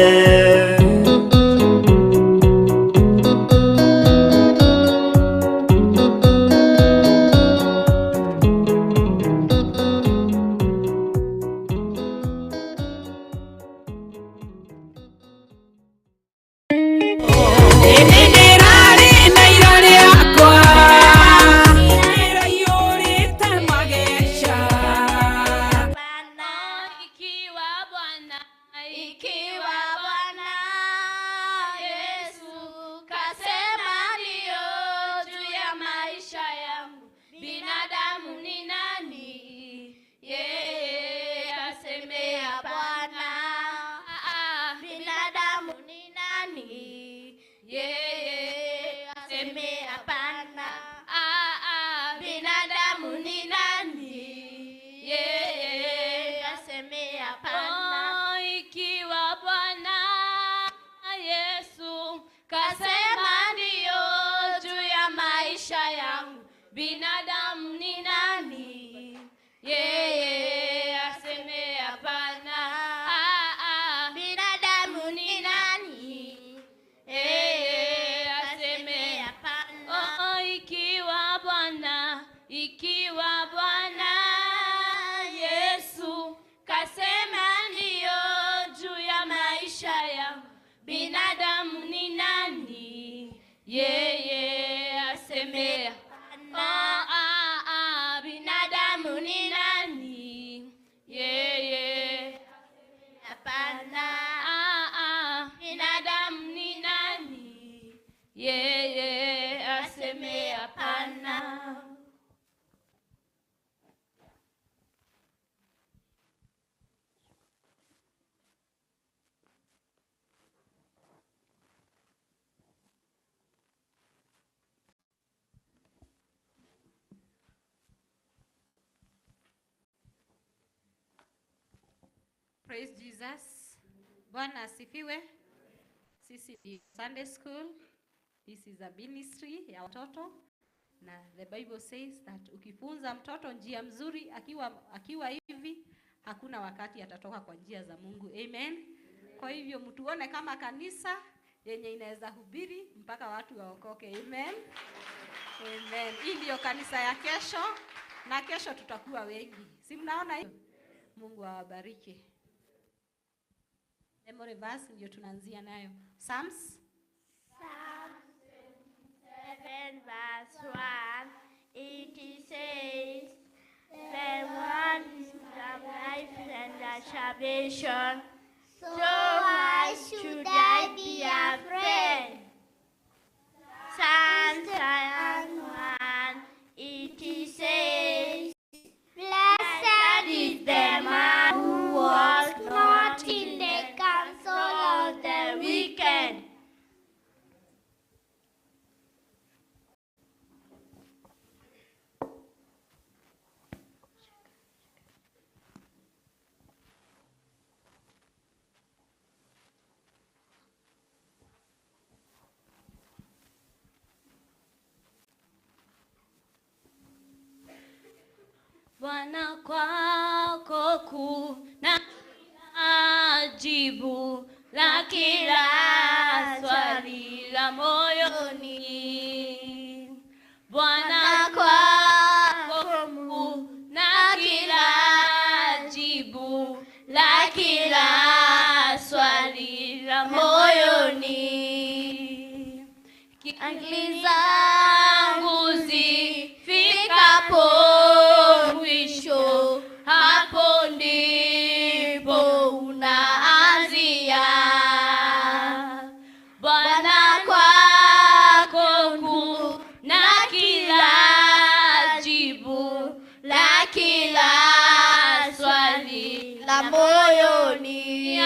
binadamu ni nani? Yeye aseme hapana. Binadamu ni nani? Yeye aseme hapana. Ikiwa Bwana Yesu kasema ndio juu ya maisha yangu, binadamu ni nani? Yeye aseme binadamu ni nani? Yeye hapana. Binadamu ni nani? Yeye aseme hapana. Praise Jesus. Bwana asifiwe. Sisi ni Sunday school. This is a ministry ya watoto. Na the Bible says that ukifunza mtoto njia mzuri akiwa hivi, hakuna wakati atatoka kwa njia za Mungu. Amen. Kwa hivyo mtuone kama kanisa yenye inaweza hubiri mpaka watu waokoke. Amen. Amen. Hii ndio kanisa ya kesho, na kesho tutakuwa wengi. Si mnaona hiyo? Mungu awabariki. Memory verse ndio tunaanzia nayo. Psalms 7 verse 1, it says, the one is the life and the salvation, so why should I be afraid? Psalm 1, it says, blessed is the man who walks not in the counsel of the wicked. Bwana kwako kuna jibu la kila swali la moyoni. Bwana kwako kuna kila jibu la kila swali la moyoni. Akili zangu zifikapo mwisho, hapo ndipo unaanzia. Bwana kwako kuna kila jibu la kila swali la moyoni.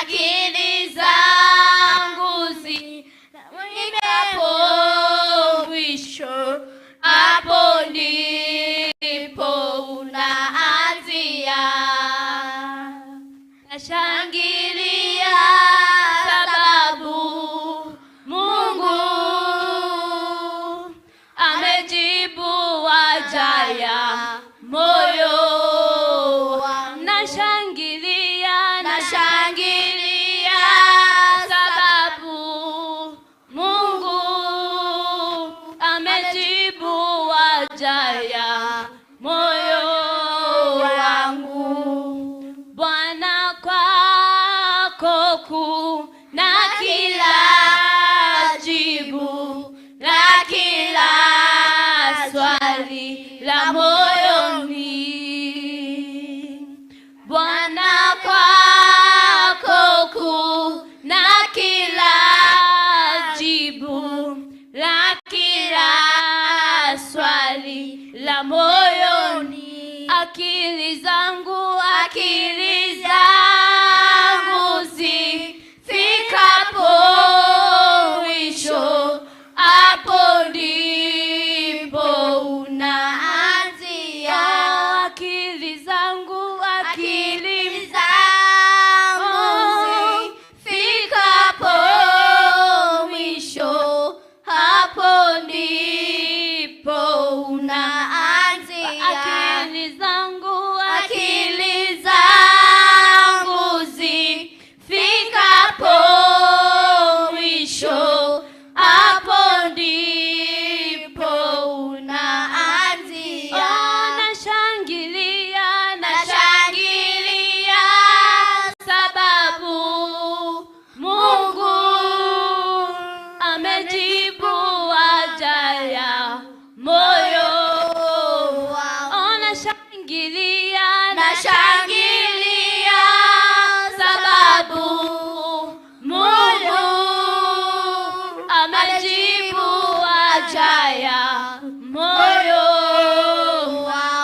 Akili zangu zifikapo mwisho, hapo ndipo unaanzia. Nashangilia sababu Mungu amejibu haja ya moyo. Nashangilia sababu Mungu amejibu haja ya moyo wangu. Bwana kwako kuna kila jibu la kila swali la moyoni. Bwana kwako kuna kila jibu la kila swali la moyoni. Akili zangu zifikapo mwisho, hapo ndipo unaanzia. Akili zangu zifikapo mwisho, hapo ndipo unaanzia. Akili zangu zifikapo mwisho, hapo ndipo unaanzia. Nashangilia sababu Mungu amejibu haja ya moyo. Nashangilia sababu Mungu amejibu haja ya moyo.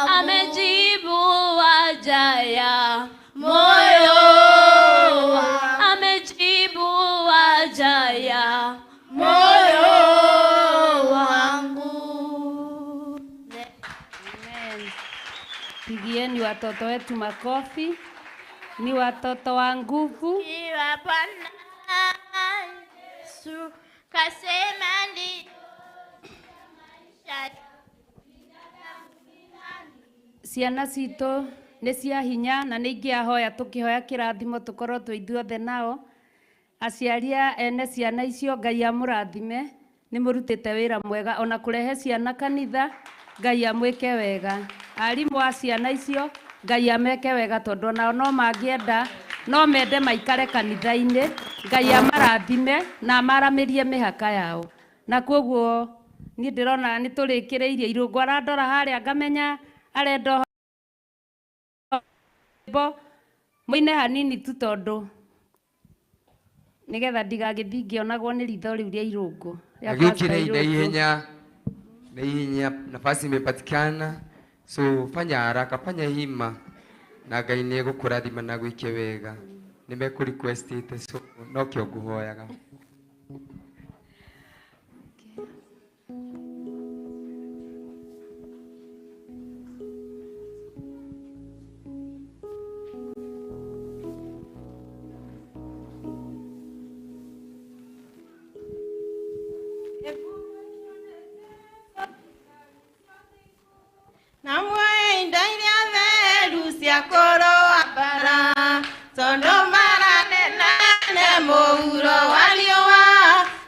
Amejibu haja ya moyo. Amejibu haja ya moyo wangu. Amen. Pigieni watoto wetu makofi. Ni watoto wa nguvu. Kiwa Bwana Yesu kasema ndio maisha. Ciana citũ nĩ cia hinya na nĩ ingĩahoya tũkĩhoya kĩrathimo tũkorwo twĩ ithuothe nao. Aciari ene ciana icio Ngai amũrathime, nĩ mũrutĩte wĩra mwega ona kũrehe ciana kanitha, Ngai amwĩke wega. Arimũ a ciana icio Ngai ameke wega tondũ onao no mangĩenda no mende maikare kanitha-inĩ, Ngai amarathime na amaramĩrie mĩhaka yao. Na koguo niĩ ndĩrona nĩ tũrĩkĩrĩirie Irũngũ arandora harĩa ngamenya arenda mũine hanini tu tondũ nigetha ndigagĩthiĩ ngĩonagwo nĩ ritho rĩu rĩa Irũngũ. Na ihenya nafasi imepatikana, so fanya haraka, fanya hima na Ngai nĩ egũkũrathima na gwĩke wega. Nimekũrequestĩte, so no kĩo ngũhoyaga.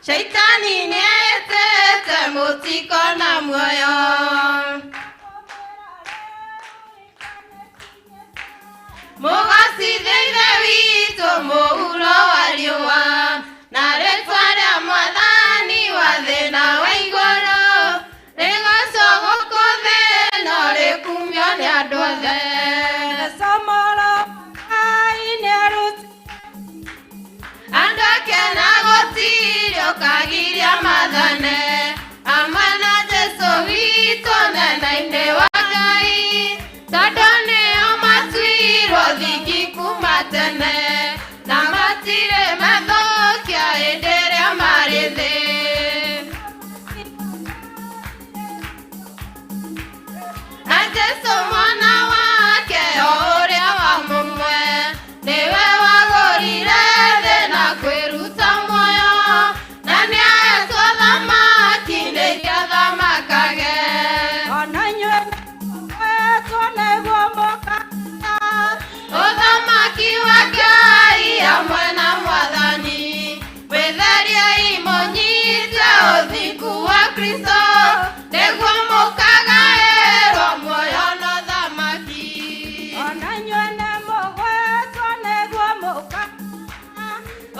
Shaitani nietete mutiko na moyo. Mugasi deire wito muhuro waliwa na retwa rĩa Mwathani wa thĩna wa igũrũ rĩgacogoko thĩ no rĩkumio nĩ andũ othe. Somoro aineruti andake na gotirio kagiria mathane amana Jesu witũ nena-inĩ wa Ngai tondũ nĩo matuirwo thingi kuma tene na matirĩ mathũkia hĩndĩ ĩrĩa marĩ thĩ. Na Jesu mwana wake o ũrĩa wa mũmwe nĩwe wagũrire thĩ na kwĩruta muoyo na nĩahetwo thamaki nĩiria thamakage. Ona inyuĩ nĩmwetwo nĩguo mũkagĩa ũthamaki wa Ngai hamwe na Mwathani. Wĩtheriei mũnyite ũthingu wa Kristo nĩguo mũkagaĩrwo muoyo na ũthamaki. Ona inyuĩ nĩmũgwetwo nĩguo mũkagĩa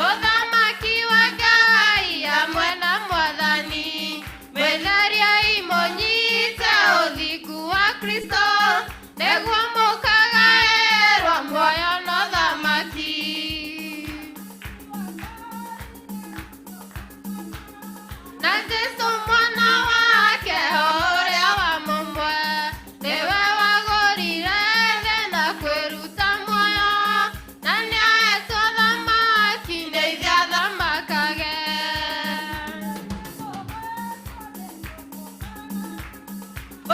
ũthamaki wa Ngai hamwe na Mwathani. Wĩtheriei mũnyite ũthingu wa Kristo nĩguo mũkagaĩrwo muoyo na ũthamaki. Na Jesu mwana wake ũrĩa wa mũmwe nĩwe wagũrire thĩ na kwĩruta muoyo na nĩahetwo thamaki nĩiria thamakage.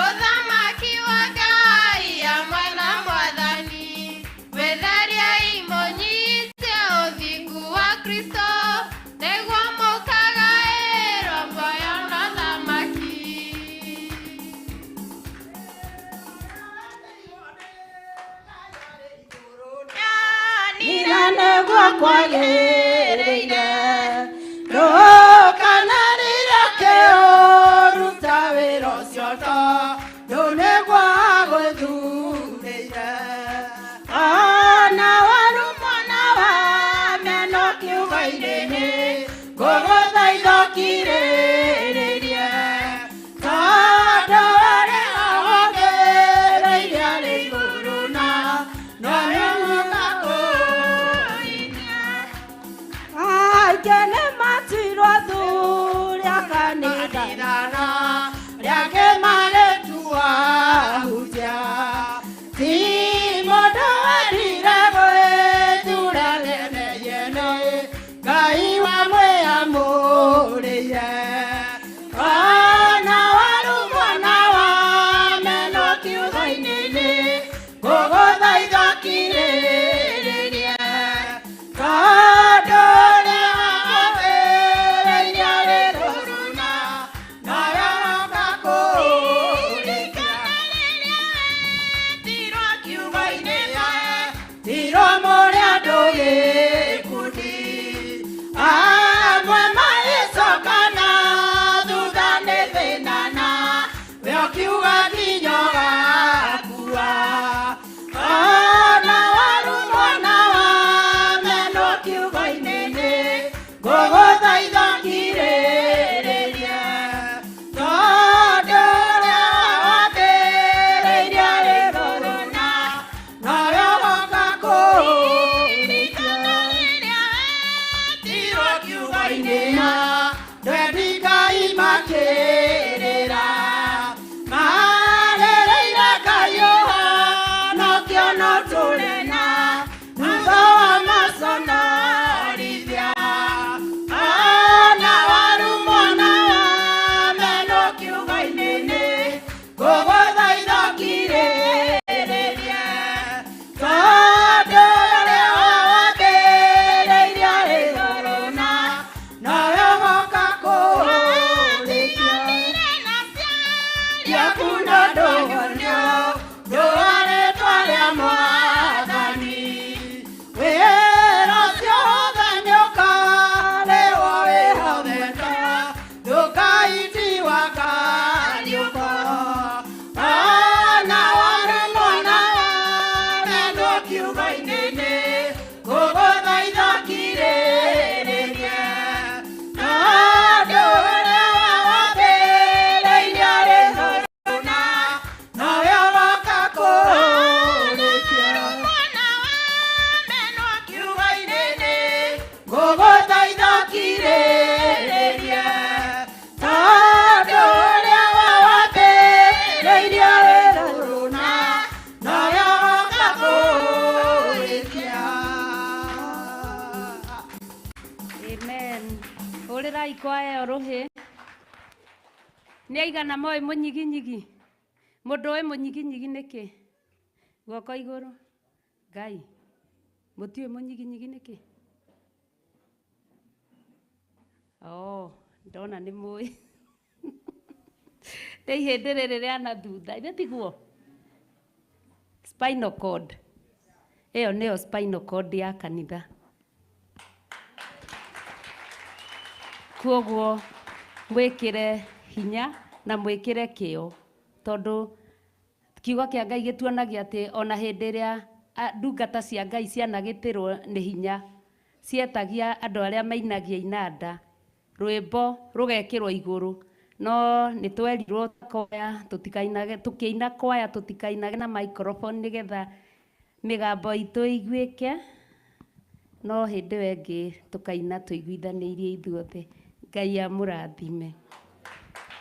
Ũthamaki wa Ngai hamwe na Mwathani. Wĩtheriei mũnyite ũthingu wa Kristo nĩguo mũkagaĩrwo muoyo na ũthamaki. Nina nĩguo kwagĩrĩire ndũkanarĩra kĩũruta wĩra ũcio tondũ nĩguo gwĩthurĩire. Ona warumwo na wameno kiugo-inĩ ngũgũthaitha ũkirĩrĩrie tondũ warĩ wagĩrĩire arĩ igũrũ na no nĩguo gakũinia. makĩrĩra marĩrĩire Ngai ũhonokio no tũrĩ na thutha wa maconorithia ona warumwo na wamenwo kiugo-inĩ nĩ ngũgũthaitha ũkirĩrĩrie tondũ ũrĩa wambĩrĩirie arĩ igũrũ na nawe ũgoka kũrĩkia yaku na ndũgonio ndũa rĩtwa rĩa Mwathani wĩra ũcio wothe nĩũkarĩhwo wĩhothete ndũkaitiwa kariũko ona warumwo na wamenwo kiugo-inĩ nĩ ngũgũthaitha kirĩrĩrie tondũ ũrĩa wambĩrĩirie arĩ igũrũ na nawe ũgoka kũrĩkia kiugo-inĩ nĩ ngũgũthaitha kirĩrĩrie tondũ ũrĩa wambĩrĩirie arĩ igũrũ na nawe ũgoka kũrĩkia. Amen. Ũrĩrai kwaya ũrũhĩ. Nĩ aigana moĩ mũnyiginyigi? Mũndũ ũĩ mũnyiginyigi nĩkĩ? Guoko igũrũ. Ngai. Mũtiũĩ mũnyiginyigi nĩkĩ? Ndona nĩ mũĩ. Nĩ ihĩndĩ rĩrĩ rĩa na thutha. Ithe tiguo? Spinal cord. Ĩyo nĩyo spinal cord ya kanitha. Kuoguo mwĩkĩre hinya na mwĩkĩre kĩo tondũ kiugo kĩa Ngai gĩtuonagia atĩ ona hĩndĩ ĩrĩa ndungata cia Ngai cianagĩtĩrwo nĩ hinya cietagia andũ arĩa mainagia inanda rwĩmbo rũgekĩrwo igũrũ no nĩ twerirwo kwaya tũkĩina kwaya tũtikainage na microphone nĩgetha mĩgambo itũ iguĩke no hĩndĩ ĩyo ĩngĩ tũkaina tũiguithanĩirie ithuothe. Ngai amũrathime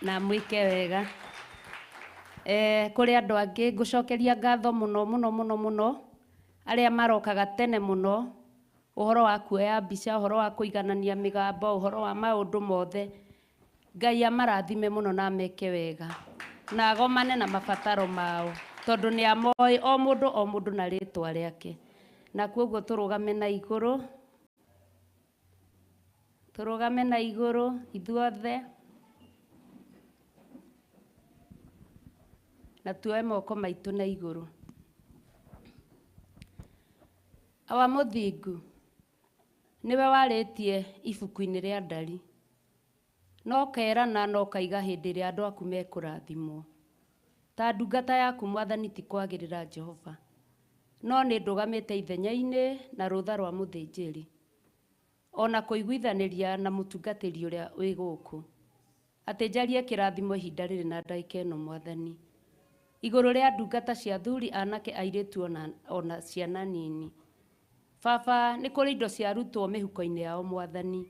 na mwĩke wega. Kũrĩ andũ angĩ ngũcokeria ngatho mũno mũno mũno mũno arĩa marokaga tene mũno ũhoro wa kuoya mbica, ũhoro wa kũiganania mĩgambo, ũhoro wa maũndũ mothe. Ngai amarathime mũno na meke wega na agomane na mabataro mao tondũ nĩ amoĩ o mũndũ na rĩtwa rĩake. Na kuoguo tũrũgame na igũrũ, tũrũgame na igũrũ ithuothe na tuoe moko maitũ na igũrũ. Awa mũthingu nĩwe warĩtie ibuku-inĩ rĩa ndari no kerana no kaiga hĩndĩ ĩrĩa andũ aku mekũrathimwo. Ta ndungata yaku Mwathani ti kwagĩrĩra Jehova no nĩ ndũgamĩte ithenya-inĩ na rũtha rwa mũthĩnjĩri ona kũiguithanĩria na mũtungatĩri ũrĩa wĩ gũkũ atĩ njarie kĩrathimo ihinda rĩrĩ na ndagĩka ĩno Mwathani igũrũ rĩa ndungata cia athuri anake airĩtu ona ciana nini. Baba nĩ kũrĩ indo ciarutwo mĩhuko-inĩ yao Mwathani.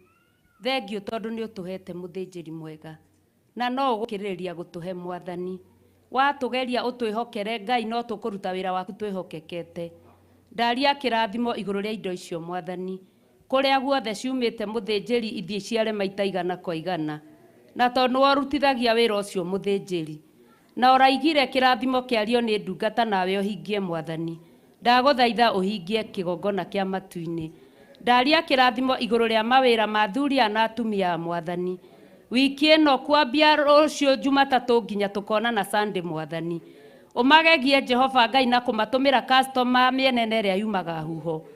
Thengiũ tondũ nĩ ũtũhete mũthĩnjĩri mwega na no ũgũkĩrĩrĩria gũtũhe Mwathani. Watũgeria ũtwĩhokere Ngai no tũkũruta wĩra waku twĩhokekete. Ndaria kĩrathimo igũrũ rĩa indo icio Mwathani kũrĩa guothe ciumĩte mũthĩnjĩri ithiĩ ciare maita igana kwa igana na tondũ warutithagia wĩra ũcio mũthĩnjĩri na ũraigire kĩrathimo kĩario nĩ ndungata nawe ũhingie Mwathani. Ndagũthaitha ũhingie kĩgongona kĩa matu-inĩ. Ndaria kĩrathimo igũrũ rĩa mawĩra ma athuri na atumia Mwathani. Wiki ĩno kwambia rũciũ Jumatatũ nginya tũkona na Sunday Mwathani. Ũmagegie Jehova Ngai na kũmatũmĩra customer mĩenene ĩrĩa yumaga huho.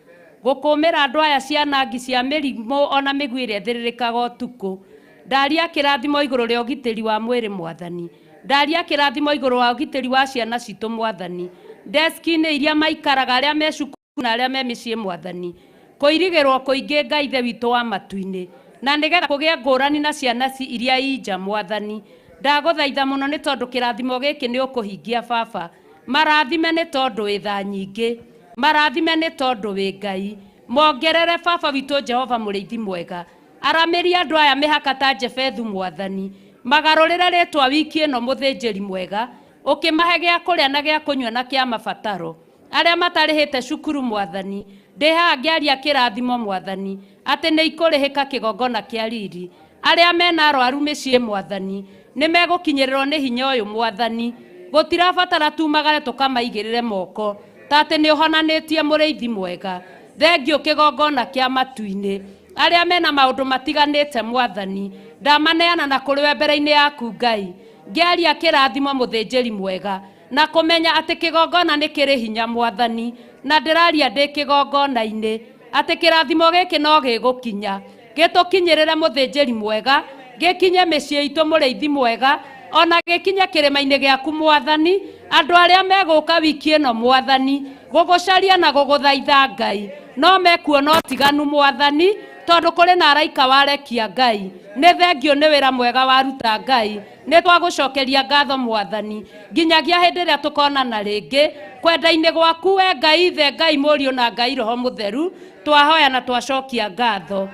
Gũkũmĩra andũ aya cianangi cia mĩrimũ ona mĩguĩ ĩrĩa ĩthĩrĩrĩkaga ũtukũ. Ndaria kĩrathimo igũrũ rĩa ũgitĩri wa mwĩrĩ Mwathani. Ndaria kĩrathimo igũrũ wa ũgitĩri wa ciana citũ Mwathani. Deski-inĩ iria maikaraga arĩa me cukuru na arĩa me mĩciĩ Mwathani. Kũirigĩrwo kũingĩ Ngai ithe witũ wa matu-inĩ na nĩgetha kũgĩa ngũrani na ciana iria inja Mwathani. Ndagũthaitha mũno nĩ tondũ kĩrathimo gĩkĩ nĩ ũkũhingia Baba. Marathime nĩ tondũ wĩ tha nyingĩ. Marathime nĩ tondũ wĩ Ngai. Mongerere Baba witũ Jehova mũrĩithi mwega. Aramĩria andũ aya mĩhaka ta Jefethu Mwathani. magarũrĩre rĩtwa wiki ĩno mũthĩnjĩri mwega, ũkĩmahe gĩa kũrĩa na gĩa kũnyua na kĩa mabataro. Arĩa matarĩhĩte cukuru Mwathani, ndĩ haha ngĩaria kĩrathimo Mwathani, atĩ nĩ ikũrĩhĩka kĩgongona kĩa riri. Arĩa mena arwaru mĩciĩ Mwathani, nĩ megũkinyĩrĩrwo nĩ hinya ũyũ Mwathani. Gũtirabatara tumagare tũkamaigĩrĩre moko, ta atĩ nĩ ũhonanĩtie mũrĩithi mwega. Thengio kĩgongona kĩa matu-inĩ. Arĩa mena maũndũ matiganĩte Mwathani, ndamaneana na kũrĩ we mbere-inĩ yaku Ngai. Ngĩaria kĩrathimo mũthĩnjĩri mwega, na kũmenya atĩ kĩgongona nĩ kĩrĩ hinya Mwathani, na ndĩraria ndĩ kĩgongona-inĩ atĩ kĩrathimo gĩkĩ no gĩgũkinya. Gĩtũkinyĩrĩre mũthĩnjĩri mwega, gĩkinye mĩciĩ itũ mũrĩithi mwega, ona gĩkinye kĩrĩma-inĩ gĩaku Mwathani. Andũ arĩa megũka wiki ĩno Mwathani, gũgũcaria na gũgũthaitha Ngai, no mekuona ũtiganu Mwathani, tondũ kũrĩ na araika warekia Ngai. Nĩ thengio nĩ wĩra mwega waruta Ngai. Nĩ twagũcokeria ngatho Mwathani, nginyagia hĩndĩ ĩrĩa tũkonana rĩngĩ kwenda-inĩ gwaku we Ngai Ithe, Ngai Mũriũ na Ngai Roho Mũtheru. Twahoya na twacokia ngatho.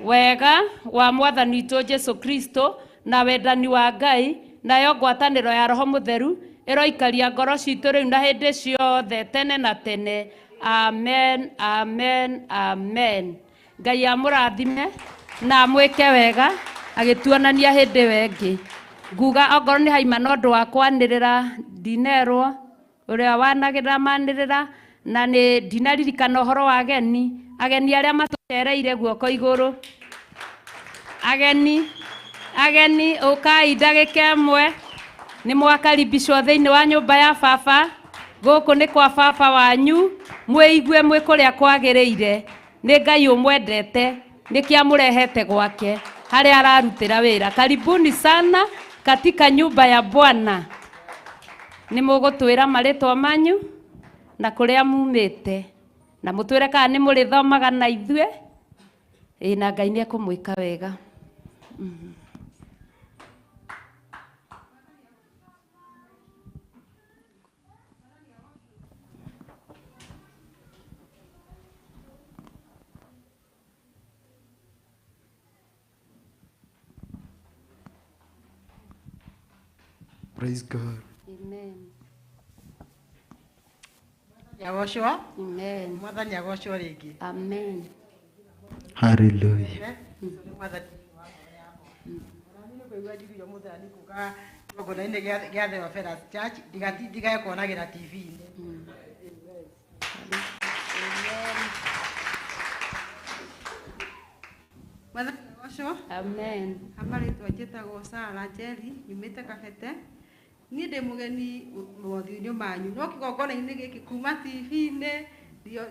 Wega wa Mwathani witũ Jesu Kristo na wendani wa Ngai nayo ngwatanĩro ya Roho Mũtheru ĩroikaria ngoro citũ rĩu na hĩndĩ ciothe tene na tene. Amen, amen, amen. Ngai amũrathime na mwĩke wega agĩtuonania hĩndĩ wengĩ. Nguga ongorwo nĩ haima no ũndũ wa kwanĩrĩra ndinerwo ũrĩa wanagĩrĩra manĩrĩra, na nĩ ndinaririkana ũhoro wa ageni arĩa matũcereire guoko igũrũ. Ageni ũkai ndagĩka ĩmwe, nĩ mwakaribishwo thĩinĩ wa nyũmba ya baba. Gũkũ nĩ kwa baba wanyu, mwĩigue mwĩ kũrĩa kwagĩrĩire. Nĩ Ngai ũmwendete, nĩkĩo amũrehete gwake harĩa ararutĩra wĩra. Karibuni sana katika nyumba ya Bwana. Nĩ mũgũtwĩra marĩtwa manyu na kũrĩa mumĩte, na mũtwĩre kana nĩ mũrĩthomaga na ithuĩ. Na Ngai nĩ ekũmwĩka wega. Praise God. Amen. Yagoshwa. Amen. Mwathani yagoshwa rĩngĩ. Amen. Hallelujah. Kĩgongona-inĩ gĩa The Offerers Church, ndigae kuonagĩra TV-inĩ. Mwathani yagoshwa. Amen. Amarĩtwa njĩtagwo Sarah Njeri, nyumĩte Kabete. Niĩ ndĩ mũgeni mothiũ-inĩ manyu, no kĩgongona-inĩ gĩkĩ kuma TV-inĩ,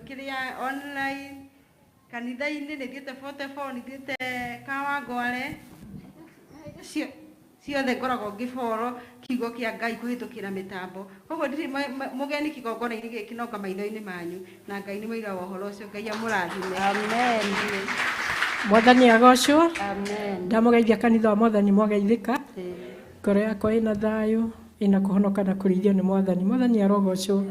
kĩrĩa online, kanitha-inĩ nĩ thiĩte 44, nĩ thiĩte Kawangware. Ciothe ngoragwo ngĩboro kiugo kĩa Ngai kũhĩtũkĩra mĩtambo. Koguo ndirĩ mũgeni kĩgongona-inĩ gĩkĩ, no maitho-inĩ manyu, na Ngai nĩ mũira wa ũhoro ũcio. Ngai amũrathime. Amen. Mwathani agocwo. Amen. Ndamugeithia kanitha wa Mwathani mwageithĩka. Ngoro yakwa ĩna thayũ, ĩna kũhonoka na kũrĩithio nĩ Mwathani. Mwathani arogocwo.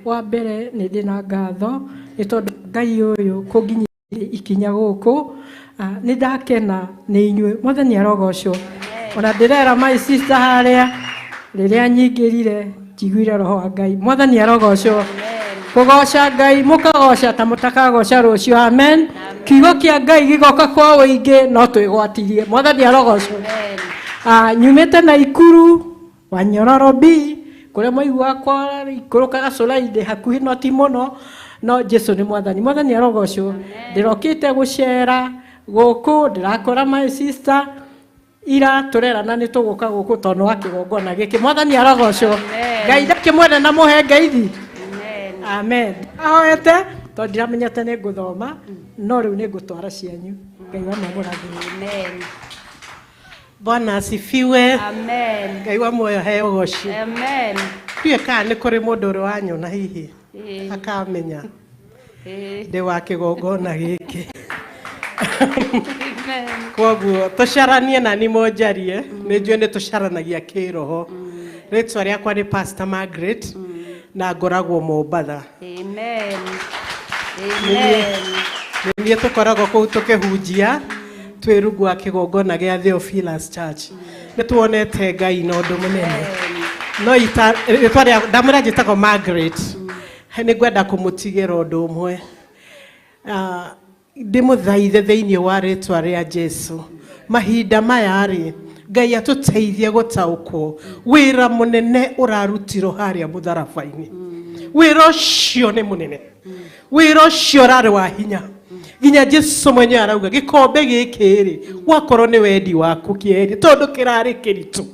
Wa mbere nĩ ndĩ na ngatho nĩ tondũ Ngai ũyũ kũnginyĩria ikinya gũkũ. Nĩ ndakena nĩ inyuĩ. Mwathani arogocwo. Ona ndĩrera my sister harĩa rĩrĩa nyingĩrire njiguire roho wa Ngai. Mwathani arogocwo. Kũgoca Ngai mũkagoca ta mũtakagoca rũciũ. Amen. Kiugo kĩa Ngai gĩgoka kwa ũingĩ no twĩgwatirie. Mwathani arogocwo. Nyumĩte Naikuru Wanyororo B kũrĩa mũigua kwa ikũrũkaga Solaide hakuhĩ no ti mũno, no Jesu nĩ Mwathani. Mwathani arogocwo. Ndĩrokĩte gũcera gũkũ, ndĩrakora my sister ira tũrerana nĩ tũgũka gũkũ tondũ wa kĩgongona gĩkĩ. Mwathani arogocwo. Ngai ndakĩmwenda na mũhe ngeithi. Amen. Ahoete tondũ ndiramenyete nĩ ngũthoma, no rĩu nĩ ngũtwara cianyu. Ngai wa mamũrathime. Amen. Bwana asifiwe. Amen. Ngai wa muoyo heo goci. Amen. Ndiũĩ kana nĩ kũrĩ mũndũ ũrĩ wanyona hihi akamenya ndĩ wa kĩgongona gĩkĩ. Koguo tũcaranie na nĩ monjarie, nĩ njũĩ nĩ tũcaranagia kĩroho. Rĩtwa rĩakwa nĩ Pastor Margaret na ngoragwo Mombatha. Amen. Amen. Niĩ tũkoragwo kũu tũkĩhunjia twirugwa kigongona gya Theophilus Church nituonete Ngai na undu munene no ita ritwaria ndamura jitako Margaret ni gwenda kumutigira undu umwe ndimuthaithe thiini wa ritwa ria Jesu mahinda maya ri Ngai atuteithie gutaukwo wira munene urarutirwo haria mutharabaini wira ucio ni munene wira ucio rari wa hinya ginya Jesu mwenye arauga gikombe gikiri wakorwo ni wendi waku kieri tondu kirari kiritu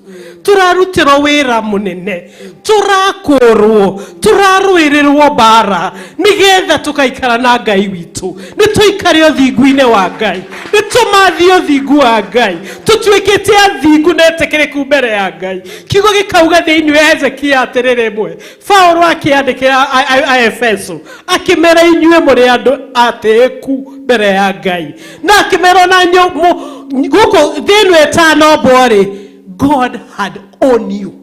turarutirwo wira munene turakurwo turarwirirwo bara nigetha tukaikara na Ngai witu nituikare uthingu-ini wa Ngai nitumathio thingu wa Ngai tutuikite athingu netekeriku mbere ya Ngai kiugo gikauga thiini wa Hezekia atiriri mwe Paulo akiandikira Efeso akimera inyue muri andu atiku mbere ya Ngai na akimera na guko thiini etano bori God had owned you.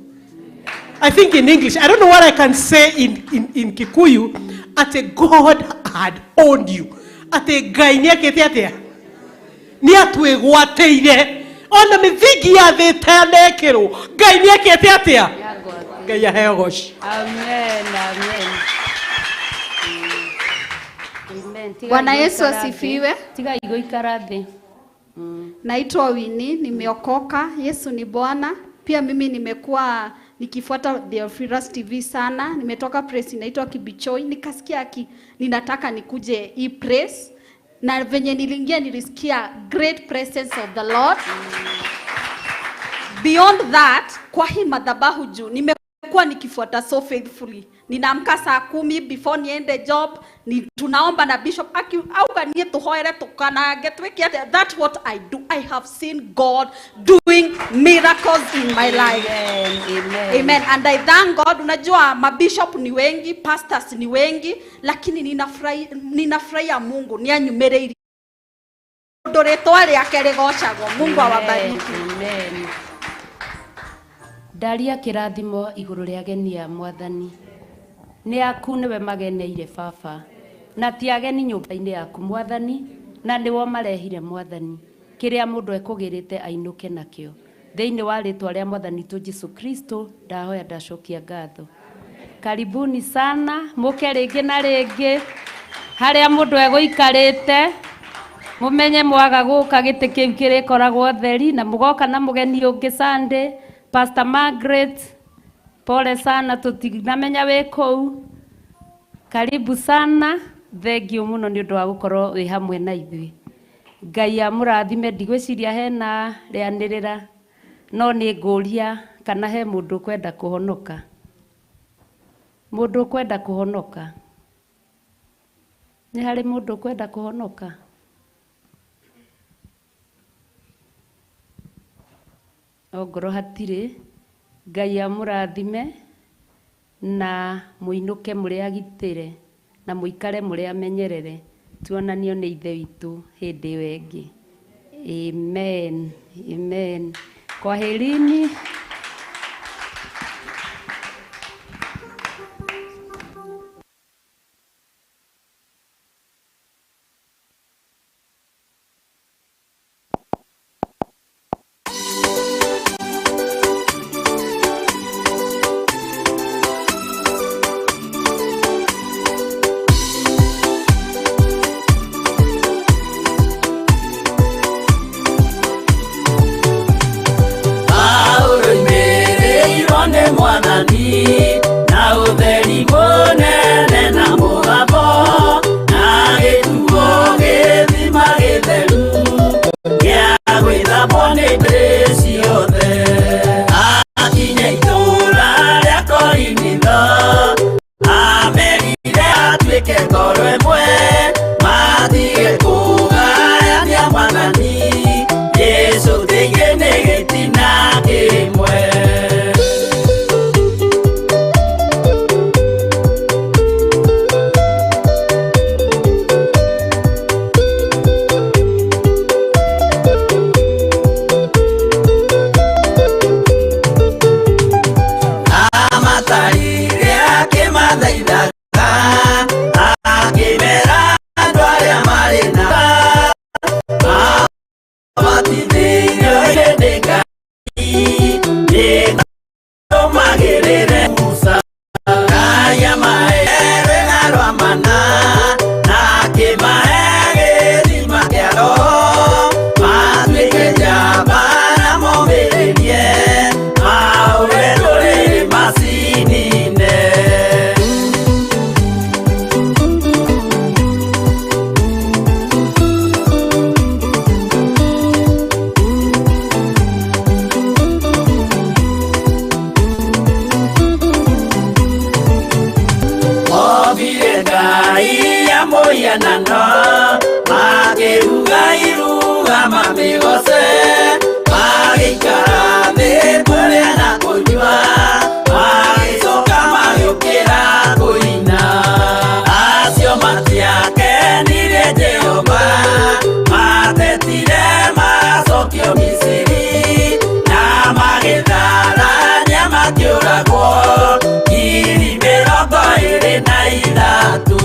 I think in English, I don't know what I can say in Kikuyu, ate God had owned you. Ate Ngai niekete atia ni atwigwateire ona mithingi ya thi tanekirwo Ngai niekete atia Ngai aheo goci. Amen, amen. Bwana Yesu asifiwe. Tiga igoikara thi. Naitwa Winnie, nimeokoka. Yesu ni Bwana. Pia mimi nimekuwa nikifuata Theophilus TV sana. Nimetoka press inaitwa Kibichoi, nikasikia ninataka nikuje hii press. Na venye niliingia nilisikia great presence of the Lord. Beyond that, kwa hii madhabahu juu nimekuwa nikifuata so faithfully. Ninaamka saa 10 before niende job, tunaomba na bishop auga nie tuhoere tukanage tweke. That's what I do. I have seen God doing miracles in my life. Amen. Amen. And I thank God. Unajua mabishop ni wengi, pastors ni wengi, lakini ninafurahia Mungu ni anyumereiri ndoretwa riake rigocagwo. Mungu awabariki. Amen. Daria kirathimo iguru ria ageni a Mwathani ni aku niwe mageneire baba na ti ageni nyumba-ini yaku Mwathani na niwo marehire Mwathani kiria mundu ekugirite ainuke nakio thiini wa ritwa ria Mwathani tu Jesu Kristo ndahoya ndacokia ngatho. Karibuni sana muke ringi na ringi haria mundu eguikarite mumenye mwaga guka giti kiu kirikoragwo theri na mugoka na mugeni ungi Sunday. Pastor Margaret, pole sana tutinamenya we kou. Karibu sana, thengio muno ni undu wa gukorwo wi hamwe na ithui. Ngai amurathime ndigwiciria hena rianirira no ni nguria kana he mundu kwenda kuhonoka. Mundu kwenda kuhonoka. Ni hari mundu kwenda kuhonoka. Ogoro hatire Ngai amurathime na muinuke muri agitire na muikare muri amenyerere tuonanio ni ithe witu hindi wengi. Amen. Amen. Kwaherini. Ahora Ina magirire Musa Kaya maere garwa mana Na kimaege di makiaro Matwike jabana mobirie Aure dore masinine Moyanano, Magiruga Iruga Mamigose, Magikara de Purena Kujua, Magisoka Magukira Kuina, Asio Matia Kenire Jehová, Matetire Masokio Misiri, Namagedara Nyamakiura Go, Kiri Meroko Irena Iratu.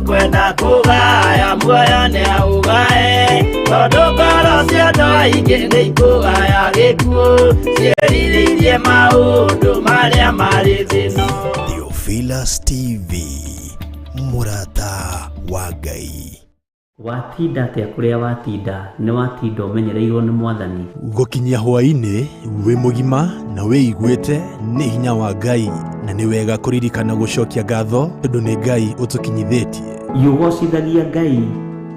Kwenda kugaya muoyo ni augae tondu ngoro cia andũ aingĩ nĩ ikũgaya gĩkuũ ciĩrirĩirie maũndũ marĩa marĩ thĩno. Theophilus TV mũrata wa Ngai. Watinda atia kuria watinda ni watinda umenyereirwo ni Mwathani. Gukinyia hwaini wi mugima na wiiguite ni hinya wa Ngai na ni wega kuririkana gucokia ngatho tondu ni Ngai utukinyithitie. Yugocithagia Ngai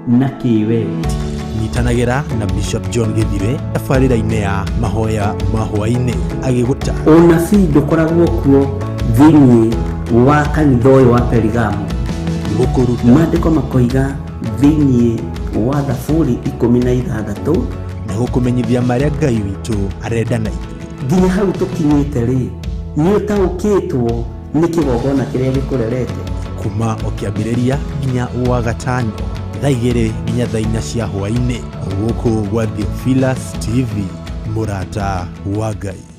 na kiwe. Nyitanagira na Bishop John Githire tabarĩra-inĩ ya mahoya ma hwaini agiguta. Unabii ndukoragwo kuo thĩinĩ wa kanitha ũyũ wa Perigamu. Maandĩko makoiga thĩinĩ wa Thaburi 16 na gũkũmenyithia marĩa Ngai witũ arenda na ithuĩ. Nginya hau tũkinyĩte rĩ, nĩ ũtaũkĩtwo nĩ kĩgongona kĩrĩa gĩkũrerete. Kuma o kĩambĩrĩria nginya wa gatano thaa 2 nginya thaa 4 cia hwainĩ gũkũ gwa Theophilus TV mũrata wa Ngai.